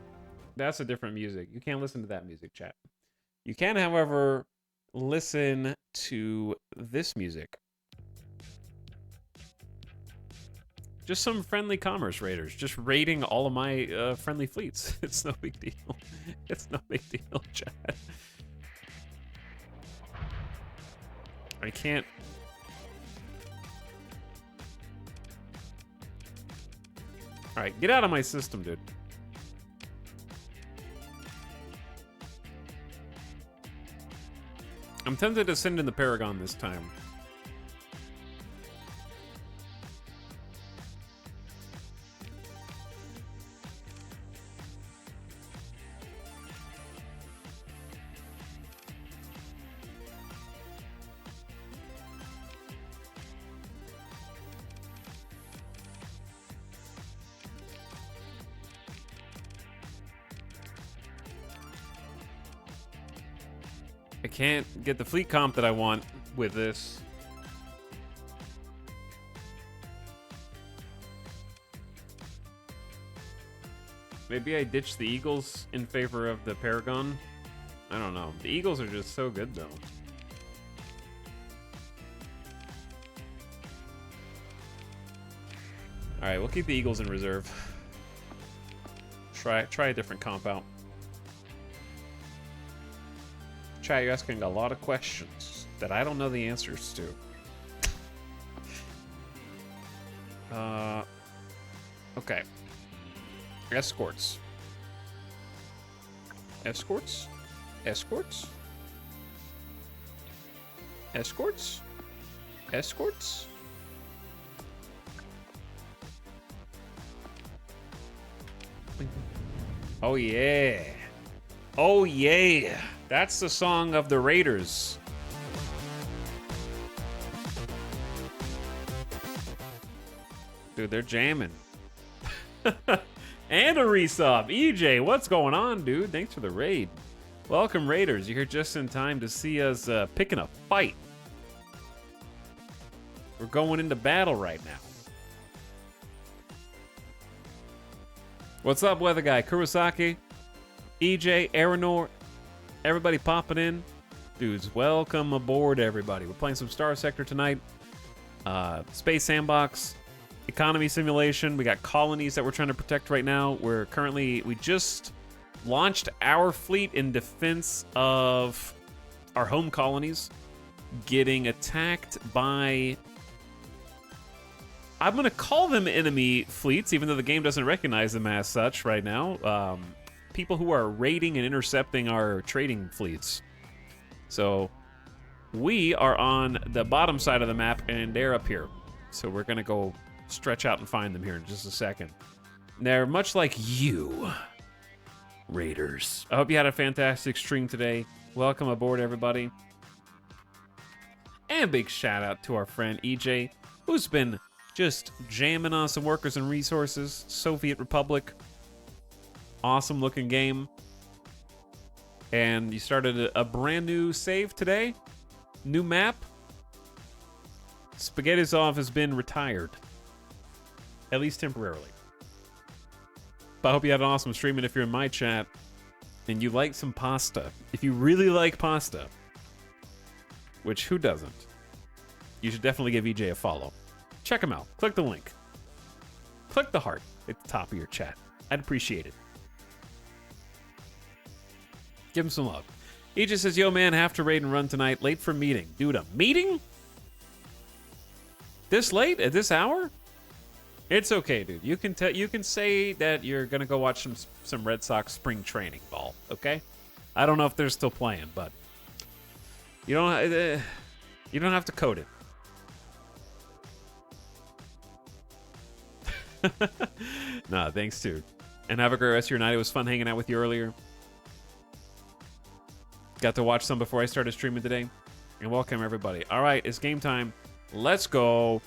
That's a different music. You can't listen to that music, chat. You can, however, listen to this music. Just some friendly commerce raiders, just raiding all of my friendly fleets. It's no big deal. It's no big deal, chat. I can't. All right, get out of my system, dude. I'm I'm tempted to send in the Paragon this time. I can't get the fleet comp that I want with this. Maybe I ditch the Eagles in favor of the Paragon. I don't know. The Eagles are just so good, though. All right, we'll keep the Eagles in reserve. Try a different comp out. Chat, you're asking a lot of questions that I don't know the answers to. Okay. Escorts. Escorts? Escorts? Escorts? Escorts? Oh, yeah. Oh, yeah. That's the song of the Raiders. Dude, they're jamming. And a resub. EJ, what's going on, dude? Thanks for the raid. Welcome, Raiders. You're here just in time to see us picking a fight. We're going into battle right now. What's up, weather guy? Kurosaki, EJ, Aranor, everybody popping in. Dudes, welcome aboard, everybody. We're playing some Starsector tonight. Space Sandbox, economy simulation. We got colonies that we're trying to protect right now. We just launched our fleet in defense of our home colonies, getting attacked by, I'm going to call them enemy fleets, even though the game doesn't recognize them as such right now. People who are raiding and intercepting our trading fleets. So we are on the bottom side of the map, and they're up here. So we're going to go stretch out and find them here in just a second. They're much like you, Raiders. I hope you had a fantastic stream today. Welcome aboard, everybody. And a big shout out to our friend EJ, who's been just jamming on some workers and resources. Soviet Republic. Awesome looking game. And you started a brand new save today. New map. Spaghettizov has been retired. At least temporarily. But I hope you had an awesome stream, and if you're in my chat and you like some pasta, if you really like pasta, which who doesn't, you should definitely give EJ a follow. Check him out. Click the link. Click the heart at the top of your chat. I'd appreciate it. Give him some love. EJ says, yo man, have to raid and run tonight. Late for meeting. Dude, a meeting? This late? At this hour? It's okay, dude. You can say that you're gonna go watch some Red Sox spring training ball, okay? I don't know if they're still playing, but you don't have to code it. Nah, thanks, dude. And have a great rest of your night. It was fun hanging out with you earlier. Got to watch some before I started streaming today. And welcome, everybody. All right, it's game time. Let's go.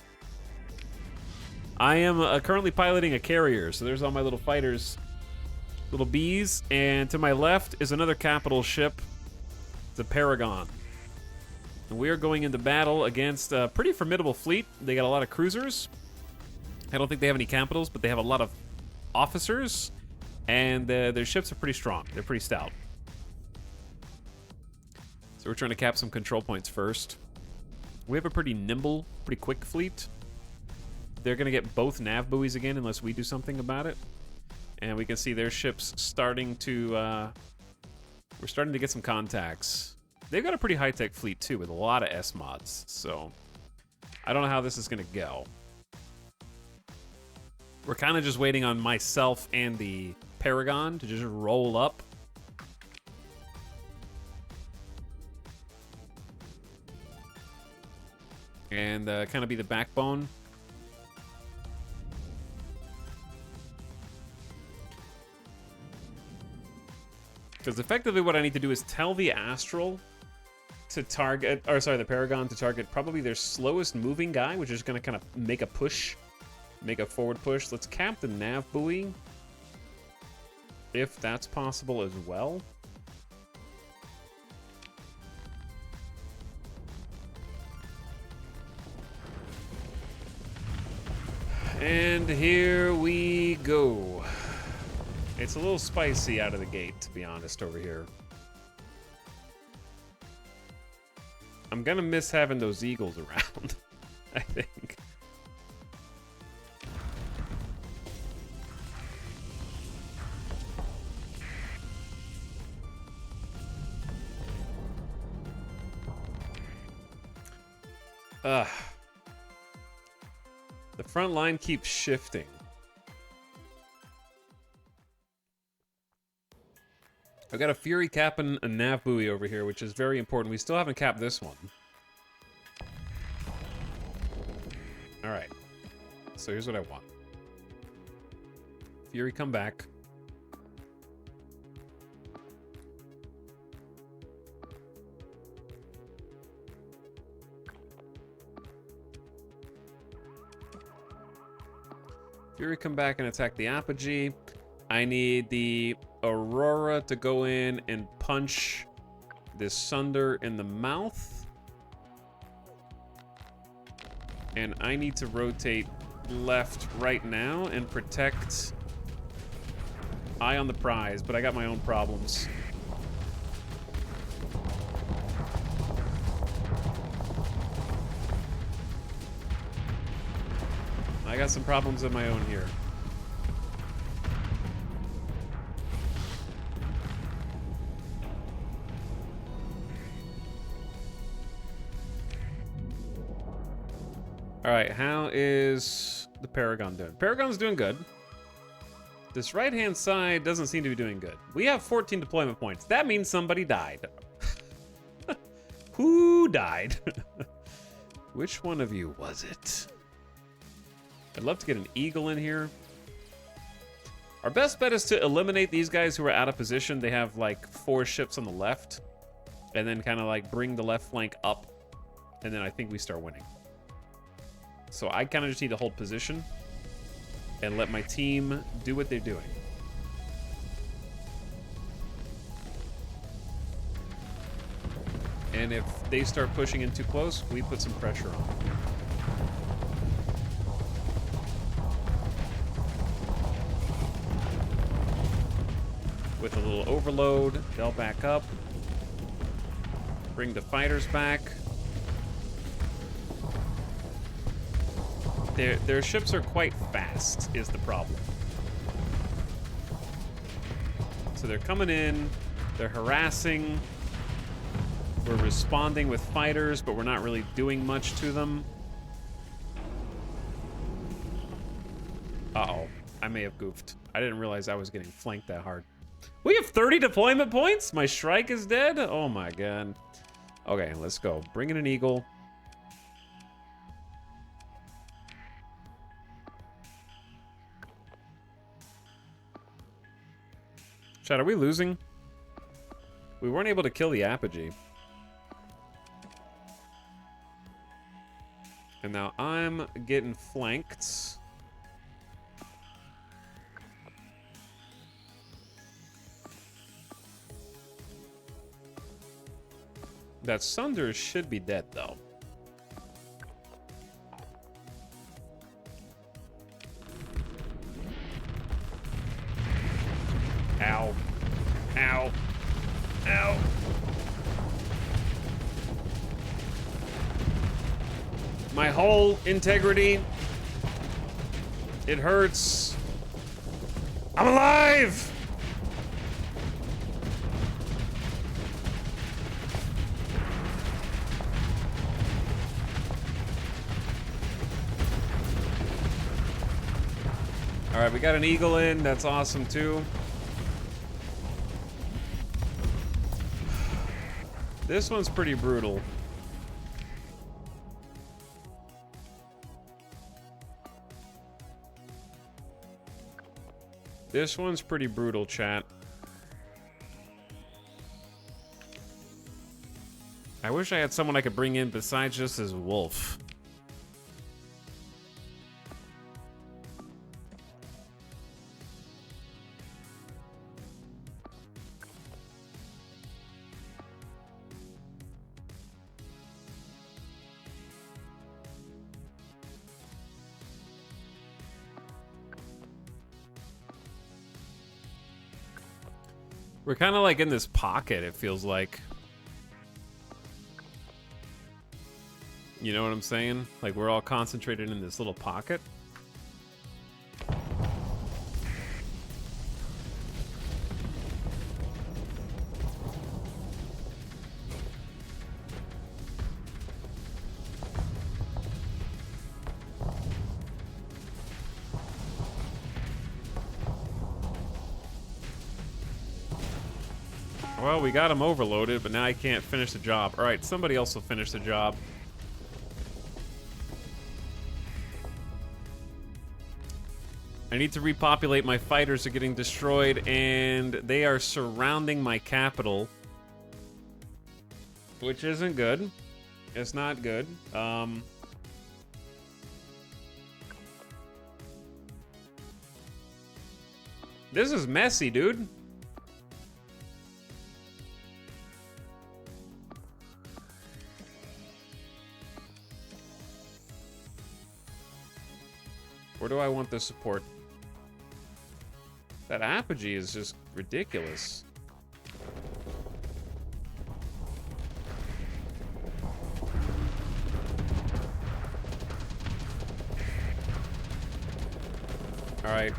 I am currently piloting a carrier, so there's all my little fighters, little bees, and to my left is another capital ship. It's a Paragon. And we are going into battle against a pretty formidable fleet. They got a lot of cruisers. I don't think they have any capitals, but they have a lot of officers, and their ships are pretty strong. They're pretty stout. So we're trying to cap some control points first. We have a pretty nimble, pretty quick fleet. They're going to get both nav buoys again unless we do something about it. And we can see their ships starting to... we're starting to get some contacts. They've got a pretty high-tech fleet, too, with a lot of S-mods. So I don't know how this is going to go. We're kind of just waiting on myself and the Paragon to just roll up. and kind of be the backbone. Because effectively what I need to do is tell the Astral to target, or sorry, the Paragon to target probably their slowest moving guy, which is going to kind of make a push, make a forward push. Let's cap the nav buoy, if that's possible as well. And here we go. It's a little spicy out of the gate, to be honest, over here. I'm gonna miss having those eagles around, I think. The front line keeps shifting. I've got a Fury cap and a nav buoy over here, which is very important. We still haven't capped this one. All right. So here's what I want. Fury, come back. Fury, come back and attack the Apogee. I need the Aurora to go in and punch this Sunder in the mouth. And I need to rotate left right now and protect Eye on the prize, but I got my own problems. I got some problems of my own here. All right, how is the Paragon doing? Paragon's doing good. This right-hand side doesn't seem to be doing good. We have 14 deployment points. That means somebody died. Who died? Which one of you was it? I'd love to get an eagle in here. Our best bet is to eliminate these guys who are out of position. They have like 4 ships on the left, and then kind of like bring the left flank up, and then I think we start winning. So I kind of just need to hold position and let my team do what they're doing. And if they start pushing in too close, we put some pressure on. With a little overload, they'll back up. Bring the fighters back. Their ships are quite fast, is the problem. So they're coming in, they're harassing. We're responding with fighters, but we're not really doing much to them. Uh-oh, I may have goofed. I didn't realize I was getting flanked that hard. We have 30 deployment points? My Shrike is dead? Oh my god. Okay, let's go. Bring in an eagle. Chat, are we losing? We weren't able to kill the Apogee. And now I'm getting flanked. That Sunder should be dead, though. Ow. Ow. Ow. My whole integrity. It hurts. I'm alive! All right, we got an eagle in. That's awesome, too. This one's pretty brutal. This one's pretty brutal, chat. I wish I had someone I could bring in besides just this wolf. We're kind of like in this pocket, it feels like. You know what I'm saying? Like we're all concentrated in this little pocket. Well, we got him overloaded, but now I can't finish the job. All right, somebody else will finish the job. I need to repopulate. My fighters are getting destroyed, and they are surrounding my capital, which isn't good. It's not good. This is messy, dude. Where do I want the support? That apogee is just ridiculous. All right.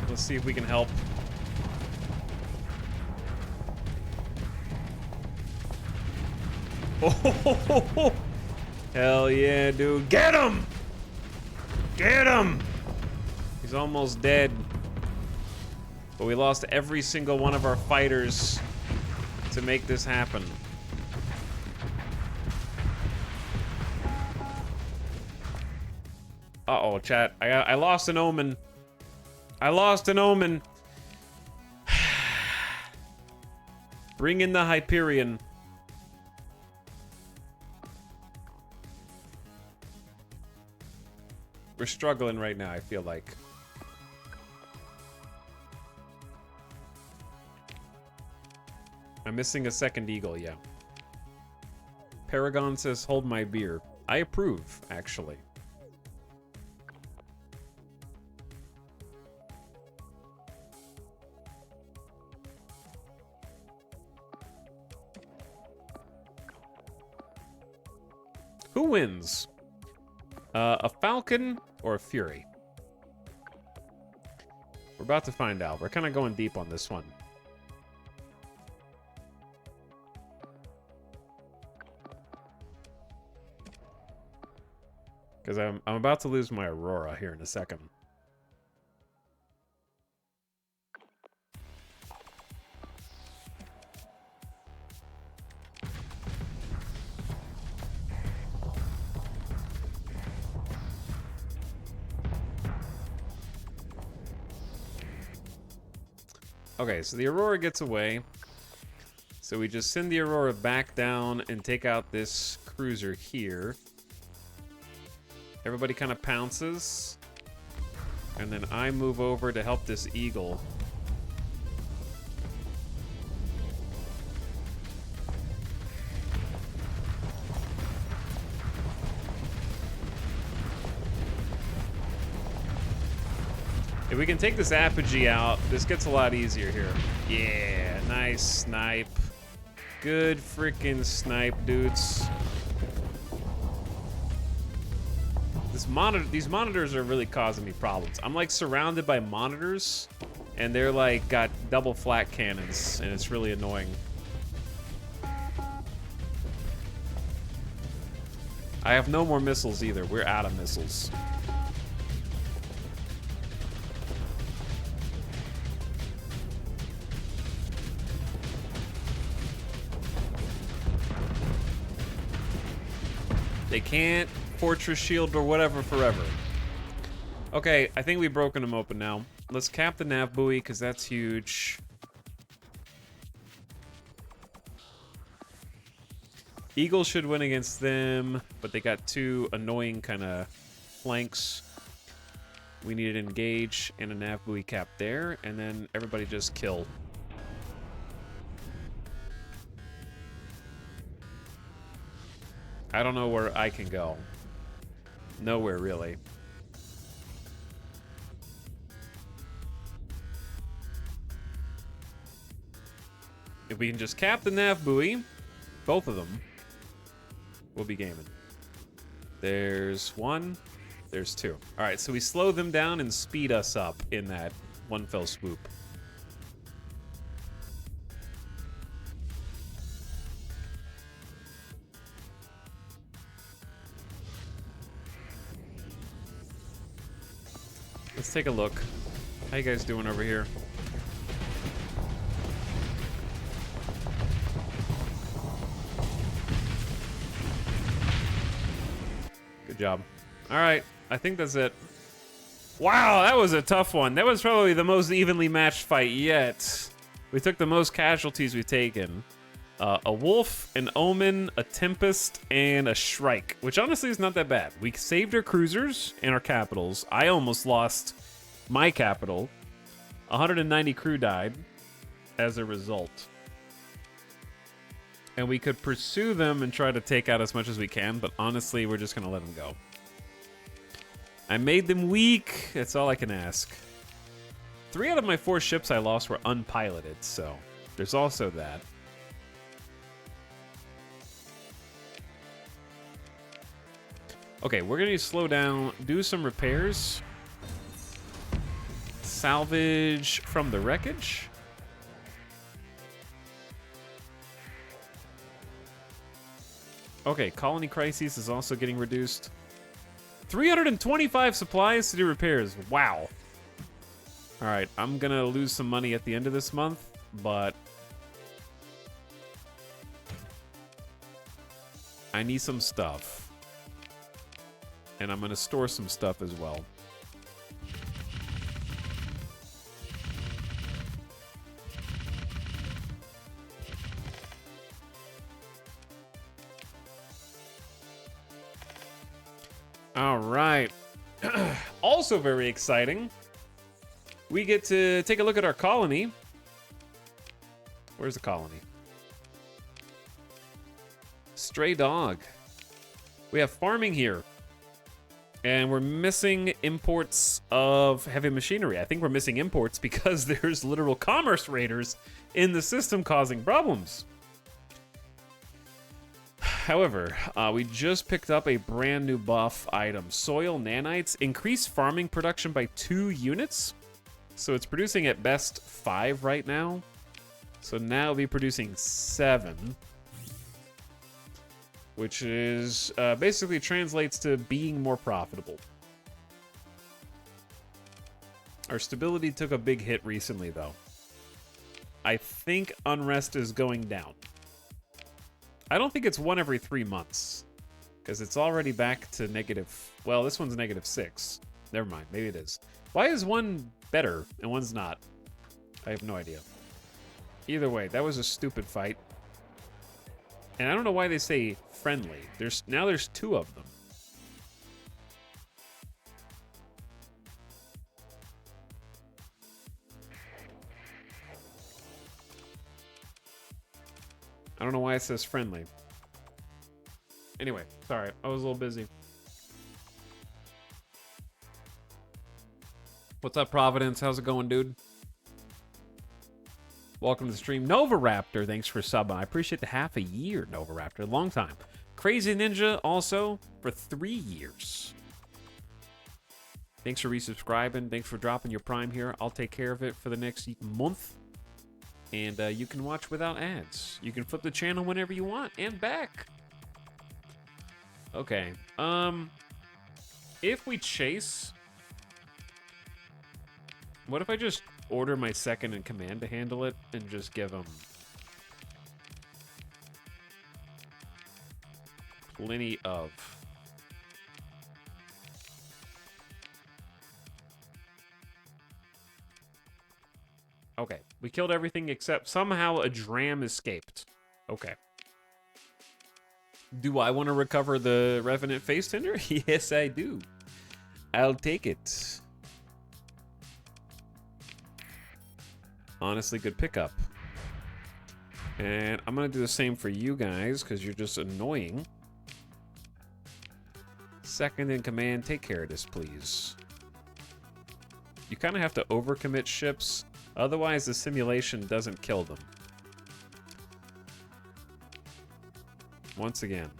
Let's see if we can help. Oh, hell yeah, dude. Get him! Get him! He's almost dead. But we lost every single one of our fighters to make this happen. Uh-oh, chat. I lost an omen. I lost an omen. Bring in the Hyperion. We're struggling right now, I feel like. I'm missing a second eagle, yeah. Paragon says, hold my beer. I approve, actually. Who wins? A falcon or a fury? We're about to find out. We're kind of going deep on this one. Because I'm about to lose my Aurora here in a second. Okay, so the Aurora gets away. So we just send the Aurora back down and take out this cruiser here. Everybody kind of pounces. And then I move over to help this Eagle. If we can take this apogee out, this gets a lot easier here. Yeah, nice snipe. Good freaking snipe, dudes. These monitors are really causing me problems. I'm like surrounded by monitors, and they're like got double flat cannons, and it's really annoying. I have no more missiles either. We're out of missiles. They can't fortress shield or whatever forever. Okay, I think we've broken them open now. Let's cap the nav buoy, because that's huge. Eagles should win against them, but they got two annoying kind of flanks. We need an engage and a nav buoy cap there, and then everybody just kill. I don't know where I can go. Nowhere, really. If we can just cap the nav buoy, both of them, we'll be gaming. There's one, there's two. All right, so we slow them down and speed us up in that one fell swoop. Let's take a look. How you guys doing over here? Good job. All right, I think that's it. Wow, that was a tough one. That was probably the most evenly matched fight yet. We took the most casualties we've taken. A wolf, an omen, a tempest, and a shrike, which honestly is not that bad. We saved our cruisers and our capitals. I almost lost my capital. 190 crew died as a result. And we could pursue them and try to take out as much as we can, but honestly, we're just going to let them go. I made them weak. That's all I can ask. 3 out of my 4 ships I lost were unpiloted, so there's also that. Okay, we're going to slow down, do some repairs. Salvage from the wreckage. Okay, colony crises is also getting reduced. 325 supplies to do repairs. Wow. All right, I'm going to lose some money at the end of this month, but I need some stuff. And I'm going to store some stuff as well. All right. Also very exciting. We get to take a look at our colony. Where's the colony? Stray dog. We have farming here. And we're missing imports of heavy machinery. I think we're missing imports because there's literal commerce raiders in the system causing problems. However, we just picked up a brand new buff item. Soil nanites increase farming production by 2 units. So it's producing at best 5 right now. So now it'll be producing 7. Which is basically translates to being more profitable. Our stability took a big hit recently, though. I think unrest is going down. I don't think it's 1 every 3 months, because it's already back to negative. Well, this one's -6. Never mind, maybe it is. Why is one better and one's not? I have no idea. Either way, that was a stupid fight. And I don't know why they say friendly. Now there's 2 of them. I don't know why it says friendly. Anyway, sorry, I was a little busy. What's up, Providence? How's it going, dude? Welcome to the stream. Nova Raptor, thanks for subbing. I appreciate the half a year, Nova Raptor. Long time. Crazy Ninja, also, for 3 years. Thanks for resubscribing. Thanks for dropping your Prime here. I'll take care of it for the next month. And you can watch without ads. You can flip the channel whenever you want. And back. Okay. If we chase... What if I just order my second in command to handle it and just give him plenty of... Okay, we killed everything except somehow a dram escaped. Okay. Do I want to recover the Revenant Face Tinder? Yes, I do. I'll take it. Honestly, good pickup. And I'm going to do the same for you guys because you're just annoying. Second in command, take care of this, please. You kind of have to overcommit ships, otherwise the simulation doesn't kill them. Once again.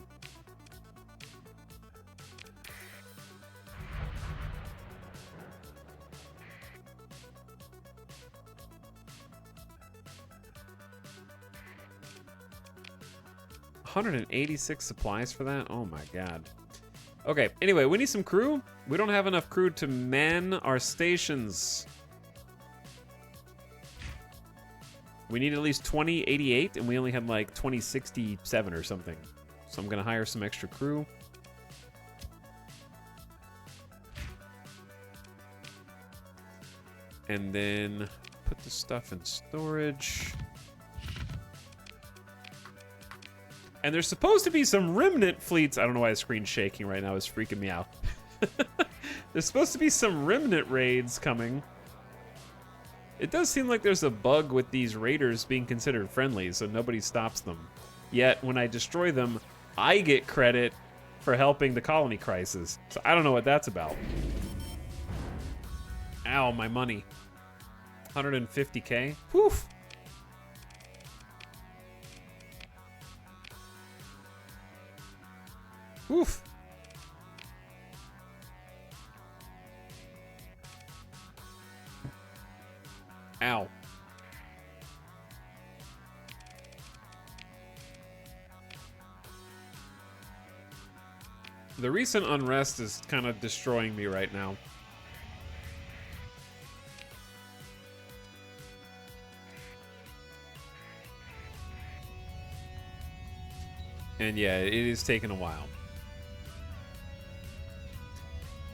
$186 supplies for that? Oh my god. Okay, anyway, we need some crew. We don't have enough crew to man our stations. We need at least 2088, and we only have like 2067 or something. So I'm gonna hire some extra crew. And then put the stuff in storage. And there's supposed to be some remnant fleets. I don't know why the screen's shaking right now. It's freaking me out. There's supposed to be some remnant raids coming. It does seem like there's a bug with these raiders being considered friendly, so nobody stops them. Yet, when I destroy them, I get credit for helping the colony crisis. So I don't know what that's about. Ow, my money. 150K? Woof. Oof. Ow. The recent unrest is kind of destroying me right now. And yeah, it is taking a while.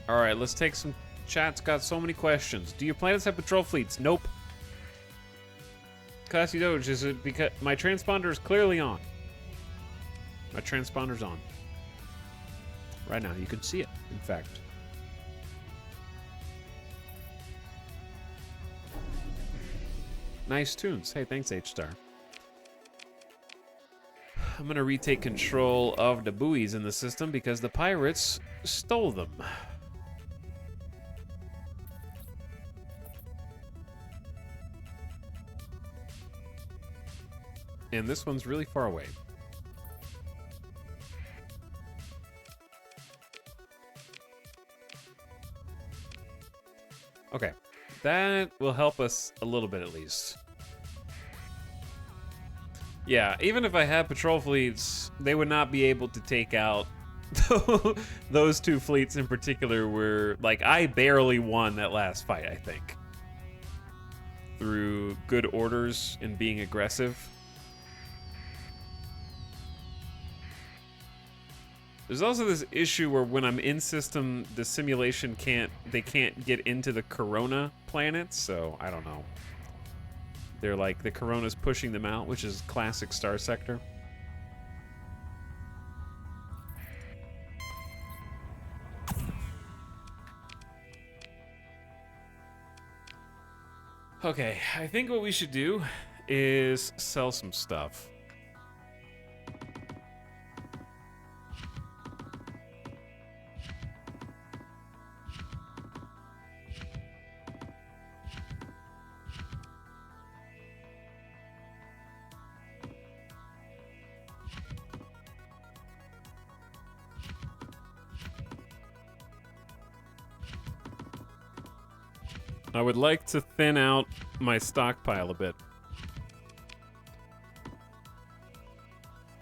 All right, let's take some chat's got so many questions. Do your planets have patrol fleets? Nope. Classy Doge, is it because my transponder is clearly on? My transponder's on. Right now, you can see it, in fact. Nice tunes. Hey, thanks, H-Star. I'm gonna retake control of the buoys in the system because the pirates stole them. And this one's really far away. Okay, that will help us a little bit at least. Yeah, even if I had patrol fleets, they would not be able to take out those two fleets in particular. Were like, I barely won that last fight, I think, through good orders and being aggressive. There's also this issue where when I'm in system, the simulation can't get into the Corona planets, so I don't know. They're like, the Corona's pushing them out, which is classic starsector. Okay, I think what we should do is sell some stuff. I would like to thin out my stockpile a bit.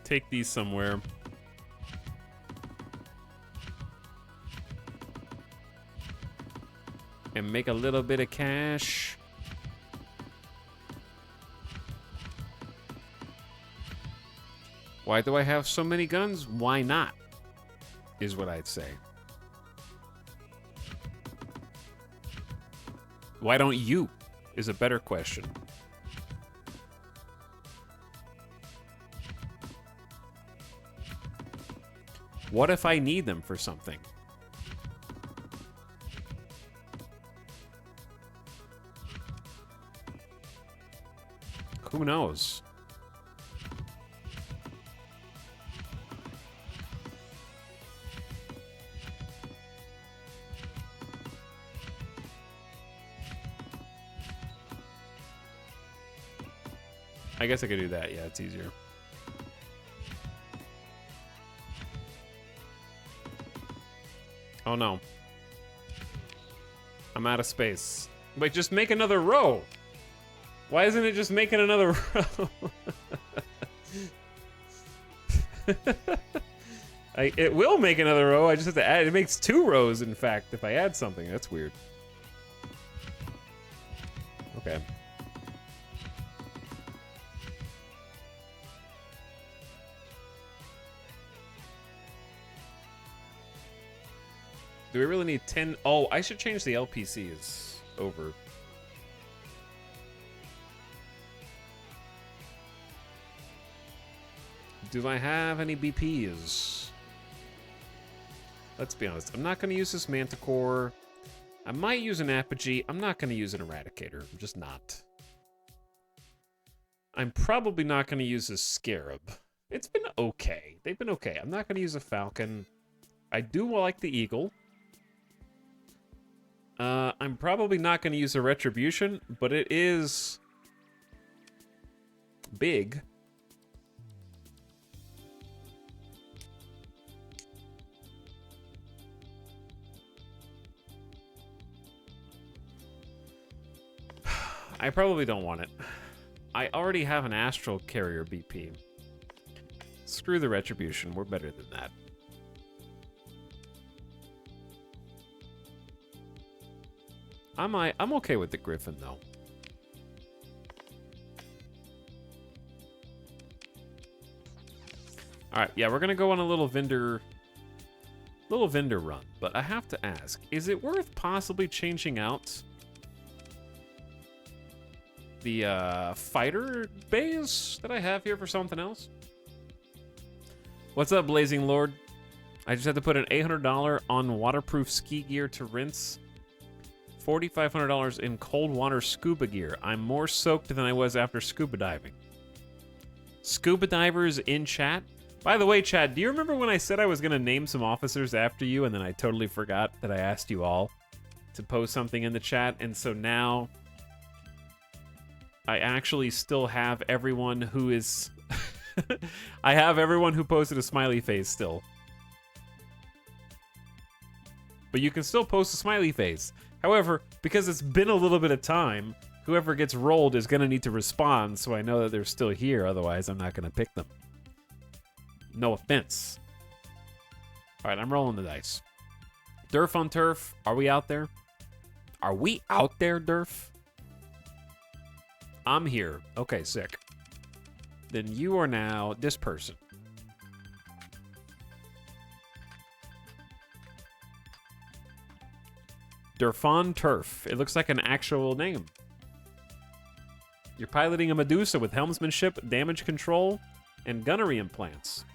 Take these somewhere. And make a little bit of cash. Why do I have so many guns? Why not? Is what I'd say. Why don't you? Is a better question. What if I need them for something? Who knows? I guess I could do that. Yeah, it's easier. Oh no. I'm out of space. Wait, just make another row. Why isn't it just making another row? It will make another row. I just have to add. It makes 2 rows, in fact, if I add something. That's weird. Okay. Do we really need 10? Oh, I should change the LPCs over. Do I have any BPs? Let's be honest. I'm not going to use this Manticore. I might use an Apogee. I'm not going to use an Eradicator. I'm just not. I'm probably not going to use this Scarab. It's been okay. They've been okay. I'm not going to use a Falcon. I do like the Eagle. I'm probably not going to use a Retribution, but it is big. I probably don't want it. I already have an Astral Carrier BP. Screw the Retribution. We're better than that. I'm okay with the Griffin, though. Alright, yeah, we're gonna go on a little vendor run. But I have to ask, is it worth possibly changing out the fighter bays that I have here for something else? What's up, Blazing Lord? I just had to put an $800 on waterproof ski gear to rinse. $4,500 in cold water scuba gear. I'm more soaked than I was after scuba diving. Scuba divers in chat? By the way, Chad, do you remember when I said I was going to name some officers after you and then I totally forgot that I asked you all to post something in the chat? And so now I actually still have everyone who is... I have everyone who posted a smiley face still. But you can still post a smiley face. However, because it's been a little bit of time, whoever gets rolled is going to need to respond, so I know that they're still here. Otherwise, I'm not going to pick them. No offense. All right, I'm rolling the dice. Durf on Turf, are we out there? Are we out there, Durf? I'm here. Okay, sick. Then you are now this person. Durfon Turf. It looks like an actual name. You're piloting a Medusa with helmsmanship, damage control, and gunnery implants.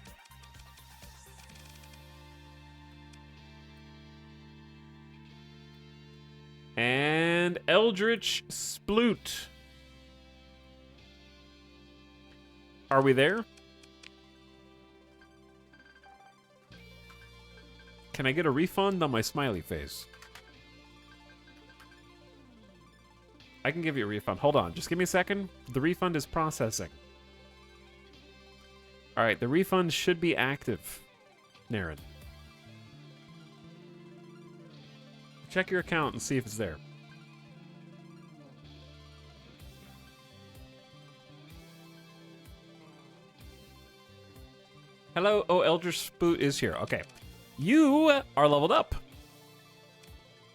And Eldritch Sploot. Are we there? Can I get a refund on my smiley face? I can give you a refund. Hold on. Just give me a second. The refund is processing. All right. The refund should be active, Naren. Check your account and see if it's there. Hello. Oh, Eldritch Spoot is here. Okay. You are leveled up.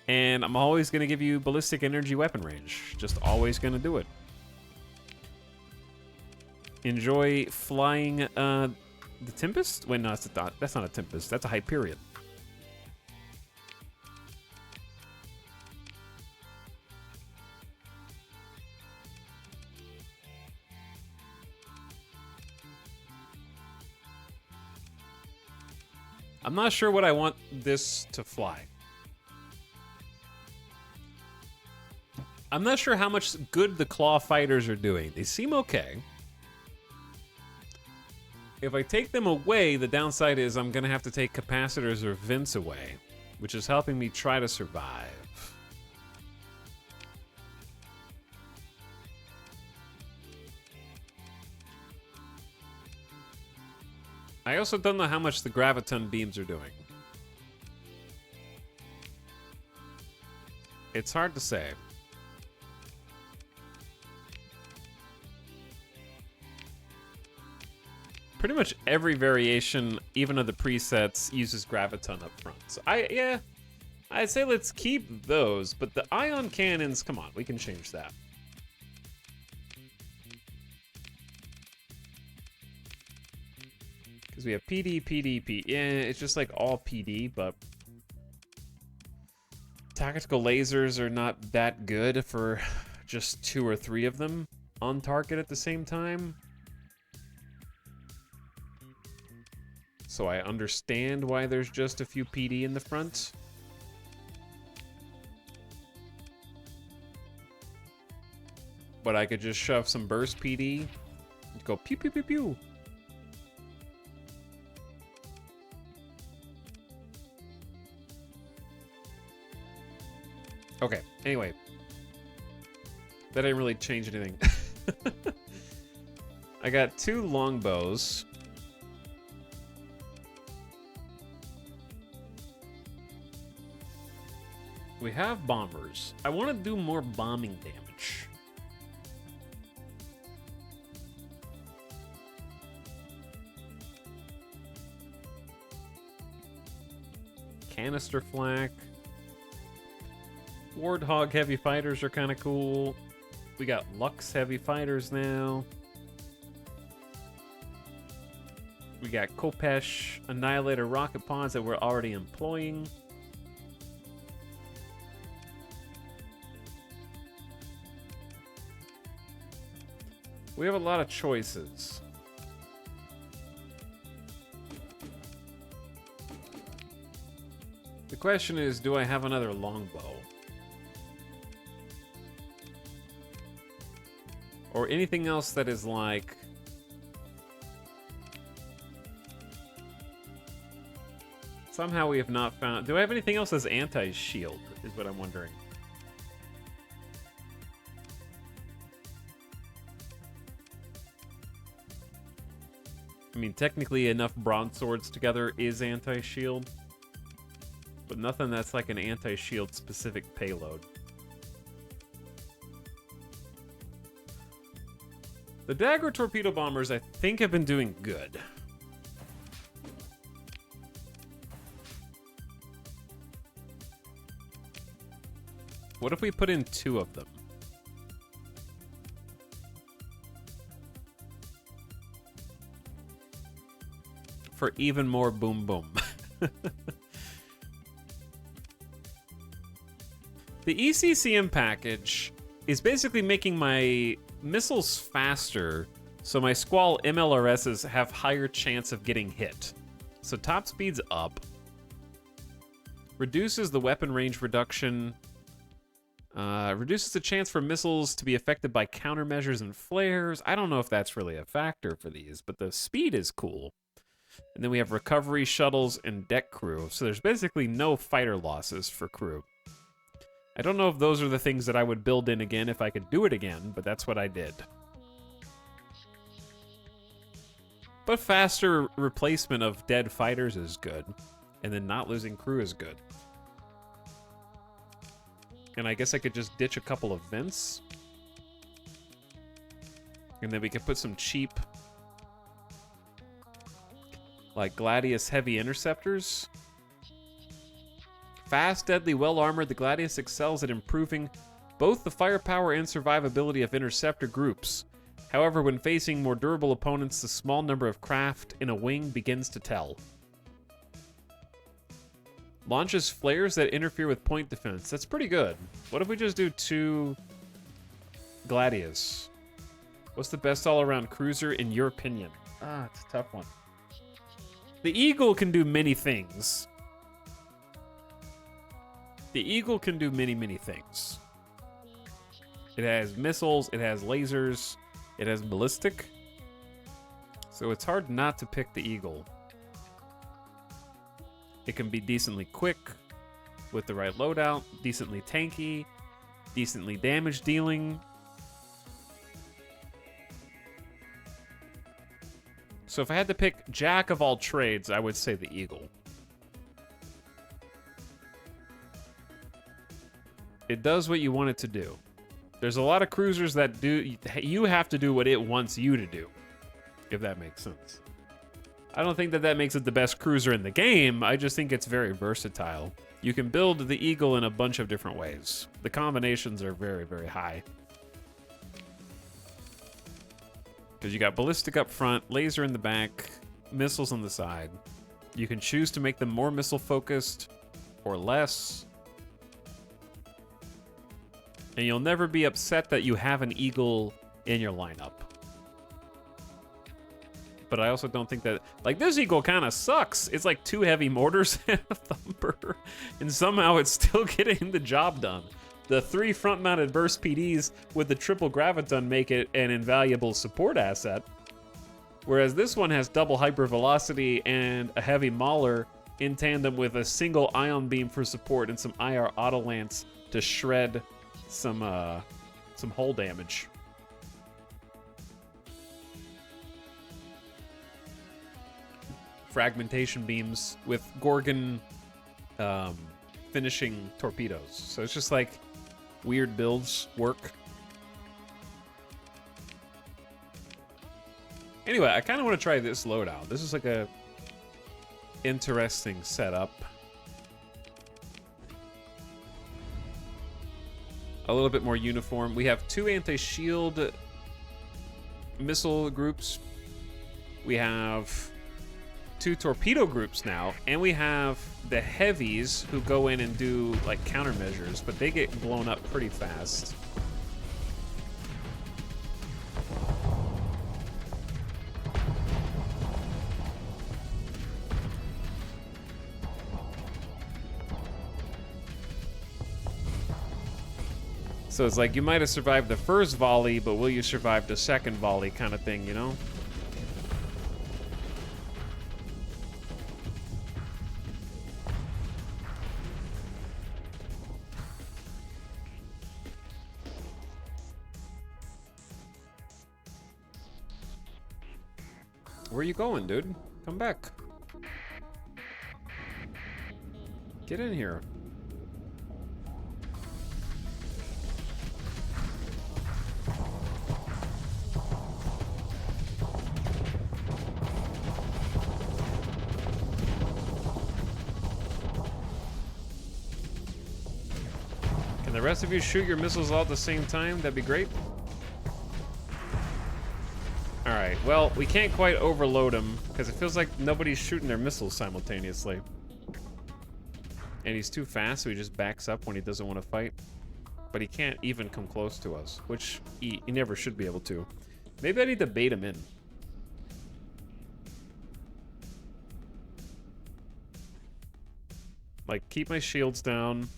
And I'm always going to give you ballistic energy weapon range. Just always going to do it. Enjoy flying the Tempest? Wait, no, that's not a Tempest. That's a Hyperion. I'm not sure what I want this to fly. I'm not sure how much good the claw fighters are doing. They seem okay. If I take them away, the downside is I'm gonna have to take capacitors or vents away, which is helping me try to survive. I also don't know how much the graviton beams are doing. It's hard to say. Pretty much every variation, even of the presets, uses graviton up front. So I'd say let's keep those, but the ion cannons, come on, we can change that. Because we have PD, PD, PD. Yeah, it's just like all PD, but tactical lasers are not that good for just 2 or 3 of them on target at the same time. So I understand why there's just a few PD in the front. But I could just shove some burst PD and go pew pew pew pew. Okay, anyway. That didn't really change anything. I got 2 longbows. We have bombers. I want to do more bombing damage. Canister flak. Warthog heavy fighters are kind of cool. We got Lux heavy fighters now. We got Kopesh Annihilator rocket pods that we're already employing. We have a lot of choices. The question is, do I have another longbow? Or anything else that is like... Somehow we have not found... Do I have anything else that's anti-shield, is what I'm wondering. I mean, technically enough broadswords together is anti-shield, but nothing that's like an anti-shield specific payload. The dagger torpedo bombers, I think, have been doing good. What if we put in 2 of them? For even more boom boom. The ECCM package is basically making my missiles faster, so my Squall MLRSs have higher chance of getting hit. So top speed's up. Reduces the weapon range reduction. Reduces the chance for missiles to be affected by countermeasures and flares. I don't know if that's really a factor for these, but the speed is cool. And then we have recovery shuttles and deck crew. So there's basically no fighter losses for crew. I don't know if those are the things that I would build in again if I could do it again, but that's what I did. But faster replacement of dead fighters is good. And then not losing crew is good. And I guess I could just ditch a couple of vents. And then we could put some cheap... like Gladius heavy interceptors. Fast, deadly, well-armored, the Gladius excels at improving both the firepower and survivability of interceptor groups. However, when facing more durable opponents, the small number of craft in a wing begins to tell. Launches flares that interfere with point defense. That's pretty good. What if we just do 2 Gladius? What's the best all-around cruiser in your opinion? Ah, it's a tough one. The Eagle can do many things. The Eagle can do many, many things. It has missiles, it has lasers, it has ballistic. So it's hard not to pick the Eagle. It can be decently quick with the right loadout, decently tanky, decently damage dealing. So if I had to pick jack of all trades, I would say the Eagle. It does what you want it to do. There's a lot of cruisers that do, you have to do what it wants you to do, if that makes sense. I don't think that that makes it the best cruiser in the game. I just think it's very versatile. You can build the Eagle in a bunch of different ways. The combinations are very, very high. Because you got ballistic up front, laser in the back, missiles on the side. You can choose to make them more missile focused or less. And you'll never be upset that you have an Eagle in your lineup. But I also don't think that... Like, this Eagle kind of sucks. It's like 2 heavy mortars and a thumper. And somehow it's still getting the job done. The 3 front-mounted burst PDs with the triple graviton make it an invaluable support asset. Whereas this one has double hypervelocity and a heavy mauler in tandem with a single ion beam for support and some IR auto lance to shred some hull damage. Fragmentation beams with Gorgon finishing torpedoes. So it's just like weird builds work. Anyway, I kind of want to try this loadout. This is like a interesting setup. A little bit more uniform. We have 2 anti-shield missile groups. We have 2 torpedo groups now, and we have the heavies who go in and do like countermeasures, but they get blown up pretty fast. So it's like you might have survived the first volley, but will you survive the second volley kind of thing, you know? Where you going, dude? Come back. Get in here. Can the rest of you shoot your missiles all at the same time? That'd be great. Alright, well, we can't quite overload him, because it feels like nobody's shooting their missiles simultaneously. And he's too fast, so he just backs up when he doesn't want to fight. But he can't even come close to us, which he never should be able to. Maybe I need to bait him in. Like, keep my shields down.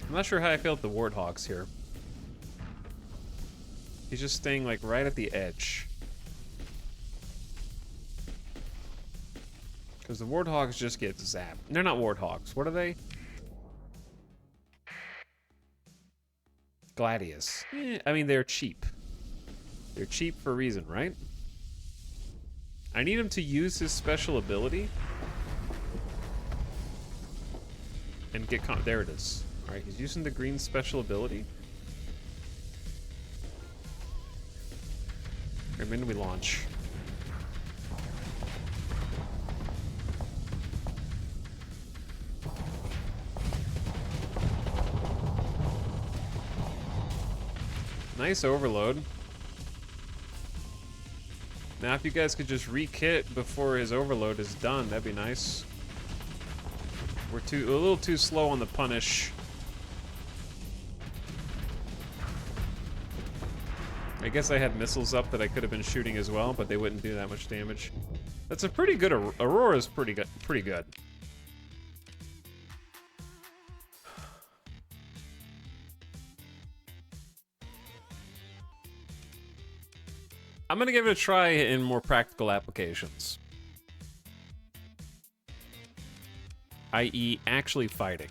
I'm not sure how I feel with the Warthogs here. He's just staying like right at the edge. Because the Warthogs just get zapped. They're not Warthogs. What are they? Gladius. I mean, they're cheap. They're cheap for a reason, right? I need him to use his special ability. And get there it is. Alright, he's using the green special ability. Alright, when do we launch? Nice overload. Now if you guys could just re-kit before his overload is done, that'd be nice. We're a little too slow on the punish. I guess I had missiles up that I could have been shooting as well, but they wouldn't do that much damage. That's a pretty good... Aurora's pretty good. Pretty good. I'm gonna give it a try in more practical applications. I.e. actually fighting.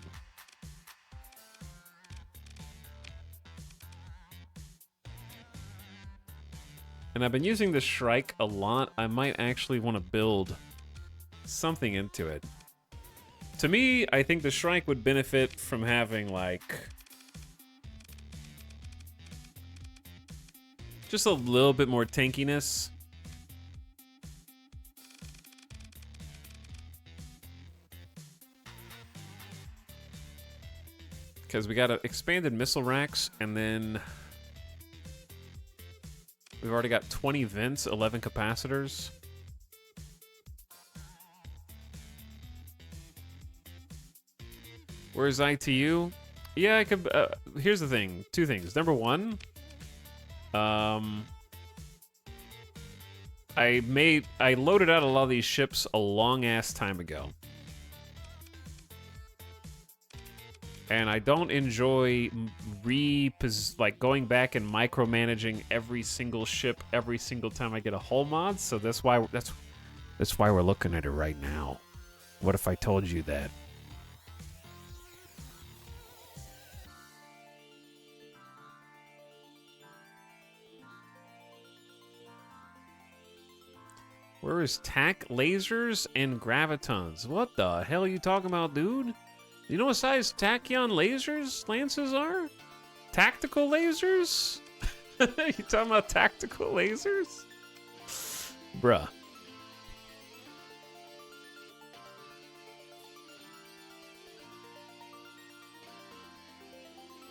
And I've been using the Shrike a lot. I might actually want to build something into it. To me, I think the Shrike would benefit from having, like... just a little bit more tankiness. Because we got expanded missile racks, and then... we've already got 20 vents, 11 capacitors. Where's ITU? Yeah, I could... here's the thing. Two things. Number one... I loaded out a lot of these ships a long-ass time ago. And I don't enjoy like going back and micromanaging every single ship every single time I get a hull mod, so that's why we're looking at it right now. What if I told you that? Where is TAC lasers and gravitons? What the hell are you talking about, dude? You know what size tachyon lasers lances are? Tactical lasers? You talking about tactical lasers? Bruh.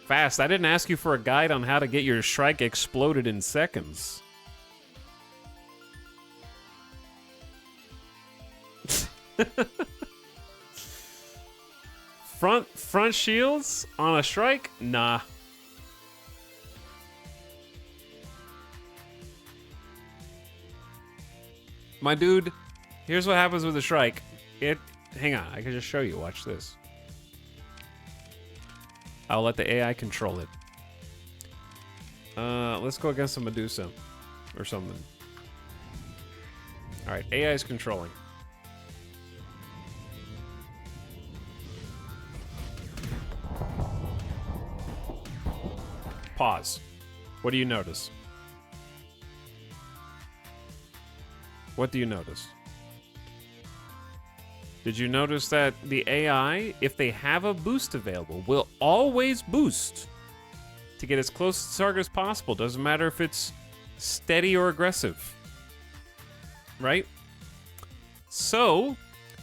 Fast, I didn't ask you for a guide on how to get your Shrike exploded in seconds. Front shields on a Shrike? Nah. My dude, here's what happens with a Shrike. Hang on, I can just show you. Watch this. I'll let the AI control it. Let's go against a Medusa or something. All right, AI is controlling. Pause. What do you notice? What do you notice? Did you notice that the AI, if they have a boost available, will always boost to get as close to the target as possible? Doesn't matter if it's steady or aggressive. Right? So,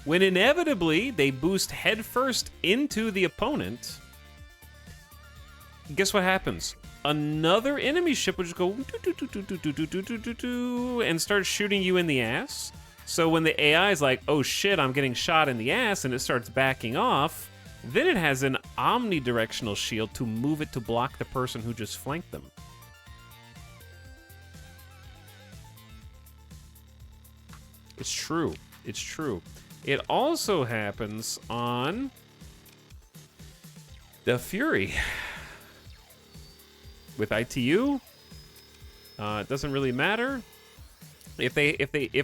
when inevitably they boost headfirst into the opponent, guess what happens? Another enemy ship will just go and start shooting you in the ass. So when the AI is like, oh shit, I'm getting shot in the ass, and it starts backing off, then it has an omnidirectional shield to move it to block the person who just flanked them. It's true. It's true. It also happens on the Fury. With ITU, it doesn't really matter. If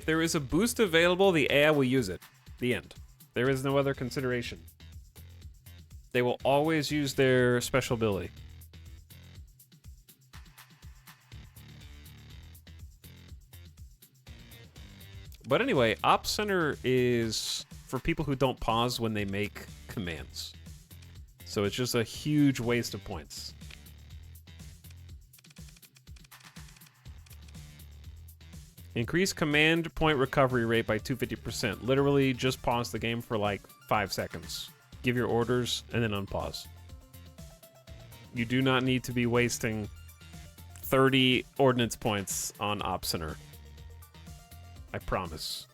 there is a boost available, the AI will use it. The end. There is no other consideration. They will always use their special ability. But anyway, Op Center is for people who don't pause when they make commands. So it's just a huge waste of points. Increase command point recovery rate by 250%. Literally just pause the game for like 5 seconds. Give your orders and then unpause. You do not need to be wasting 30 ordnance points on Op Center. I promise.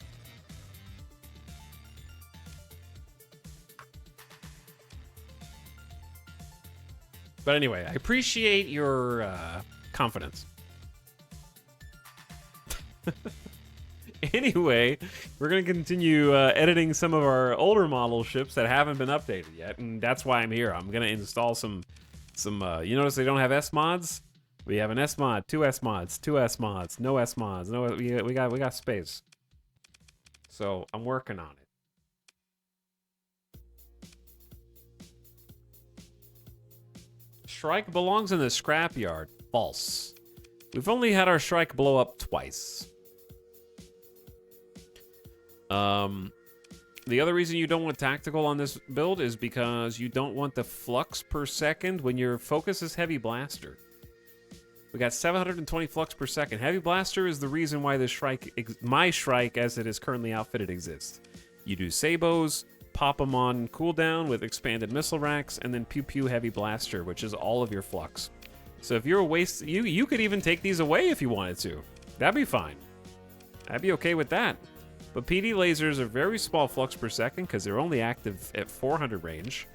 But anyway, I appreciate your confidence. Anyway, we're going to continue editing some of our older model ships that haven't been updated yet, and that's why I'm here. I'm going to install some you notice they don't have S mods? We have an S mod, two S mods, two S mods, no S mods. No, we got space. So, I'm working on it. Shrike belongs in the scrapyard. False. We've only had our Shrike blow up twice. The other reason you don't want tactical on this build is because you don't want the flux per second when your focus is heavy blaster. We got 720 flux per second. Heavy blaster is the reason why this Shrike, my Shrike as it is currently outfitted, exists. You do sabos, pop them on cooldown with expanded missile racks, and then pew pew heavy blaster, which is all of your flux. So if you're a waste, you could even take these away if you wanted to. That'd be fine. I'd be okay with that. But PD lasers are very small flux per second because they're only active at 400 range.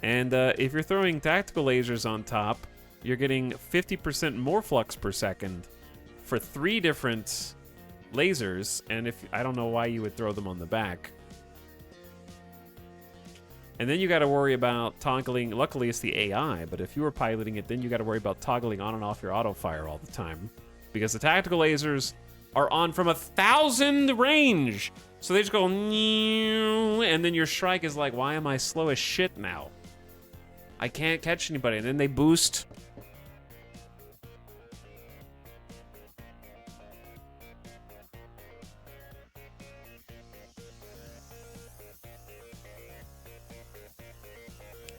And if you're throwing tactical lasers on top, you're getting 50% more flux per second for 3 different lasers. And if I don't know why you would throw them on the back. And then you got to worry about toggling. Luckily, it's the AI, but if you were piloting it, then you got to worry about toggling on and off your auto fire all the time. Because the tactical lasers are on from 1,000 range. So they just go, and then your Shrike is like, why am I slow as shit now? I can't catch anybody. And then they boost.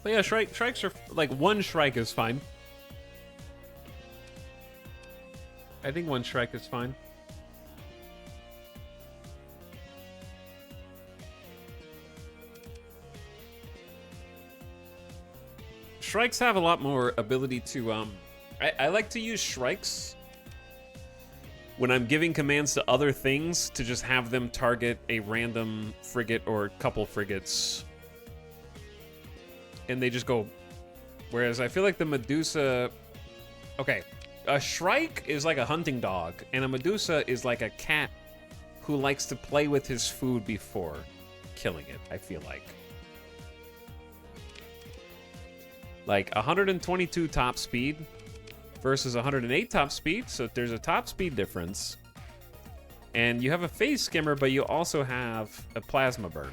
But yeah, Shrikes are, like, one Shrike is fine. I think one Shrike is fine. Shrikes have a lot more ability to, I like to use Shrikes when I'm giving commands to other things to just have them target a random frigate or couple frigates. And they just go. Whereas I feel like the Medusa. Okay, a Shrike is like a hunting dog, and a Medusa is like a cat who likes to play with his food before killing it, I feel like. Like 122 top speed versus 108 top speed, so there's a top speed difference. And you have a phase skimmer, but you also have a plasma burn.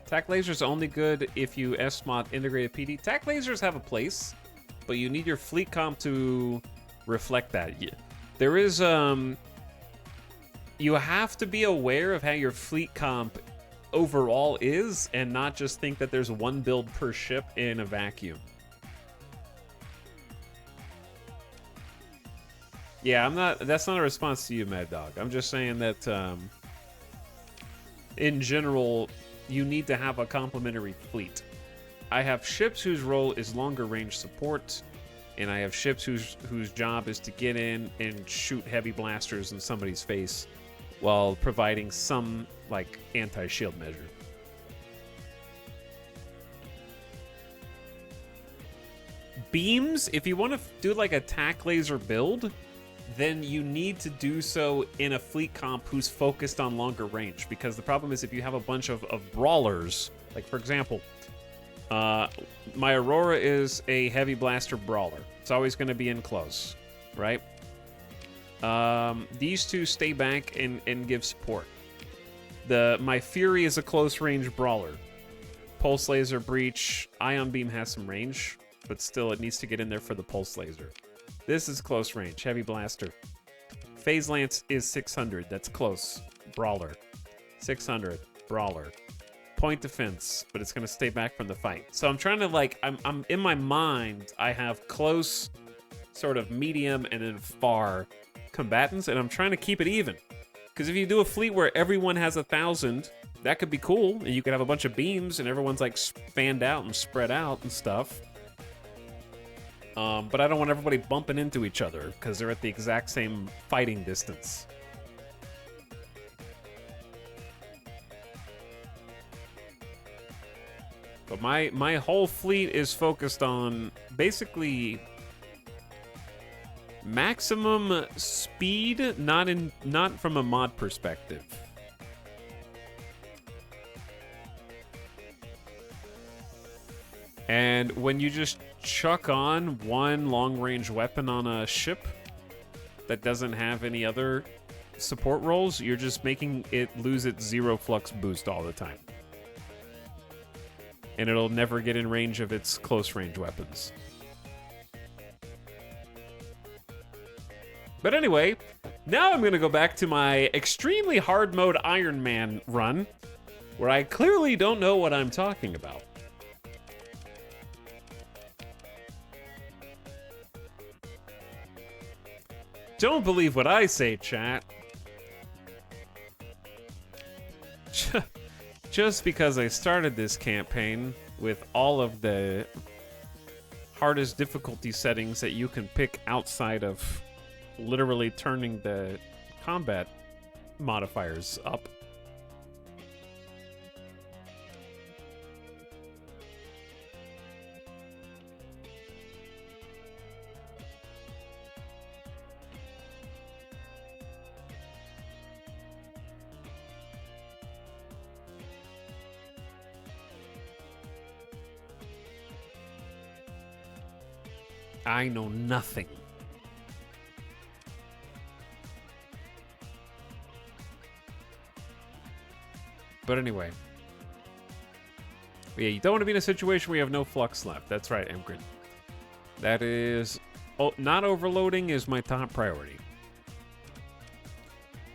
Tac lasers only good if you S-mod integrated PD. Tac lasers have a place, but you need your fleet comp to reflect that. There is, you have to be aware of how your fleet comp overall is, and not just think that there's one build per ship in a vacuum. Yeah, that's not a response to you, Mad Dog. I'm just saying that, in general, you need to have a complementary fleet. I have ships whose role is longer range support, and I have ships whose job is to get in and shoot heavy blasters in somebody's face while providing some, like, anti-shield measure. Beams, if you want to do like a tac laser build, then you need to do so in a fleet comp who's focused on longer range. Because the problem is if you have a bunch of brawlers, like for example, my Aurora is a heavy blaster brawler. It's always going to be in close, right? These two stay back and give support. My Fury is a close range brawler. Pulse laser, breach, ion beam has some range, but still it needs to get in there for the pulse laser. This is close range, heavy blaster. Phase Lance is 600, that's close, brawler. 600, brawler. Point defense, but it's gonna stay back from the fight. So I'm trying to, like, I'm in my mind, I have close, sort of medium, and then far combatants, and I'm trying to keep it even. Because if you do a fleet where everyone has 1,000, that could be cool, and you could have a bunch of beams, and everyone's like fanned out and spread out and stuff. But I don't want everybody bumping into each other because they're at the exact same fighting distance. But my whole fleet is focused on basically maximum speed, not from a mod perspective. And when you just chuck on one long-range weapon on a ship that doesn't have any other support roles, you're just making it lose its zero flux boost all the time. And it'll never get in range of its close-range weapons. But anyway, now I'm going to go back to my extremely hard mode Iron Man run, where I clearly don't know what I'm talking about. Don't believe what I say, chat. Just because I started this campaign with all of the hardest difficulty settings that you can pick outside of literally turning the combat modifiers up. I know nothing. But anyway. Yeah, you don't want to be in a situation where you have no flux left. That's right, Emgrid. That is... Oh, not overloading is my top priority.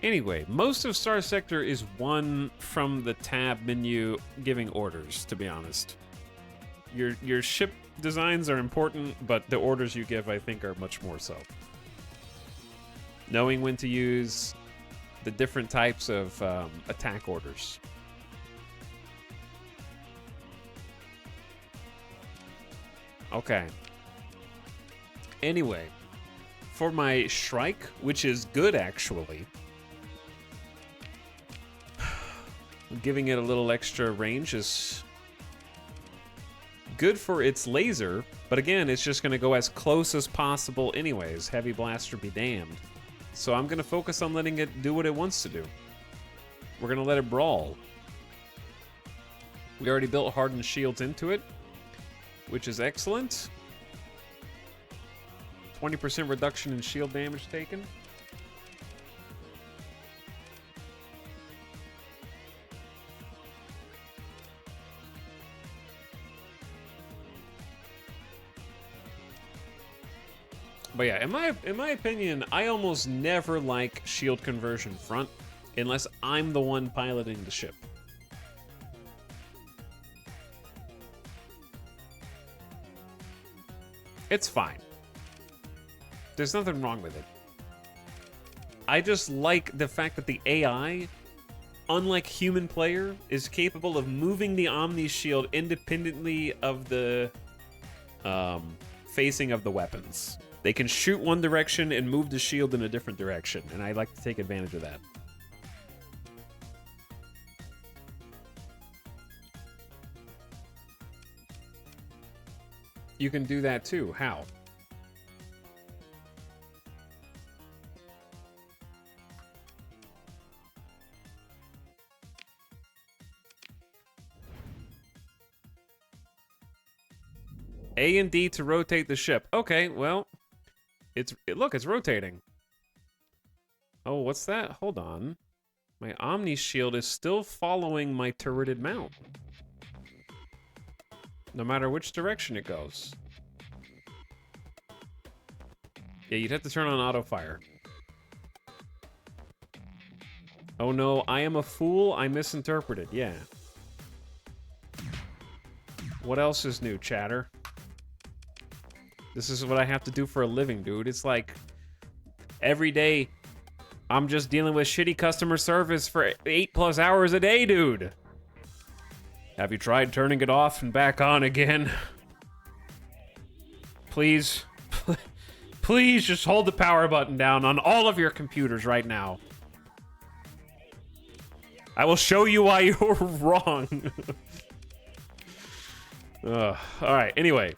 Anyway, most of Starsector is one from the tab menu giving orders, to be honest. Your ship designs are important, but the orders you give, I think, are much more so. Knowing when to use the different types of attack orders. Okay. Anyway, for my Shrike, which is good, actually, giving it a little extra range is good for its laser, but again, it's just going to go as close as possible anyways. Heavy blaster be damned. So I'm going to focus on letting it do what it wants to do. We're going to let it brawl. We already built hardened shields into it, which is excellent. 20% reduction in shield damage taken. But yeah, in my opinion, I almost never like shield conversion front unless I'm the one piloting the ship. It's fine. There's nothing wrong with it. I just like the fact that the AI, unlike human player, is capable of moving the Omni shield independently of the facing of the weapons. They can shoot one direction and move the shield in a different direction, and I like to take advantage of that. You can do that too. How? A and D to rotate the ship. Okay, well, look, it's rotating. Oh, what's that? Hold on. My Omni shield is still following my turreted mount, no matter which direction it goes. Yeah, you'd have to turn on auto fire. Oh no, I am a fool. I misinterpreted. Yeah. What else is new, chatter? This is what I have to do for a living, dude. It's like every day I'm just dealing with shitty customer service for 8+ hours a day, dude. Have you tried turning it off and back on again? Please, please just hold the power button down on all of your computers right now. I will show you why you're wrong. All right, anyway.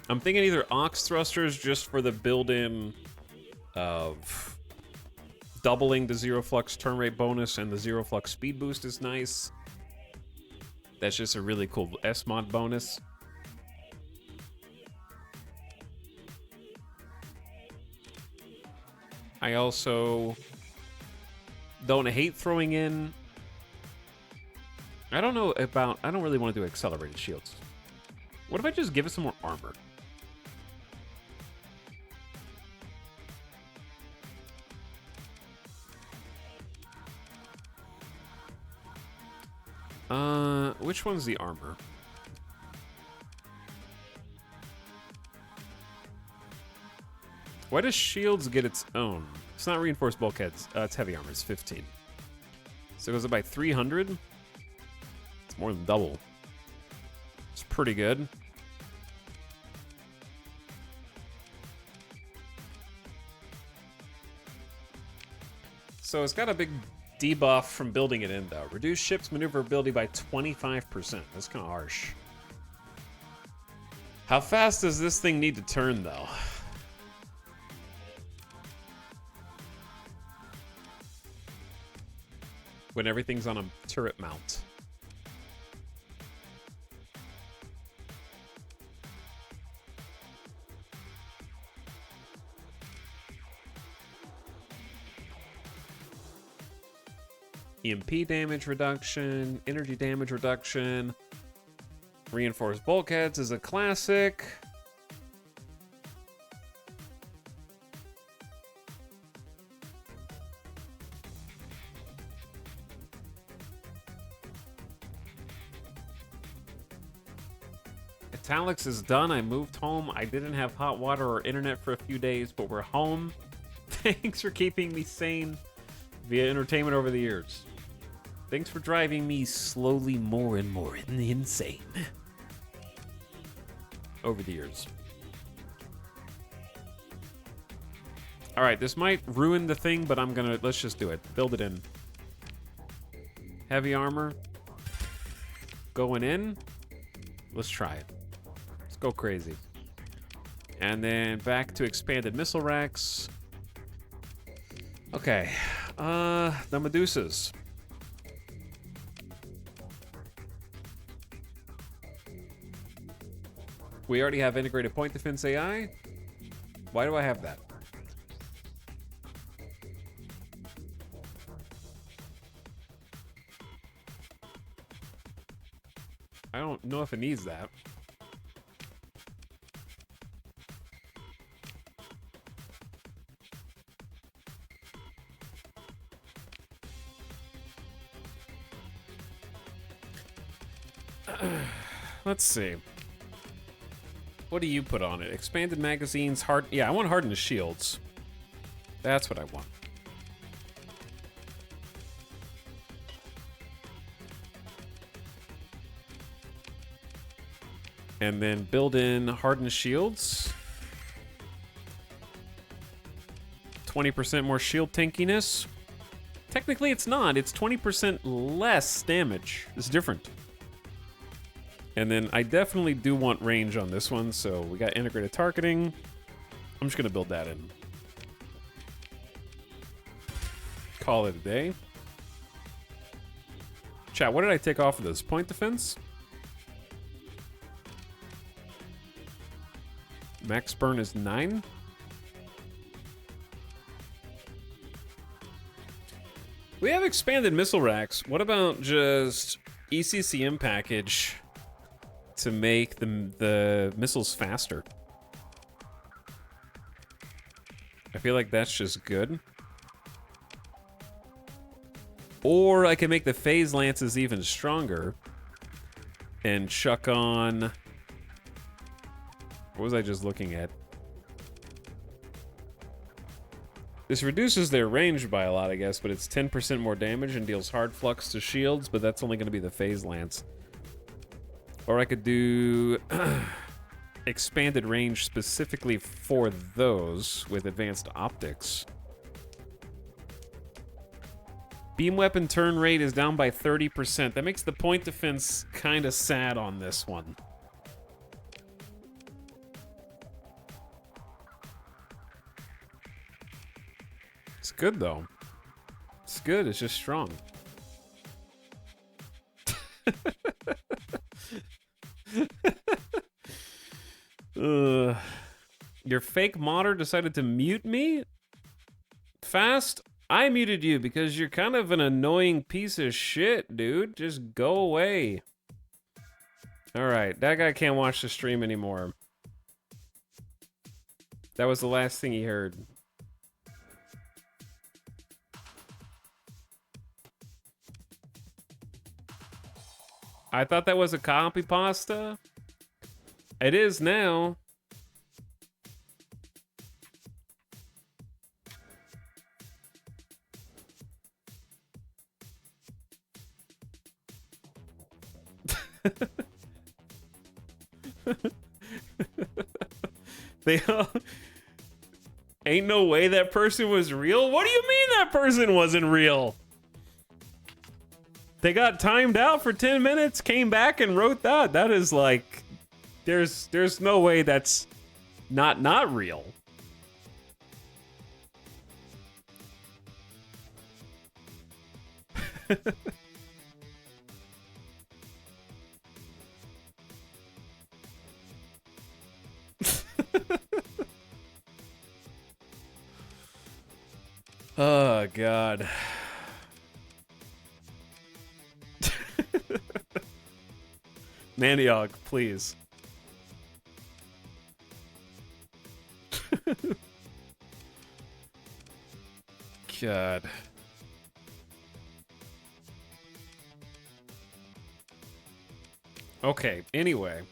I'm thinking either ox thrusters just for the build-in of doubling the zero flux turn rate bonus, and the zero flux speed boost is nice. That's just a really cool S-mod bonus. I also don't hate throwing in... I don't really want to do accelerated shields. What if I just give it some more armor? Which one's the armor? Why does shields get its own? It's not reinforced bulkheads. It's heavy armor. It's 15. So it goes up by 300. It's more than double. It's pretty good. So it's got a big debuff from building it in, though. Reduce ship's maneuverability by 25%. That's kind of harsh. How fast does this thing need to turn, though? When everything's on a turret mount. EMP damage reduction, energy damage reduction, reinforced bulkheads is a classic. Italics is done. I moved home. I didn't have hot water or internet for a few days, but we're home. Thanks for keeping me sane via entertainment over the years. Thanks for driving me slowly more and more insane over the years. All right, this might ruin the thing, but let's just do it. Build it in. Heavy armor. Going in. Let's try it. Let's go crazy. And then back to expanded missile racks. Okay. The Medusas. We already have integrated point defense AI. Why do I have that? I don't know if it needs that. Let's see. What do you put on it? Expanded magazines, hard... Yeah, I want hardened shields. That's what I want. And then build in hardened shields. 20% more shield tankiness. Technically, it's not. It's 20% less damage. It's different. And then I definitely do want range on this one, so we got integrated targeting. I'm just going to build that in. Call it a day. Chat, what did I take off of this? Point defense? Max burn is 9. We have expanded missile racks. What about just ECCM package to make the missiles faster? I feel like that's just good. Or I can make the phase lances even stronger and chuck on... What was I just looking at? This reduces their range by a lot, I guess, but it's 10% more damage and deals hard flux to shields, but that's only going to be the phase lance. Or I could do expanded range specifically for those with advanced optics. Beam weapon turn rate is down by 30%. That makes the point defense kind of sad on this one. It's good, though. It's good. It's just strong. Your fake modder decided to mute me? Fast? I muted you because you're kind of an annoying piece of shit, dude. Just go away. Alright, that guy can't watch the stream anymore. That was the last thing he heard. I thought that was a copy pasta. It is now. They ain't no way that person was real. What do you mean that person wasn't real? They got timed out for 10 minutes, came back and wrote that. That is like, there's no way that's not real. Oh, God. Maniog, please. God. Okay, anyway.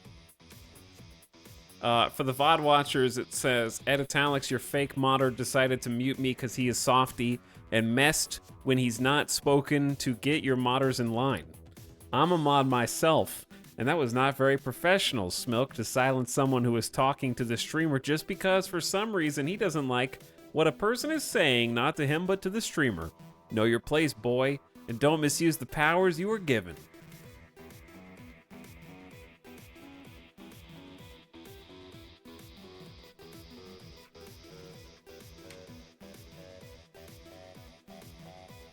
For the VOD watchers, it says, Ed Italics, your fake modder decided to mute me because he is softy and messed when he's not spoken to get your modders in line. I'm a mod myself, and that was not very professional, Smilk, to silence someone who is talking to the streamer just because for some reason he doesn't like what a person is saying, not to him but to the streamer. Know your place, boy, and don't misuse the powers you were given.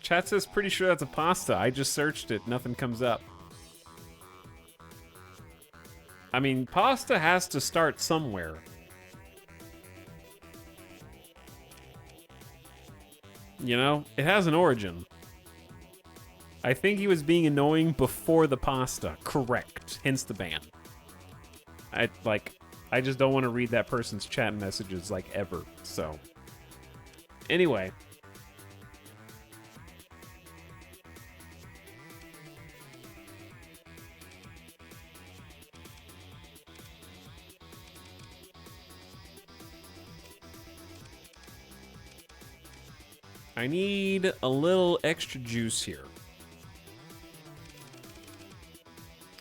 Chat says pretty sure that's a pasta. I just searched it. Nothing comes up. I mean, pasta has to start somewhere. You know, it has an origin. I think he was being annoying before the pasta. Correct. Hence the ban. I just don't want to read that person's chat messages like ever. So, anyway. I need a little extra juice here.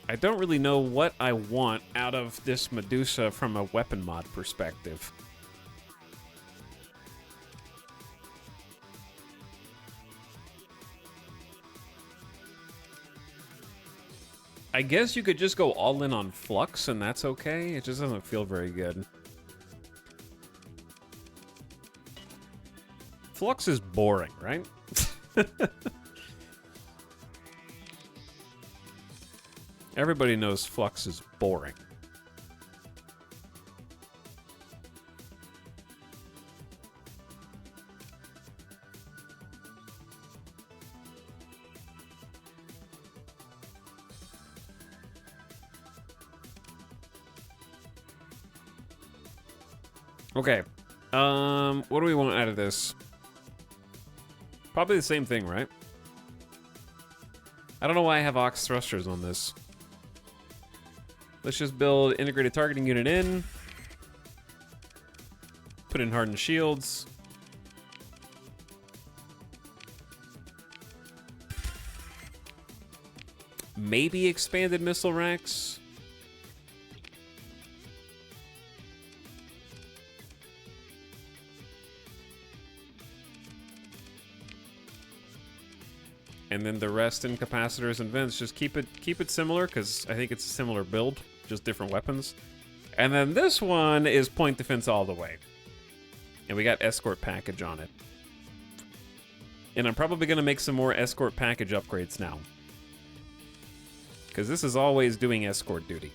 I don't really know what I want out of this Medusa from a weapon mod perspective. I guess you could just go all in on Flux and that's okay. It just doesn't feel very good. Flux is boring, right? Everybody knows Flux is boring. Okay. What do we want out of this? Probably the same thing, right? I don't know why I have Aux thrusters on this. Let's just build integrated targeting unit in. Put in hardened shields. Maybe expanded missile racks. And then the rest in capacitors and vents. Just keep it similar, because I think it's a similar build, just different weapons. And then this one is point defense all the way. And we got escort package on it. And I'm probably going to make some more escort package upgrades now, because this is always doing escort duty.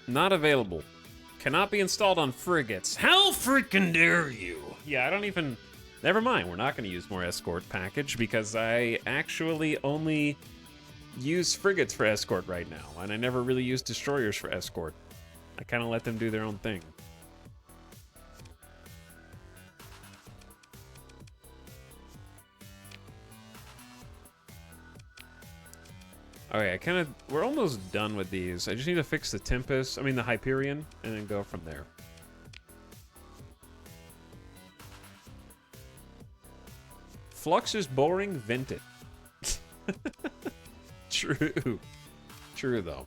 Not available. Cannot be installed on frigates. How freaking dare you? Yeah, I don't even... Never mind, we're not going to use more escort package, because I actually only use frigates for escort right now, and I never really use destroyers for escort. I kind of let them do their own thing. Okay, we're almost done with these. I just need to fix the Tempest, the Hyperion, and then go from there. Flux is boring, vent it. True. True, though.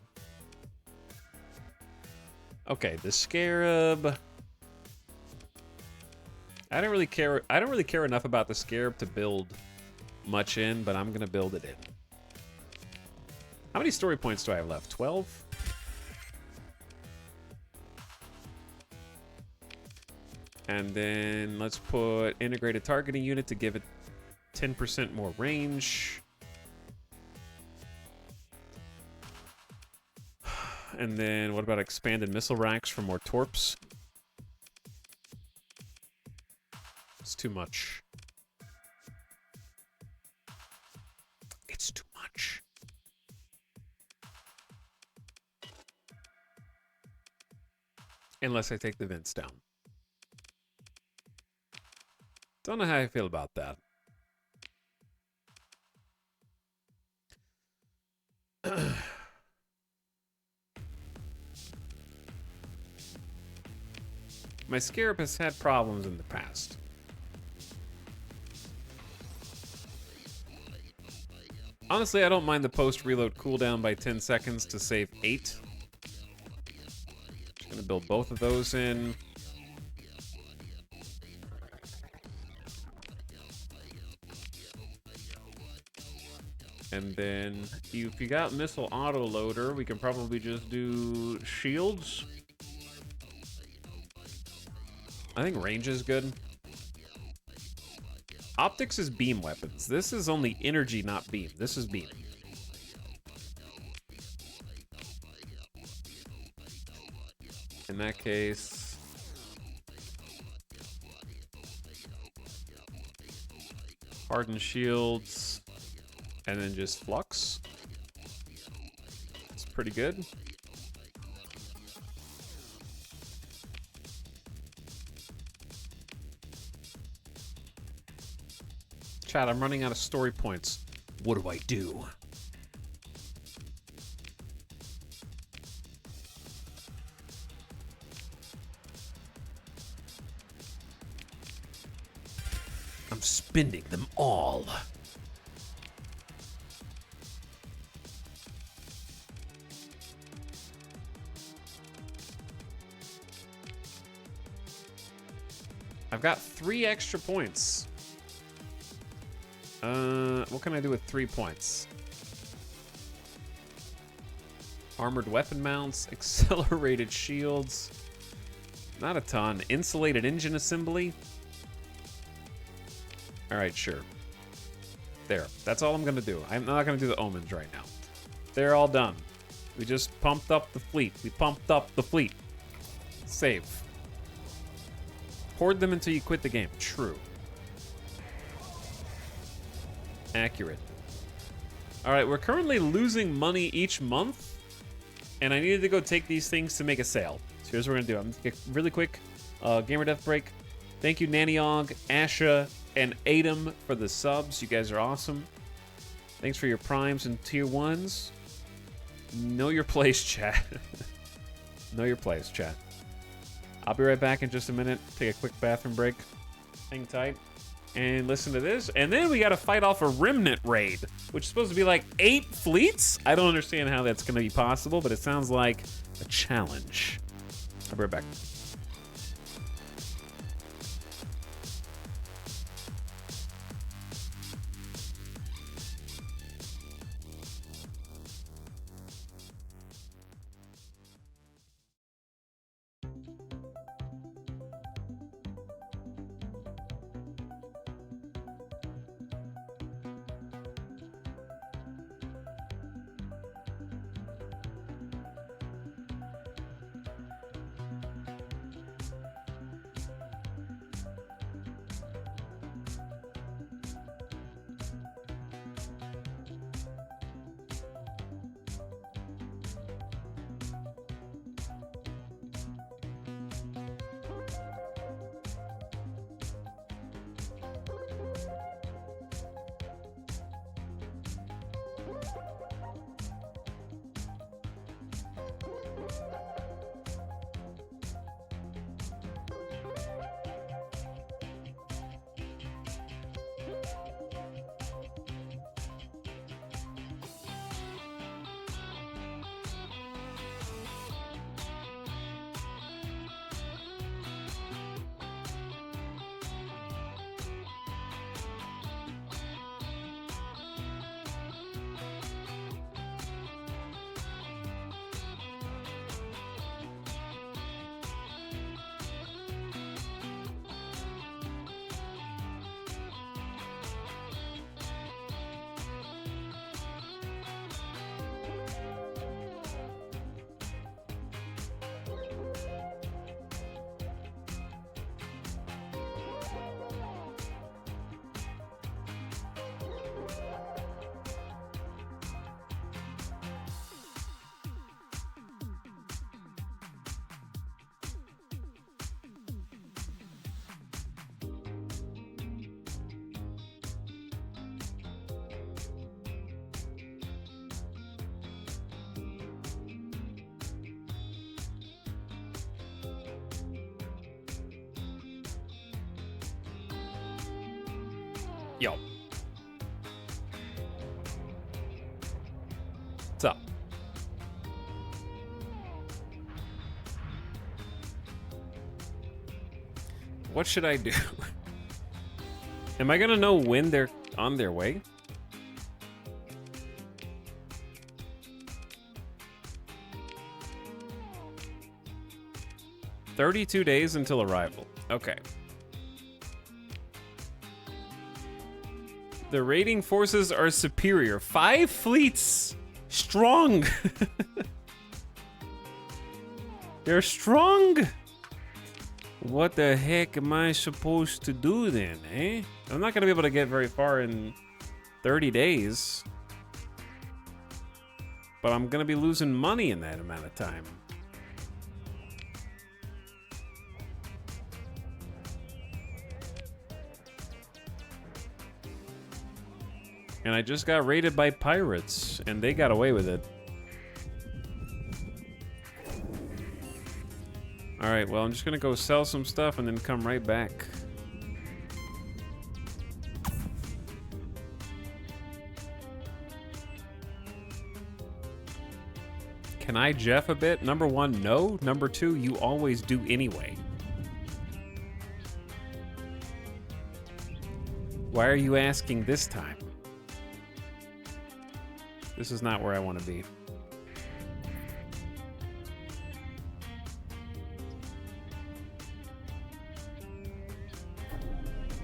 Okay, the Scarab. I don't really care enough about the Scarab to build much in, but I'm gonna build it in. How many story points do I have left? 12? And then let's put integrated targeting unit to give it 10% more range. And then what about expanded missile racks for more torps? It's too much. It's too much. Unless I take the vents down. Don't know how I feel about that. My Scarab has had problems in the past. Honestly, I don't mind the post-reload cooldown by 10 seconds to save 8. Just gonna build both of those in. And then, if you got missile autoloader, we can probably just do shields. I think range is good. Optics is beam weapons. This is only energy, not beam. This is beam. In that case... hardened shields. And then just flux. It's pretty good. Chat, I'm running out of story points. What do I do? I'm spending them all. I've got 3 extra points. What can I do with 3 points? Armored weapon mounts, accelerated shields. Not a ton. Insulated engine assembly. Alright, sure. There. That's all I'm gonna do. I'm not gonna do the omens right now. They're all done. We just pumped up the fleet. We pumped up the fleet. Save. Hoard them until you quit the game. True. Accurate. Alright, we're currently losing money each month, and I needed to go take these things to make a sale. So here's what we're gonna do. I'm gonna take a really quick gamer death break. Thank you, Naniog, Asha, and Adam for the subs. You guys are awesome. Thanks for your primes and tier 1s. Know your place, chat. Know your place, chat. I'll be right back in just a minute. Take a quick bathroom break. Hang tight. And listen to this. And then we got to fight off a remnant raid, which is supposed to be like 8 fleets. I don't understand how that's going to be possible, but it sounds like a challenge. I'll be right back. Yo. What's up? What should I do? Am I gonna know when they're on their way? "32 days until arrival." Okay. The raiding forces are superior. 5 fleets strong. They're strong. What the heck am I supposed to do then, eh? I'm not gonna be able to get very far in 30 days. But I'm gonna be losing money in that amount of time. And I just got raided by pirates, and they got away with it. All right, well, I'm just gonna go sell some stuff and then come right back. Can I Jeff a bit? Number 1, no. Number 2, you always do anyway. Why are you asking this time? This is not where I want to be.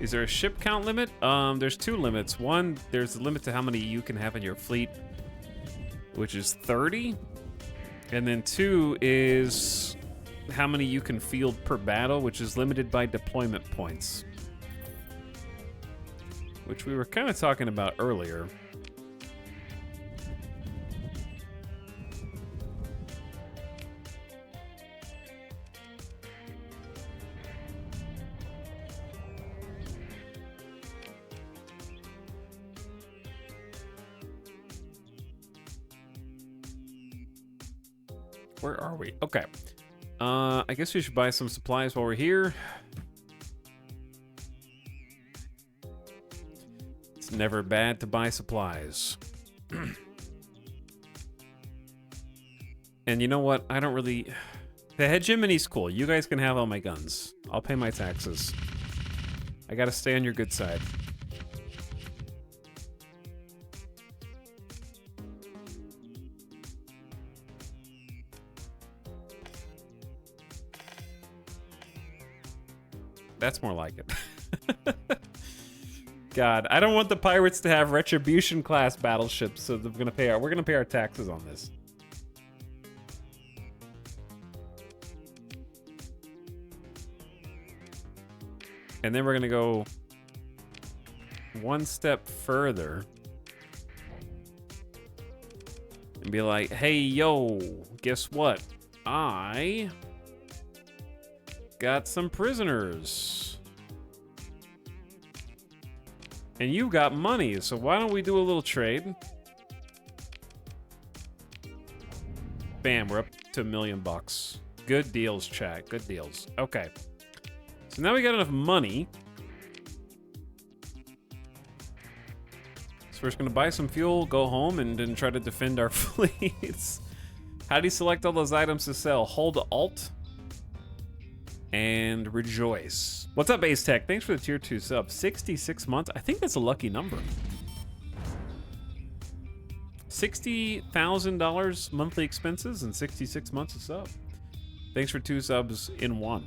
Is there a ship count limit? There's 2 limits. One, there's a limit to how many you can have in your fleet, which is 30. And then 2 is how many you can field per battle, which is limited by deployment points, which we were kind of talking about earlier. Where are we? Okay. I guess we should buy some supplies while we're here. Never bad to buy supplies. And you know what? I don't really... The hegemony's cool. You guys can have all my guns. I'll pay my taxes. I gotta stay on your good side. That's more like it. God, I don't want the pirates to have retribution class battleships, so we're gonna pay our taxes on this. And then we're gonna go one step further and be like, hey, yo, guess what? I got some prisoners. And you got money, so why don't we do a little trade? Bam, we're up to $1 million. Good deals, chat. Good deals. Okay. So now we got enough money. So we're just gonna buy some fuel, go home, and then try to defend our fleets. How do you select all those items to sell? Hold Alt and rejoice. What's up, Ace Tech? Thanks for the tier 2 sub. 66 months. I think that's a lucky number. $60,000 monthly expenses and 66 months of sub. Thanks for 2 subs in 1.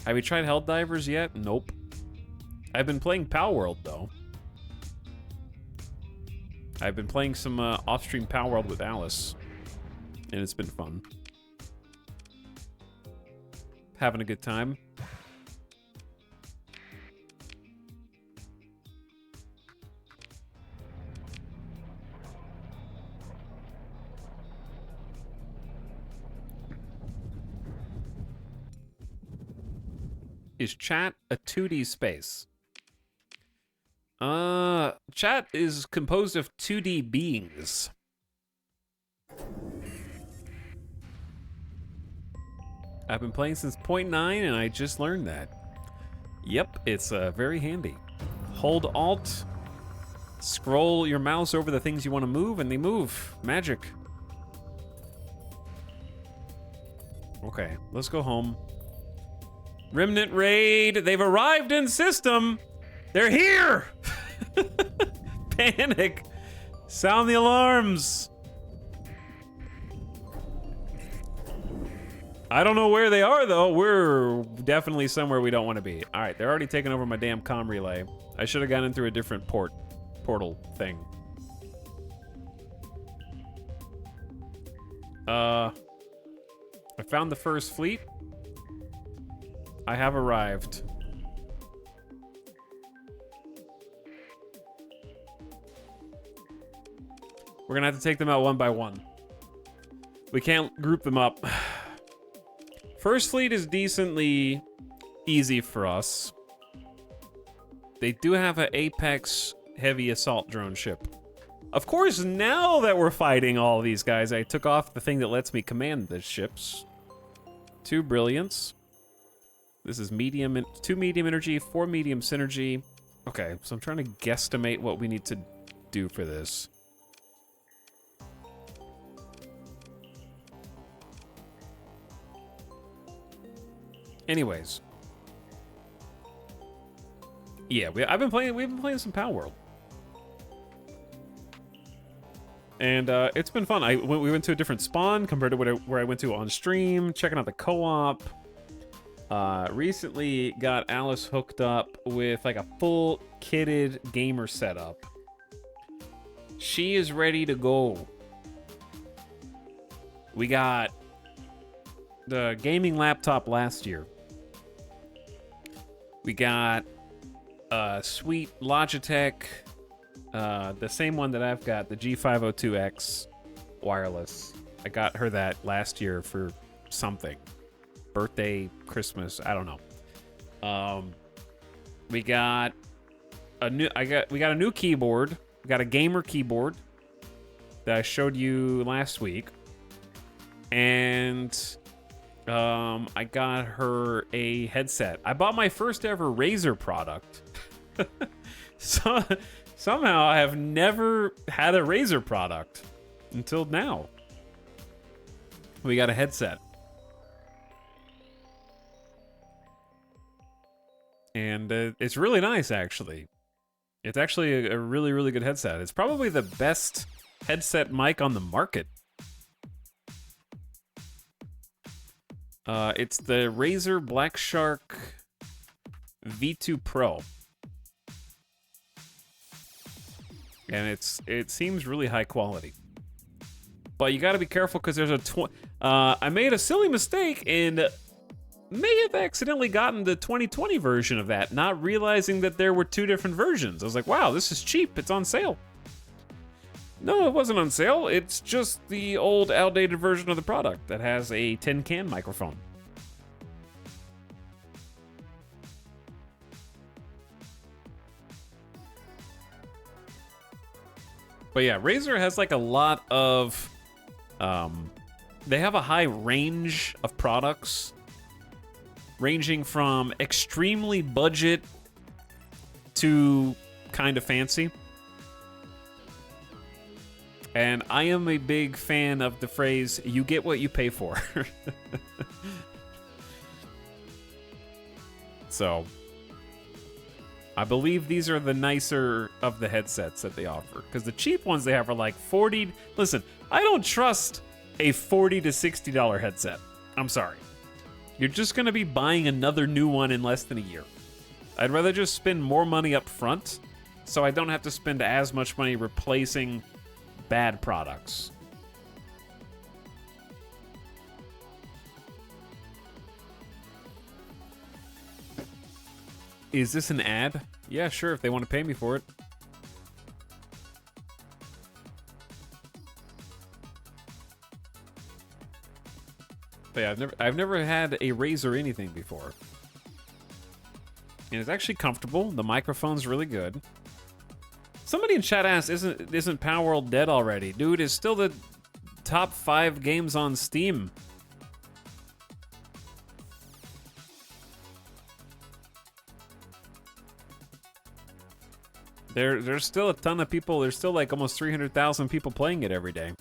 Have you tried Helldivers yet? Nope. I've been playing Pal World though. I've been playing some off-stream Pal World with Alice, and it's been fun. Having a good time. Is chat a 2D space? Chat is composed of 2D beings. I've been playing since 0.9 and I just learned that. Yep, it's very handy. Hold Alt, scroll your mouse over the things you want to move, and they move. Magic. Okay, let's go home. Remnant raid, they've arrived in system. They're here. Panic. Sound the alarms. I don't know where they are though. We're definitely somewhere we don't want to be. All right, they're already taking over my damn comm relay. I should have gone in through a different portal thing. I found the first fleet. I have arrived. We're gonna have to take them out one by one. We can't group them up. First fleet is decently easy for us. They do have an Apex heavy assault drone ship. Of course, now that we're fighting all these guys, I took off the thing that lets me command the ships. 2 brilliance. This is medium, 2 medium energy, 4 medium synergy. Okay, so I'm trying to guesstimate what we need to do for this. Anyways. Yeah, we've been playing some Pal World. And it's been fun. We went to a different spawn compared to where I went to on stream, checking out the co-op. Recently got Alice hooked up with like a full kitted gamer setup. She is ready to go. We got the gaming laptop last year. We got a sweet Logitech, the same one that I've got, the G502X wireless. I got her that last year for something. Birthday, Christmas, I don't know. We got a new keyboard. We got a gamer keyboard that I showed you last week. And I got her a headset. I bought my first ever Razer product. So, somehow I have never had a Razer product until now. We got a headset. And it's really nice, actually. It's actually a really, really good headset. It's probably the best headset mic on the market. It's the Razer Black Shark V2 Pro. And it seems really high quality. But you gotta be careful because there's I made a silly mistake and may have accidentally gotten the 2020 version of that, not realizing that there were two different versions. I was like, wow, this is cheap, it's on sale. No, it wasn't on sale, it's just the old outdated version of the product that has a tin can microphone. But yeah, Razer has like a lot of, they have a high range of products, ranging from extremely budget to kind of fancy. And I am a big fan of the phrase, you get what you pay for. So, I believe these are the nicer of the headsets that they offer. Because the cheap ones they have are like 40. Listen, I don't trust a $40 to $60 headset. I'm sorry. You're just going to be buying another new one in less than a year. I'd rather just spend more money up front so I don't have to spend as much money replacing bad products. Is this an ad? Yeah, sure, if they want to pay me for it. But yeah, I've never had a Razer anything before. And it's actually comfortable. The microphone's really good. Somebody in chat asked, isn't Power World dead already? Dude, it's still the top 5 games on Steam. There's still a ton of people. There's still like almost 300,000 people playing it every day.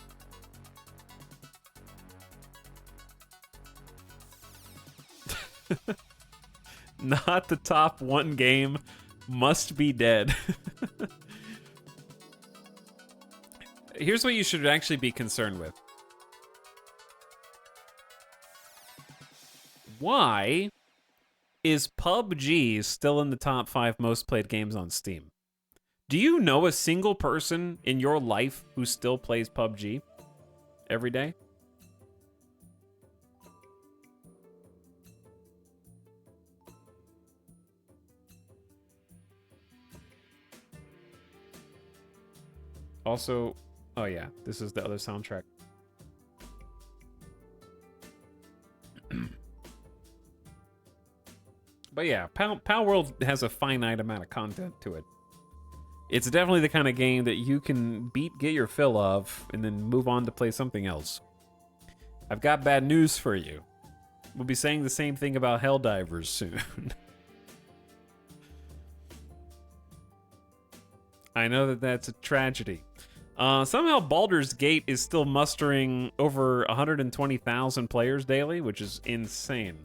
Not the top 1 game. Must be dead. Here's what you should actually be concerned with. Why is PUBG still in the top 5 most played games on Steam? Do you know a single person in your life who still plays PUBG every day? Also, oh yeah, this is the other soundtrack. But yeah, Power World has a finite amount of content to it. It's definitely the kind of game that you can get your fill of, and then move on to play something else. I've got bad news for you. We'll be saying the same thing about Helldivers soon. I know that that's a tragedy. Somehow Baldur's Gate is still mustering over 120,000 players daily, which is insane.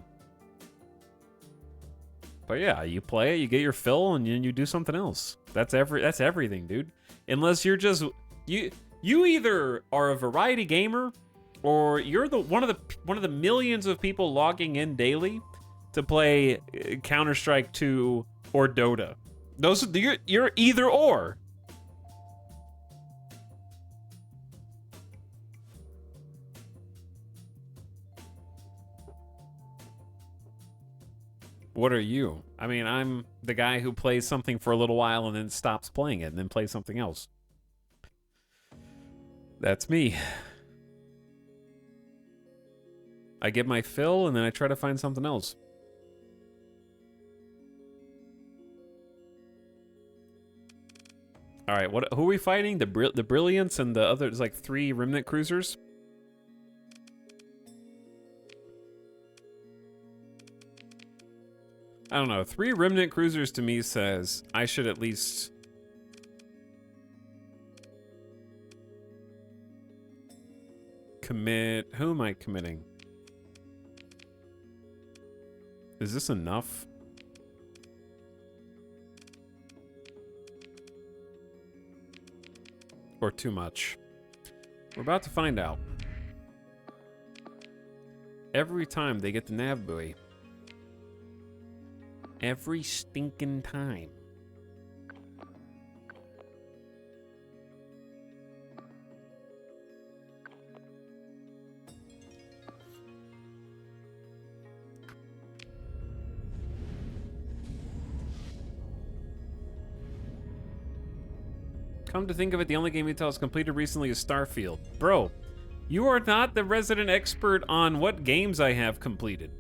But yeah, you play it, you get your fill, and then you do something else. That's everything, dude. Unless you're just you either are a variety gamer, or you're one of the millions of people logging in daily to play Counter-Strike 2 or Dota. You're either or. What are you? I mean, I'm the guy who plays something for a little while and then stops playing it and then plays something else. That's me. I get my fill and then I try to find something else. All right, who are we fighting? The Brilliance and the other, there's like 3 Remnant Cruisers. I don't know. 3 Remnant Cruisers to me says I should at least... commit... Who am I committing? Is this enough? Or too much? We're about to find out. Every time they get the nav buoy. Every stinking time. Come to think of it, the only game Etal has completed recently is Starfield. Bro, you are not the resident expert on what games I have completed.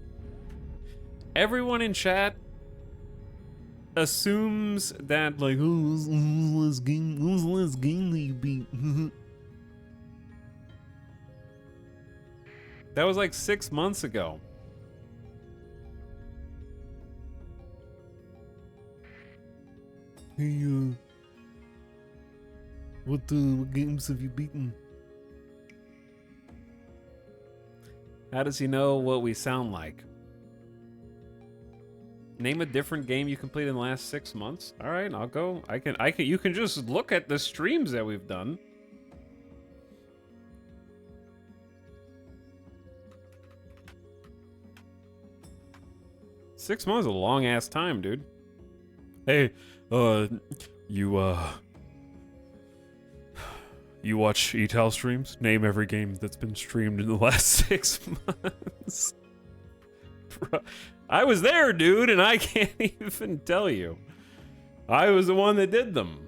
Everyone in chat assumes that, like, oh, what was the last game that you beat? That was like 6 months ago. Hey, what games have you beaten? How does he know what we sound like? Name a different game you completed in the last 6 months. All right, I'll go. You can just look at the streams that we've done. Six months is a long ass time, dude. Hey, you watch Etal streams? Name every game that's been streamed in the last 6 months. Bro, I was there, dude, and I can't even tell you. I was the one that did them.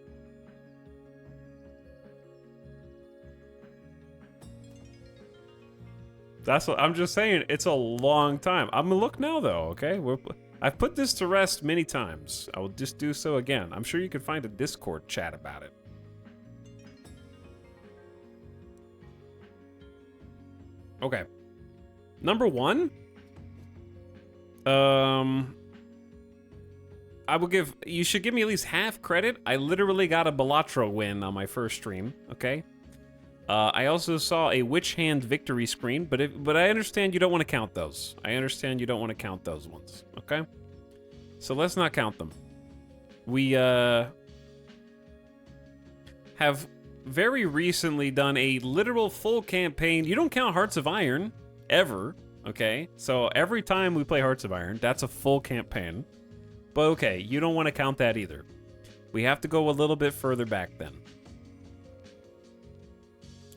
That's what I'm just saying. It's a long time. I'm gonna look now, though. Okay, I've put this to rest many times. I will just do so again. I'm sure you could find a Discord chat about it. Okay. Number 1. You should give me at least half credit. I literally got a Balatro win on my first stream, okay? I also saw a Witch Hand victory screen, but I understand you don't want to count those. I understand you don't want to count those ones, okay? So let's not count them. We, have very recently done a literal full campaign. You don't count Hearts of Iron, ever, okay? So every time we play Hearts of Iron, that's a full campaign. But okay, you don't want to count that either. We have to go a little bit further back then.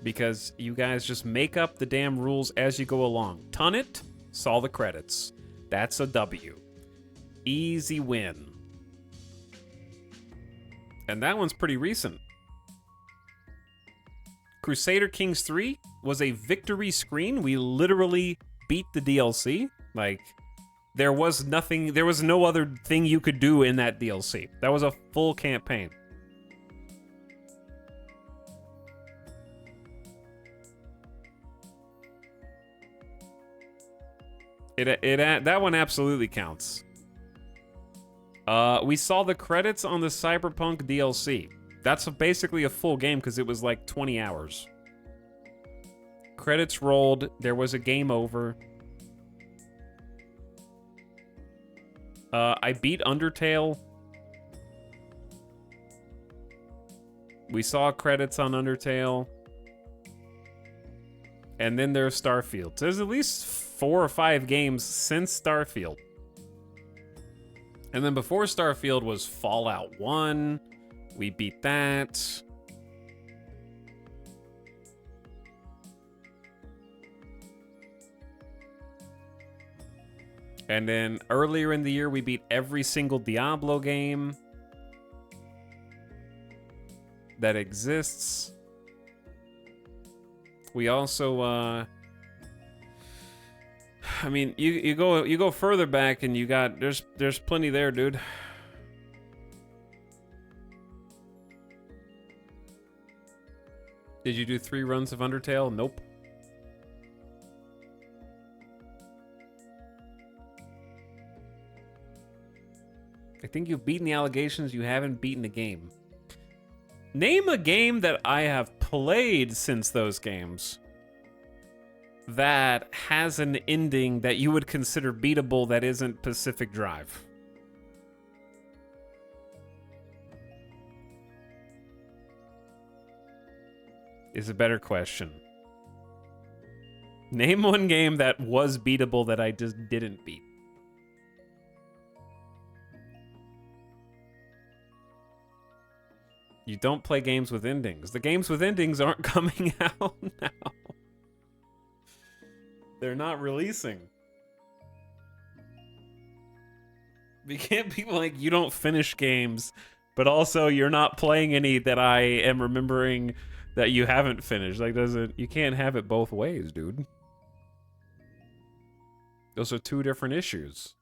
Because you guys just make up the damn rules as you go along. Ton it, saw the credits. That's a W. Easy win. And that one's pretty recent. Crusader Kings 3 was a victory screen. We literally beat the DLC. Like, there was no other thing you could do in that DLC. That was a full campaign. That one absolutely counts. We saw the credits on the Cyberpunk DLC. That's basically a full game because it was like 20 hours. Credits rolled. There was a game over. I beat Undertale. We saw credits on Undertale. And then there's Starfield. So there's at least 4 or 5 games since Starfield. And then before Starfield was Fallout 1. We beat that. And then earlier in the year, we beat every single Diablo game that exists. We also, I mean, you go further back, and you got there's plenty there, dude. Did you do 3 runs of Undertale? Nope. I think you've beaten the allegations, you haven't beaten the game. Name a game that I have played since those games that has an ending that you would consider beatable that isn't Pacific Drive. Is a better question. Name one game that was beatable that I just didn't beat. You don't play games with endings. The games with endings aren't coming out now. They're not releasing. You can't be like, you don't finish games, but also you're not playing any that I am remembering that you haven't finished. Like, you can't have it both ways, dude. Those are two different issues.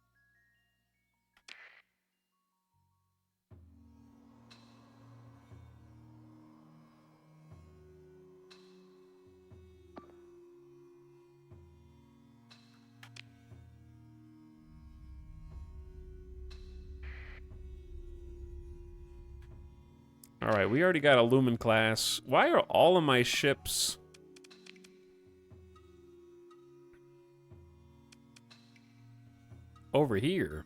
All right, we already got a Lumen class. Why are all of my ships over here?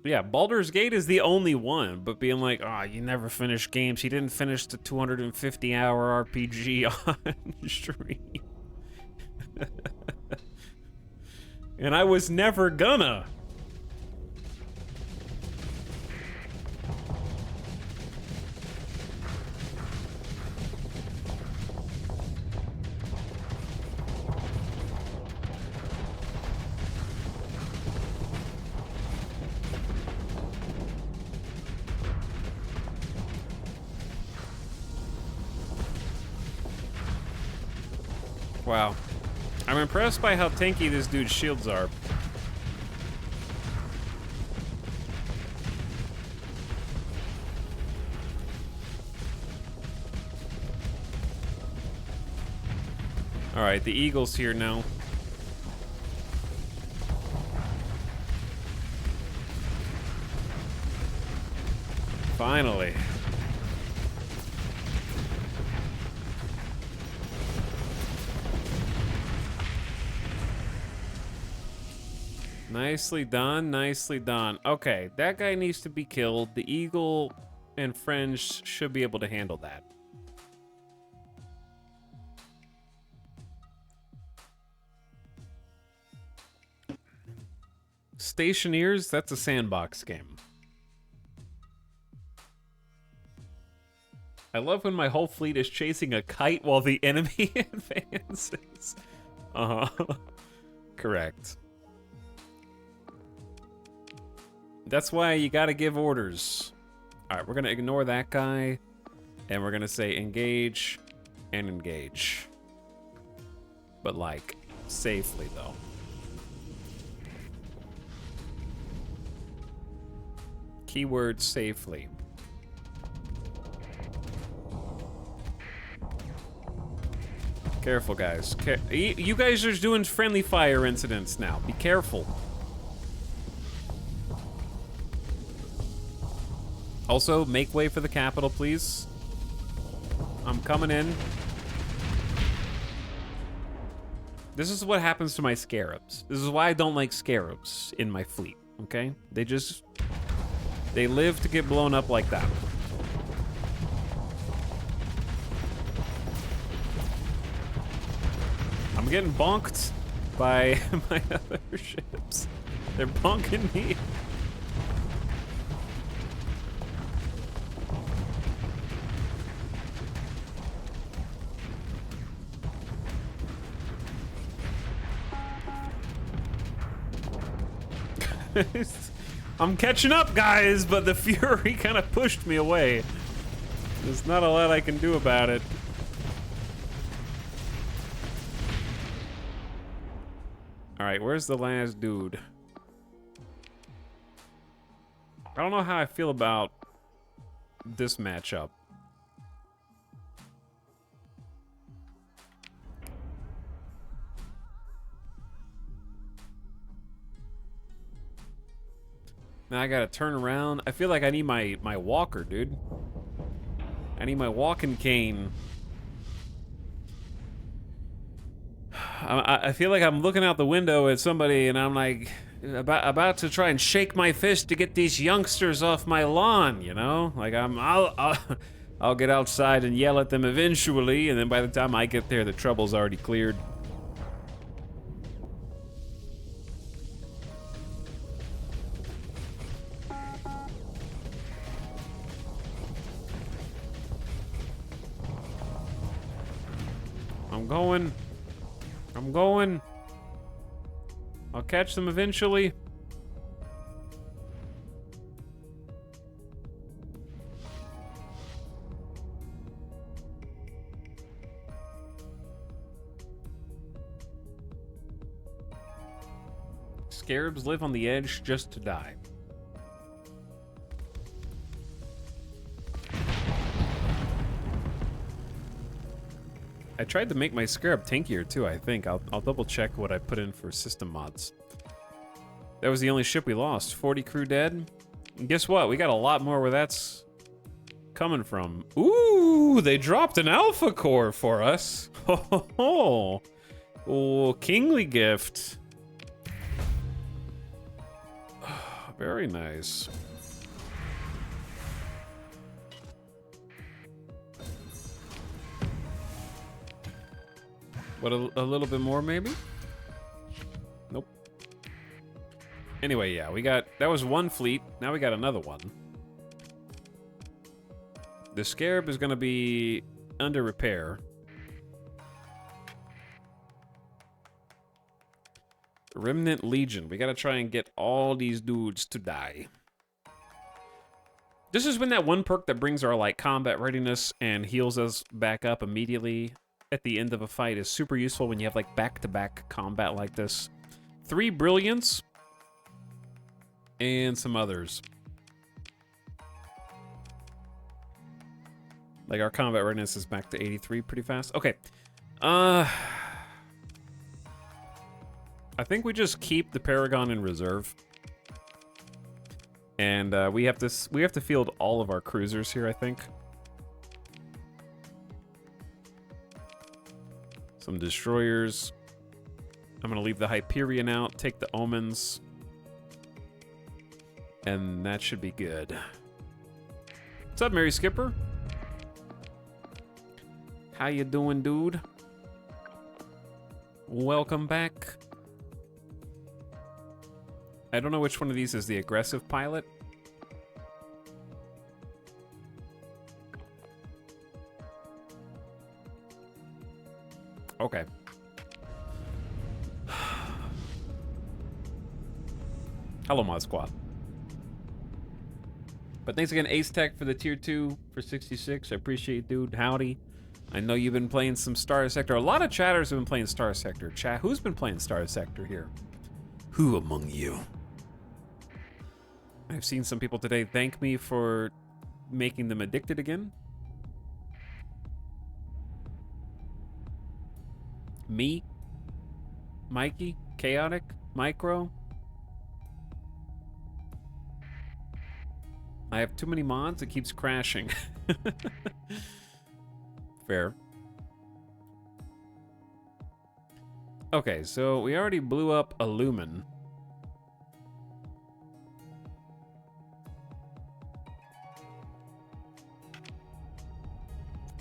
Yeah, Baldur's Gate is the only one, but being like, oh, you never finish games. He didn't finish the 250-hour RPG on stream. And I was never gonna. Wow. I'm impressed by how tanky this dude's shields are. Alright, the Eagle's here now. Finally. Nicely done, nicely done. Okay, that guy needs to be killed. The Eagle and Fringe should be able to handle that. Stationeers, that's a sandbox game. I love when my whole fleet is chasing a kite while the enemy advances. Uh-huh. Correct. That's why you gotta give orders. Alright, we're gonna ignore that guy, and we're gonna say engage and engage. But, like, safely, though. Keyword safely. Careful, guys. You guys are doing friendly fire incidents now. Be careful. Also, make way for the capital, please. I'm coming in. This is what happens to my scarabs. This is why I don't like scarabs in my fleet, okay? They live to get blown up like that. I'm getting bonked by my other ships. They're bonking me. I'm catching up, guys, but the Fury kind of pushed me away. There's not a lot I can do about it. Alright, where's the last dude? I don't know how I feel about this matchup. Now I gotta turn around. I feel like I need my walker, dude. I need my walking cane. I feel like I'm looking out the window at somebody and I'm like about to try and shake my fist to get these youngsters off my lawn, you know? Like I'll get outside and yell at them eventually, and then by the time I get there, the trouble's already cleared. I'm going. I'll catch them eventually. Scarabs live on the edge just to die. I tried to make my Scarab tankier too, I think. I'll double check what I put in for system mods. That was the only ship we lost. 40 crew dead. And guess what? We got a lot more where that's coming from. Ooh, they dropped an alpha core for us. Ho ho ho. Oh, kingly gift. Very nice. What, a little bit more, maybe? Nope. Anyway, yeah, that was one fleet. Now we got another one. The Scarab is going to be under repair. Remnant Legion. We got to try and get all these dudes to die. This is when that one perk that brings our, like, combat readiness and heals us back up immediately at the end of a fight is super useful when you have, like, back-to-back combat like this. 3 Brilliance and some others. Like, our combat readiness is back to 83 pretty fast. Okay. I think we just keep the Paragon in reserve. And we have to field all of our cruisers here, I think. Some destroyers. I'm gonna leave the Hyperion out, take the Omens. And that should be good. What's up, Mary Skipper? How you doing, dude? Welcome back. I don't know which one of these is the aggressive pilot. Okay. Hello, Mod Squad. But thanks again, Ace Tech, for the tier 2 for 66. I appreciate it, dude. Howdy. I know you've been playing some Starsector. A lot of chatters have been playing Starsector. Chat, who's been playing Starsector here? Who among you? I've seen some people today thank me for making them addicted again. Me, Mikey, Chaotic, Micro. I have too many mods, it keeps crashing. Fair. Okay, so we already blew up a Lumen.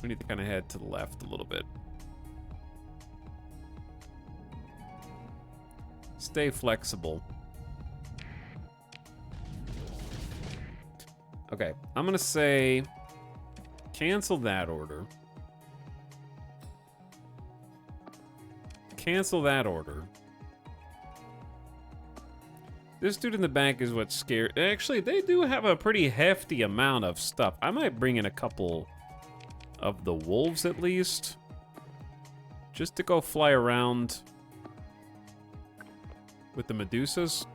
We need to kind of head to the left a little bit. Stay flexible. Okay, I'm gonna say cancel that order. Cancel that order. This dude in the back is what's scared. Actually, they do have a pretty hefty amount of stuff. I might bring in a couple of the wolves at least, just to go fly around with the Medusas.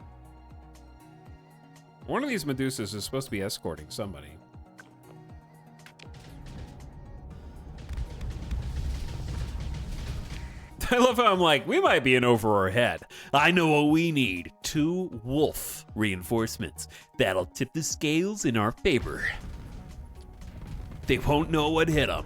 One of these Medusas is supposed to be escorting somebody. I love how I'm like, we might be in over our head. I know what we need. 2 wolf reinforcements. That'll tip the scales in our favor. They won't know what hit them.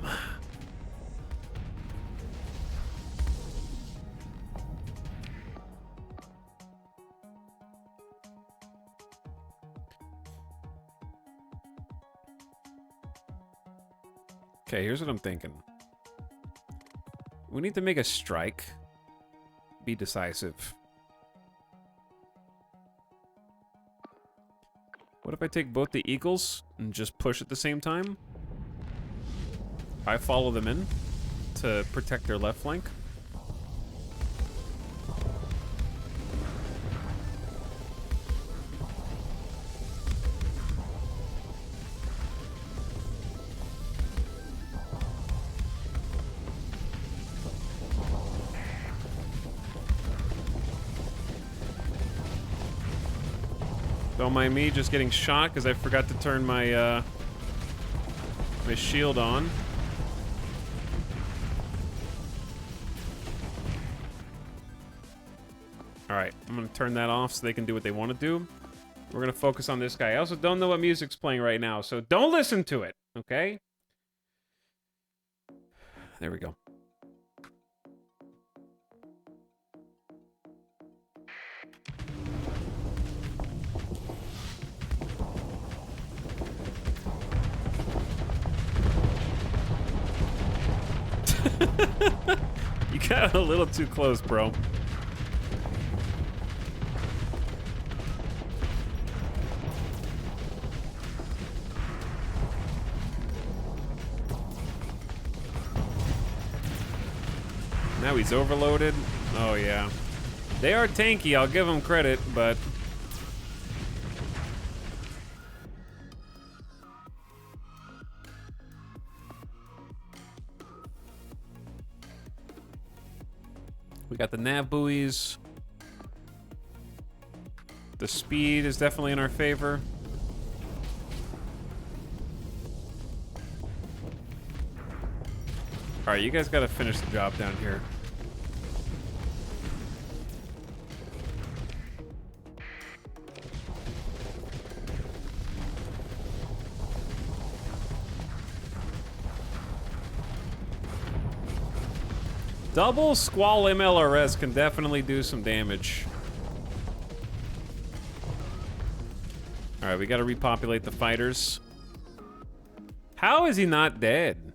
Okay, here's what I'm thinking. We need to make a strike. Be decisive. What if I take both the eagles and just push at the same time? I follow them in to protect their left flank. Don't mind me just getting shot because I forgot to turn my my shield on. All right, I'm gonna turn that off so they can do what they want to do. We're gonna focus on this guy. I also don't know what music's playing right now, so don't listen to it, okay? There we go. You got a little too close, bro. Now he's overloaded. Oh, yeah. They are tanky, I'll give them credit, but... We got the nav buoys. The speed is definitely in our favor. All right, you guys got to finish the job down here. Double Squall MLRS can definitely do some damage. All right, we got to repopulate the fighters. How is he not dead?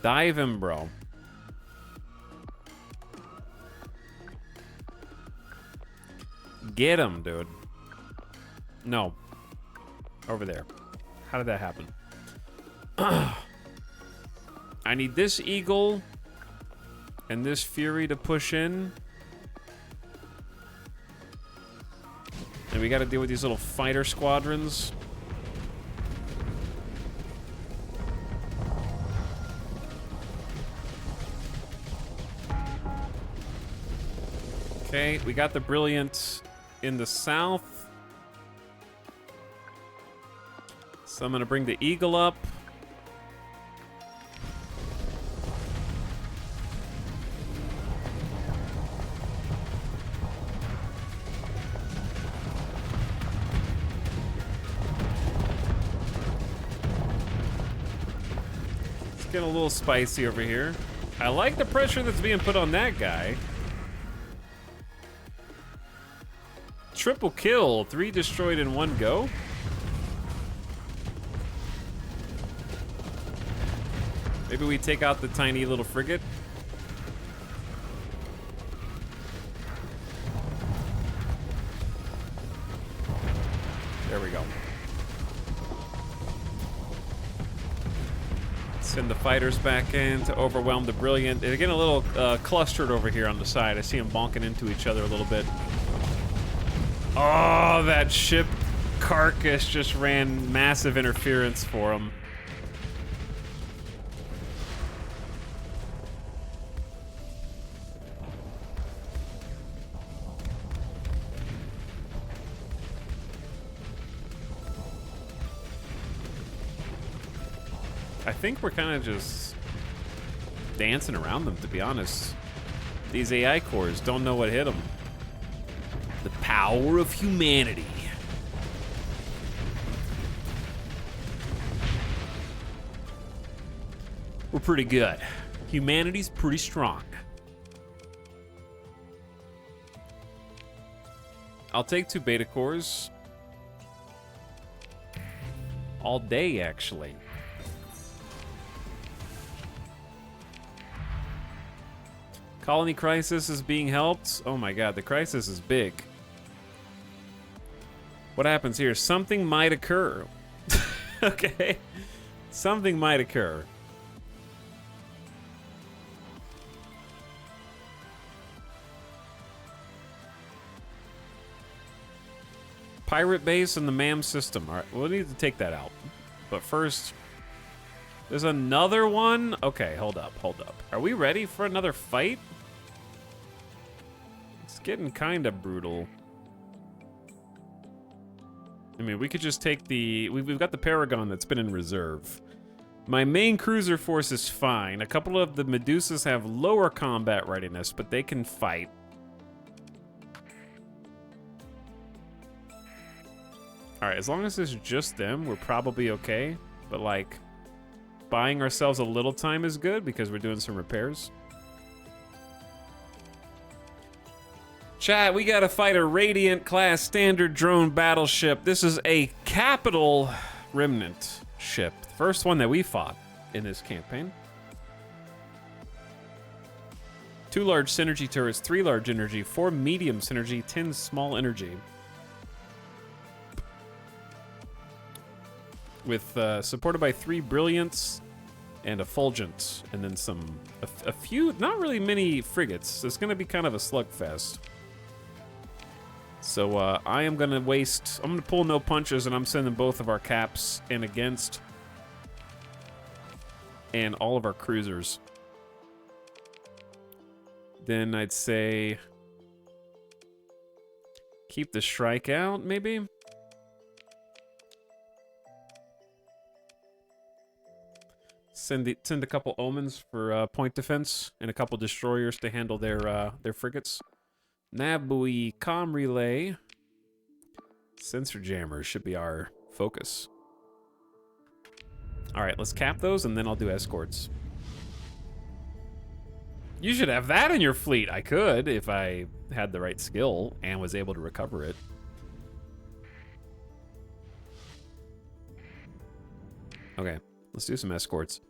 Dive him, bro. Get him, dude. No. Over there. How did that happen? I need this eagle and this fury to push in. And we got to deal with these little fighter squadrons. Okay, we got the brilliant in the south. So I'm going to bring the eagle up. A little spicy over here. I like the pressure that's being put on that guy. Triple kill, 3 destroyed in 1 go. Maybe we take out the tiny little frigate. There we go. Send the fighters back in to overwhelm the brilliant. They're getting a little clustered over here on the side. I see them bonking into each other a little bit. Oh, that ship carcass just ran massive interference for them. I think we're kind of just dancing around them, to be honest. These AI cores don't know what hit them. The power of humanity. We're pretty good. Humanity's pretty strong. I'll take 2 beta cores. All day, actually. Colony crisis is being helped. Oh my god, the crisis is big. What happens here? Something might occur. Okay. Something might occur. Pirate base and the MAM system. All right, we'll need to take that out. But first, there's another one? Okay, hold up, hold up. Are we ready for another fight? It's getting kind of brutal. I mean, we could just take the... We've got the Paragon that's been in reserve. My main cruiser force is fine. A couple of the Medusas have lower combat readiness, but they can fight. Alright, as long as it's just them, we're probably okay. But, like, buying ourselves a little time is good because we're doing some repairs. Chat, we gotta fight a Radiant-class standard drone battleship. This is a capital remnant ship. The first one that we fought in this campaign. 2 large synergy turrets, 3 large energy, 4 medium synergy, 10 small energy. With supported by 3 brilliance and a fulgent, and then a few, not really many frigates. It's going to be kind of a slugfest. So I am going to waste. I'm going to pull no punches, and I'm sending both of our caps in against, and all of our cruisers. Then I'd say keep the Shrike out, maybe. Send a couple omens for point defense and a couple destroyers to handle their frigates. Nabui comm relay, sensor jammers should be our focus. All right, let's cap those and then I'll do escorts. You should have that in your fleet. I could if I had the right skill and was able to recover it. Okay, let's do some escorts.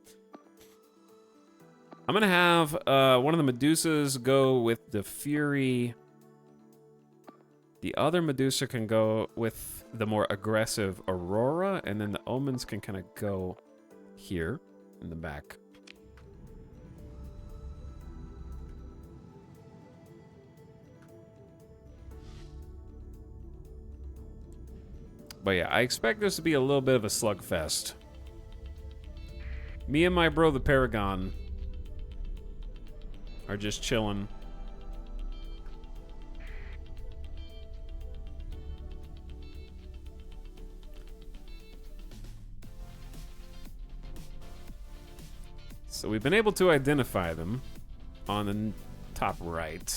I'm gonna have one of the Medusas go with the Fury. The other Medusa can go with the more aggressive Aurora, and then the Omens can kind of go here in the back. But yeah, I expect this to be a little bit of a slugfest. Me and my bro, the Paragon, are just chilling. So we've been able to identify them on the top right.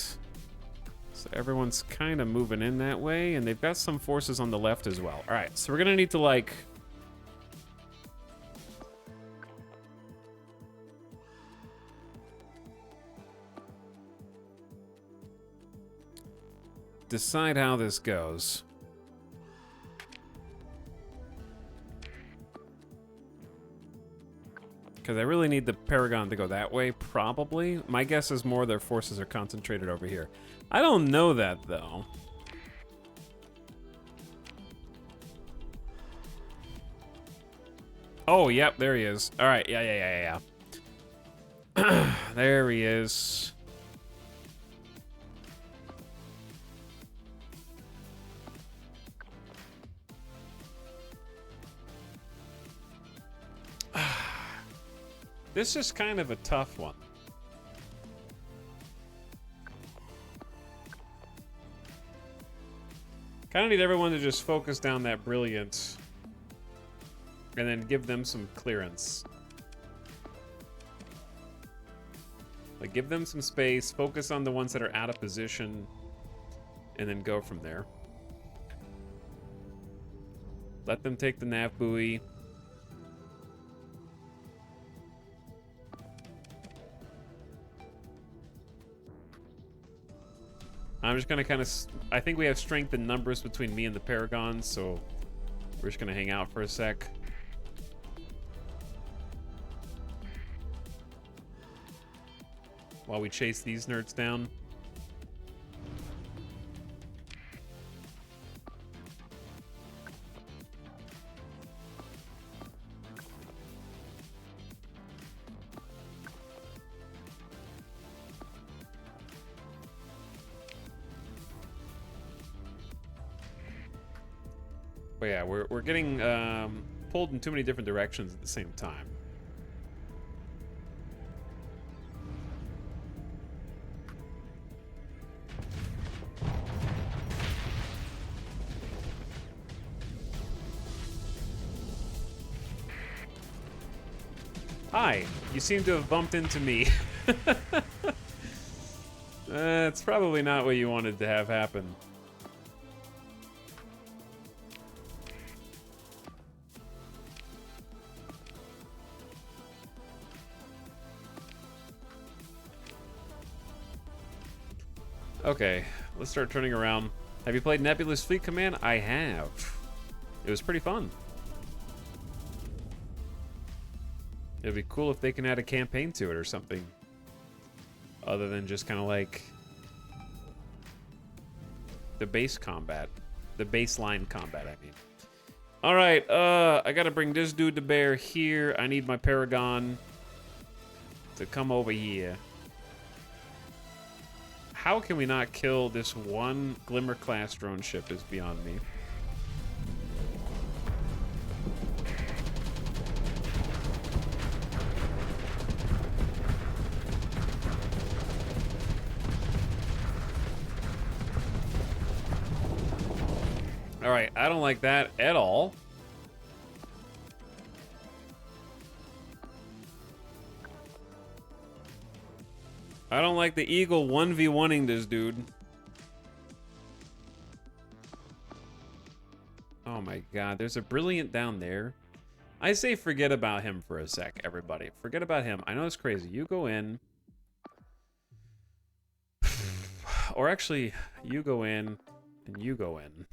So everyone's kind of moving in that way, and they've got some forces on the left as well. All right, so we're gonna need to like decide how this goes. Because I really need the Paragon to go that way, probably. My guess is more their forces are concentrated over here. I don't know that, though. Oh, yep, there he is. All right, yeah. There he is. This is kind of a tough one. Kind of need everyone to just focus down that brilliance and then give them some clearance. Like, give them some space, focus on the ones that are out of position, and then go from there. Let them take the nav buoy. I'm just gonna kind of... I think we have strength in numbers between me and the Paragons, so we're just gonna hang out for a sec. While we chase these nerds down. But yeah, we're getting pulled in too many different directions at the same time. Hi, you seem to have bumped into me. It's probably not what you wanted to have happen. Okay, let's start turning around. Have you played Nebulous Fleet Command? I have. It was pretty fun. It'd be cool if they can add a campaign to it or something. Other than just kind of like the base combat. The baseline combat, I mean. Alright, I gotta bring this dude to bear here. I need my Paragon to come over here. How can we not kill this one Glimmer-class drone ship is beyond me. Alright, I don't like that at all. I don't like the Eagle 1v1ing this dude. Oh my god, there's a Brilliant down there. I say forget about him for a sec, everybody. Forget about him. I know it's crazy. You go in. Or actually, you go in and you go in.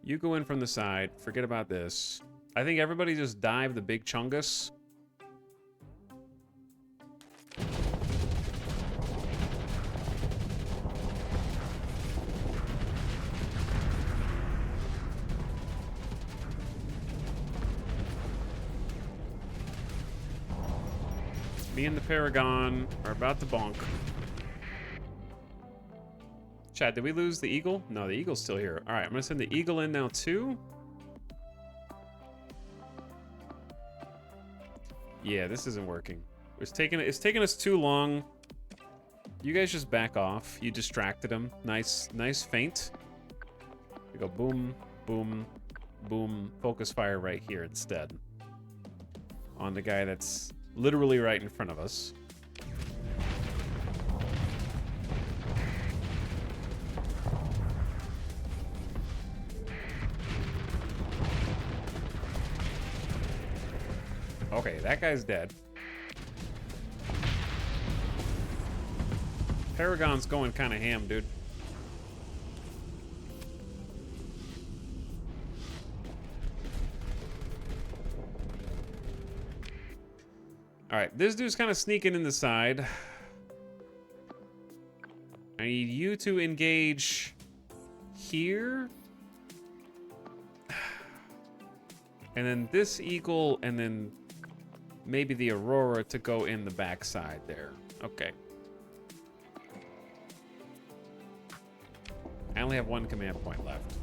You go in from the side. Forget about this. I think everybody just dive the big Chungus. Me and the Paragon are about to bonk. Chad, did we lose the Eagle? No, the Eagle's still here. All right, I'm gonna send the Eagle in now too. Yeah, this isn't working. It's taking us too long. You guys just back off. You distracted him. Nice feint. We go boom, boom, boom. Focus fire right here instead. On the guy that's literally right in front of us. Okay, that guy's dead. Paragon's going kind of ham, dude. Alright, this dude's kind of sneaking in the side. I need you to engage here. And then this Eagle, and then maybe the Aurora to go in the backside there. Okay. I only have one command point left.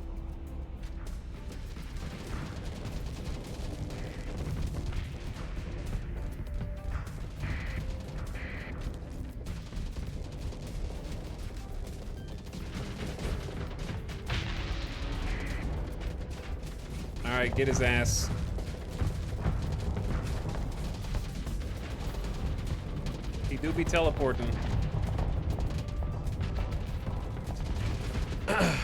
All right, get his ass. do be teleporting.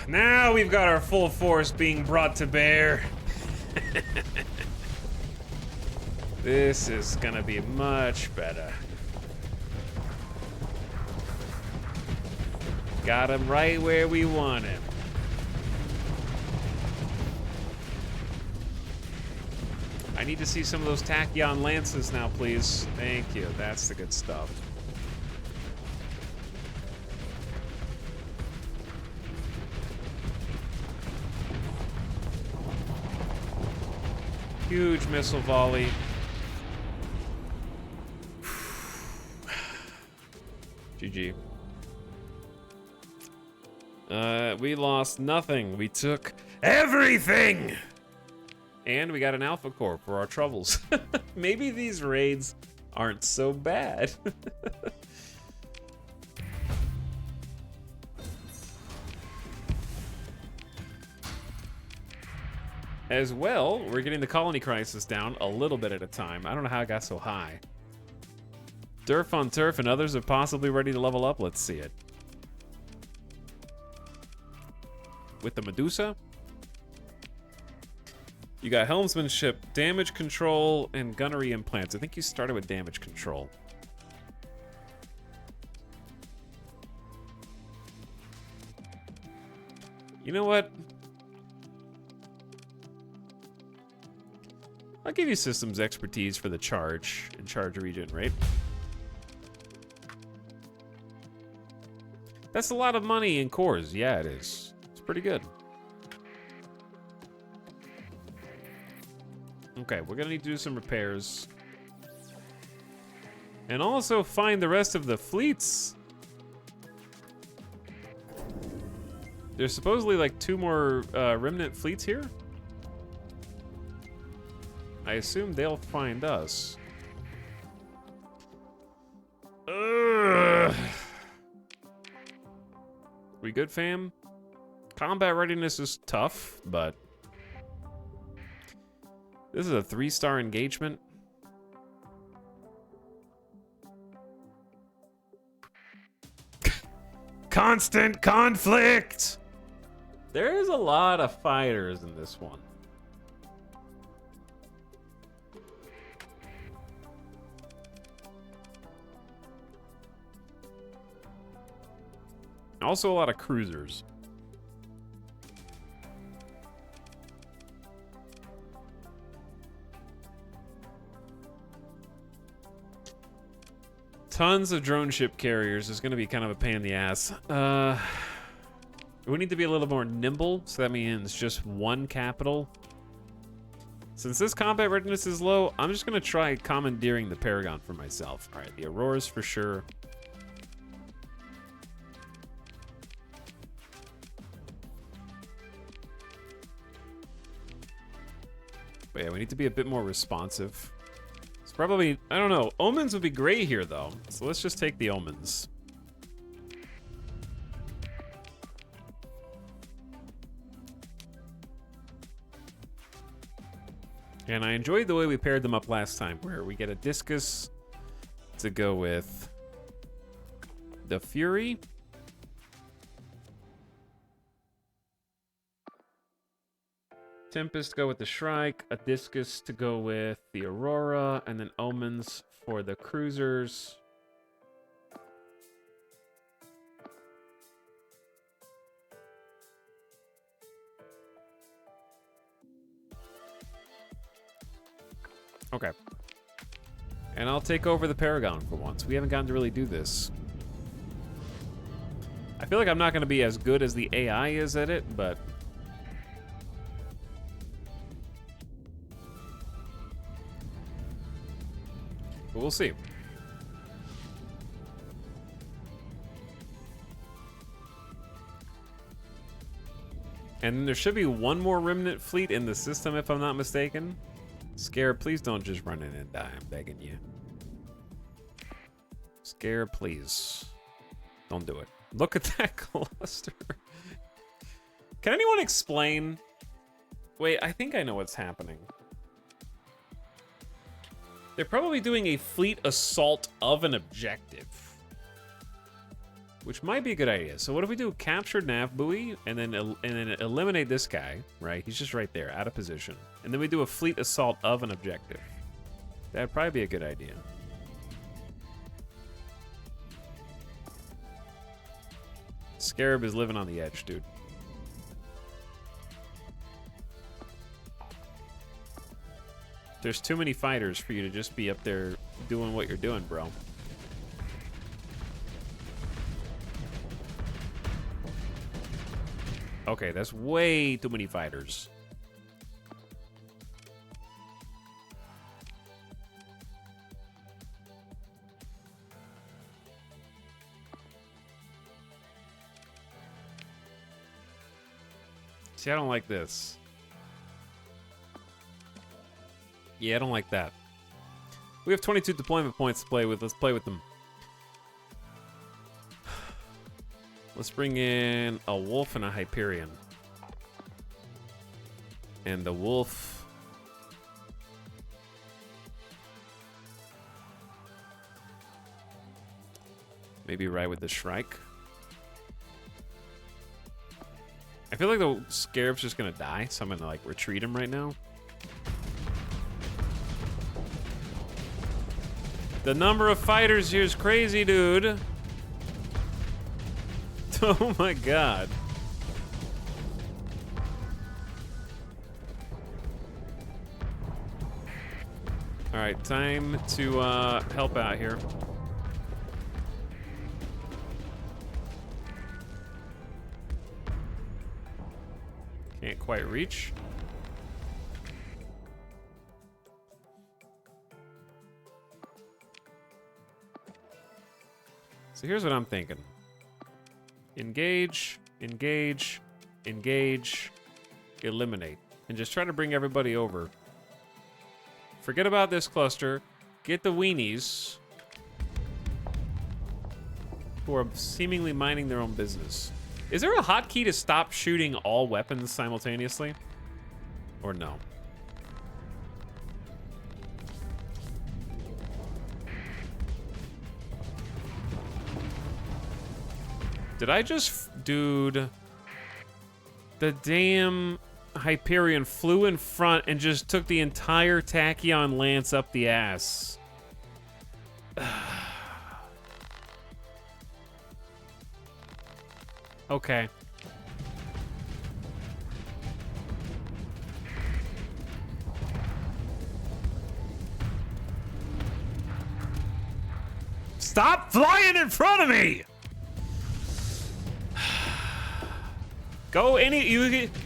Now we've got our full force being brought to bear. This is gonna be much better. Got him right where we want him. I need to see some of those tachyon lances now, please. Thank you. That's the good stuff. Huge missile volley. GG. We lost nothing. We took everything! And we got an alpha core for our troubles. Maybe these raids aren't so bad. As well, we're getting the colony crisis down a little bit at a time. I don't know how it got so high. Durf on Turf and others are possibly ready to level up. Let's see it. With the Medusa. You got helmsmanship, damage control, and gunnery implants. I think you started with damage control. You know what? I'll give you systems expertise for the charge and charge regen, right? That's a lot of money in cores. Yeah, it is. It's pretty good. Okay, we're gonna need to do some repairs. And also find the rest of the fleets. There's supposedly like 2 more remnant fleets here. I assume they'll find us. Ugh. We good, fam? Combat readiness is tough, but this is a 3-star engagement. Constant conflict! There is a lot of fighters in this one. Also a lot of cruisers. Tons of drone ship carriers is going to be kind of a pain in the ass. We need to be a little more nimble, so that means just 1 capital. Since this combat readiness is low, I'm just going to try commandeering the Paragon for myself. All right, the Auroras for sure. But yeah, we need to be a bit more responsive. It's probably, I don't know, Omens would be great here though. So let's just take the Omens. And I enjoyed the way we paired them up last time, where we get a Discus to go with the Fury. Tempest to go with the Shrike, a Discus to go with the Aurora, and then Omens for the cruisers. Okay. And I'll take over the Paragon for once. We haven't gotten to really do this. I feel like I'm not going to be as good as the AI is at it, but we'll see. And there should be 1 more remnant fleet in the system, if I'm not mistaken. Scare, please don't just run in and die. I'm begging you. Scare, please. Don't do it. Look at that cluster. Can anyone explain? Wait, I think I know what's happening. They're probably doing a fleet assault of an objective, which might be a good idea. So what if we do capture nav buoy and then eliminate this guy, right? He's just right there, out of position. And then we do a fleet assault of an objective. That'd probably be a good idea. Scarab is living on the edge, dude. There's too many fighters for you to just be up there doing what you're doing, bro. Okay, that's way too many fighters. See, I don't like this. Yeah, I don't like that. We have 22 deployment points to play with. Let's play with them. Let's bring in a wolf and a Hyperion. And the wolf... maybe ride with the Shrike. I feel like the Scarab's just gonna die, so I'm gonna like retreat him right now. The number of fighters here is crazy, dude. Oh my god. Alright, time to help out here. Can't quite reach. So here's what I'm thinking. Engage, engage, engage, eliminate. And just try to bring everybody over. Forget about this cluster. Get the weenies who are seemingly minding their own business. Is there a hotkey to stop shooting all weapons simultaneously? Or no? Did I just... Dude. The damn Hyperion flew in front and just took the entire Tachyon Lance up the ass. Okay. Stop flying in front of me! Go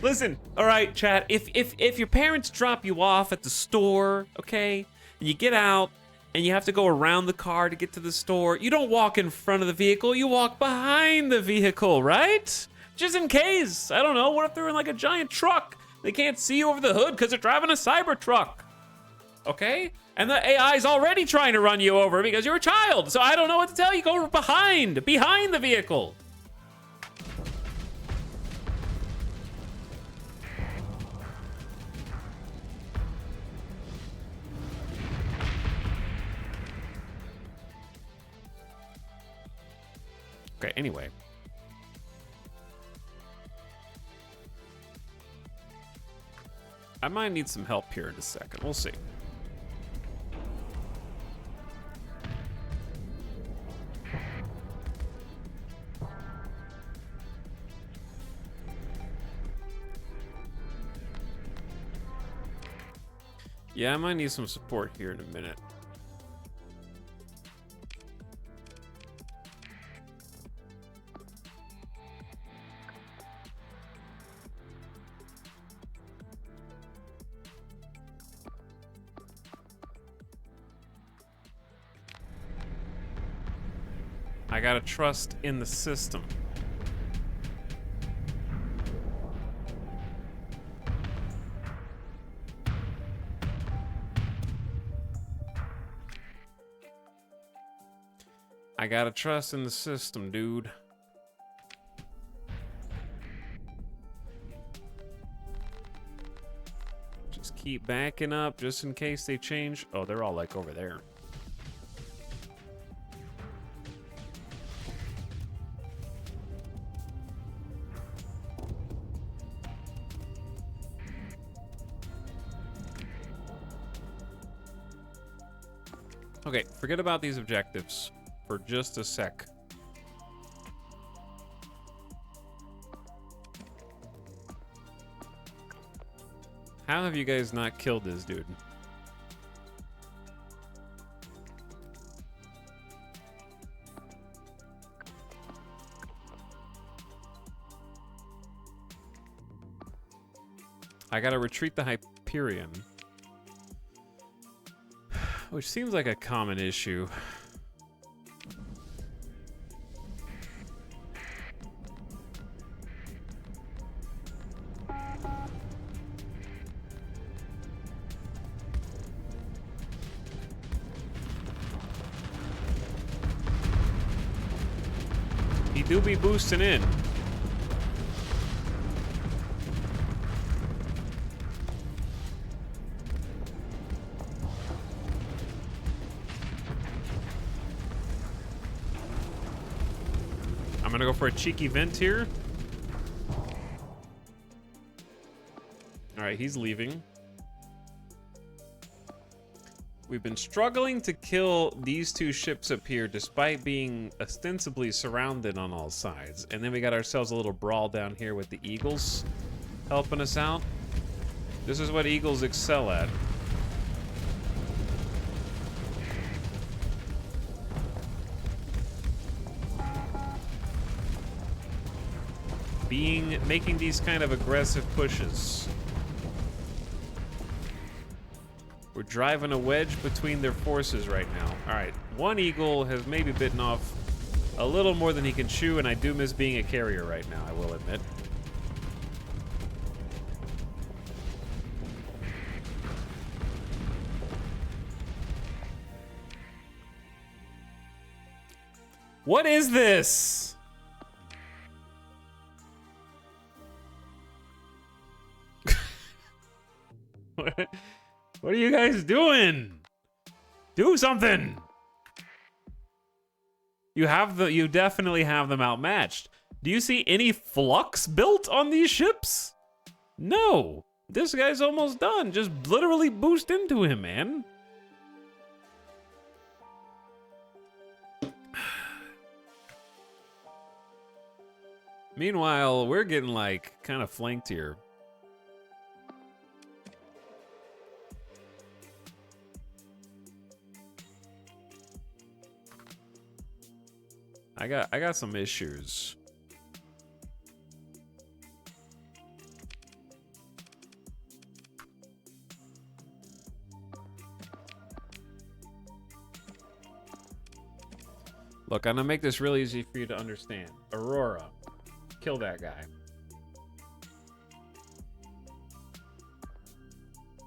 listen, all right, chat. If your parents drop you off at the store, okay, and you get out and you have to go around the car to get to the store, you don't walk in front of the vehicle, you walk behind the vehicle, right? Just in case. I don't know. What if they're in like a giant truck? They can't see you over the hood because they're driving a cyber truck. Okay? And the AI's already trying to run you over because you're a child. So I don't know what to tell you. Go behind the vehicle. Okay, anyway. I might need some help here in a second. We'll see. Yeah, I might need some support here in a minute. I gotta trust in the system. I gotta trust in the system, dude. Just Keep backing up just in case they change. Oh, they're all like over there. Okay, forget about these objectives for just a sec. How have you guys not killed this dude? I gotta retreat the Hyperion. Which seems like a common issue. He do be boosting in. I'm gonna go for a cheeky vent here. All right, he's leaving. We've been struggling to kill these two ships up here despite being ostensibly surrounded on all sides. And then we got ourselves a little brawl down here with the Eagles helping us out. This is what Eagles excel at. Making these kind of aggressive pushes. We're driving a wedge between their forces right now. All right, one Eagle has maybe bitten off a little more than he can chew, and I do miss being a carrier right now, I will admit. What is this? What are you guys doing? Do something. You definitely have them outmatched. Do you see any flux built on these ships? No. This guy's almost done. Just literally boost into him, man. Meanwhile, we're getting like kind of flanked here. I got some issues. Look, I'm gonna make this really easy for you to understand. Aurora, kill that guy.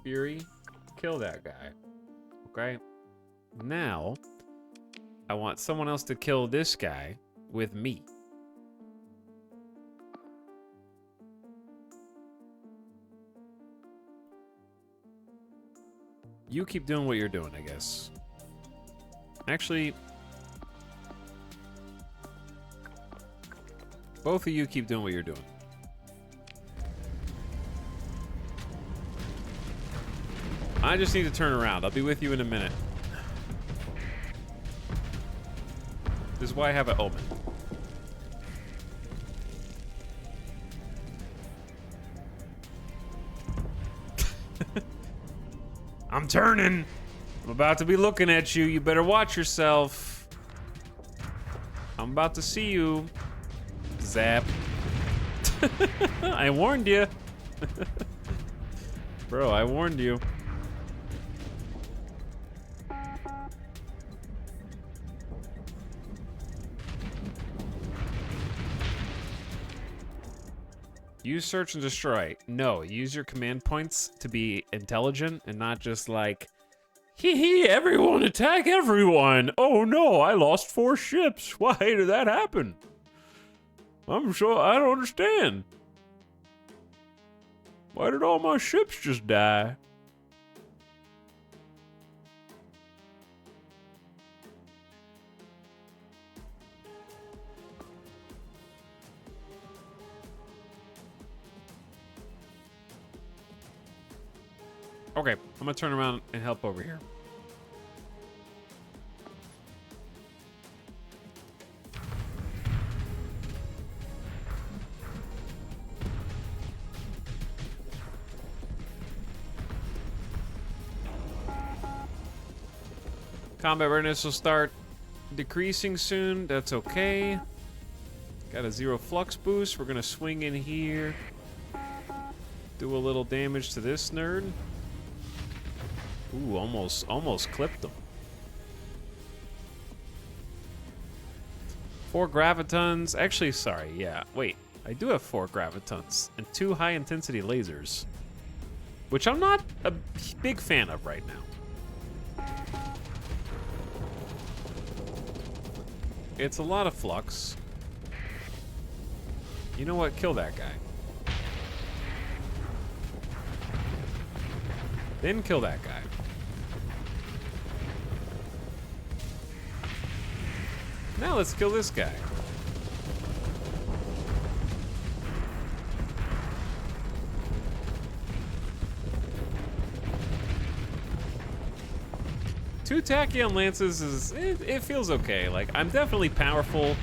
Fury, kill that guy. Okay? Now, I want someone else to kill this guy with me. You keep doing what you're doing, I guess. Actually, both of you keep doing what you're doing. I just need to turn around. I'll be with you in a minute. This is why I have an omen. I'm turning. I'm about to be looking at you. You better watch yourself. I'm about to see you. Zap. I warned you. Bro, I warned you. Use search and destroy. No, use your command points to be intelligent and not just like, hee hee, everyone attack everyone. Oh no, I lost 4 ships. Why did that happen? I'm sure I don't understand. Why did all my ships just die? Okay, I'm gonna turn around and help over here. Combat readiness will start decreasing soon. That's okay. Got a 0 flux boost. We're gonna swing in here. Do a little damage to this nerd. Ooh, almost clipped him. 4 gravitons. Actually, sorry, yeah. Wait, I do have 4 gravitons and 2 high-intensity lasers, which I'm not a big fan of right now. It's a lot of flux. You know what? Kill that guy. Then kill that guy. Now let's kill this guy. Two tachyon lances is, it feels okay. Like, I'm definitely powerful.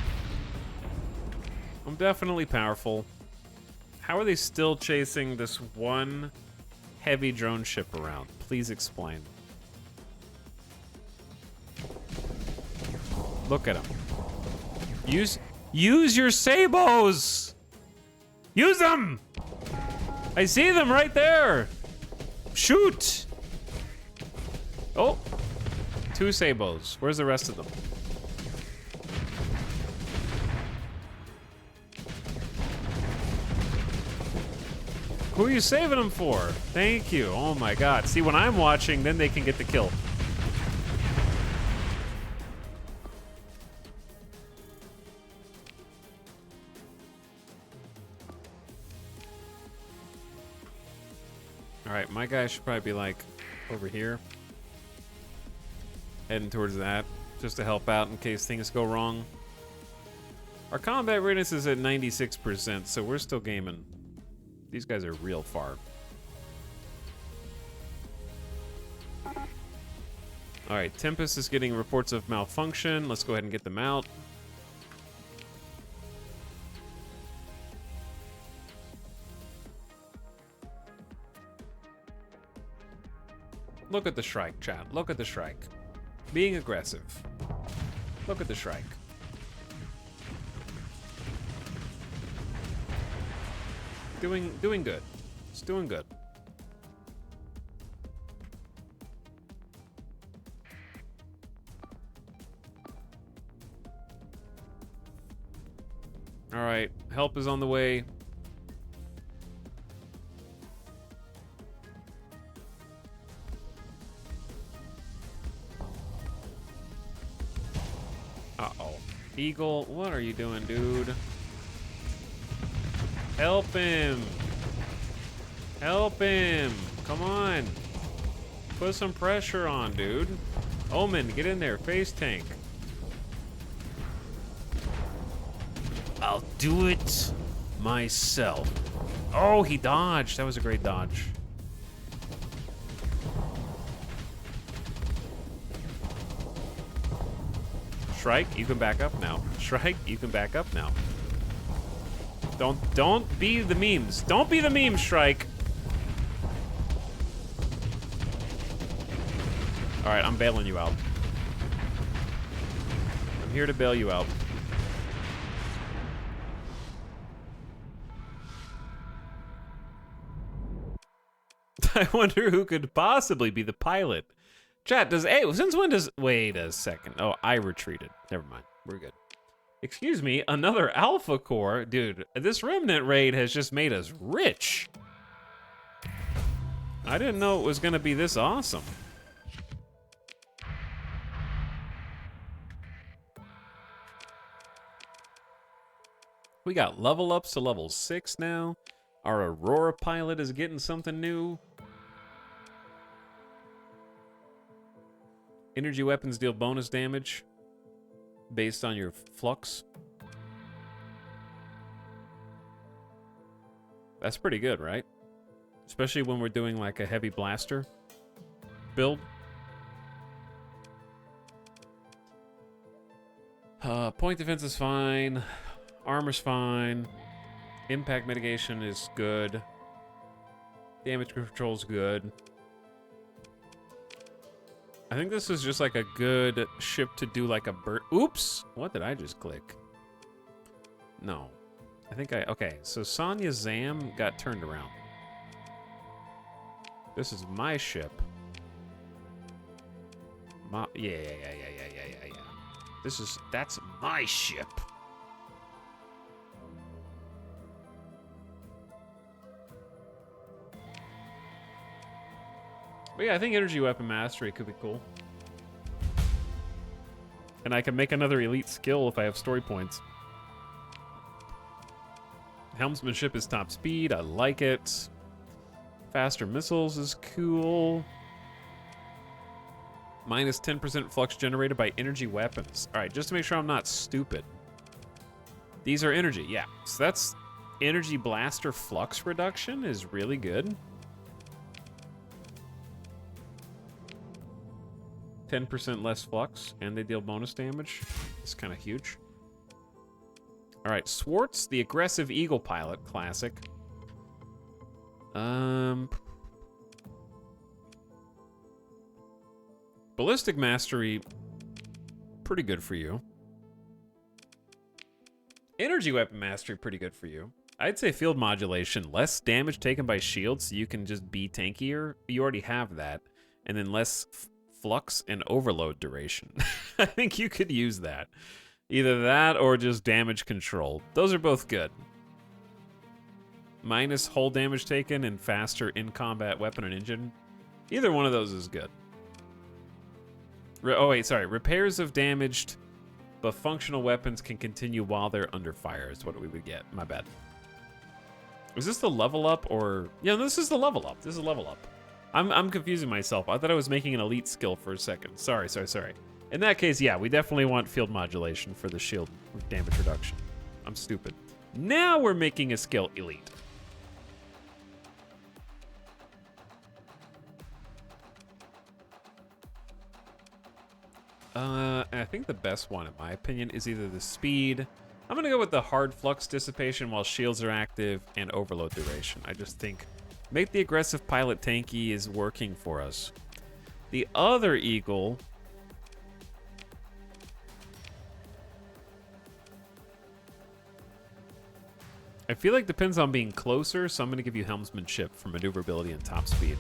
I'm definitely powerful. How are they still chasing this one heavy drone ship around? Please explain. Look at him. Use your sabos! Use them! I see them right there! Shoot! Oh. 2 sabos. Where's the rest of them? Who are you saving them for? Thank you. Oh my god. See, when I'm watching, then they can get the kill. Alright, my guy should probably be like over here. Heading towards that, just to help out in case things go wrong. Our combat readiness is at 96%, so we're still gaming. These guys are real far. Alright, Tempest is getting reports of malfunction. Let's go ahead and get them out. Look at the Shrike, chat. Look at the Shrike. Being aggressive. Look at the Shrike. Doing good. It's doing good. All right, help is on the way. Uh-oh. Eagle, what are you doing, dude? Help him! Help him! Come on! Put some pressure on, dude. Omen, get in there. Face tank. I'll do it myself. Oh, he dodged. That was a great dodge. Shrike, you can back up now. Shrike, you can back up now. Don't be the memes. Don't be the memes, Shrike. All right, I'm bailing you out. I'm here to bail you out. I wonder who could possibly be the pilot. Chat, since when does, wait a second. Oh, I retreated. Never mind, we're good. Excuse me, another alpha core? Dude, this remnant raid has just made us rich. I didn't know it was gonna be this awesome. We got level ups to level 6 now. Our Aurora pilot is getting something new. Energy weapons deal bonus damage based on your flux. That's pretty good, right? Especially when we're doing like a heavy blaster. build. Point defense is fine. Armor's fine. Impact mitigation is good. Damage control's good. I think this is just like a good ship to do like a bird. Oops! What did I just click? No. I think okay, so Sonya Zam got turned around. This is my ship. Yeah. That's my ship. But yeah, I think energy weapon mastery could be cool. And I can make another elite skill if I have story points. Helmsmanship is top speed. I like it. Faster missiles is cool. Minus 10% flux generated by energy weapons. All right, just to make sure I'm not stupid. These are energy, yeah. So that's energy blaster flux reduction is really good. 10% less flux, and they deal bonus damage. It's kind of huge. All right, Swartz, the aggressive eagle pilot, classic. Ballistic mastery, pretty good for you. Energy weapon mastery, pretty good for you. I'd say field modulation, less damage taken by shields, so you can just be tankier. You already have that. And then less flux and overload duration. I think you could use that. Either that or just damage control. Those are both good. Minus hull damage taken and faster in-combat weapon and engine. Either one of those is good. Oh wait, sorry. Repairs of damaged but functional weapons can continue while they're under fire is what we would get. My bad. Is this the level up or... Yeah, this is the level up. This is a level up. I'm confusing myself. I thought I was making an elite skill for a second. Sorry. In that case, yeah, we definitely want field modulation for the shield damage reduction. I'm stupid. Now we're making a skill elite. I think the best one, in my opinion, is either the speed. I'm going to go with the hard flux dissipation while shields are active and overload duration. I just think make the aggressive pilot tanky is working for us. The other eagle... I feel like depends on being closer, so I'm going to give you helmsmanship for maneuverability and top speed.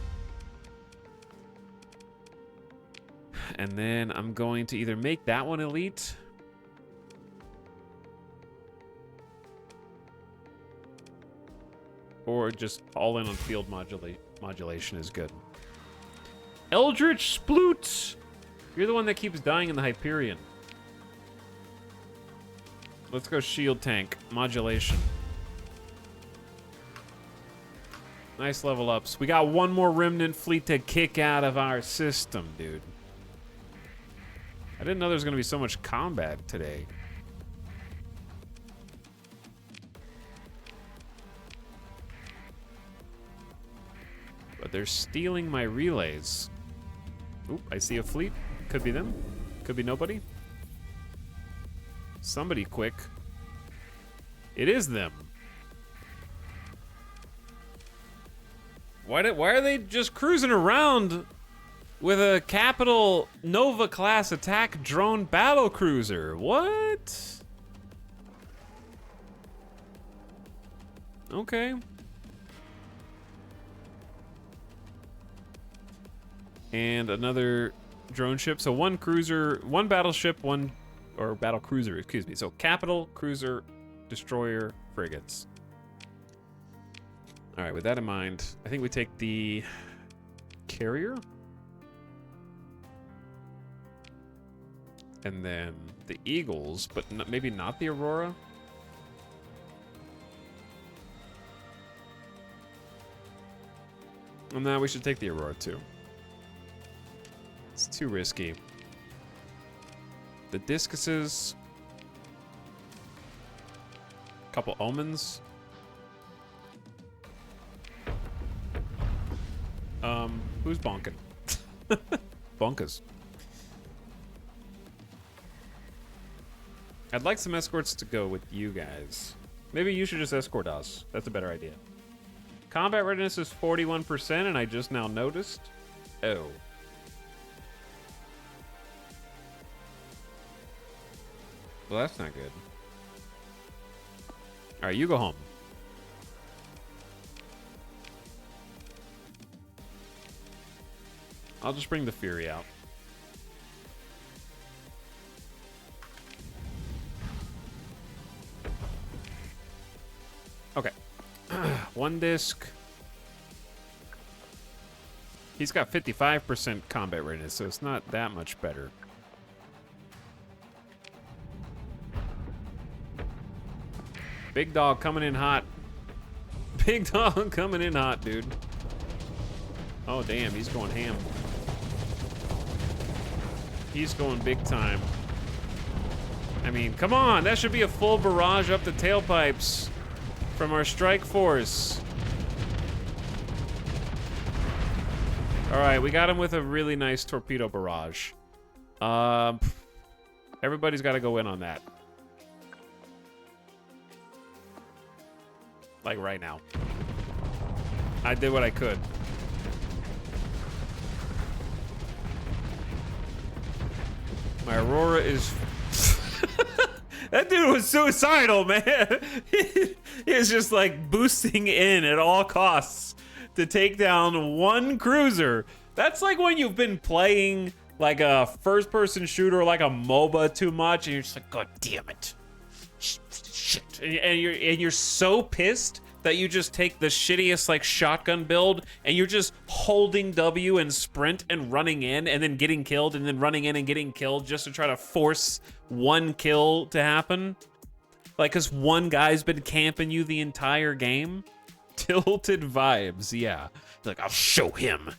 And then I'm going to either make that one elite. Or just all in on field modulation is good. Eldritch Sploot! You're the one that keeps dying in the Hyperion. Let's go shield tank. Modulation. Nice level ups. We got one more remnant fleet to kick out of our system, dude. I didn't know there was going to be so much combat today. But they're stealing my relays. Oop, I see a fleet. Could be them. Could be nobody. Somebody quick. It is them. Why are they just cruising around with a capital Nova class attack drone battle cruiser? What? Okay. And another drone ship. So one cruiser, one battleship, or battle cruiser, excuse me. So capital, cruiser, destroyer, frigates. All right, with that in mind, I think we take the carrier. And then the Eagles, but maybe not the Aurora. And now we should take the Aurora too. It's too risky. The Discuses. Couple Omens. Who's bonking? Bonkers. I'd like some escorts to go with you guys. Maybe you should just escort us. That's a better idea. Combat readiness is 41%, and I just now noticed. Oh. Well, that's not good. All right, you go home. I'll just bring the Fury out. Okay. One disc. He's got 55% combat readiness, so it's not that much better. Big dog coming in hot. Big dog coming in hot, dude. Oh, damn, he's going ham. He's going big time. I mean, come on, that should be a full barrage up the tailpipes from our strike force. All right, we got him with a really nice torpedo barrage. Everybody's got to go in on that. Like right now. I did what I could. My Aurora is... That dude was suicidal, man. He was just like boosting in at all costs to take down one cruiser. That's like when you've been playing like a first-person shooter, like a MOBA too much, and you're just like, God damn it. Shit. And you're so pissed that you just take the shittiest like shotgun build and you're just holding W and sprint and running in and then getting killed and then running in and getting killed just to try to force one kill to happen. Like, cause one guy's been camping you the entire game. Tilted vibes, yeah. You're like, I'll show him.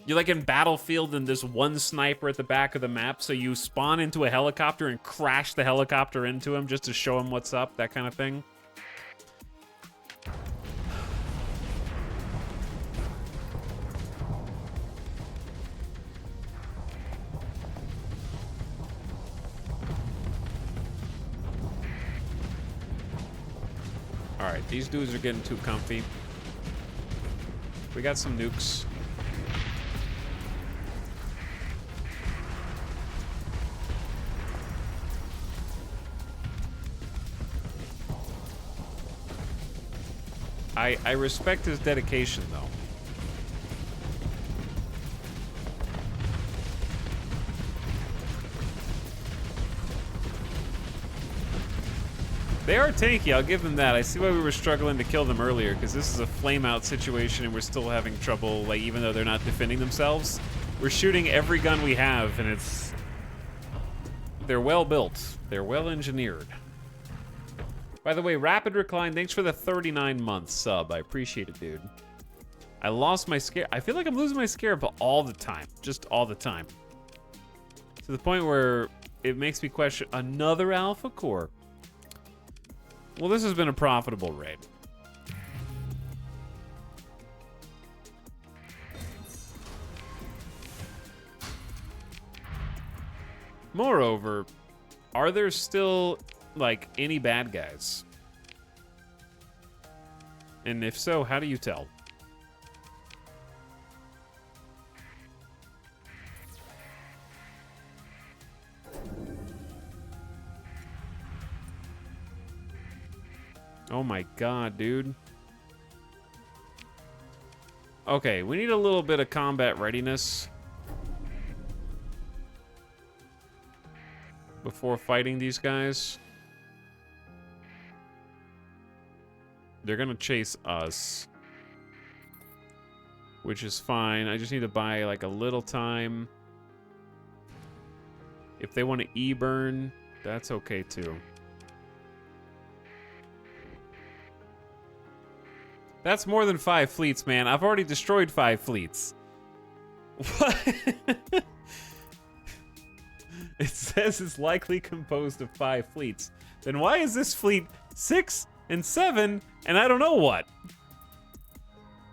You're like in Battlefield and there's one sniper at the back of the map, so you spawn into a helicopter and crash the helicopter into him just to show him what's up, that kind of thing. All right, these dudes are getting too comfy. We got some nukes. I respect his dedication, though. They are tanky, I'll give them that. I see why we were struggling to kill them earlier, because this is a flame-out situation and we're still having trouble, like, even though they're not defending themselves. We're shooting every gun we have, and it's... They're well-built. They're well-engineered. By the way, Rapid Recline, thanks for the 39-month sub. I appreciate it, dude. I lost my scare. I feel like I'm losing my scarab all the time. Just all the time. To the point where it makes me question another Alpha Core. Well, this has been a profitable raid. Moreover, are there still, like, any bad guys? And if so, how do you tell? Oh my god, dude. Okay, we need a little bit of combat readiness before fighting these guys. They're gonna chase us, which is fine. I just need to buy like a little time. If they want to E-burn, that's okay too. That's more than 5 fleets, man. I've already destroyed 5 fleets. What? It says it's likely composed of 5 fleets. Then why is this fleet 6 and 7 and I don't know what?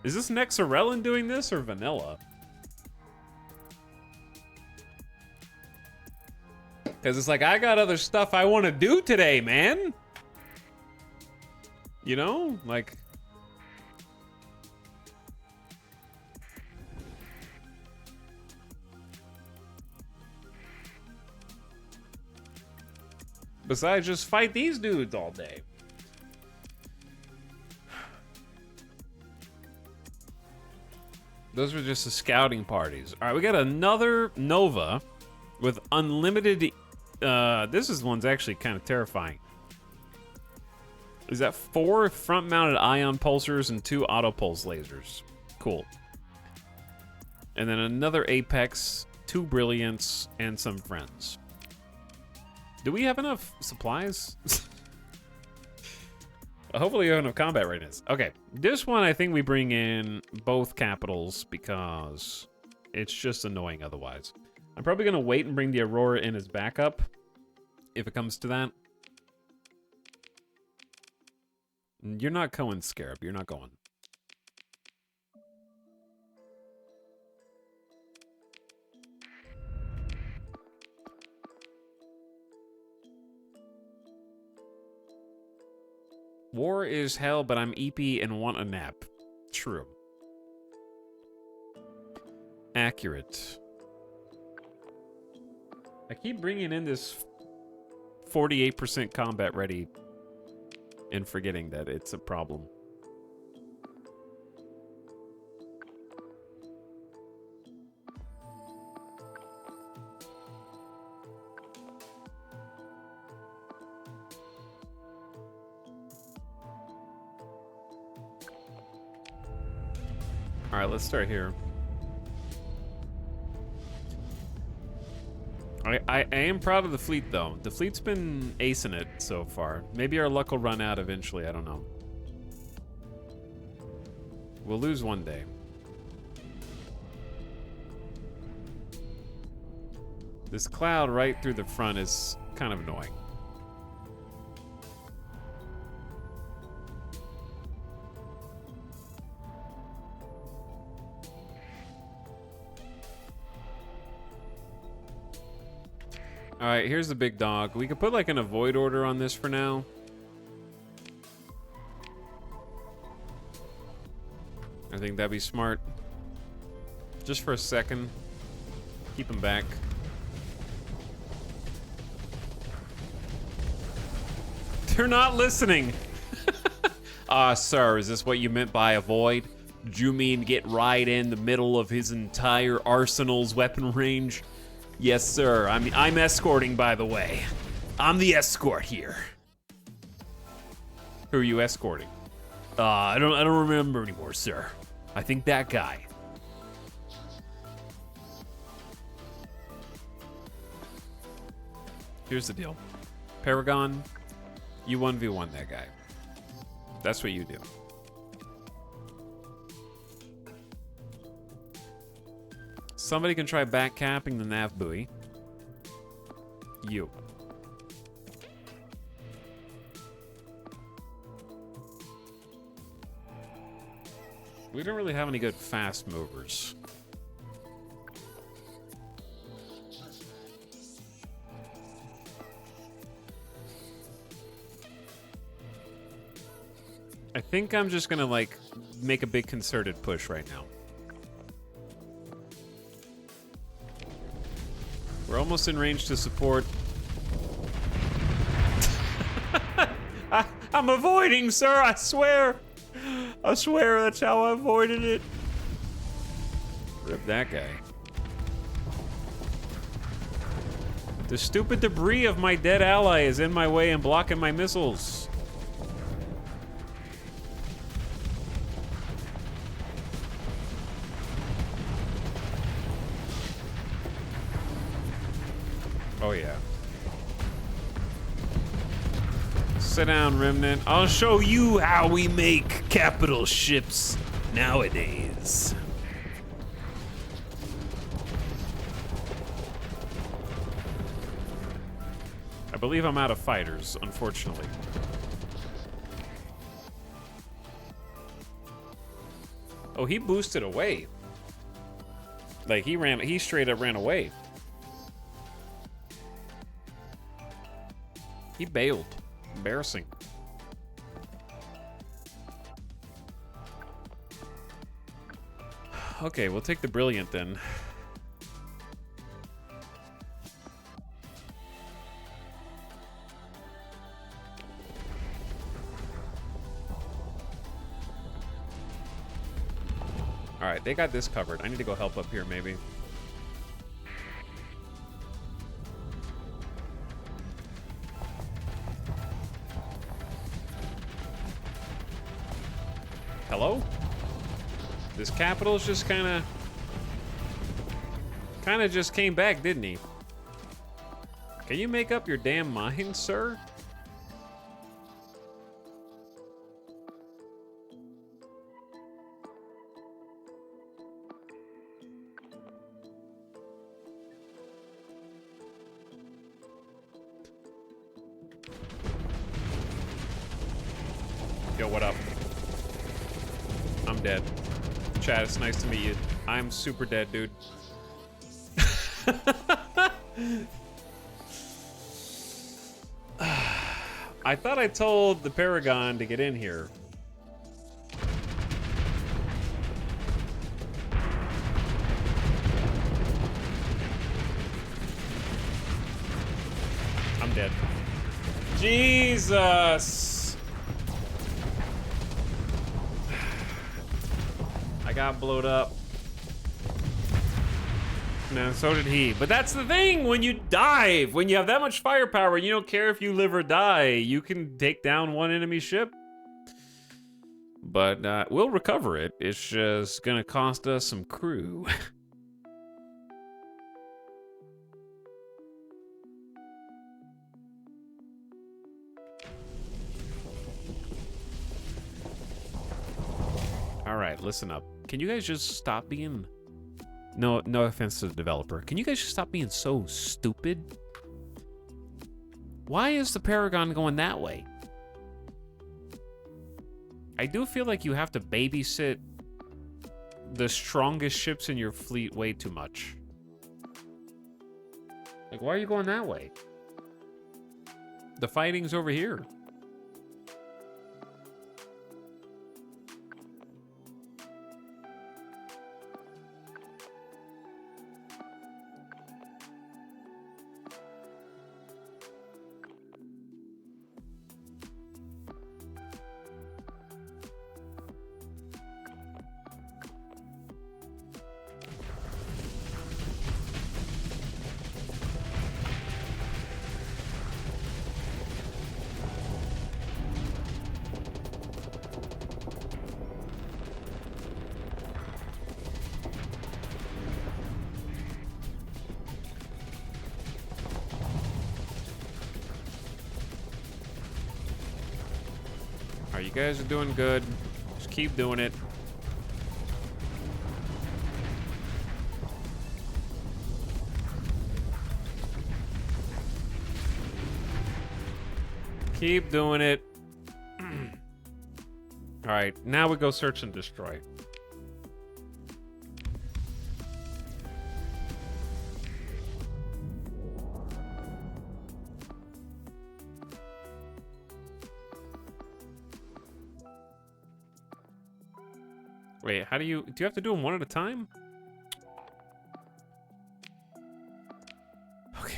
Is this nexerelin doing this or vanilla? Because it's like, I got other stuff I want to do today, man. You know? Like... Besides just fight these dudes all day. Those were just the scouting parties. All right, we got another Nova with unlimited... this one's actually kind of terrifying. Is that 4 front-mounted ion pulsers and 2 auto-pulse lasers. Cool. And then another Apex, 2 Brilliance, and some friends. Do we have enough supplies? Hopefully you have enough combat readiness. Okay, this one I think we bring in both capitals because it's just annoying otherwise. I'm probably going to wait and bring the Aurora in as backup if it comes to that. You're not going, Scarab. You're not going. War is hell, but I'm EP and want a nap. True. Accurate. I keep bringing in this 48% combat ready and forgetting that it's a problem. All right, let's start here. I am proud of the fleet, though. The fleet's been acing it so far. Maybe our luck will run out eventually. I don't know. We'll lose one day. This cloud right through the front is kind of annoying. All right, here's the big dog. We could put like an avoid order on this for now. I think that'd be smart. Just for a second. Keep him back. They're not listening. Sir, is this what you meant by avoid? Did you mean get right in the middle of his entire arsenal's weapon range? Yes, sir. I'm escorting, by the way. I'm the escort here. Who are you escorting? I don't remember anymore, sir. I think that guy. Here's the deal. Paragon, you 1v1 that guy. That's what you do. Somebody can try back capping the nav buoy. You. We don't really have any good fast movers. I think I'm just gonna like make a big concerted push right now. We're almost in range to support. I'm avoiding, sir, I swear. I swear that's how I avoided it. Rip that guy. The stupid debris of my dead ally is in my way and blocking my missiles. Oh, yeah. Sit down, Remnant. I'll show you how we make capital ships nowadays. I believe I'm out of fighters, unfortunately. Oh, he boosted away. Like, he straight up ran away. He bailed. Embarrassing. Okay, we'll take the brilliant then. Alright, they got this covered. I need to go help up here, maybe. Hello? This capital's just kinda just came back, didn't he? Can you make up your damn mind, sir? Yo, what up? I'm dead. Chad, it's nice to meet you. I'm super dead, dude. I thought I told the Paragon to get in here. I'm dead. Jesus! I got blowed up. Man, so did he. But that's the thing, when you dive, when you have that much firepower, you don't care if you live or die, you can take down one enemy ship. But we'll recover it. It's just gonna cost us some crew. All right, listen up. Can you guys just stop being... No offense to the developer. Can you guys just stop being so stupid? Why is the Paragon going that way? I do feel like you have to babysit the strongest ships in your fleet way too much. Like, why are you going that way? The fighting's over here. You guys are doing good. Just keep doing it. Keep doing it. All right, now we go search and destroy. Wait, how do you have to do them one at a time? Okay.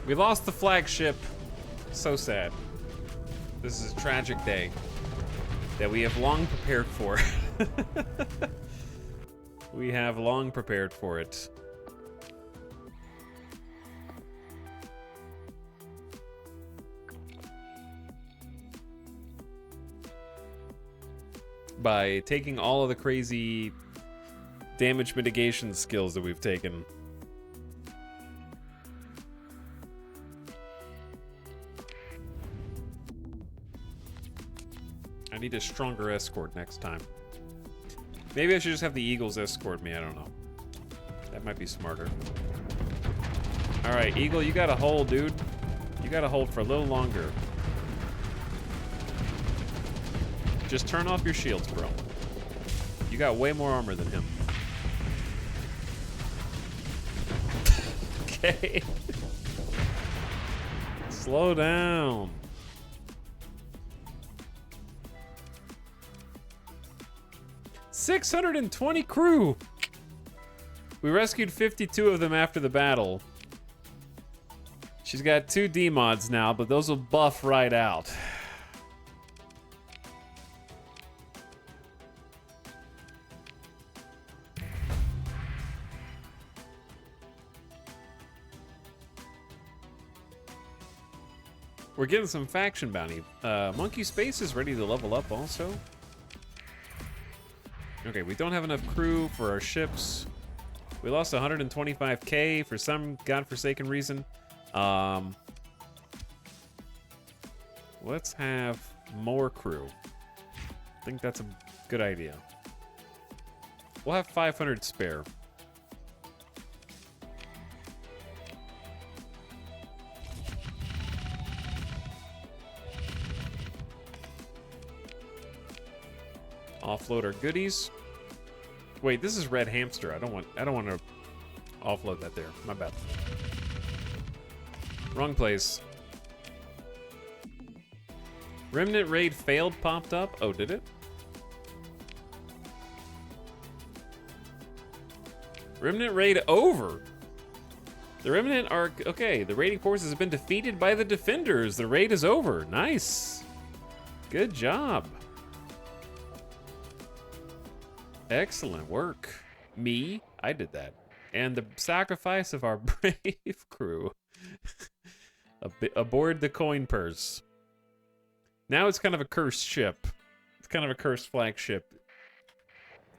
We lost the flagship. So sad. This is a tragic day that we have long prepared for. We have long prepared for it. By taking all of the crazy damage mitigation skills that we've taken. I need a stronger escort next time. Maybe I should just have the Eagles escort me, I don't know. That might be smarter. All right, Eagle, you gotta hold, dude. You gotta hold for a little longer. Just turn off your shields, bro. You got way more armor than him. Okay. Slow down. $620 crew. We rescued 52 of them after the battle. She's got 2 D-mods now, but those will buff right out. We're getting some faction bounty. Monkey Space is ready to level up also. Okay, we don't have enough crew for our ships. We lost 125k for some godforsaken reason. Let's have more crew. I think that's a good idea. We'll have 500 spare. Offload our goodies. Wait, this is Red Hamster. I don't want to offload that there. My bad. Wrong place. Remnant raid failed popped up. Oh, did it? Remnant raid over. The Remnant are okay. The raiding forces have been defeated by the defenders. The raid is over. Nice. Good job. Excellent work. Me, I did that. And the sacrifice of our brave crew. Aboard the coin purse. Now it's kind of a cursed ship. It's kind of a cursed flagship.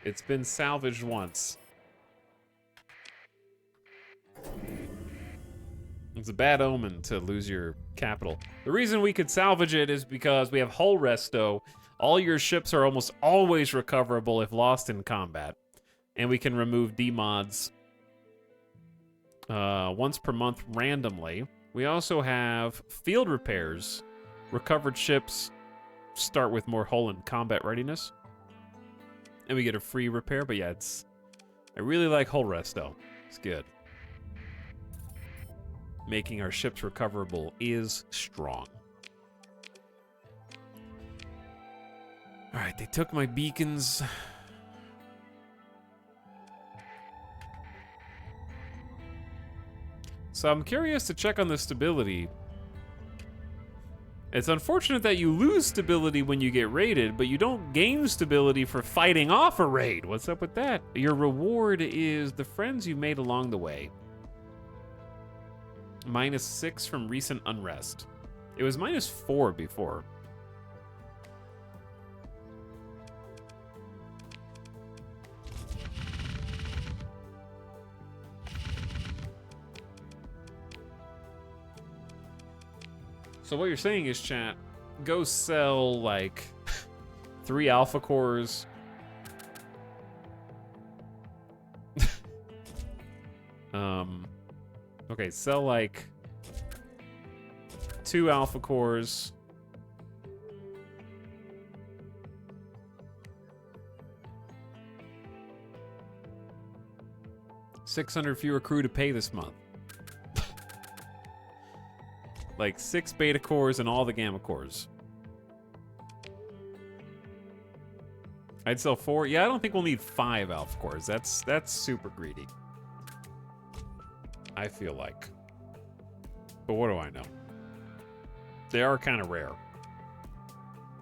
It's been salvaged once. It's a bad omen to lose your capital. The reason we could salvage it is because we have hull resto. All your ships are almost always recoverable if lost in combat. And we can remove D-mods once per month randomly. We also have field repairs. Recovered ships start with more hull and combat readiness. And we get a free repair, but yeah, I really like hull resto. It's good. Making our ships recoverable is strong. All right, they took my beacons. So I'm curious to check on the stability. It's unfortunate that you lose stability when you get raided, but you don't gain stability for fighting off a raid. What's up with that? Your reward is the friends you made along the way. -6 from recent unrest. It was -4 before. So what you're saying is, chat, go sell like 3 alpha cores. Okay, sell like 2 alpha cores. $600 fewer crew to pay this month. Like 6 beta cores and all the gamma cores. I'd sell 4. Yeah, I don't think we'll need 5 alpha cores. That's super greedy. I feel like. But what do I know? They are kind of rare.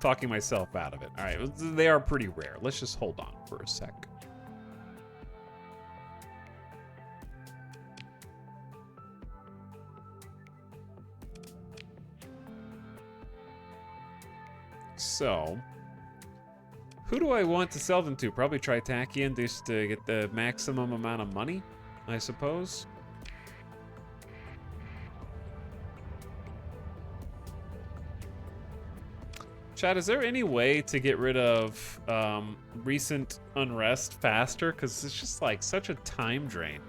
Talking myself out of it. All right, they are pretty rare. Let's just hold on for a sec. So, who do I want to sell them to? Probably Tritakian, just to get the maximum amount of money, I suppose. Chat, is there any way to get rid of recent unrest faster? Because it's just like such a time drain.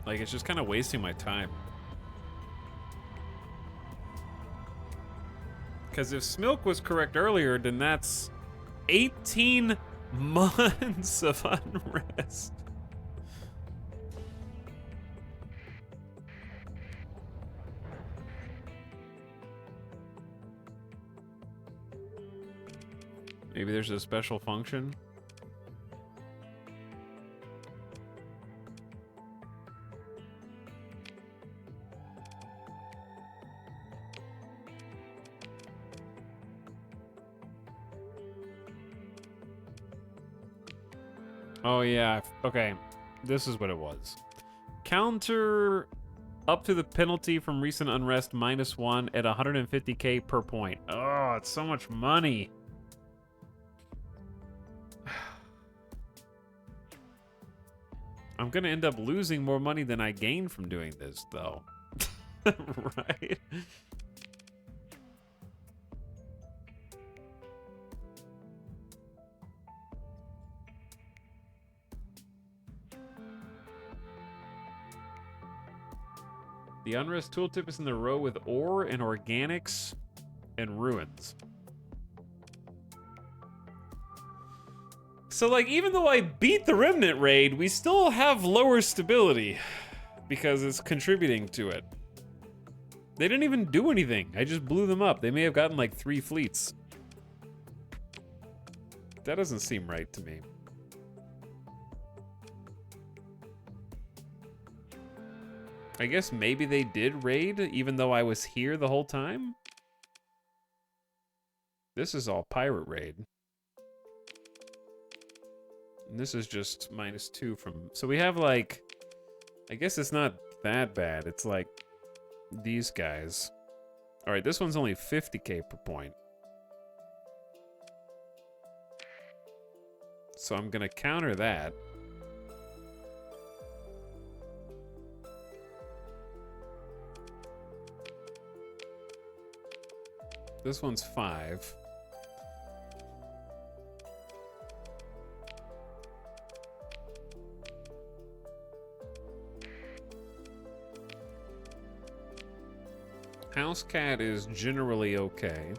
Like, it's just kind of wasting my time. Because if Smilk was correct earlier, then that's 18 months of unrest. Maybe there's a special function. Oh, yeah. Okay. This is what it was. Counter up to the penalty from recent unrest -1 at 150k per point. Oh, it's so much money. I'm gonna end up losing more money than I gain from doing this, though. Right? The unrest tooltip is in the row with ore and organics and ruins. So, like, even though I beat the Remnant raid, we still have lower stability because it's contributing to it. They didn't even do anything. I just blew them up. They may have gotten like 3 fleets. That doesn't seem right to me. I guess maybe they did raid even though I was here the whole time? This is all pirate raid. And this is just -2 from... So we have like... I guess it's not that bad. It's like these guys. Alright, this one's only 50k per point. So I'm gonna counter that. This one's 5. House Cat is generally okay.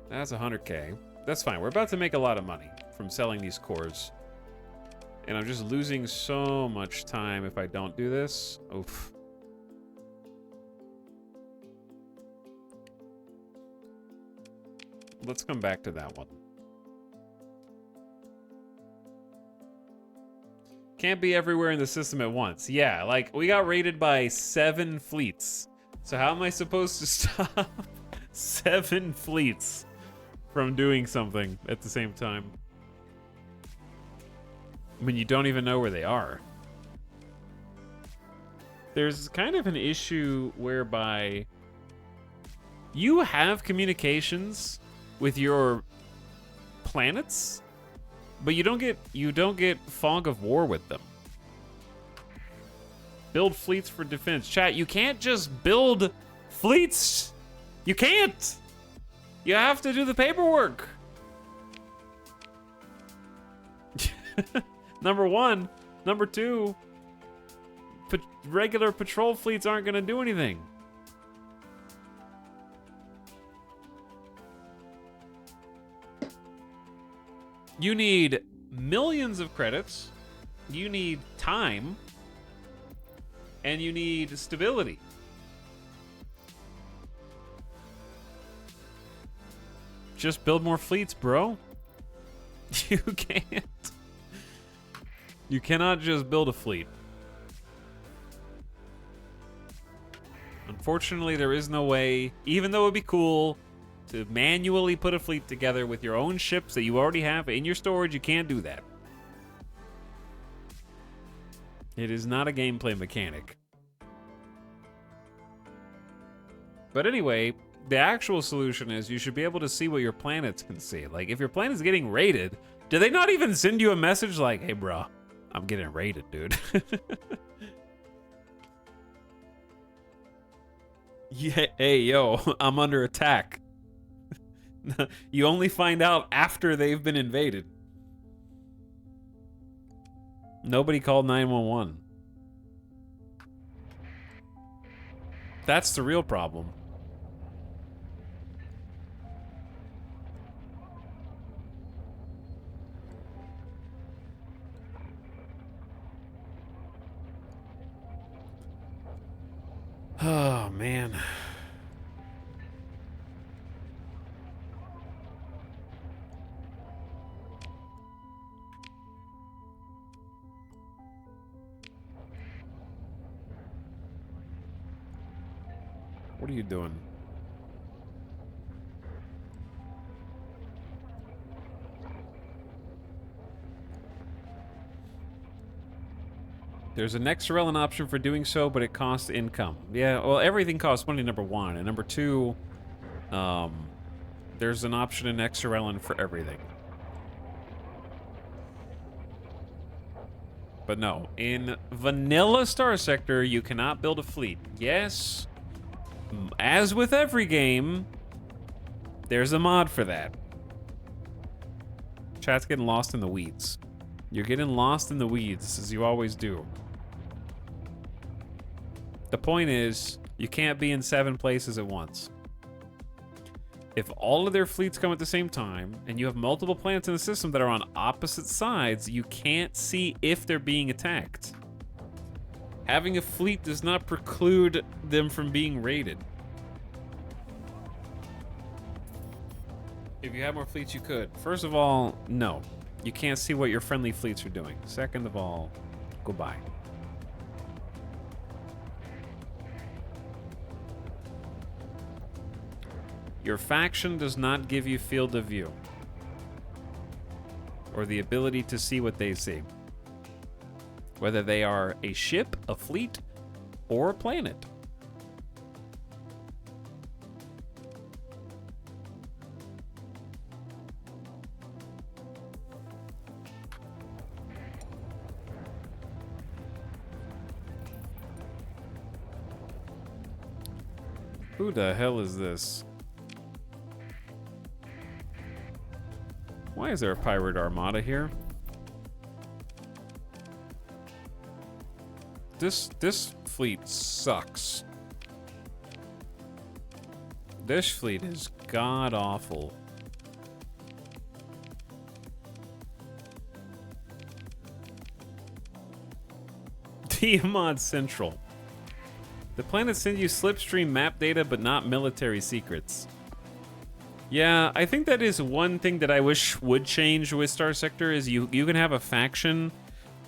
That's 100k. That's fine. We're about to make a lot of money from selling these cores. And I'm just losing so much time if I don't do this. Oof. Let's come back to that one. Can't be everywhere in the system at once. Yeah, like, we got raided by 7 fleets. So how am I supposed to stop 7 fleets from doing something at the same time? When you don't even know where they are. There's kind of an issue whereby you have communications with your planets, but you don't get fog of war with them. Build fleets for defense. Chat, you can't just build fleets. You can't. You have to do the paperwork. Number 1. Number 2, regular patrol fleets aren't gonna do anything. You need millions of credits, you need time, and you need stability. Just build more fleets, bro. You can't. You cannot just build a fleet. Unfortunately, there is no way, even though it would be cool, to manually put a fleet together with your own ships that you already have in your storage. You can't do that. It is not a gameplay mechanic. But anyway, the actual solution is you should be able to see what your planets can see. Like, if your planet's getting raided, do they not even send you a message like, hey, bro, I'm getting raided, dude? Yeah, hey, yo, I'm under attack. You only find out after they've been invaded. Nobody called 911. That's the real problem. Oh, man. What are you doing? There's a nexerelin option for doing so, but it costs income. Yeah, well, everything costs money, number one. And number two, there's an option in nexerelin for everything. But no, in vanilla starsector, you cannot build a fleet. Yes, as with every game, there's a mod for that. Chat's getting lost in the weeds. You're getting lost in the weeds, as you always do. The point is, you can't be in 7 places at once. If all of their fleets come at the same time, and you have multiple planets in the system that are on opposite sides, you can't see if they're being attacked. Having a fleet does not preclude them from being raided. If you had more fleets, you could. First of all, no. You can't see what your friendly fleets are doing. Second of all, goodbye. Your faction does not give you field of view, or the ability to see what they see. Whether they are a ship, a fleet, or a planet. Who the hell is this? Why is there a pirate armada here? This fleet sucks. This fleet is god-awful. Tiamat Central. The planets send you slipstream map data, but not military secrets. Yeah, I think that is one thing that I wish would change with starsector is you can have a faction,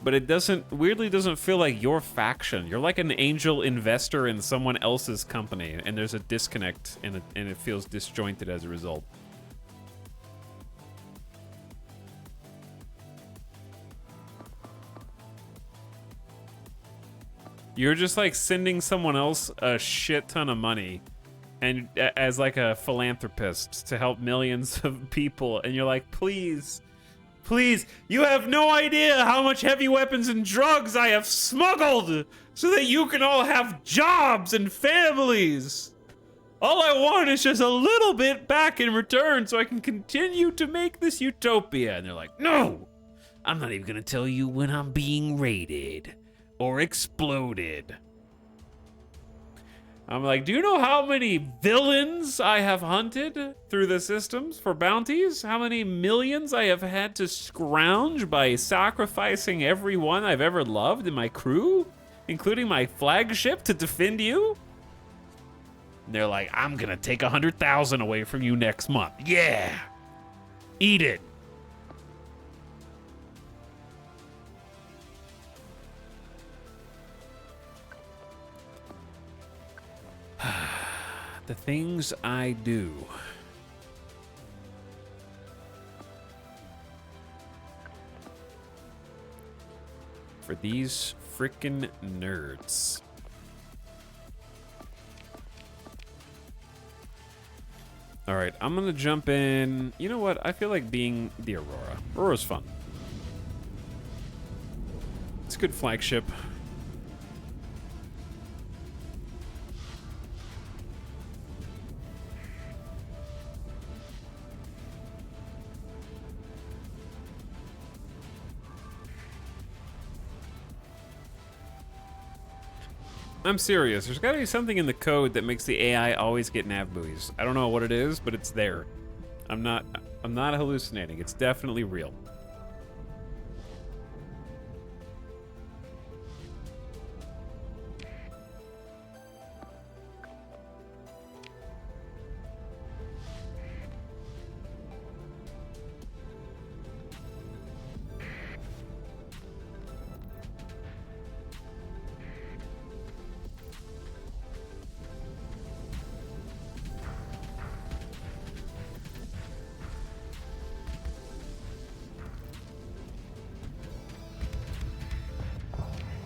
but it weirdly doesn't feel like your faction. You're like an angel investor in someone else's company, and there's a disconnect, and it feels disjointed as a result. You're just like sending someone else a shit ton of money, and as like a philanthropist to help millions of people, and you're like, please, you have no idea how much heavy weapons and drugs I have smuggled so that you can all have jobs and families. All I want is just a little bit back in return so I can continue to make this utopia. And they're like, no, I'm not even gonna tell you when I'm being raided or exploded. I'm like, do you know how many villains I have hunted through the systems for bounties? How many millions I have had to scrounge by sacrificing everyone I've ever loved in my crew, including my flagship, to defend you? And they're like, I'm gonna take 100,000 away from you next month. Yeah, eat it. The things I do. For these frickin' nerds. Alright, I'm gonna jump in. You know what? I feel like being the Aurora. Aurora's fun. It's a good flagship. I'm serious. There's got to be something in the code that makes the AI always get nav buoys. I don't know what it is, but it's there. I'm not hallucinating. It's definitely real.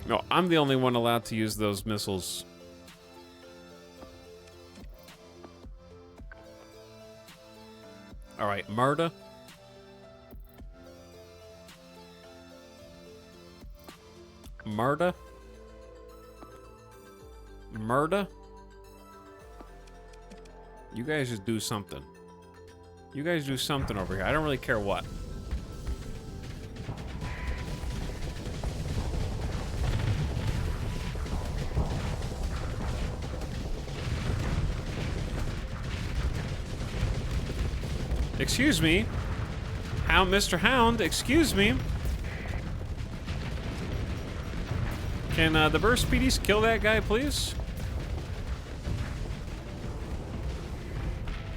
No, I'm the only one allowed to use those missiles. All right, Marta. Marta? Marta? You guys just do something. You guys do something over here. I don't really care what. Excuse me. Mr. Hound, excuse me. Can the burst speedies kill that guy, please?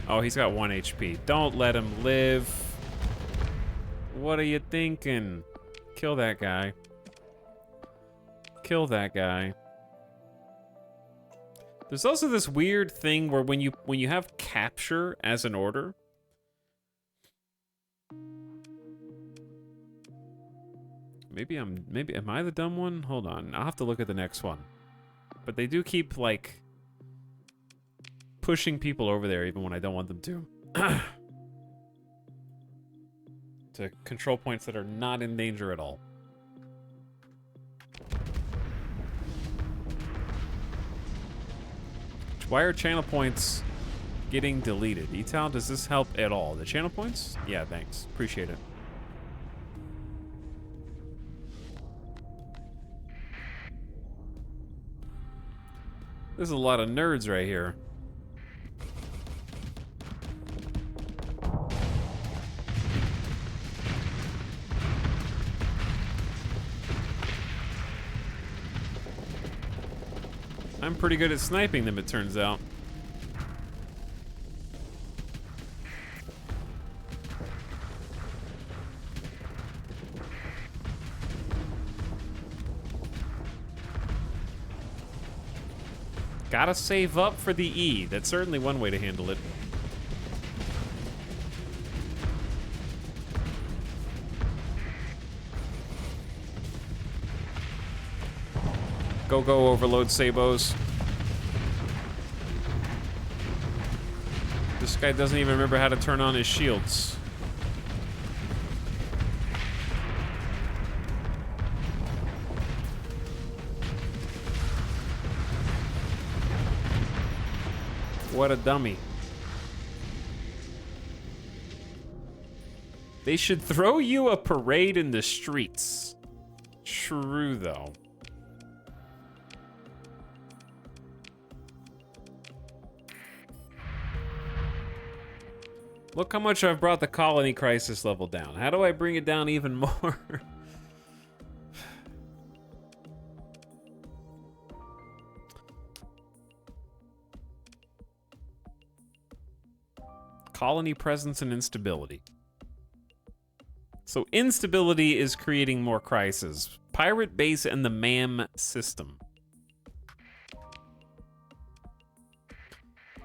Oh, he's got 1 HP. Don't let him live. What are you thinking? Kill that guy. Kill that guy. There's also this weird thing where when you have capture as an order, maybe am I the dumb one? Hold on. I'll have to look at the next one. But they do keep like pushing people over there even when I don't want them to. To control points that are not in danger at all. Why are channel points getting deleted? Etal, does this help at all? The channel points? Yeah, thanks. Appreciate it. There's a lot of nerds right here. I'm pretty good at sniping them, it turns out. Gotta save up for the E. That's certainly one way to handle it. Go, overload sabos. This guy doesn't even remember how to turn on his shields. What a dummy. They should throw you a parade in the streets. True, though. Look how much I've brought the colony crisis level down. How do I bring it down even more? Colony presence and instability. So instability is creating more crises. Pirate base and the MAM system.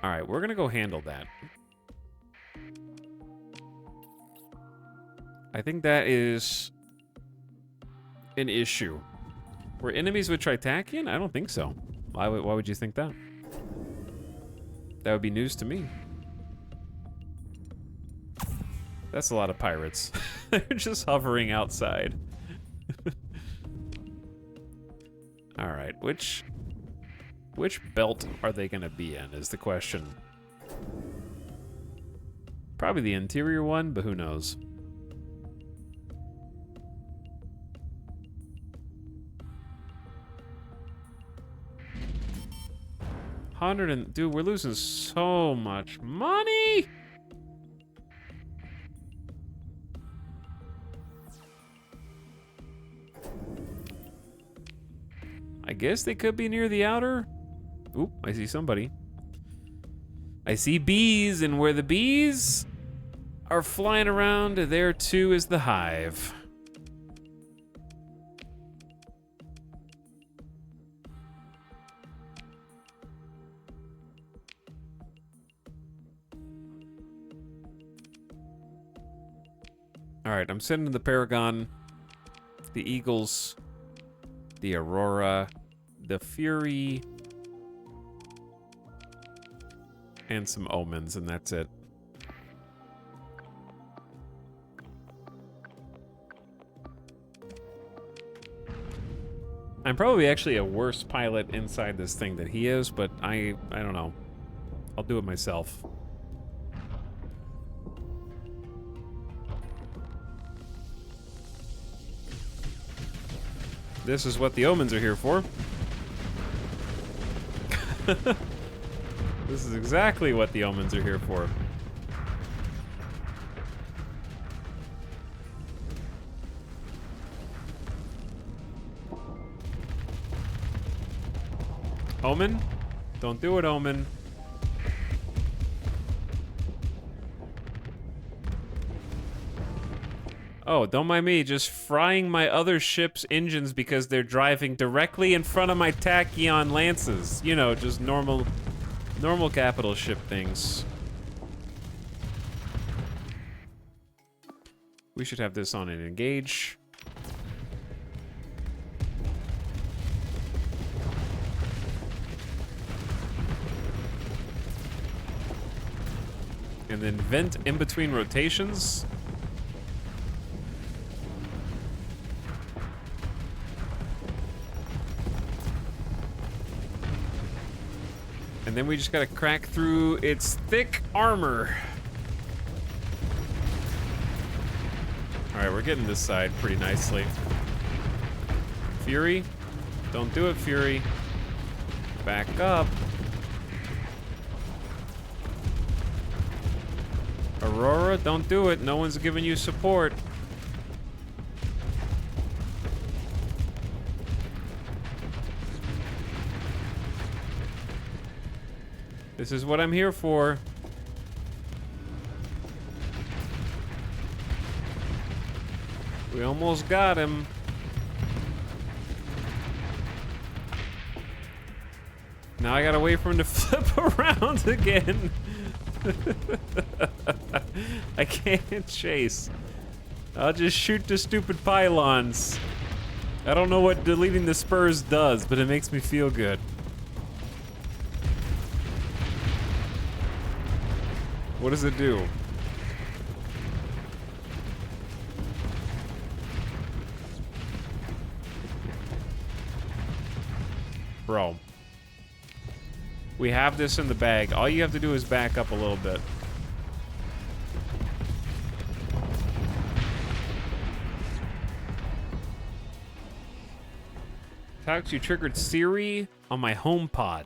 All right, we're gonna go handle that. I think that is an issue. Were enemies with Tritakian? I don't think so. Why would you think that? That would be news to me. That's a lot of pirates. They're just hovering outside. All right, which belt are they gonna be in is the question. Probably the interior one, but who knows? 100 and... Dude, we're losing so much money! I guess they could be near the outer. Oop, I see somebody. I see bees, and where the bees are flying around, there too is the hive. All right, I'm sending the Paragon, the Eagles, the Aurora, the Fury, and some Omens, and that's it. I'm probably actually a worse pilot inside this thing than he is, but I don't know. I'll do it myself. This is what the Omens are here for. This is exactly what the Omens are here for. Omen? Don't do it, Omen. Oh, don't mind me, just frying my other ship's engines because they're driving directly in front of my Tachyon Lances. You know, just normal capital ship things. We should have this on an engage. And then vent in between rotations. And then we just gotta crack through its thick armor. All right, we're getting this side pretty nicely. Fury, don't do it, Fury. Back up. Aurora, don't do it. No one's giving you support. This is what I'm here for. We almost got him. Now I gotta wait for him to flip around again. I can't chase. I'll just shoot the stupid pylons. I don't know what deleting the spurs does, but it makes me feel good. What does it do? Bro. We have this in the bag. All you have to do is back up a little bit. Talks, you triggered Siri on my HomePod.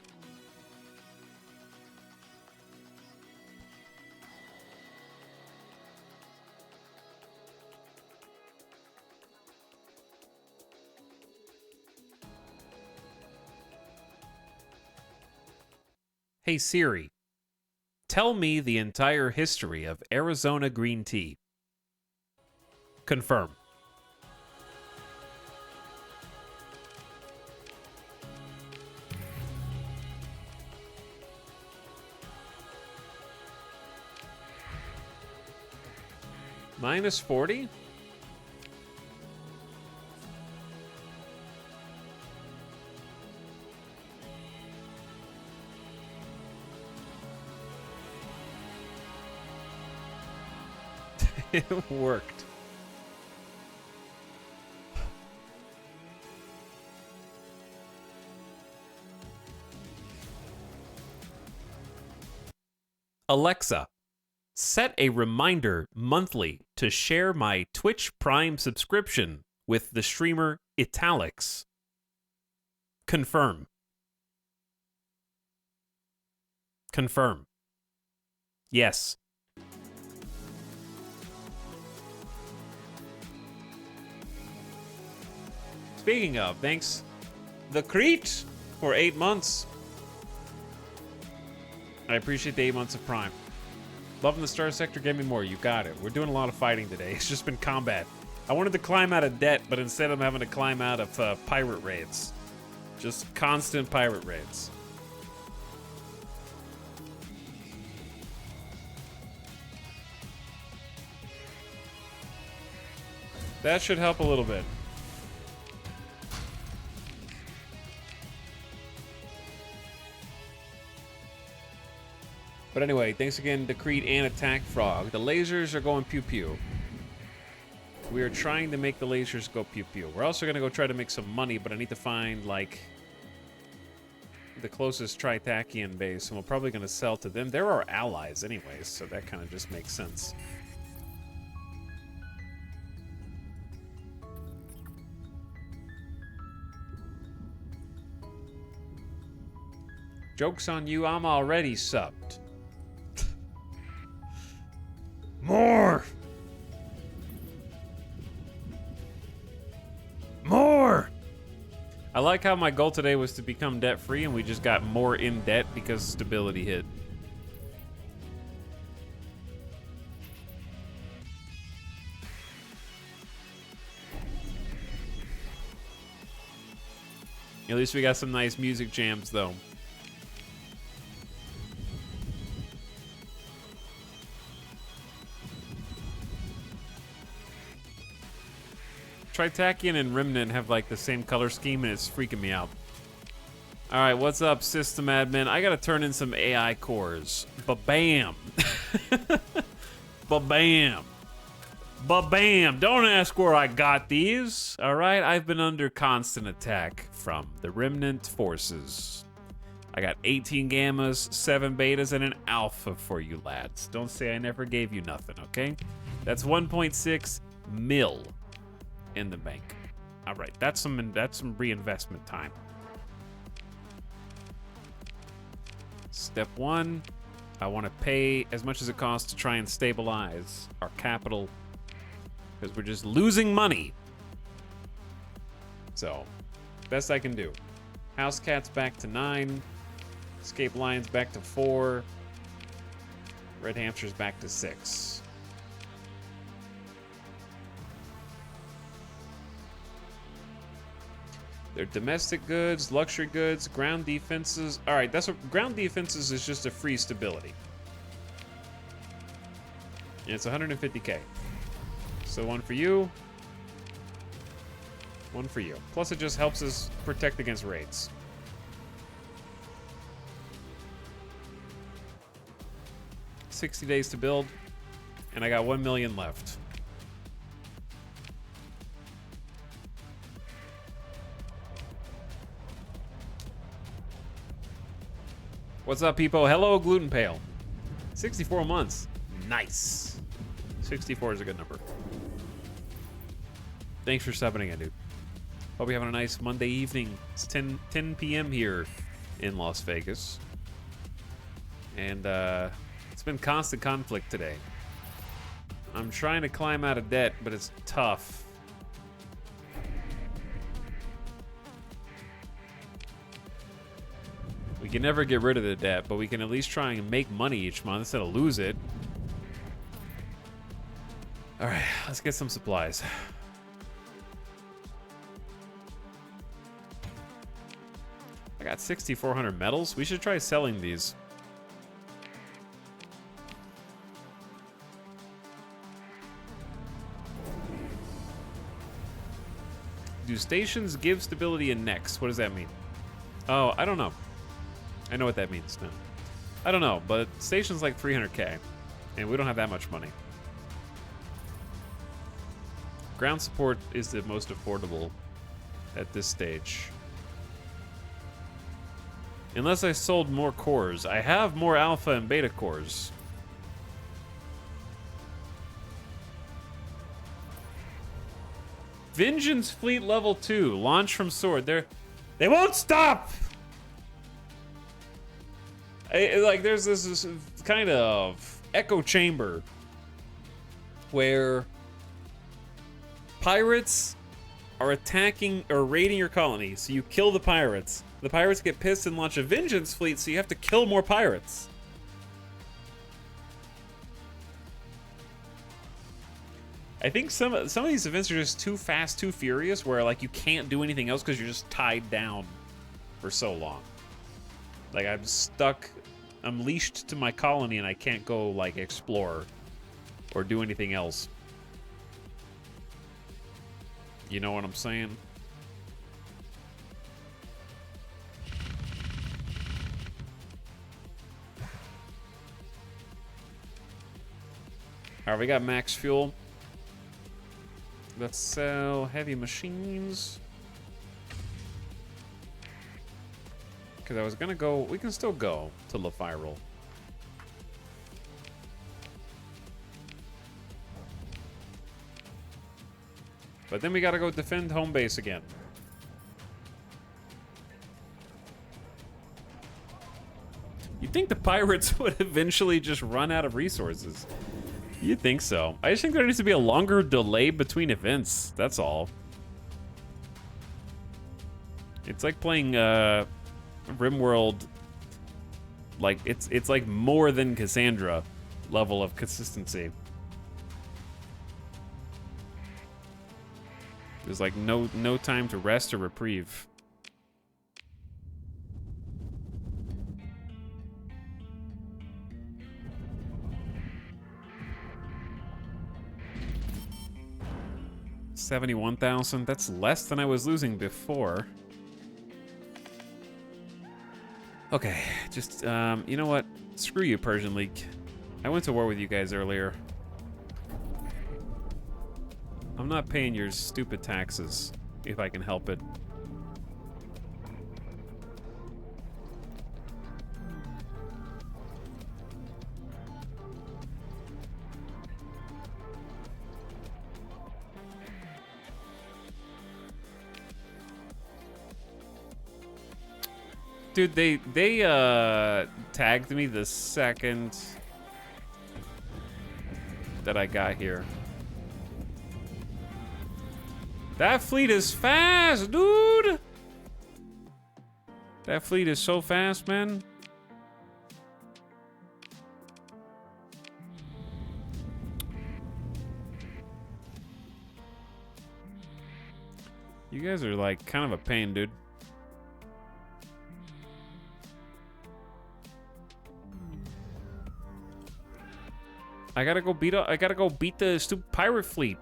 Hey Siri, tell me the entire history of Arizona green tea. Confirm. Minus 40? It worked. Alexa, set a reminder monthly to share my Twitch Prime subscription with the streamer Italics. Confirm. Confirm. Yes. Speaking of, thanks the Crete for 8 months. I appreciate the 8 months of Prime. Loving the Star Sector, give me more. You got it. We're doing a lot of fighting today. It's just been combat. I wanted to climb out of debt, but instead I'm having to climb out of pirate raids. Just constant pirate raids. That should help a little bit. But anyway, thanks again to Creed and Attack Frog. The lasers are going pew-pew. We are trying to make the lasers go pew-pew. We're also going to go try to make some money, but I need to find, like, the closest Tritachian base, and we're probably going to sell to them. They're our allies anyways, so that kind of just makes sense. Joke's on you, I'm already subbed. More! More! I like how my goal today was to become debt-free, and we just got more in debt because stability hit. At least we got some nice music jams, though. Tritachian and Remnant have like the same color scheme, and it's freaking me out. All right, what's up, system admin? I gotta turn in some AI cores. Ba-bam. Ba-bam. Ba-bam. Don't ask where I got these. All right, I've been under constant attack from the Remnant forces. I got 18 gammas, 7 betas, and an alpha for you lads. Don't say I never gave you nothing, okay? That's 1.6 mil. In the bank. All right, that's some reinvestment time. Step 1, I want to pay as much as it costs to try and stabilize our capital because we're just losing money. So, best I can do. House cats back to 9, escape lions back to 4, red hamsters back to 6. They're domestic goods, luxury goods, ground defenses. All right, that's what ground defenses is, just a free stability. And it's 150k. So one for you, one for you. Plus it just helps us protect against raids. $60 days to build, and I got 1 million left. What's up, people? Hello, Gluten Pale. 64 months. Nice. 64 is a good number. Thanks for subbing again, dude. Hope you're having a nice Monday evening. It's 10 p.m. here in Las Vegas. And it's been constant conflict today. I'm trying to climb out of debt, but it's tough. We can never get rid of the debt, but we can at least try and make money each month instead of lose it. All right, let's get some supplies. I got 6,400 metals. We should try selling these. Do stations give stability in NEX? What does that mean? Oh, I don't know. I know what that means now. I don't know, but station's like 300k, and we don't have that much money. Ground support is the most affordable at this stage. Unless I sold more cores. I have more alpha and beta cores. Vengeance Fleet level 2. Launch from sword. They won't stop! Like, there's this kind of echo chamber where pirates are attacking or raiding your colony, so you kill the pirates. The pirates get pissed and launch a vengeance fleet, so you have to kill more pirates. I think some of these events are just too fast, too furious, where like you can't do anything else because you're just tied down for so long. Like I'm stuck, I'm leashed to my colony and I can't go like explore or do anything else. You know what I'm saying? Alright, we got max fuel. Let's sell heavy machines. Because I was gonna go, we can still go to Lefyrel. But then we gotta go defend home base again. You'd think the pirates would eventually just run out of resources. You'd think so. I just think there needs to be a longer delay between events. That's all. It's like playing RimWorld. Like it's like more than Cassandra level of consistency. There's like no time to rest or reprieve. $71,000. That's less than I was losing before. Okay, just you know what? Screw you, Persian League. I went to war with you guys earlier. I'm not paying your stupid taxes if I can help it. Dude, they tagged me the second that I got here. That fleet is fast, dude! That fleet is so fast, man. You guys are like kind of a pain, dude. I gotta go beat the stupid pirate fleet.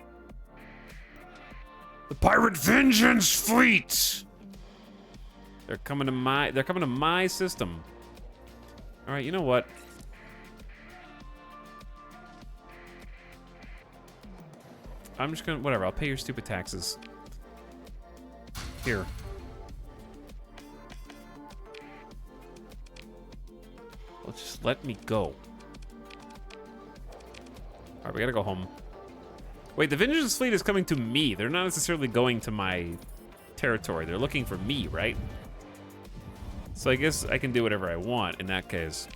The pirate vengeance fleet. They're coming to my system. All right, you know what? I'm just gonna whatever. I'll pay your stupid taxes. Here. Well, just let me go. All right, we gotta go home. Wait, the Vengeance Fleet is coming to me. They're not necessarily going to my territory. They're looking for me, right? So I guess I can do whatever I want in that case.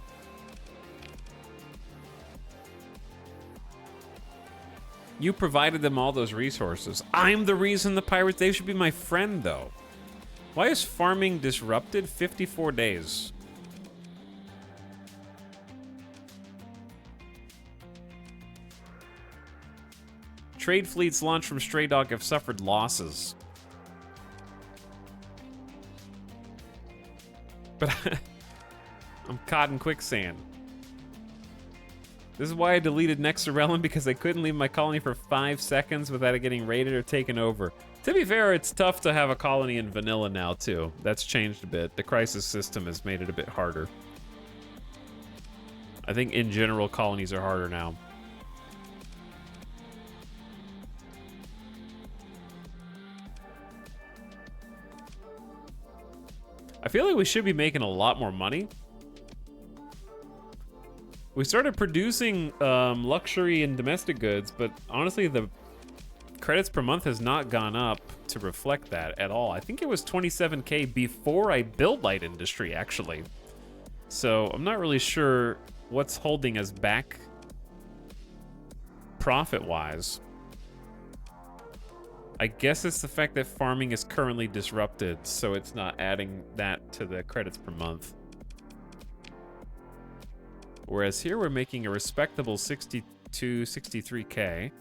You provided them all those resources. I'm the reason the pirates, they should be my friend though. Why is farming disrupted? 54 days. Trade fleets launched from Stray Dog have suffered losses. But I'm caught in quicksand. This is why I deleted nexerelin, because I couldn't leave my colony for 5 seconds without it getting raided or taken over. To be fair, it's tough to have a colony in vanilla now too. That's changed a bit. The crisis system has made it a bit harder. I think in general colonies are harder now. I feel like we should be making a lot more money. We started producing luxury and domestic goods, but honestly, the credits per month has not gone up to reflect that at all. I think it was 27K before I built light industry, actually. So I'm not really sure what's holding us back profit-wise. I guess it's the fact that farming is currently disrupted, so it's not adding that to the credits per month. Whereas here we're making a respectable 62, 63K.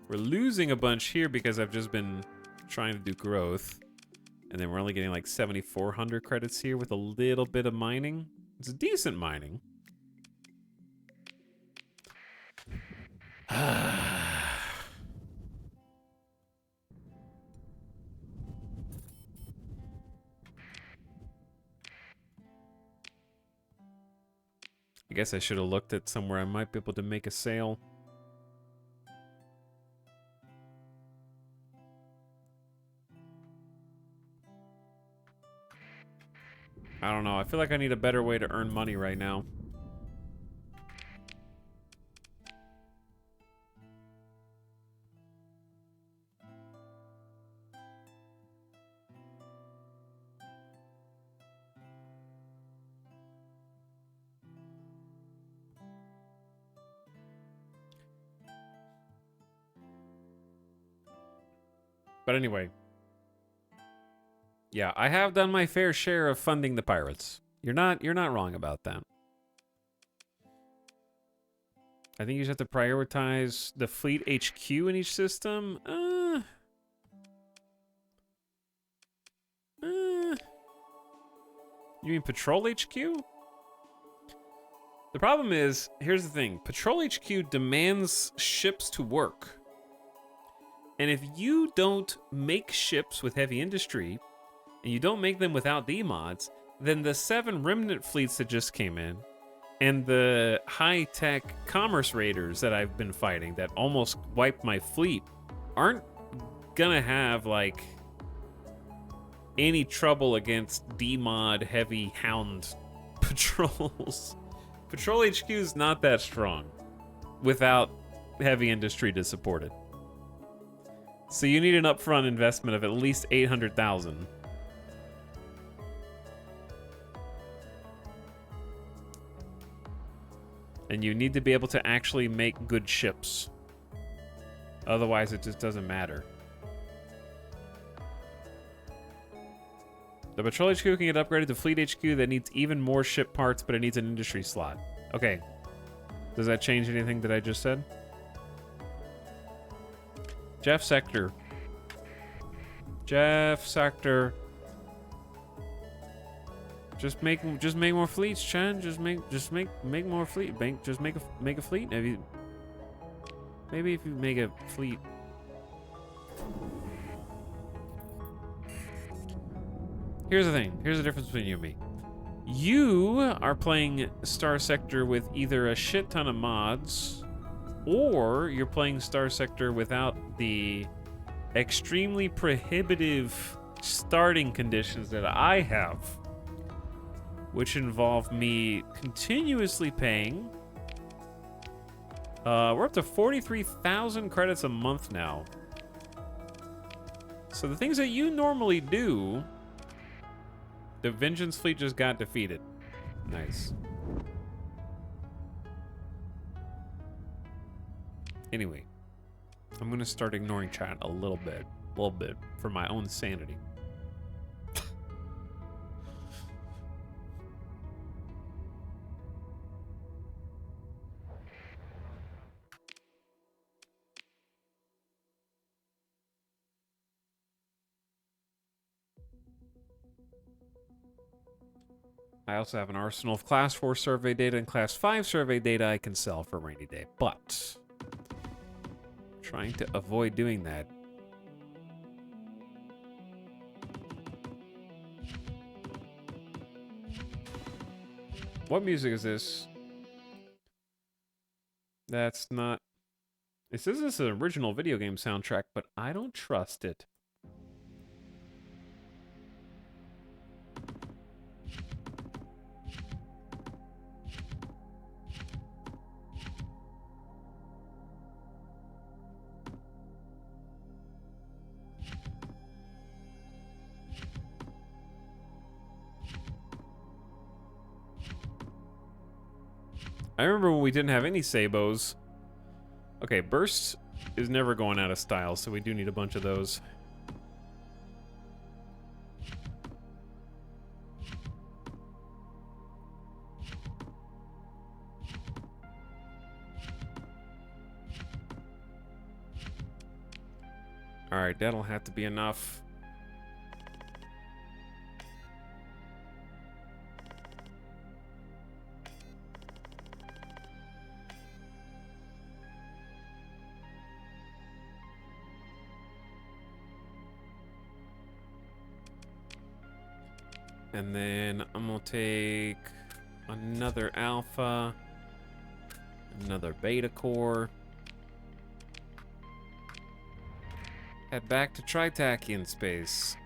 We're losing a bunch here because I've just been trying to do growth. And then we're only getting like 7,400 credits here with a little bit of mining. It's decent mining. I guess I should have looked at somewhere I might be able to make a sale. I don't know. I feel like I need a better way to earn money right now. But anyway. Yeah, I have done my fair share of funding the pirates. You're not wrong about that. I think you just have to prioritize the fleet HQ in each system. You mean patrol HQ? The problem is, here's the thing. Patrol HQ demands ships to work. And if you don't make ships with heavy industry, and you don't make them without D-mods, then the 7 remnant fleets that just came in, and the high-tech commerce raiders that I've been fighting that almost wiped my fleet aren't gonna have, like, any trouble against D-mod heavy hound patrols. Patrol HQ is not that strong without heavy industry to support it. So you need an upfront investment of at least 800,000. And you need to be able to actually make good ships. Otherwise, it just doesn't matter. The Patrol HQ can get upgraded to Fleet HQ that needs even more ship parts, but it needs an industry slot. Okay. Does that change anything that I just said? Jeff Sector. Jeff Sector. Just make more fleets, Chan. Just make more fleet. Just make a fleet. Maybe if you make a fleet. Here's the thing. Here's the difference between you and me. You are playing Starsector with either a shit ton of mods, or you're playing Starsector without the extremely prohibitive starting conditions that I have, which involve me continuously paying. We're up to 43,000 credits a month now. So the things that you normally do, the Vengeance fleet just got defeated. Nice. Anyway, I'm gonna start ignoring chat a little bit for my own sanity. I also have an arsenal of Class 4 survey data and Class 5 survey data I can sell for a rainy day, but I'm trying to avoid doing that. What music is this? That's not... It says this is an original video game soundtrack, but I don't trust it. I remember when we didn't have any sabos. Okay, burst is never going out of style, so we do need a bunch of those. Alright, that'll have to be enough. And then I'm gonna take another alpha, another beta core. Head back to Tritachian space.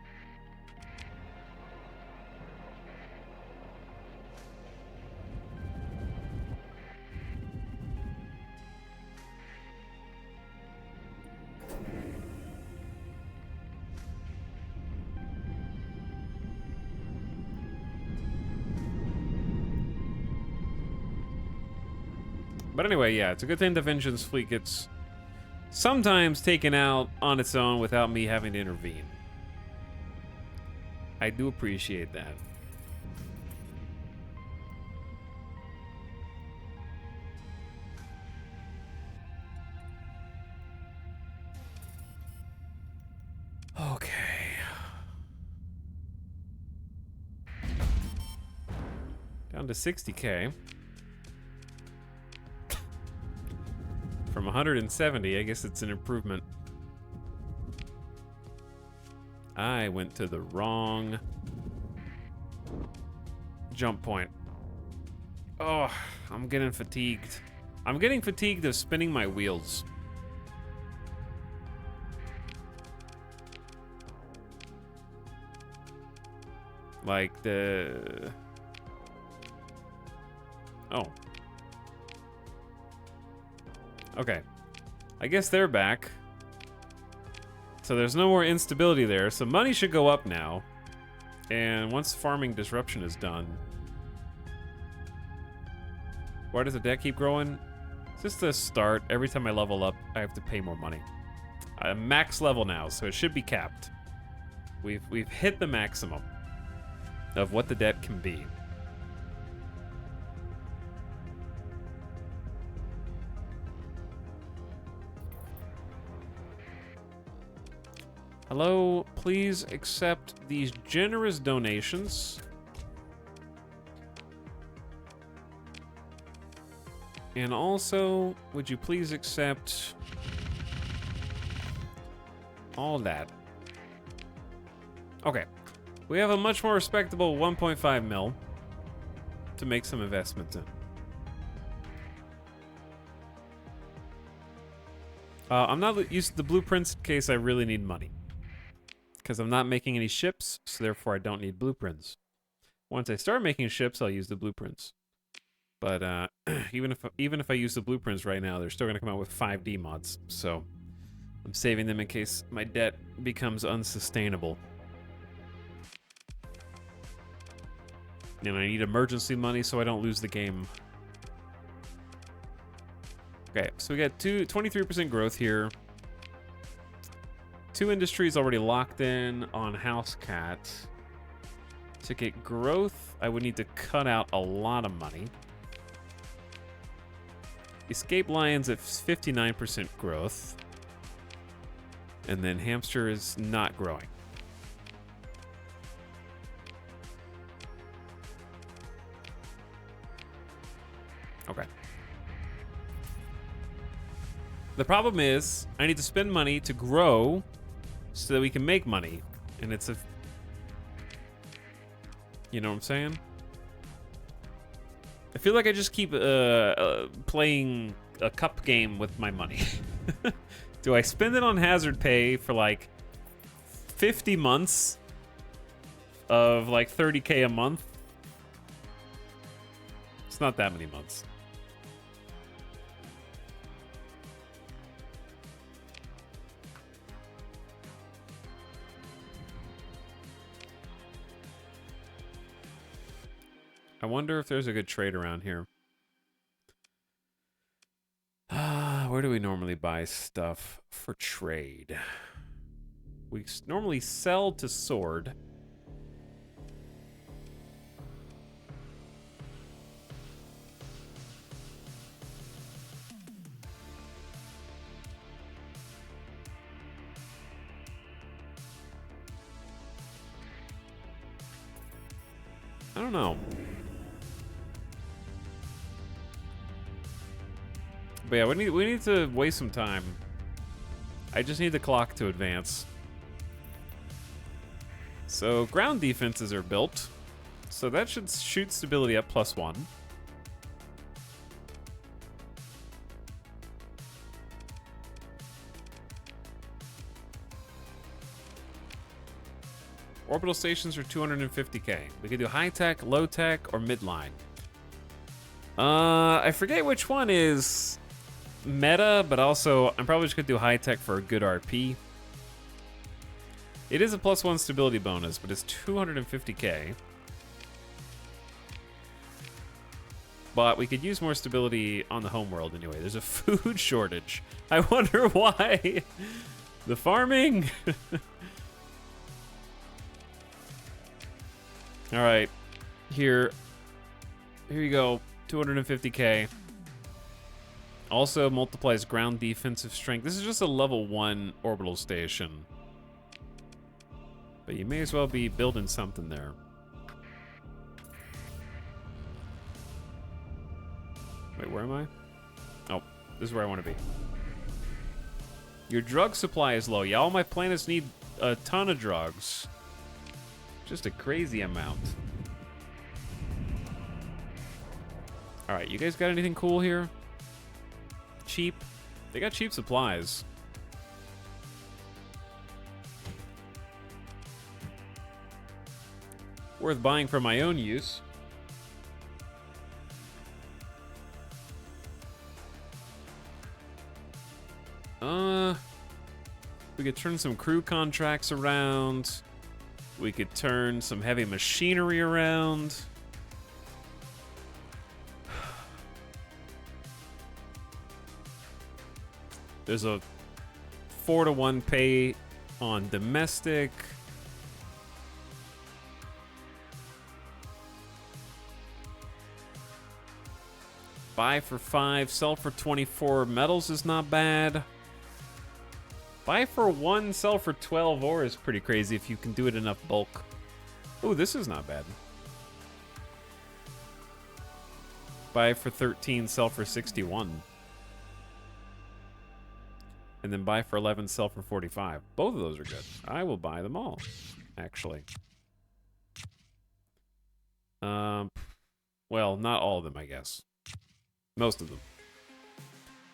But anyway, yeah, it's a good thing the Vengeance fleet gets sometimes taken out on its own without me having to intervene. I do appreciate that. Okay. Down to 60K. From 170, I guess it's an improvement. I went to the wrong jump point. Oh, I'm getting fatigued. I'm getting fatigued of spinning my wheels. Like the... Oh. Okay. I guess they're back. So there's no more instability there, so money should go up now. And once farming disruption is done... Why does the debt keep growing? It's just a start. Every time I level up, I have to pay more money. I'm max level now, so it should be capped. We've hit the maximum of what the debt can be. Hello, please accept these generous donations. And also, would you please accept all that? Okay. We have a much more respectable 1.5 mil to make some investments in. I'm not using the blueprints in case I really need money. Because I'm not making any ships, so therefore I don't need blueprints. Once I start making ships, I'll use the blueprints. But even if I use the blueprints right now, they're still going to come out with 5D mods. So I'm saving them in case my debt becomes unsustainable. And I need emergency money so I don't lose the game. Okay, so we got 23% growth here. 2 industries already locked in on House Cat. To get growth, I would need to cut out a lot of money. Escape Lions at 59% growth. And then Hamster is not growing. Okay. The problem is, I need to spend money to grow so that we can make money. And it's a... You know what I'm saying? I feel like I just keep playing a cup game with my money. Do I spend it on hazard pay for like 50 months of like 30K a month? It's not that many months. I wonder if there's a good trade around here. Where do we normally buy stuff for trade? We normally sell to Sword. I don't know. But yeah, we need to waste some time. I just need the clock to advance. So ground defenses are built. So that should shoot stability up +1. Orbital stations are 250k. We could do high tech, low tech, or midline. I forget which one is meta, but also I'm probably just gonna do high tech for a good RP. It is a +1 stability bonus, but it's 250k. But we could use more stability on the homeworld anyway. There's a food shortage. I wonder why. The farming. All right, here you go, 250k. Also multiplies ground defensive strength. This is just a level 1 orbital station. But you may as well be building something there. Wait, where am I? Oh, this is where I want to be. Your drug supply is low. Yeah, all my planets need a ton of drugs. Just a crazy amount. All right, you guys got anything cool here? Cheap? They got cheap supplies. Worth buying for my own use. We could turn some crew contracts around. We could turn some heavy machinery around. There's a 4-to-1 pay on domestic. Buy for 5, sell for 24. Metals is not bad. Buy for 1, sell for 12 ore is pretty crazy if you can do it enough bulk. Oh, this is not bad. Buy for 13, sell for 61. And then buy for 11, sell for 45. Both of those are good. I will buy them all, actually. Well, not all of them, I guess. Most of them.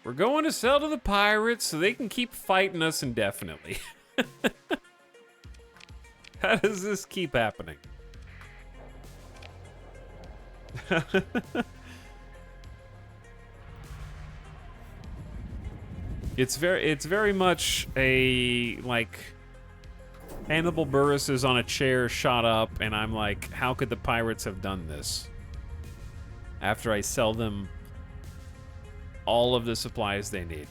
We're going to sell to the pirates so they can keep fighting us indefinitely. How does this keep happening? It's very much a, like, Hannibal Buress is on a chair shot up and I'm like, how could the pirates have done this? After I sell them all of the supplies they need.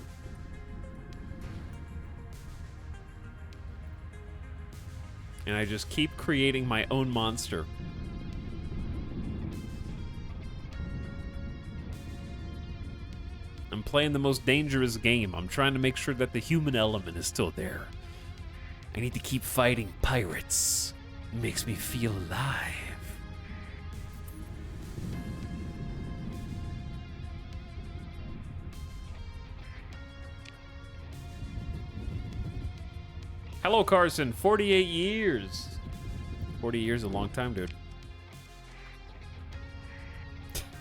And I just keep creating my own monster. I'm playing the most dangerous game. I'm trying to make sure that the human element is still there. I need to keep fighting pirates. It makes me feel alive. Hello, Carson. 48 years. 40 years is a long time, dude.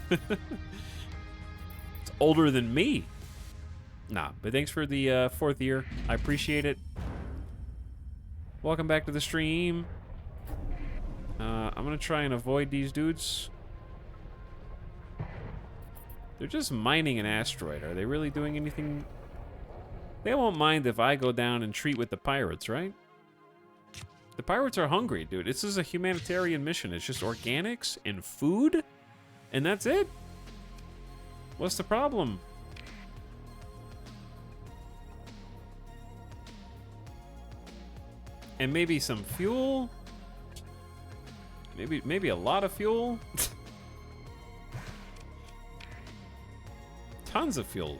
It's older than me. Nah, but thanks for the 4th year. I appreciate it. Welcome back to the stream. I'm gonna try and avoid these dudes. They're just mining an asteroid. Are they really doing anything? They won't mind if I go down and treat with the pirates, right? The pirates are hungry, dude. This is a humanitarian mission. It's just organics and food, and that's it. What's the problem? And maybe some fuel. Maybe a lot of fuel. Tons of fuel.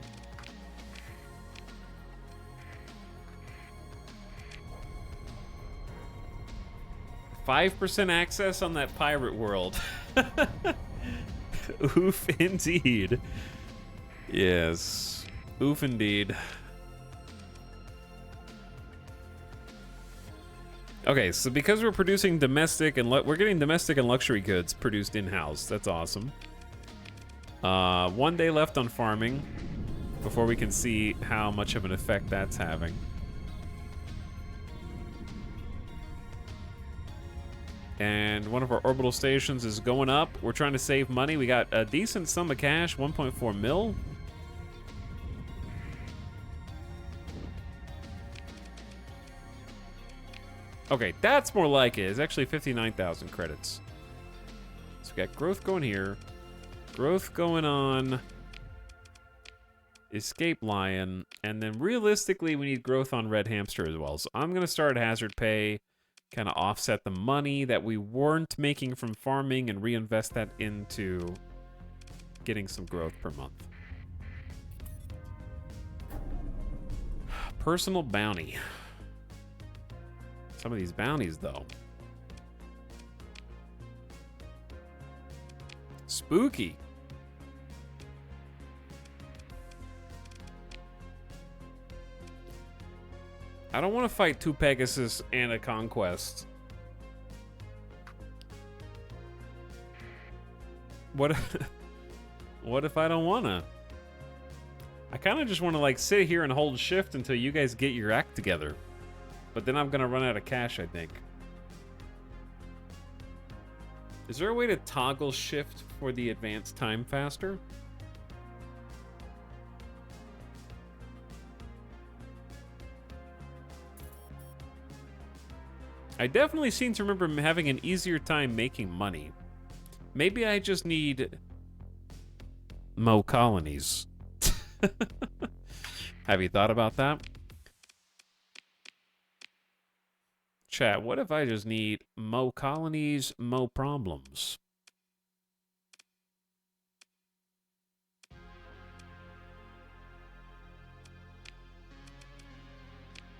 %5 access on that pirate world. Oof, indeed. Yes. Oof, indeed. Okay, so because we're producing domestic and we're getting domestic and luxury goods produced in-house. That's awesome. 1 day left on farming before we can see how much of an effect that's having. And one of our orbital stations is going up. We're trying to save money. We got a decent sum of cash, 1.4 mil. Okay, that's more like it. It's actually 59,000 credits. So we got growth going here. Growth going on Escape Lion. And then realistically, we need growth on Red Hamster as well. So I'm going to start hazard pay, kind of offset the money that we weren't making from farming and reinvest that into getting some growth per month. Personal bounty. Some of these bounties, though. Spooky. I don't want to fight 2 Pegasus and a Conquest. What if I don't want to? I kind of just want to, like, sit here and hold shift until you guys get your act together. But then I'm going to run out of cash, I think. Is there a way to toggle shift for the advanced time faster? I definitely seem to remember having an easier time making money. Maybe I just need mo colonies. Have you thought about that? Chat, what if I just need mo colonies, mo problems?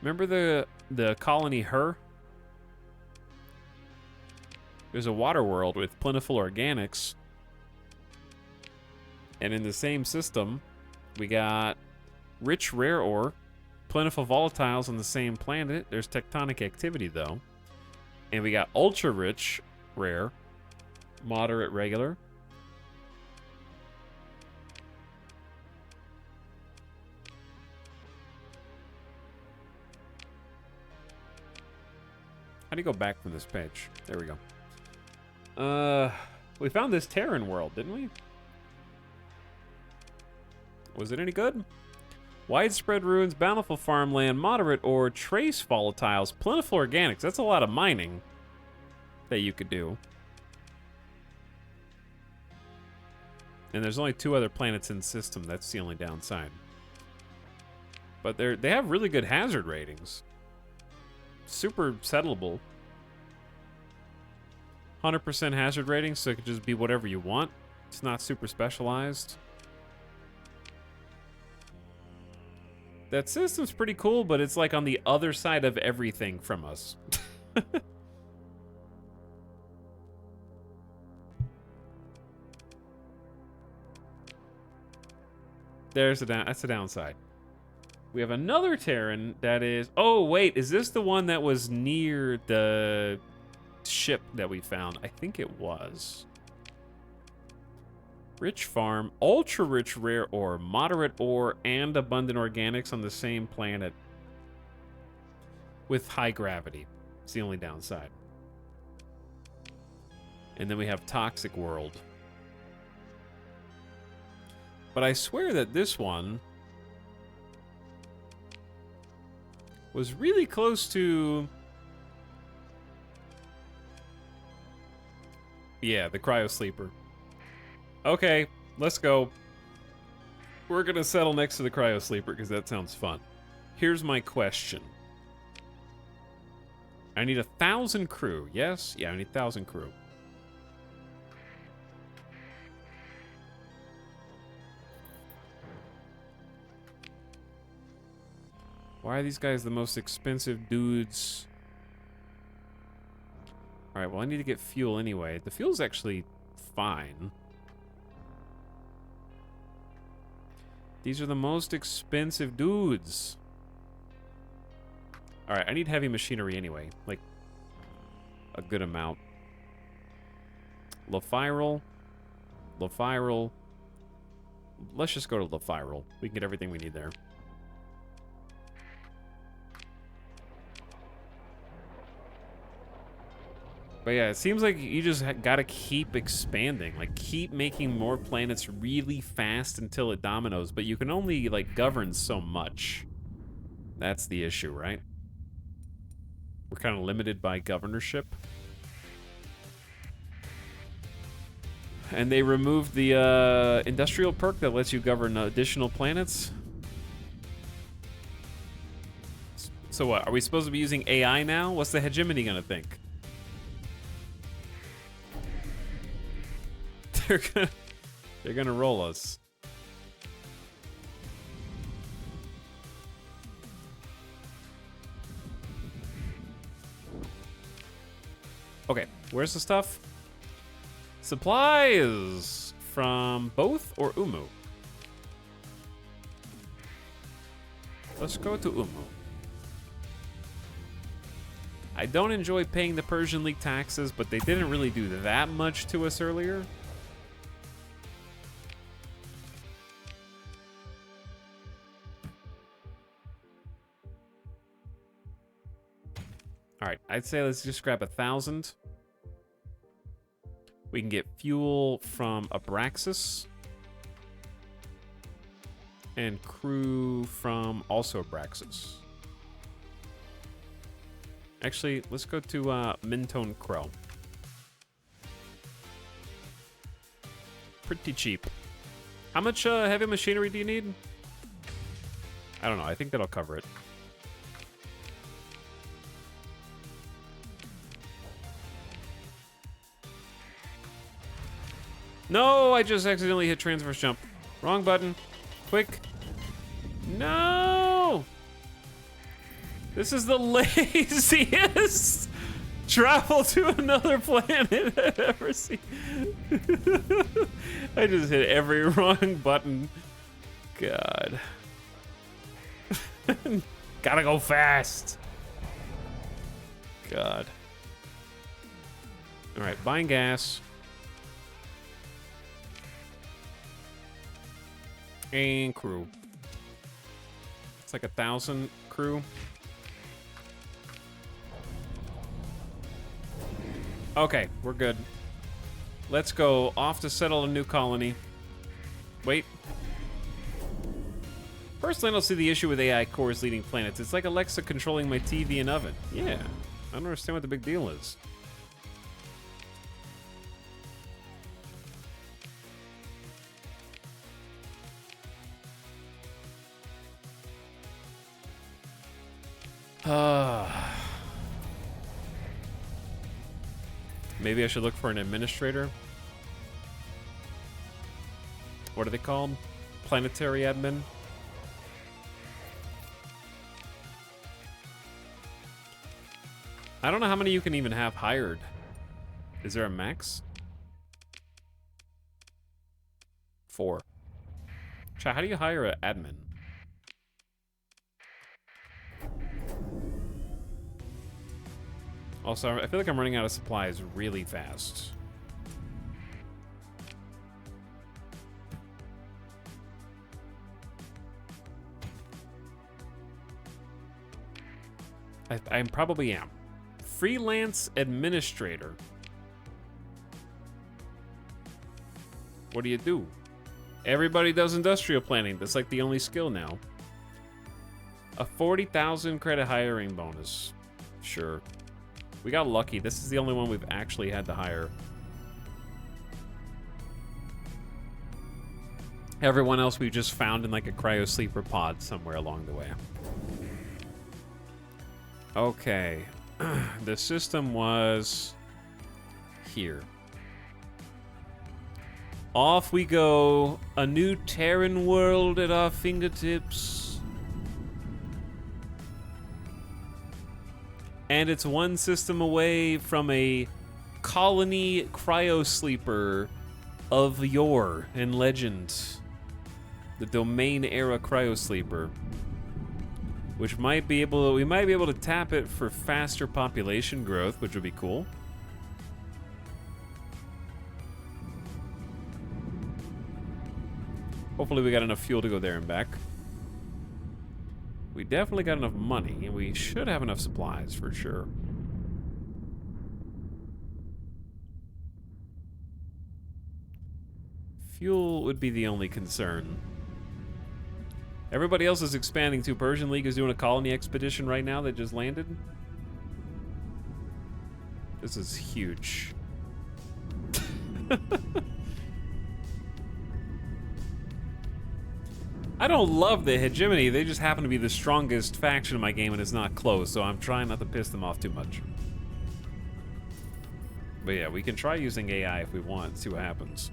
Remember the colony Her? There's a water world with plentiful organics. And in the same system, we got rich rare ore, plentiful volatiles on the same planet. There's tectonic activity, though. And we got ultra rich rare, moderate regular. How do you go back from this page? There we go. We found this Terran world, didn't we? Was it any good? Widespread ruins, bountiful farmland, moderate ore, trace volatiles, plentiful organics. That's a lot of mining that you could do. And there's only 2 other planets in the system. That's the only downside. But they have really good hazard ratings. Super settleable. 100% hazard rating, so it could just be whatever you want. It's not super specialized. That system's pretty cool, but it's like on the other side of everything from us. That's the downside. We have another Terran that is... Oh, wait, is this the one that was near the ship that we found? I think it was. Rich farm, ultra rich rare ore, moderate ore, and abundant organics on the same planet with high gravity. It's the only downside. And then we have toxic world. But I swear that this one was really close to... Yeah, the cryo sleeper. Okay, let's go. We're gonna settle next to the cryo sleeper because that sounds fun. Here's my question. I need 1,000 crew. Yes? Yeah, I need 1,000 crew. Why are these guys the most expensive dudes? Alright, well, I need to get fuel anyway. The fuel's actually fine. These are the most expensive dudes. Alright, I need heavy machinery anyway. Like, a good amount. Lephiral. Lephiral. Let's just go to Lephiral. We can get everything we need there. But yeah, it seems like you just gotta keep expanding. Like, keep making more planets really fast until it dominoes. But you can only, like, govern so much. That's the issue, right? We're kind of limited by governorship. And they removed the industrial perk that lets you govern additional planets. So what? Are we supposed to be using AI now? What's the hegemony gonna think? They're gonna roll us. Okay, where's the stuff? Supplies from both or Umu? Let's go to Umu. I don't enjoy paying the Persian League taxes, but they didn't really do that much to us earlier. All right, I'd say let's just grab 1,000. We can get fuel from Abraxas. And crew from also Abraxas. Actually, let's go to Mentone Crow. Pretty cheap. How much heavy machinery do you need? I don't know. I think that'll cover it. No, I just accidentally hit transverse jump. Wrong button. Quick. No! This is the laziest travel to another planet I've ever seen. I just hit every wrong button. God. Gotta go fast. God. All right, buying gas. And crew. It's like 1,000 crew. Okay, we're good. Let's go off to settle a new colony. Wait. Personally, I don't see the issue with AI cores leading planets. It's like Alexa controlling my TV and oven. Yeah, I don't understand what the big deal is. Maybe I should look for an administrator. What are they called? Planetary admin? I don't know how many you can even have hired. Is there a max? 4. Chat, how do you hire an admin? Also, I feel like I'm running out of supplies really fast. I probably am. Freelance administrator. What do you do? Everybody does industrial planning. That's like the only skill now. A 40,000 credit hiring bonus. Sure. We got lucky. This is the only one we've actually had to hire. Everyone else we just found in like a cryo sleeper pod somewhere along the way. Okay. The system was here. Off we go. A new Terran world at our fingertips. And it's one system away from a colony cryosleeper of yore and legend. The domain era cryosleeper. Which might be able to, we might be able to tap it for faster population growth, which would be cool. Hopefully we got enough fuel to go there and back. We definitely got enough money, and we should have enough supplies for sure. Fuel would be the only concern. Everybody else is expanding too. Persian League is doing a colony expedition right now that just landed. This is huge. I don't love the hegemony. They just happen to be the strongest faction in my game and it's not close, so I'm trying not to piss them off too much. But yeah, we can try using AI if we want, see what happens.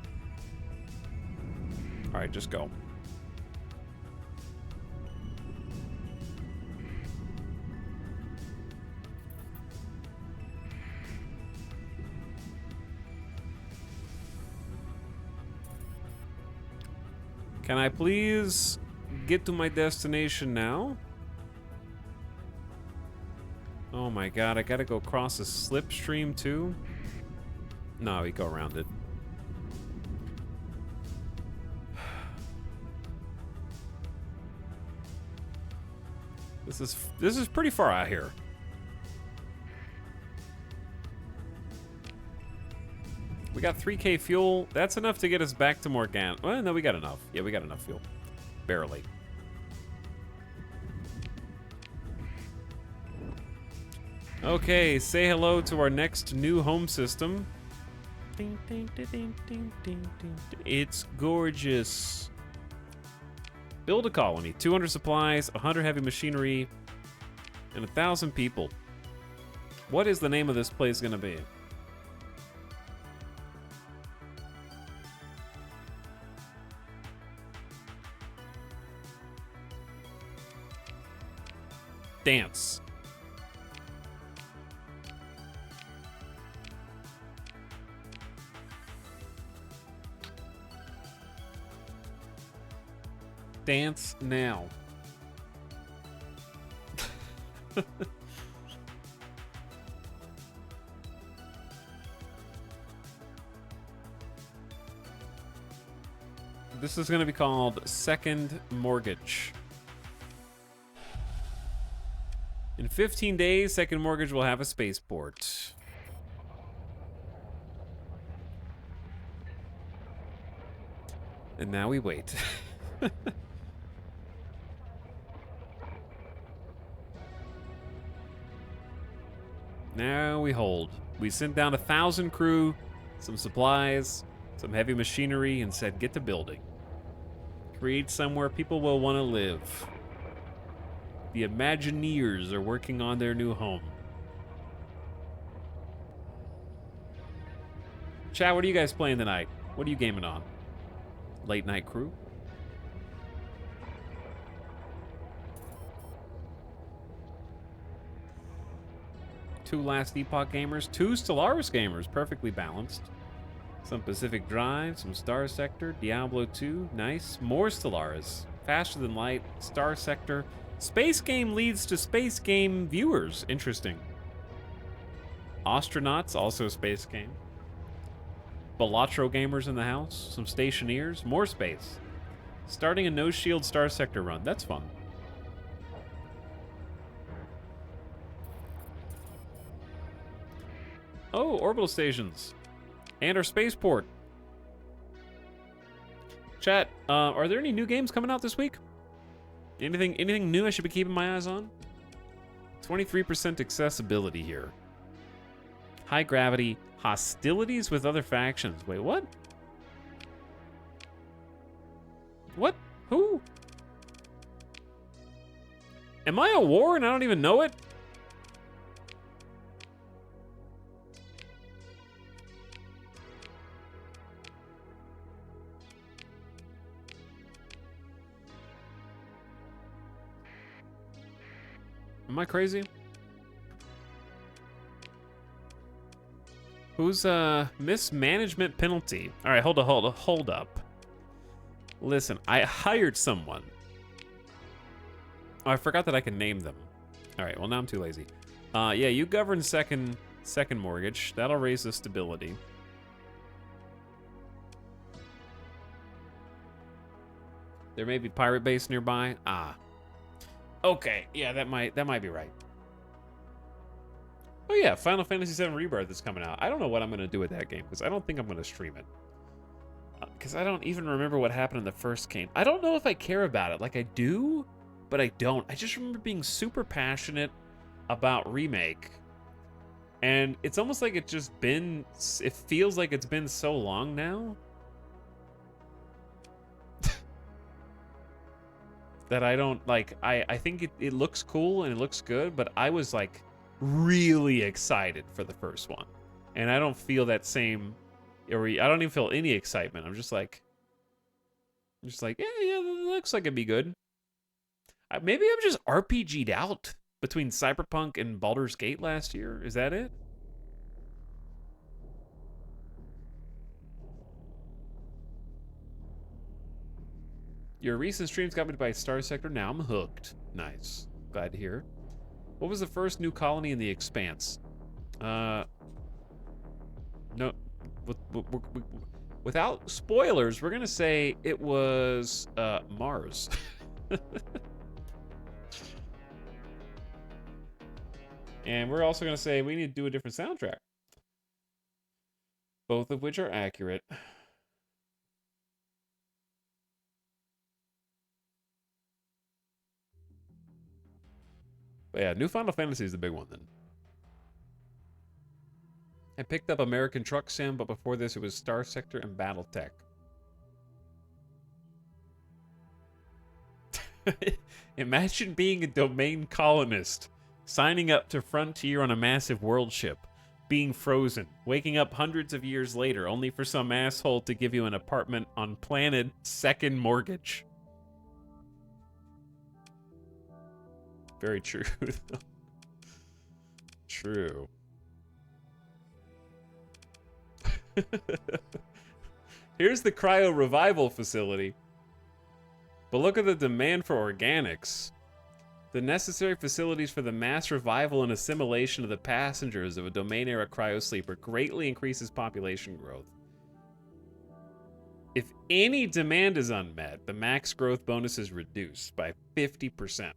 Alright, just go. Can I please get to my destination now? Oh my god, I gotta go across a slipstream too? No, we go around it. This is pretty far out here. We got 3K fuel. That's enough to get us back to Morgan. Well, no, we got enough. Yeah, we got enough fuel. Barely. Okay, say hello to our next new home system. It's gorgeous. Build a colony. 200 supplies, 100 heavy machinery, and 1,000 people. What is the name of this place gonna be? Dance. Dance now. This is going to be called Second Mortgage. In 15 days, Second Mortgage will have a spaceport. And now we wait. Now we hold. We sent down 1,000 crew, some supplies, some heavy machinery, and said, get to building. Create somewhere people will want to live. The Imagineers are working on their new home. Chat, what are you guys playing tonight? What are you gaming on? Late night crew? Two Last Epoch gamers, two Stellaris gamers, perfectly balanced. Some Pacific Drive, some Starsector, Diablo 2, nice. More Stellaris, faster than light, Starsector. Space game leads to space game viewers, interesting. Astronauts, also a space game. Balatro gamers in the house, some Stationeers, more space. Starting a no-shield Starsector run, that's fun. Oh, orbital stations. And our spaceport. Chat, are there any new games coming out this week? Anything new I should be keeping my eyes on? 23% accessibility here. High gravity, hostilities with other factions. Wait, what? What? Who? Am I at war and I don't even know it? Am I crazy? Who's mismanagement penalty? All right, hold up. Listen, I hired someone. Oh, I forgot that I can name them. All right, well now I'm too lazy. Yeah, you govern second mortgage. That'll raise the stability. There may be pirate base nearby. Ah. Okay, yeah, that might be right. Oh yeah, Final Fantasy VII Rebirth is coming out. I don't know what I'm gonna do with that game because I don't think I'm gonna stream it. Because I don't even remember what happened in the first game. I don't know if I care about it. Like I do, but I don't. I just remember being super passionate about Remake. And it's almost like it feels like it's been so long now. That I don't, like, I think it looks cool and it looks good, but I was, like, really excited for the first one. And I don't feel that same, or I don't even feel any excitement. I'm just like, yeah, it looks like it'd be good. Maybe I'm just RPG'd out between Cyberpunk and Baldur's Gate last year. Is that it? Your recent streams got me to buy Starsector. Now I'm hooked. Nice. Glad to hear. What was the first new colony in the Expanse? No. Without spoilers, we're gonna say it was Mars. And we're also gonna say we need to do a different soundtrack. Both of which are accurate. But yeah, new Final Fantasy is the big one then. I picked up American Truck Sim, but before this it was Starsector and Battletech. Imagine being a domain colonist, signing up to Frontier on a massive world ship, being frozen, waking up hundreds of years later only for some asshole to give you an apartment on planet second mortgage. Very true. True. Here's the cryo revival facility. But look at the demand for organics. The necessary facilities for the mass revival and assimilation of the passengers of a domain-era cryosleeper greatly increases population growth. If any demand is unmet, the max growth bonus is reduced by 50%.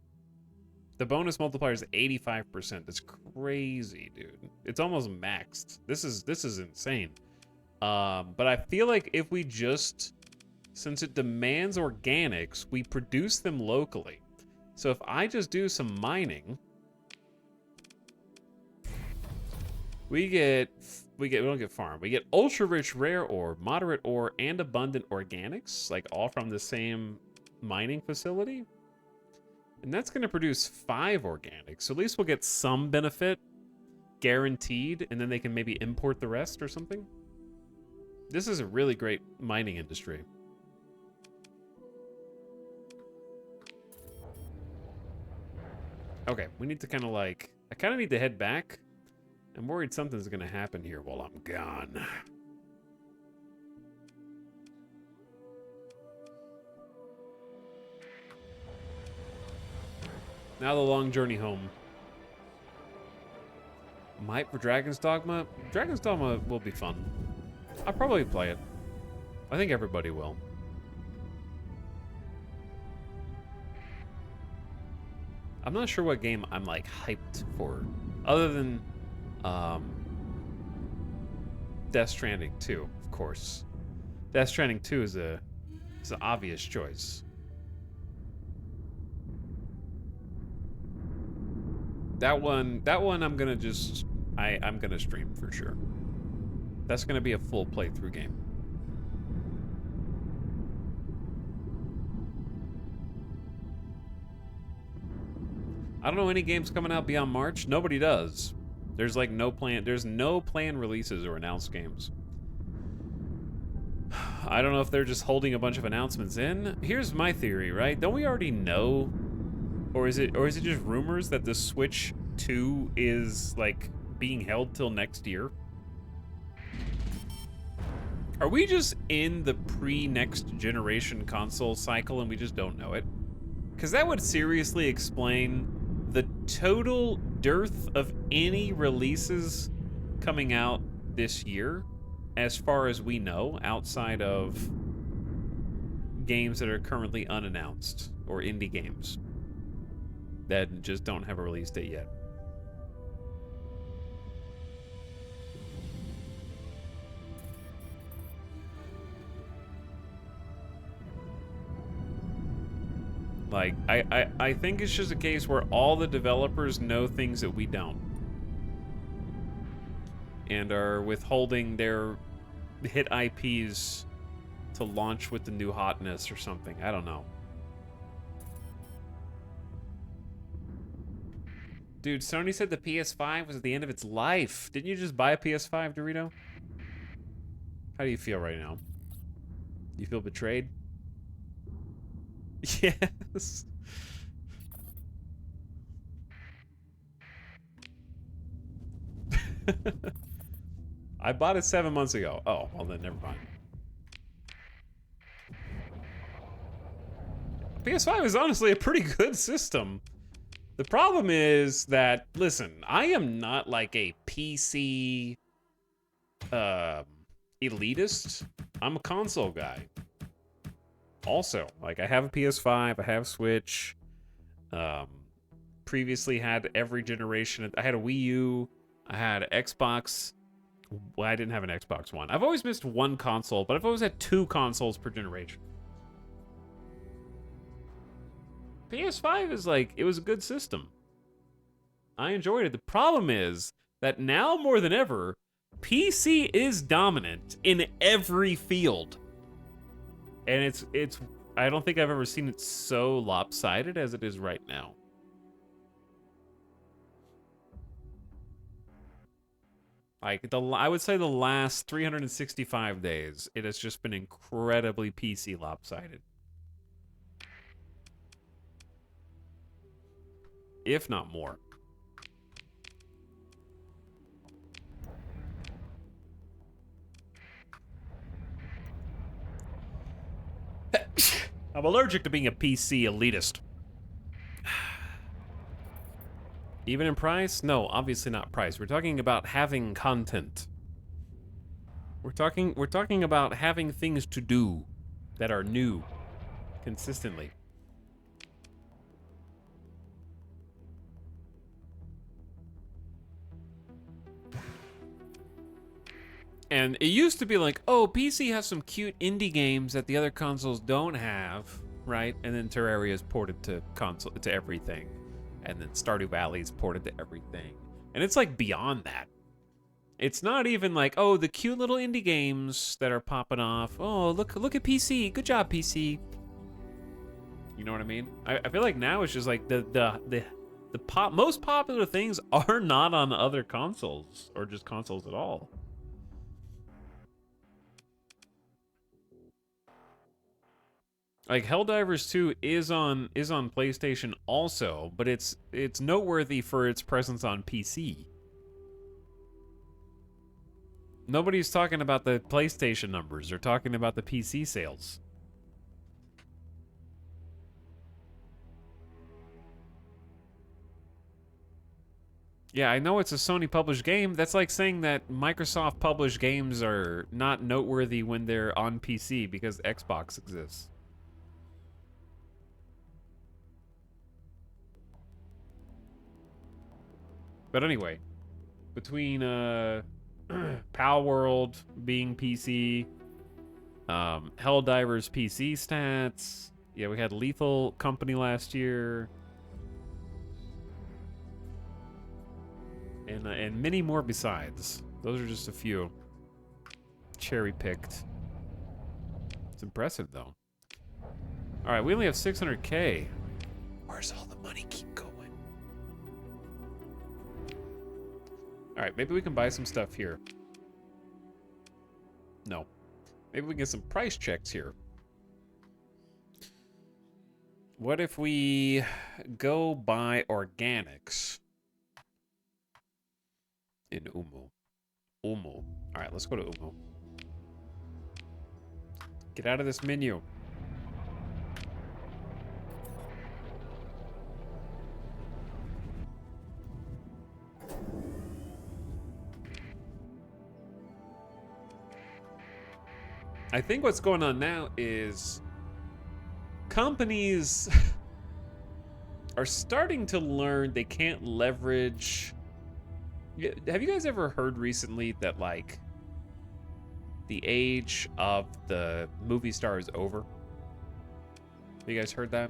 The bonus multiplier is 85%. That's crazy, dude. It's almost maxed. This is insane. But I feel like if we just, since it demands organics, we produce them locally. So if I just do some mining, we don't get farm. We get ultra rich rare ore, moderate ore, and abundant organics, like all from the same mining facility. And that's going to produce 5 organics. So at least we'll get some benefit guaranteed, and then they can maybe import the rest or something. This is a really great mining industry. Okay, we need to kind of like, I kind of need to head back. I'm worried something's going to happen here while I'm gone. Now the long journey home. Might for Dragon's Dogma? Dragon's Dogma will be fun. I'll probably play it. I think everybody will. I'm not sure what game I'm like hyped for, other than Death Stranding 2, of course. Death Stranding 2 is an obvious choice. That one I'm gonna just I'm gonna stream for sure. That's gonna be a full playthrough game. I don't know any games coming out beyond March. Nobody does. There's like no plan. There's no planned releases or announced games. I don't know if they're just holding a bunch of announcements in. Here's my theory, right? Don't we already know Or is it just rumors that the Switch 2 is like being held till next year? Are we just in the pre-next generation console cycle and we just don't know it? Because that would seriously explain the total dearth of any releases coming out this year, as far as we know, outside of games that are currently unannounced or indie games that just don't have a release date yet. Like, I think it's just a case where all the developers know things that we don't. And are withholding their hit IPs to launch with the new hotness or something. I don't know. Dude, Sony said the PS5 was at the end of its life. Didn't you just buy a PS5, Dorito? How do you feel right now? You feel betrayed? Yes. I bought it 7 months ago. Oh, well then never mind. PS5 is honestly a pretty good system. The problem is that, listen, I am not like a PC elitist. I'm a console guy. Also, like, I have a PS5, I have Switch, previously had every generation. I had a Wii U, I had Xbox. Well, I didn't have an Xbox One. I've always missed one console, but I've always had 2 consoles per generation. PS5 is like, it was a good system. I enjoyed it. The problem is that now more than ever, PC is dominant in every field. And it's I don't think I've ever seen it so lopsided as it is right now. Like, I would say the last 365 days, it has just been incredibly PC lopsided. If not more. I'm allergic to being a PC elitist. Even in price? No, obviously not price. We're talking about having content. We're talking about having things to do that are new consistently. And it used to be like, oh, PC has some cute indie games that the other consoles don't have, right? And then Terraria is ported to console to everything. And then Stardew Valley is ported to everything. And it's like beyond that. It's not even like, oh, the cute little indie games that are popping off. Oh, look at PC. Good job, PC. You know what I mean? I feel like now it's just like the most popular things are not on other consoles or just consoles at all. Like Helldivers 2 is on PlayStation also, but it's noteworthy for its presence on PC. Nobody's talking about the PlayStation numbers. They're talking about the PC sales. Yeah, I know it's a Sony published game. That's like saying that Microsoft published games are not noteworthy when they're on PC because Xbox exists. But anyway, between Pal World being PC, Helldivers PC stats, yeah, we had Lethal Company last year, and many more besides. Those are just a few cherry picked. It's impressive though. All right, we only have 600K. Where's all the money keep going? All right, maybe we can buy some stuff here. No. Maybe we can get some price checks here. What if we go buy organics in Umu? Umu. All right, let's go to Umu. Get out of this menu. I think what's going on now is companies are starting to learn they can't leverage. Have you guys ever heard recently that, like, the age of the movie star is over? Have you guys heard that?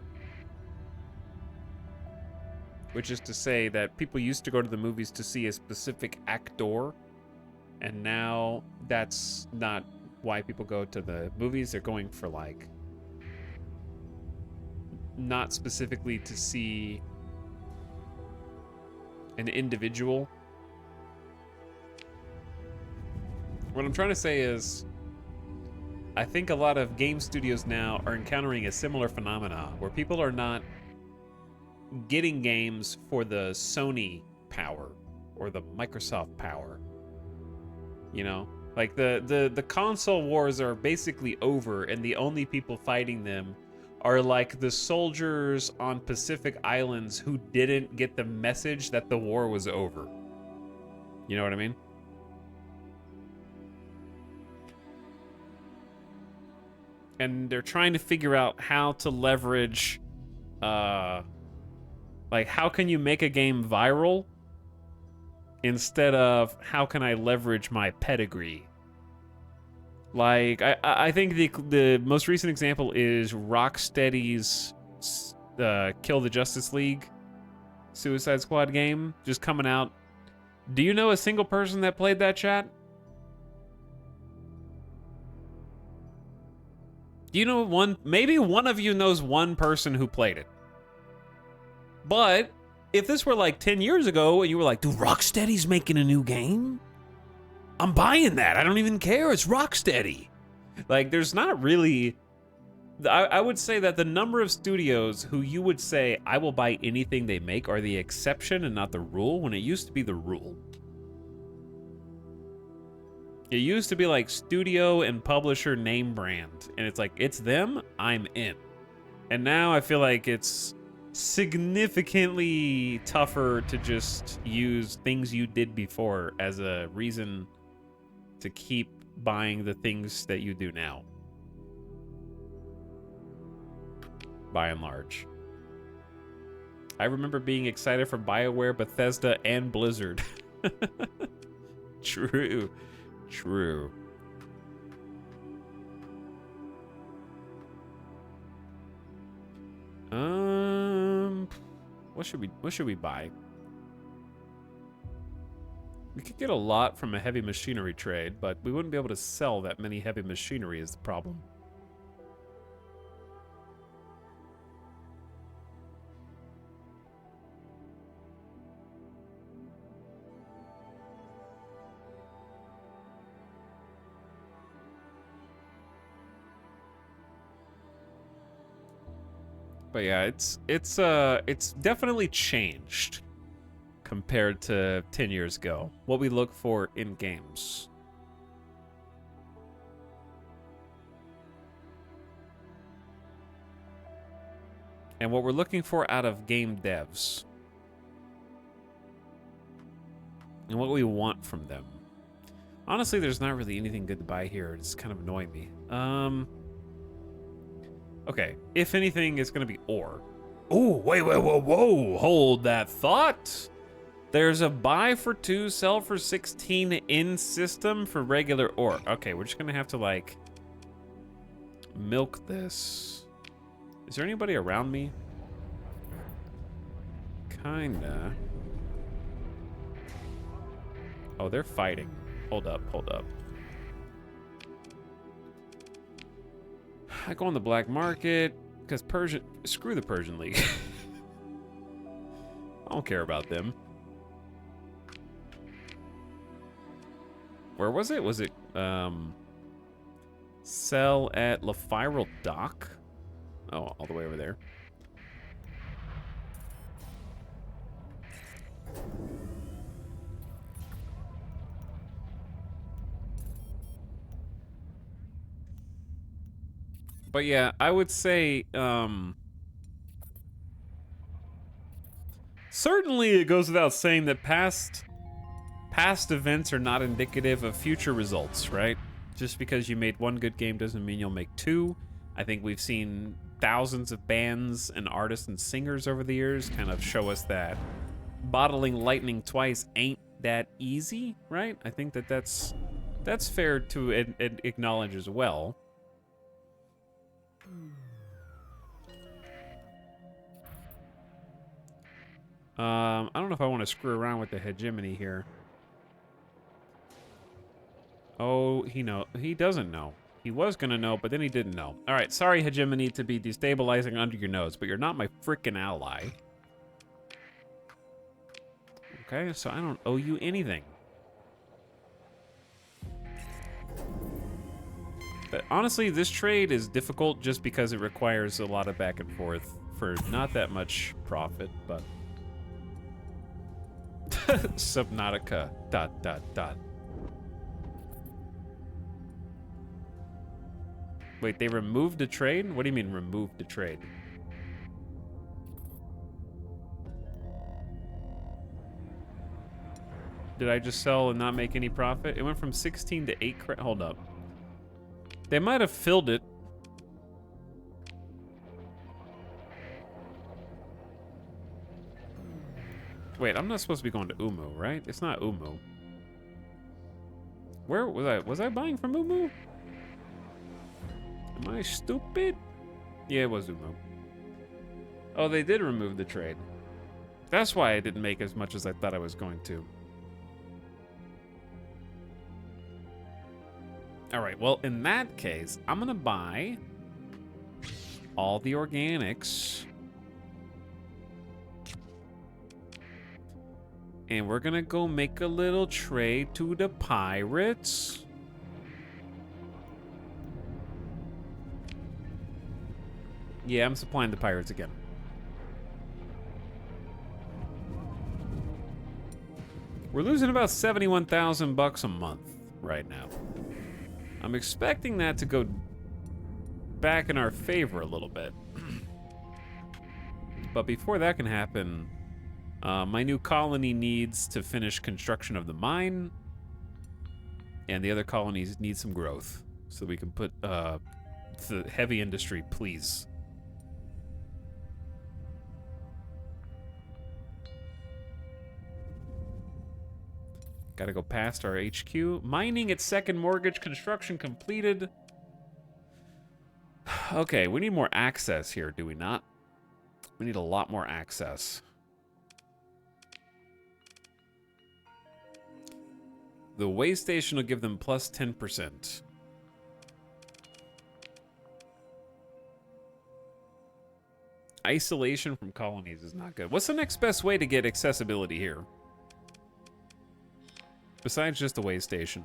Which is to say that people used to go to the movies to see a specific actor, and now that's not why people go to the movies. They're going for, like, not specifically to see an individual. What I'm trying to say is, I think a lot of game studios now are encountering a similar phenomena where people are not getting games for the Sony power or the Microsoft power. You know? Like, the console wars are basically over, and the only people fighting them are, like, the soldiers on Pacific Islands who didn't get the message that the war was over. You know what I mean? And they're trying to figure out how to leverage, like, how can you make a game viral instead of how can I leverage my pedigree? Like, I think the most recent example is Rocksteady's Kill the Justice League Suicide Squad game just coming out. Do you know a single person that played that, chat? Do you know one? Maybe one of you knows one person who played it. But if this were like 10 years ago and you were like, dude, Rocksteady's making a new game? I'm buying that. I don't even care. It's Rocksteady. Like, there's not really... I would say that the number of studios who you would say, I will buy anything they make, are the exception and not the rule, when it used to be the rule. It used to be like studio and publisher name brand. And it's like, it's them, I'm in. And now I feel like it's significantly tougher to just use things you did before as a reason to keep buying the things that you do now. By and large. I remember being excited for BioWare, Bethesda, and Blizzard. True. True. What should we buy? We could get a lot from a heavy machinery trade, but we wouldn't be able to sell that many heavy machinery is the problem. But yeah, it's definitely changed compared to 10 years ago. What we look for in games. And what we're looking for out of game devs. And what we want from them. Honestly, there's not really anything good to buy here. It's kind of annoying me. Okay, if anything, it's gonna be ore. Oh, wait, whoa, hold that thought. There's a buy for 2, sell for 16 in system for regular ore. Okay, we're just gonna have to, like, milk this. Is there anybody around me? Kinda. Oh, they're fighting. Hold up, hold up. I go on the black market because screw the Persian League. I don't care about them. Where was it? Was it sell at Lefyral Dock? Oh, all the way over there. But yeah, I would say, certainly it goes without saying that past events are not indicative of future results, right? Just because you made one good game doesn't mean you'll make two. I think we've seen thousands of bands and artists and singers over the years kind of show us that bottling lightning twice ain't that easy, right? I think that that's fair to acknowledge as well. I don't know if I want to screw around with the hegemony here. Oh, he doesn't know. He was gonna know, but then he didn't know. All right, sorry, hegemony, to be destabilizing under your nose, but you're not my freaking ally. Okay, so I don't owe you anything. But honestly, this trade is difficult just because it requires a lot of back and forth for not that much profit, but... Subnautica, ... Wait, they removed the trade? What do you mean removed the trade? Did I just sell and not make any profit? It went from 16 to 8 hold up. They might have filled it. Wait, I'm not supposed to be going to Umu, right? It's not Umu. Where was I? Was I buying from Umu? Am I stupid? Yeah, it was Umu. Oh, they did remove the trade. That's why I didn't make as much as I thought I was going to. All right, well, in that case, I'm gonna buy all the organics. And we're gonna go make a little trade to the pirates. Yeah, I'm supplying the pirates again. We're losing about 71,000 bucks a month right now. I'm expecting that to go back in our favor a little bit. But before that can happen, my new colony needs to finish construction of the mine, and the other colonies need some growth so we can put the heavy industry, please. Gotta go past our HQ. Mining at second mortgage, construction completed. Okay, we need more access here, do we not? We need a lot more access. The way station will give them plus 10%. Isolation from colonies is not good. What's the next best way to get accessibility here? Besides just the way station.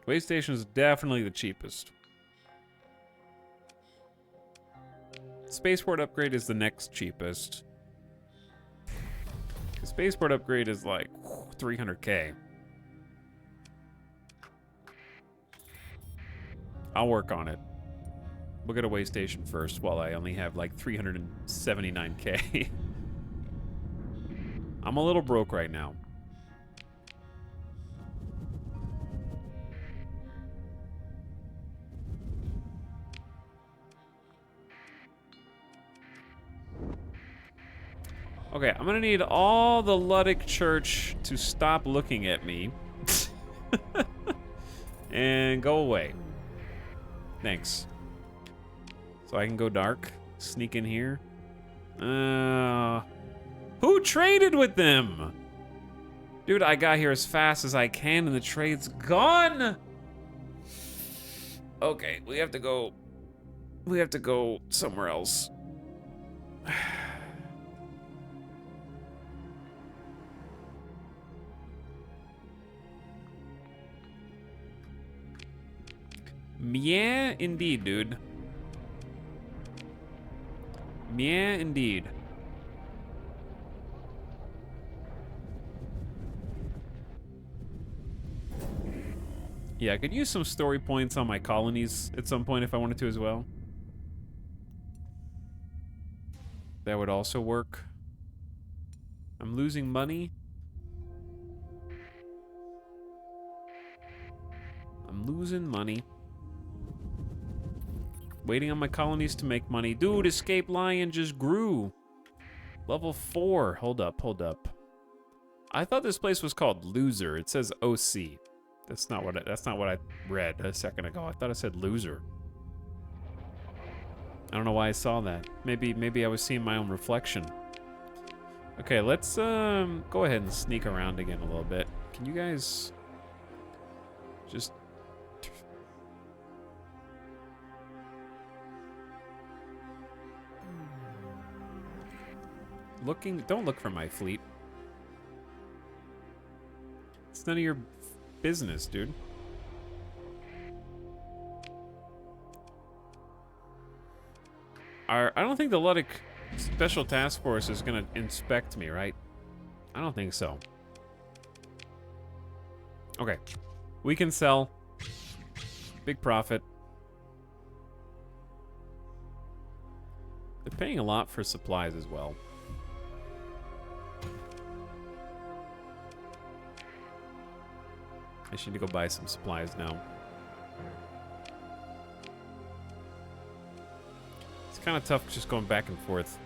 Way station is definitely the cheapest. Spaceport upgrade is the next cheapest. The spaceport upgrade is like 300K. I'll work on it. We'll get a way station first while I only have like 379K. I'm a little broke right now. Okay, I'm gonna need all the Luddic Church to stop looking at me. And go away. Thanks. So I can go dark, sneak in here. Who traded with them? Dude, I got here as fast as I can and the trade's gone. Okay, we have to go somewhere else. Yeah, indeed, dude. Yeah, indeed. Yeah, I could use some story points on my colonies at some point if I wanted to as well. That would also work. I'm losing money. I'm losing money. Waiting on my colonies to make money. Dude, Escape Lion just grew. Level 4. Hold up, hold up. I thought this place was called Loser. It says OC. That's not what I read a second ago. I thought it said Loser. I don't know why I saw that. Maybe I was seeing my own reflection. Okay, let's go ahead and sneak around again a little bit. Can you guys just don't look for my fleet. It's none of your business, dude. I don't think the Luddic Special Task Force is gonna inspect me, right? I don't think so. Okay. We can sell. Big profit. They're paying a lot for supplies as well. I should need to go buy some supplies now. It's kind of tough just going back and forth.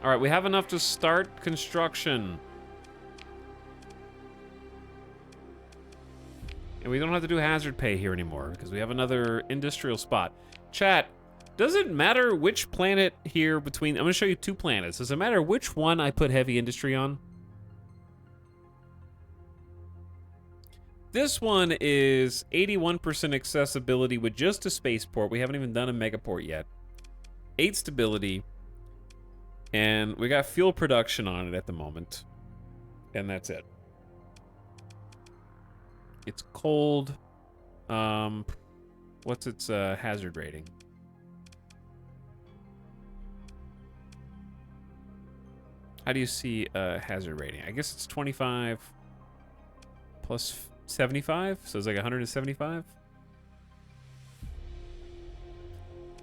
All right, we have enough to start construction. And we don't have to do hazard pay here anymore because we have another industrial spot. Chat, does it matter which planet here between... I'm going to show you 2 planets. Does it matter which one I put heavy industry on? This one is 81% accessibility with just a spaceport. We haven't even done a megaport yet. 8 stability. And we got fuel production on it at the moment. And that's it. It's cold. What's its hazard rating? How do you see hazard rating? I guess it's 25 plus 75, so it's like 175.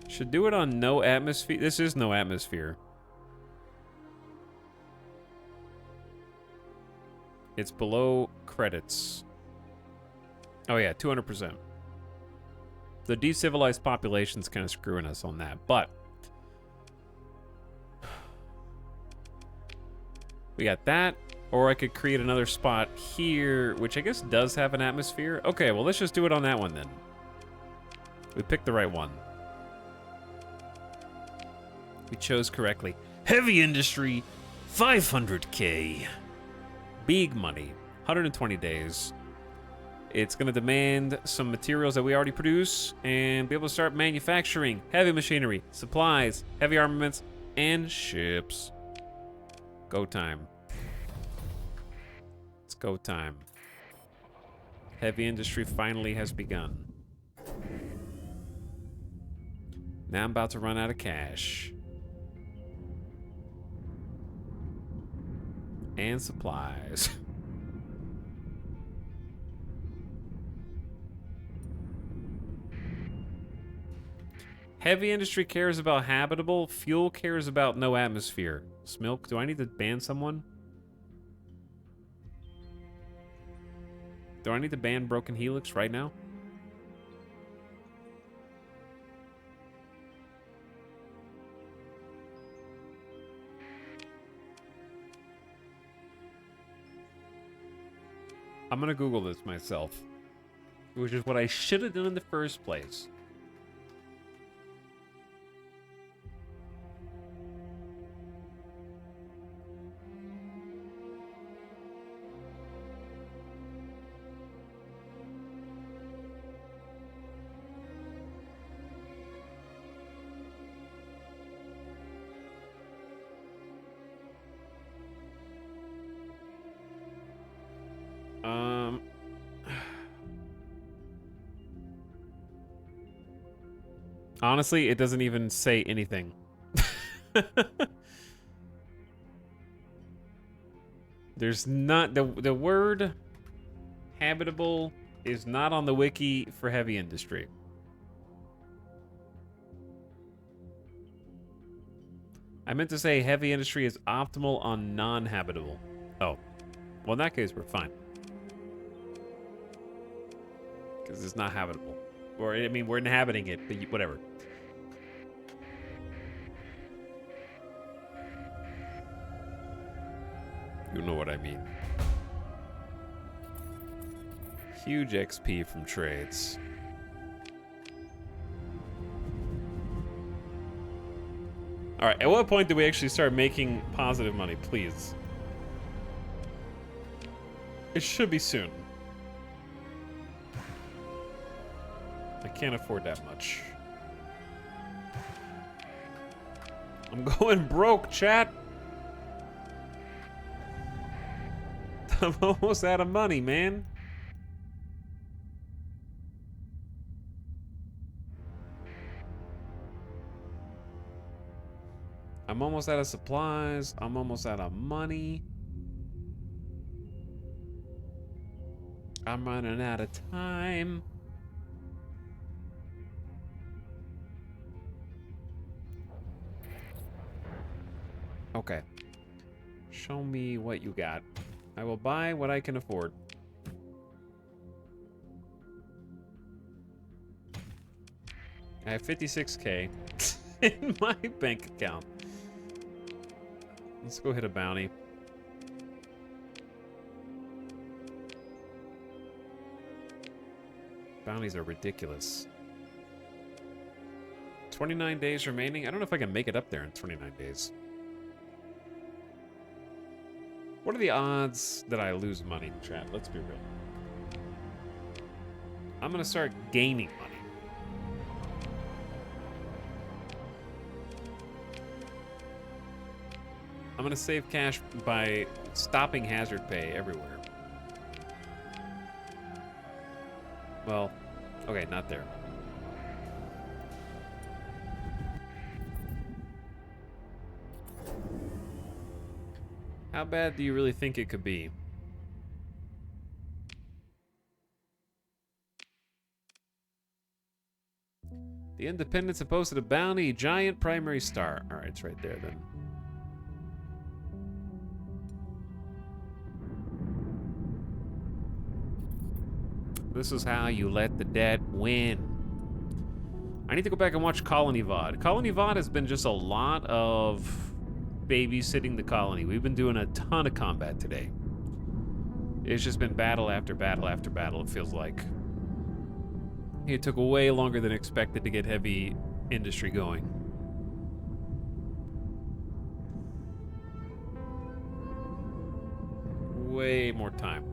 Should do it on no atmosphere. This is no atmosphere. It's below credits. Oh yeah, 200%. The decivilized population's kind of screwing us on that, but we got that. Or I could create another spot here, which I guess does have an atmosphere. Okay, well, let's just do it on that one then. We picked the right one. We chose correctly. Heavy industry, 500K. Big money, 120 days. It's going to demand some materials that we already produce and be able to start manufacturing heavy machinery, supplies, heavy armaments, and ships. Go time. Go time. Heavy industry finally has begun. Now I'm about to run out of cash. And supplies. Heavy industry cares about habitable. Fuel cares about no atmosphere. Smilk, do I need to ban someone? Do I need to ban Broken Helix right now? I'm gonna Google this myself, which is what I should have done in the first place. Honestly, it doesn't even say anything. There's not the word habitable is not on the wiki for heavy industry. I meant to say heavy industry is optimal on non-habitable. Oh. Well, in that case, we're fine. Because it's not habitable. Or, I mean, we're inhabiting it, but whatever. You know what I mean. Huge XP from trades. Alright, at what point do we actually start making positive money, please? It should be soon. I can't afford that much. I'm going broke, chat. I'm almost out of money, man. I'm almost out of supplies. I'm almost out of money. I'm running out of time. Okay. Show me what you got. I will buy what I can afford. I have 56K in my bank account. Let's go hit a bounty. Bounties are ridiculous. 29 days remaining. I don't know if I can make it up there in 29 days. What are the odds that I lose money, chat? Let's be real. I'm gonna start gaining money. I'm gonna save cash by stopping hazard pay everywhere. Well, okay, not there. How bad do you really think it could be? The Independents have posted a bounty, giant primary star. All right, it's right there then. This is how you let the dead win. I need to go back and watch Colony VOD. Colony VOD has been just a lot of babysitting the colony. We've been doing a ton of combat today. It's just been battle after battle after battle, it feels like. It took way longer than expected to get heavy industry going. Way more time.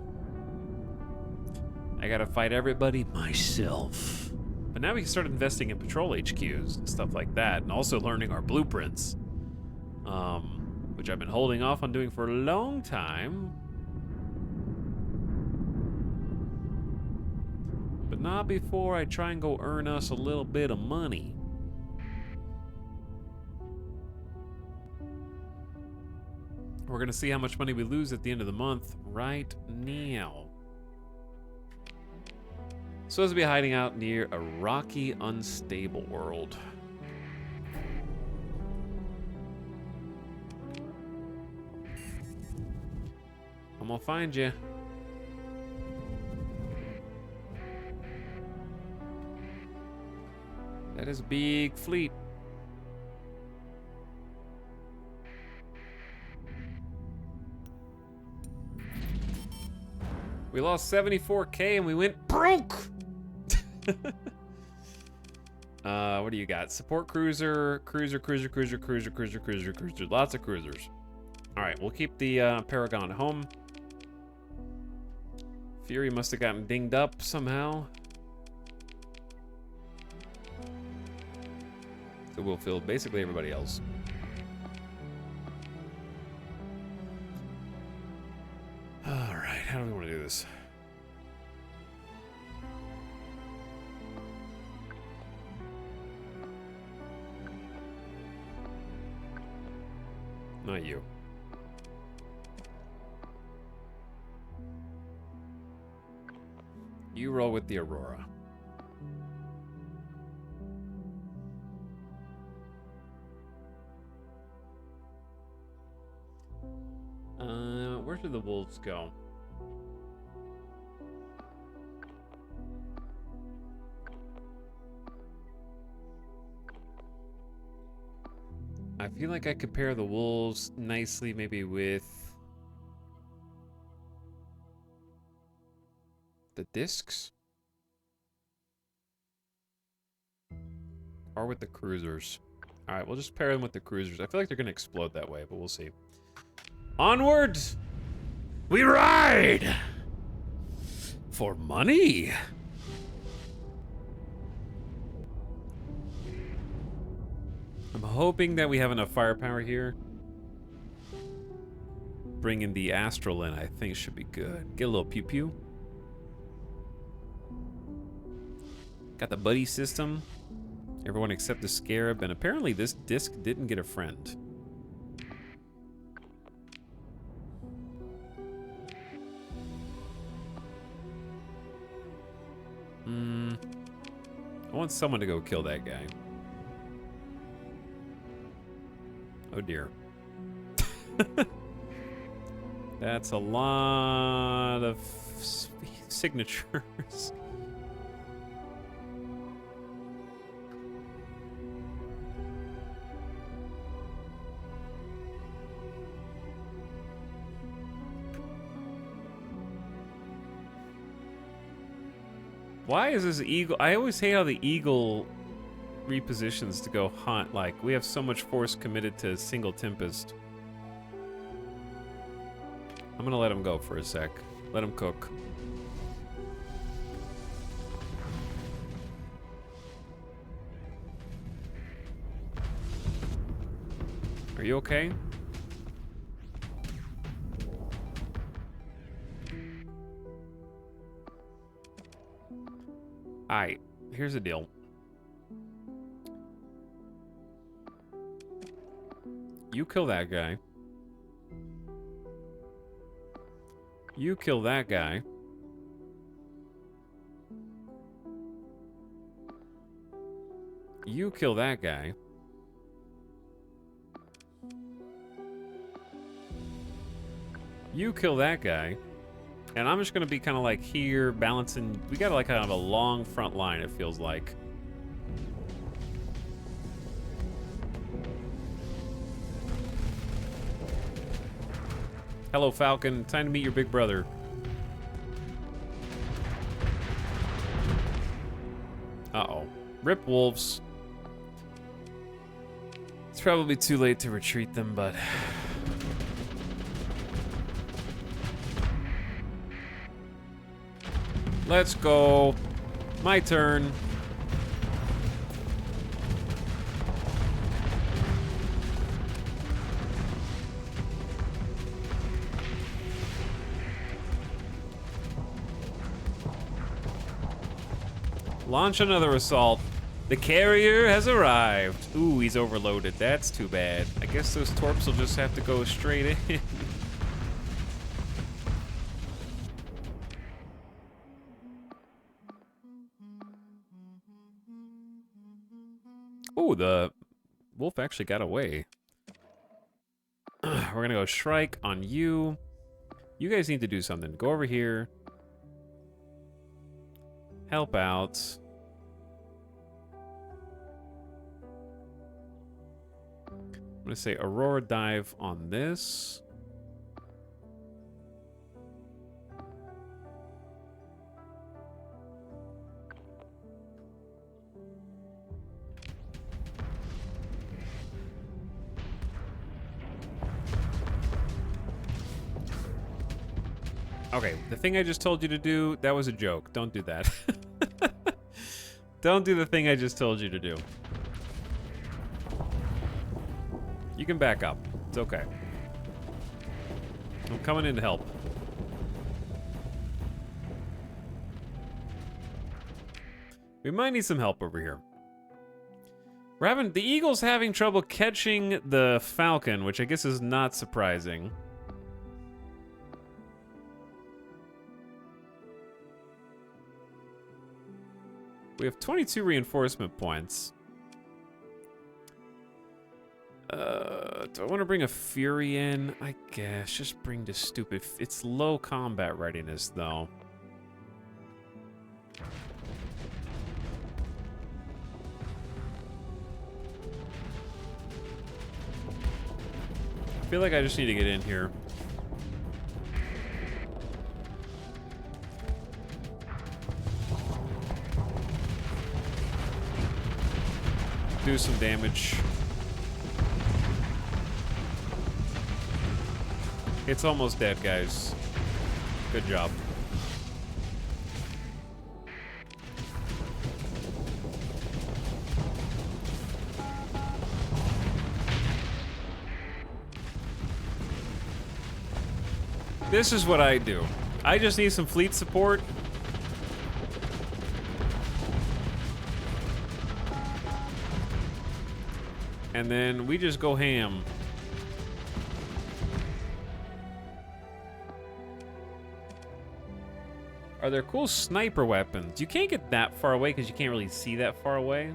I gotta fight everybody myself. But now we can start investing in patrol HQs and stuff like that, and also learning our blueprints. Which I've been holding off on doing for a long time. But not before I try and go earn us a little bit of money. We're gonna see how much money we lose at the end of the month right now. Supposed to be hiding out near a rocky, unstable world. I'm gonna find you. That is a big fleet. We lost 74K and we went broke. What do you got? Support cruiser, cruiser. Lots of cruisers. All right, we'll keep the Paragon at home. Fury must have gotten dinged up somehow. So we'll fill basically everybody else. All right, how do we want to do this? Not you. You roll with the Aurora. Where should the wolves go? I feel like I could pair the wolves nicely maybe with the discs or with the cruisers. All right, we'll just pair them with the cruisers. I feel like they're gonna explode that way, but we'll see. Onward, we ride for money. I'm hoping that we have enough firepower here. Bringing the Astral in, I think, should be good. Get a little pew-pew. Got the buddy system. Everyone except the Scarab, and apparently this disc didn't get a friend. I want someone to go kill that guy. Oh dear. That's a lot of signatures. Why is this eagle? I always hate how the eagle repositions to go hunt. Like, we have so much force committed to single Tempest. I'm gonna let him go for a sec. Let him cook. Are you okay? Alright, here's the deal. You kill that guy. You kill that guy. You kill that guy. You kill that guy. And I'm just gonna be kind of like here, balancing. We got like kind of a long front line, it feels like. Hello, Falcon. Time to meet your big brother. Uh-oh. Rip wolves. It's probably too late to retreat them, but... Let's go. My turn. Launch another assault. The carrier has arrived. Ooh, he's overloaded. That's too bad. I guess those torps will just have to go straight in. Ooh, the wolf actually got away. We're gonna go Shrike on you. You guys need to do something. Go over here. Help out. I'm gonna say Aurora dive on this. Okay, the thing I just told you to do, that was a joke. Don't do that. Don't do the thing I just told you to do. You can back up. It's okay. I'm coming in to help. We might need some help over here. The Eagle's having trouble catching the Falcon, which I guess is not surprising. We have 22 reinforcement points. Do I want to bring a Fury in? I guess. Just bring the stupid... It's low combat readiness, though. I feel like I just need to get in here. Do some damage. It's almost dead, guys. Good job. This is what I do. I just need some fleet support. And then we just go ham. Are there cool sniper weapons? You can't get that far away because you can't really see that far away.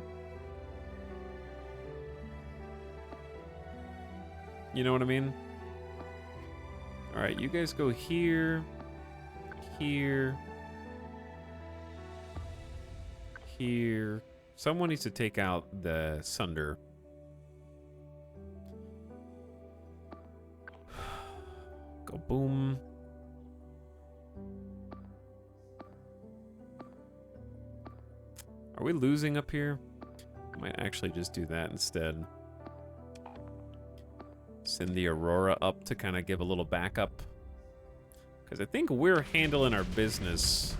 You know what I mean? All right, you guys go here, here, here. Someone needs to take out the Sunder. Go boom. Are we losing up here? I might actually just do that instead. Send the Aurora up to kind of give a little backup. Because I think we're handling our business.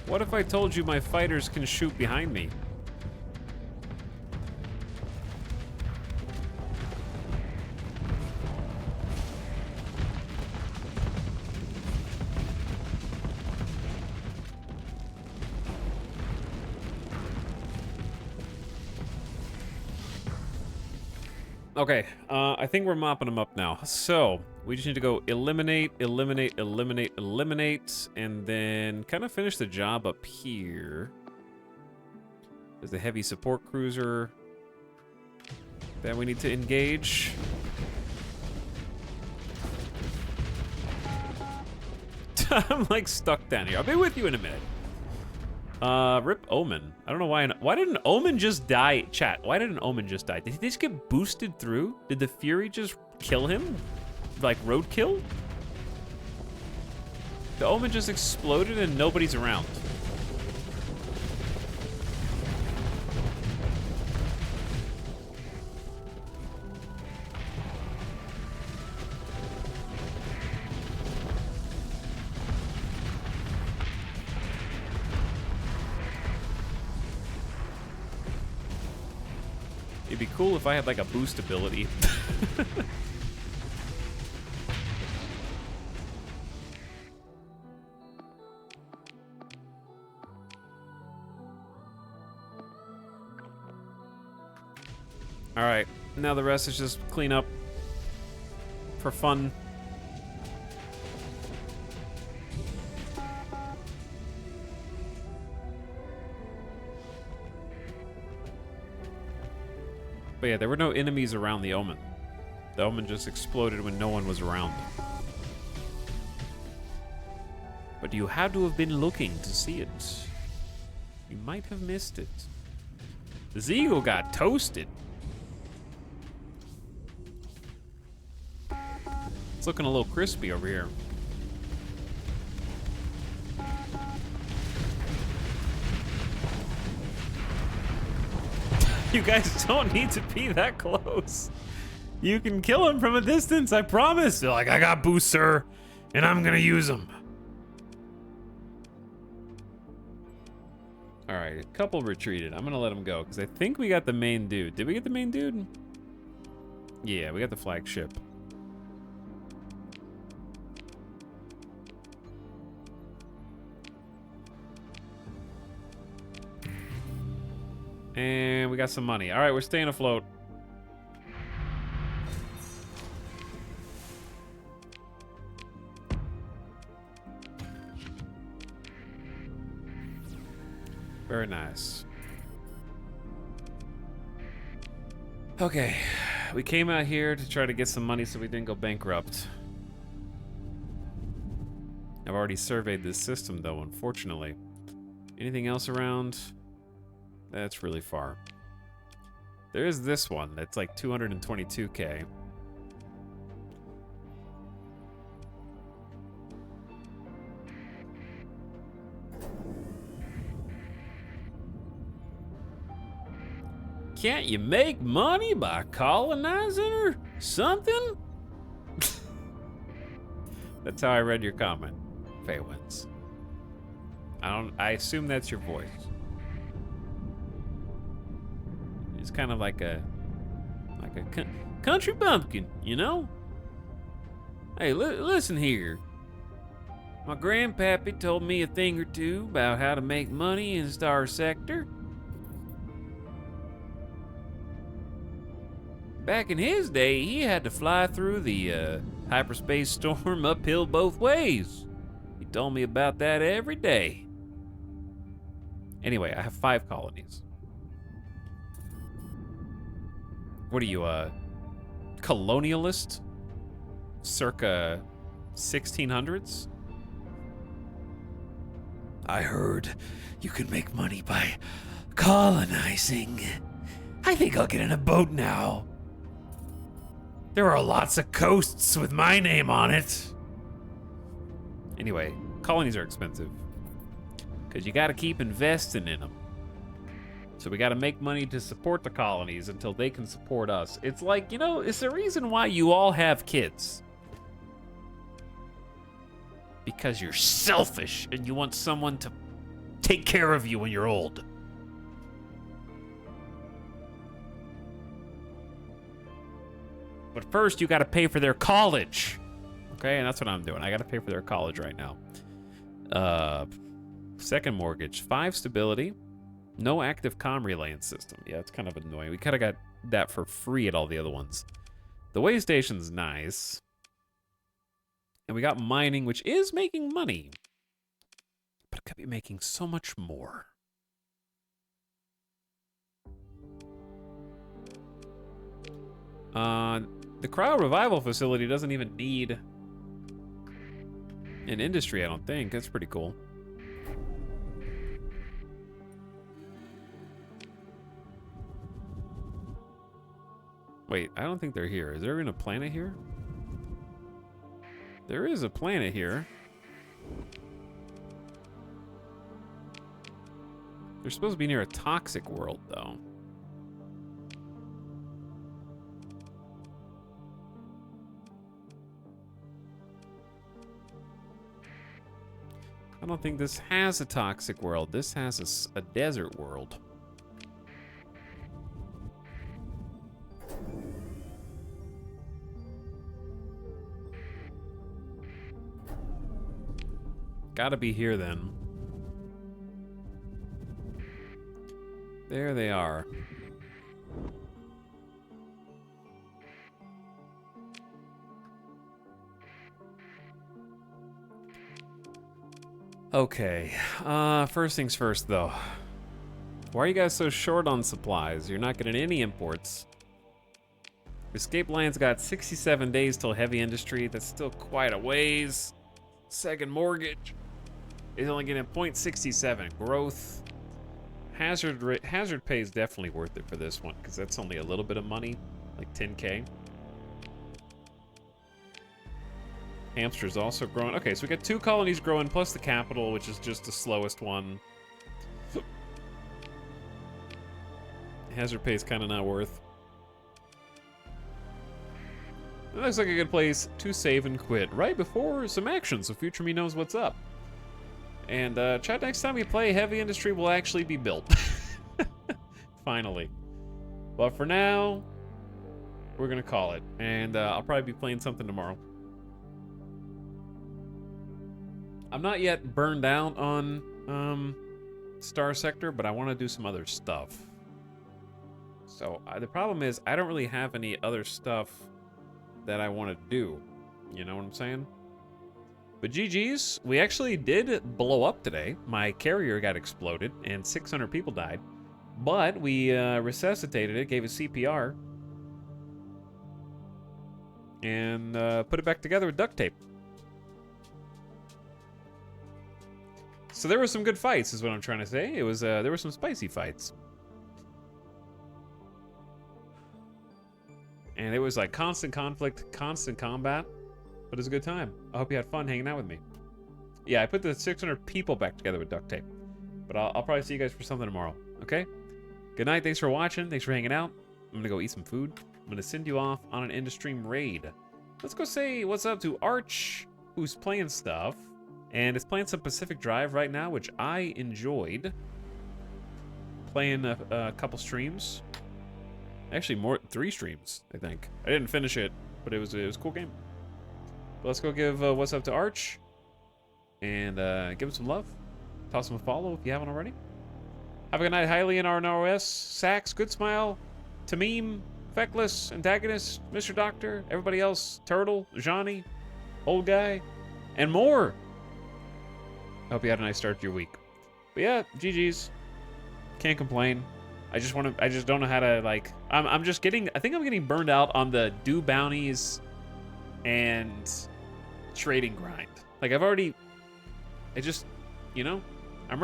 What if I told you my fighters can shoot behind me? Okay, I think we're mopping them up now. So, we just need to go eliminate, eliminate, eliminate, eliminate, and then kind of finish the job up here. There's the heavy support cruiser that we need to engage. I'm like stuck down here. I'll be with you in a minute. Rip Omen. I don't know why. Why did an Omen just die? Chat, why did an Omen just die? Did he just get boosted through? Did the Fury just kill him? Like roadkill? The Omen just exploded and nobody's around. It'd be cool if I had like a boost ability. All right, now the rest is just clean up for fun. But yeah, there were no enemies around the Omen. The Omen just exploded when no one was around. But you had to have been looking to see it. You might have missed it. The Zeagle got toasted. It's looking a little crispy over here. You guys don't need to be that close. You can kill him from a distance, I promise. They're like, I got boost, sir, and I'm gonna use them. All right, a couple retreated. I'm gonna let them go because I think we got the main dude. Did we get the main dude? Yeah, we got the flagship. And we got some money. All right, we're staying afloat. Very nice. Okay, we came out here to try to get some money so we didn't go bankrupt. I've already surveyed this system, though, unfortunately. Anything else around? That's really far. There is this one that's like 222K. Can't you make money by colonizing or something? That's how I read your comment, Faywinds. I assume that's your voice. It's kind of like a country bumpkin, you know? Hey, listen here. My grandpappy told me a thing or two about how to make money in starsector. Back in his day, he had to fly through the hyperspace storm uphill both ways. He told me about that every day. Anyway, I have 5 colonies. What are you, colonialist? Circa 1600s? I heard you could make money by colonizing. I think I'll get in a boat now. There are lots of coasts with my name on it. Anyway, colonies are expensive. Because you gotta keep investing in them. So we gotta make money to support the colonies until they can support us. It's like, you know, it's the reason why you all have kids. Because you're selfish and you want someone to take care of you when you're old. But first, you gotta pay for their college. Okay, and that's what I'm doing. I gotta pay for their college right now. Second mortgage, 5 stability, no active comm relaying system. Yeah, it's kind of annoying. We kinda got that for free at all the other ones. The way station's nice. And we got mining, which is making money. But it could be making so much more. The cryo revival facility doesn't even need an industry, I don't think. That's pretty cool. Wait, I don't think they're here. Is there even a planet here? There is a planet here. They're supposed to be near a toxic world, though. I don't think this has a toxic world. This has a desert world. Gotta be here then. There they are. Okay, first things first though. Why are you guys so short on supplies? You're not getting any imports. Escape Line's got 67 days till heavy industry. That's still quite a ways. Second mortgage is only getting 0.67. Growth. Hazard pay is definitely worth it for this one because that's only a little bit of money, like 10K. Hamster's also growing. Okay, so we got 2 colonies growing, plus the capital, which is just the slowest one. Hazard pay is kind of not worth. It looks like a good place to save and quit right before some action, so future me knows what's up. And chat, next time we play, heavy industry will actually be built. Finally. But for now, we're gonna call it, and I'll probably be playing something tomorrow. I'm not yet burned out on starsector, but I want to do some other stuff. So the problem is I don't really have any other stuff that I want to do. You know what I'm saying? But GG's, we actually did blow up today. My carrier got exploded and 600 people died. But we resuscitated it, gave it CPR, and put it back together with duct tape. So there were some good fights, is what I'm trying to say. It was there were some spicy fights. And it was like constant conflict, constant combat, but it was a good time. I hope you had fun hanging out with me. Yeah, I put the 600 people back together with duct tape. But I'll probably see you guys for something tomorrow, okay? Good night, thanks for watching, thanks for hanging out. I'm gonna go eat some food. I'm gonna send you off on an in-stream raid. Let's go say what's up to Arch, who's playing stuff. And it's playing some Pacific Drive right now, which I enjoyed. Playing a couple streams. Actually, 3 streams, I think. I didn't finish it, but it was a cool game. But let's go give what's up to Arch. And give him some love. Toss him a follow if you haven't already. Have a good night, Hylian, RNROS, Sax, Good Smile, Tamim, Feckless, Antagonist, Mr. Doctor, everybody else, Turtle, Johnny, Old Guy, and more. I hope you had a nice start to your week. But yeah, GG's. Can't complain. I just don't know how to, like, I think I'm getting burned out on the do bounties and trading grind. Like, I'm ready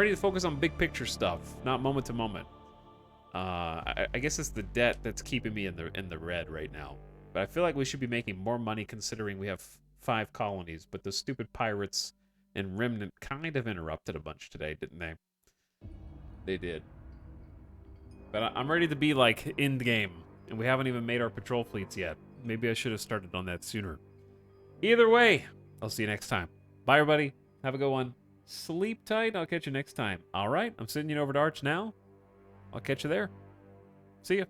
to focus on big picture stuff, not moment to moment. I guess it's the debt that's keeping me in the red right now. But I feel like we should be making more money considering we have 5 colonies. But the stupid pirates and Remnant kind of interrupted a bunch today, didn't they? They did. But I'm ready to be, like, in the game. And we haven't even made our patrol fleets yet. Maybe I should have started on that sooner. Either way, I'll see you next time. Bye, everybody. Have a good one. Sleep tight. I'll catch you next time. All right. I'm sending you over to Arch now. I'll catch you there. See ya.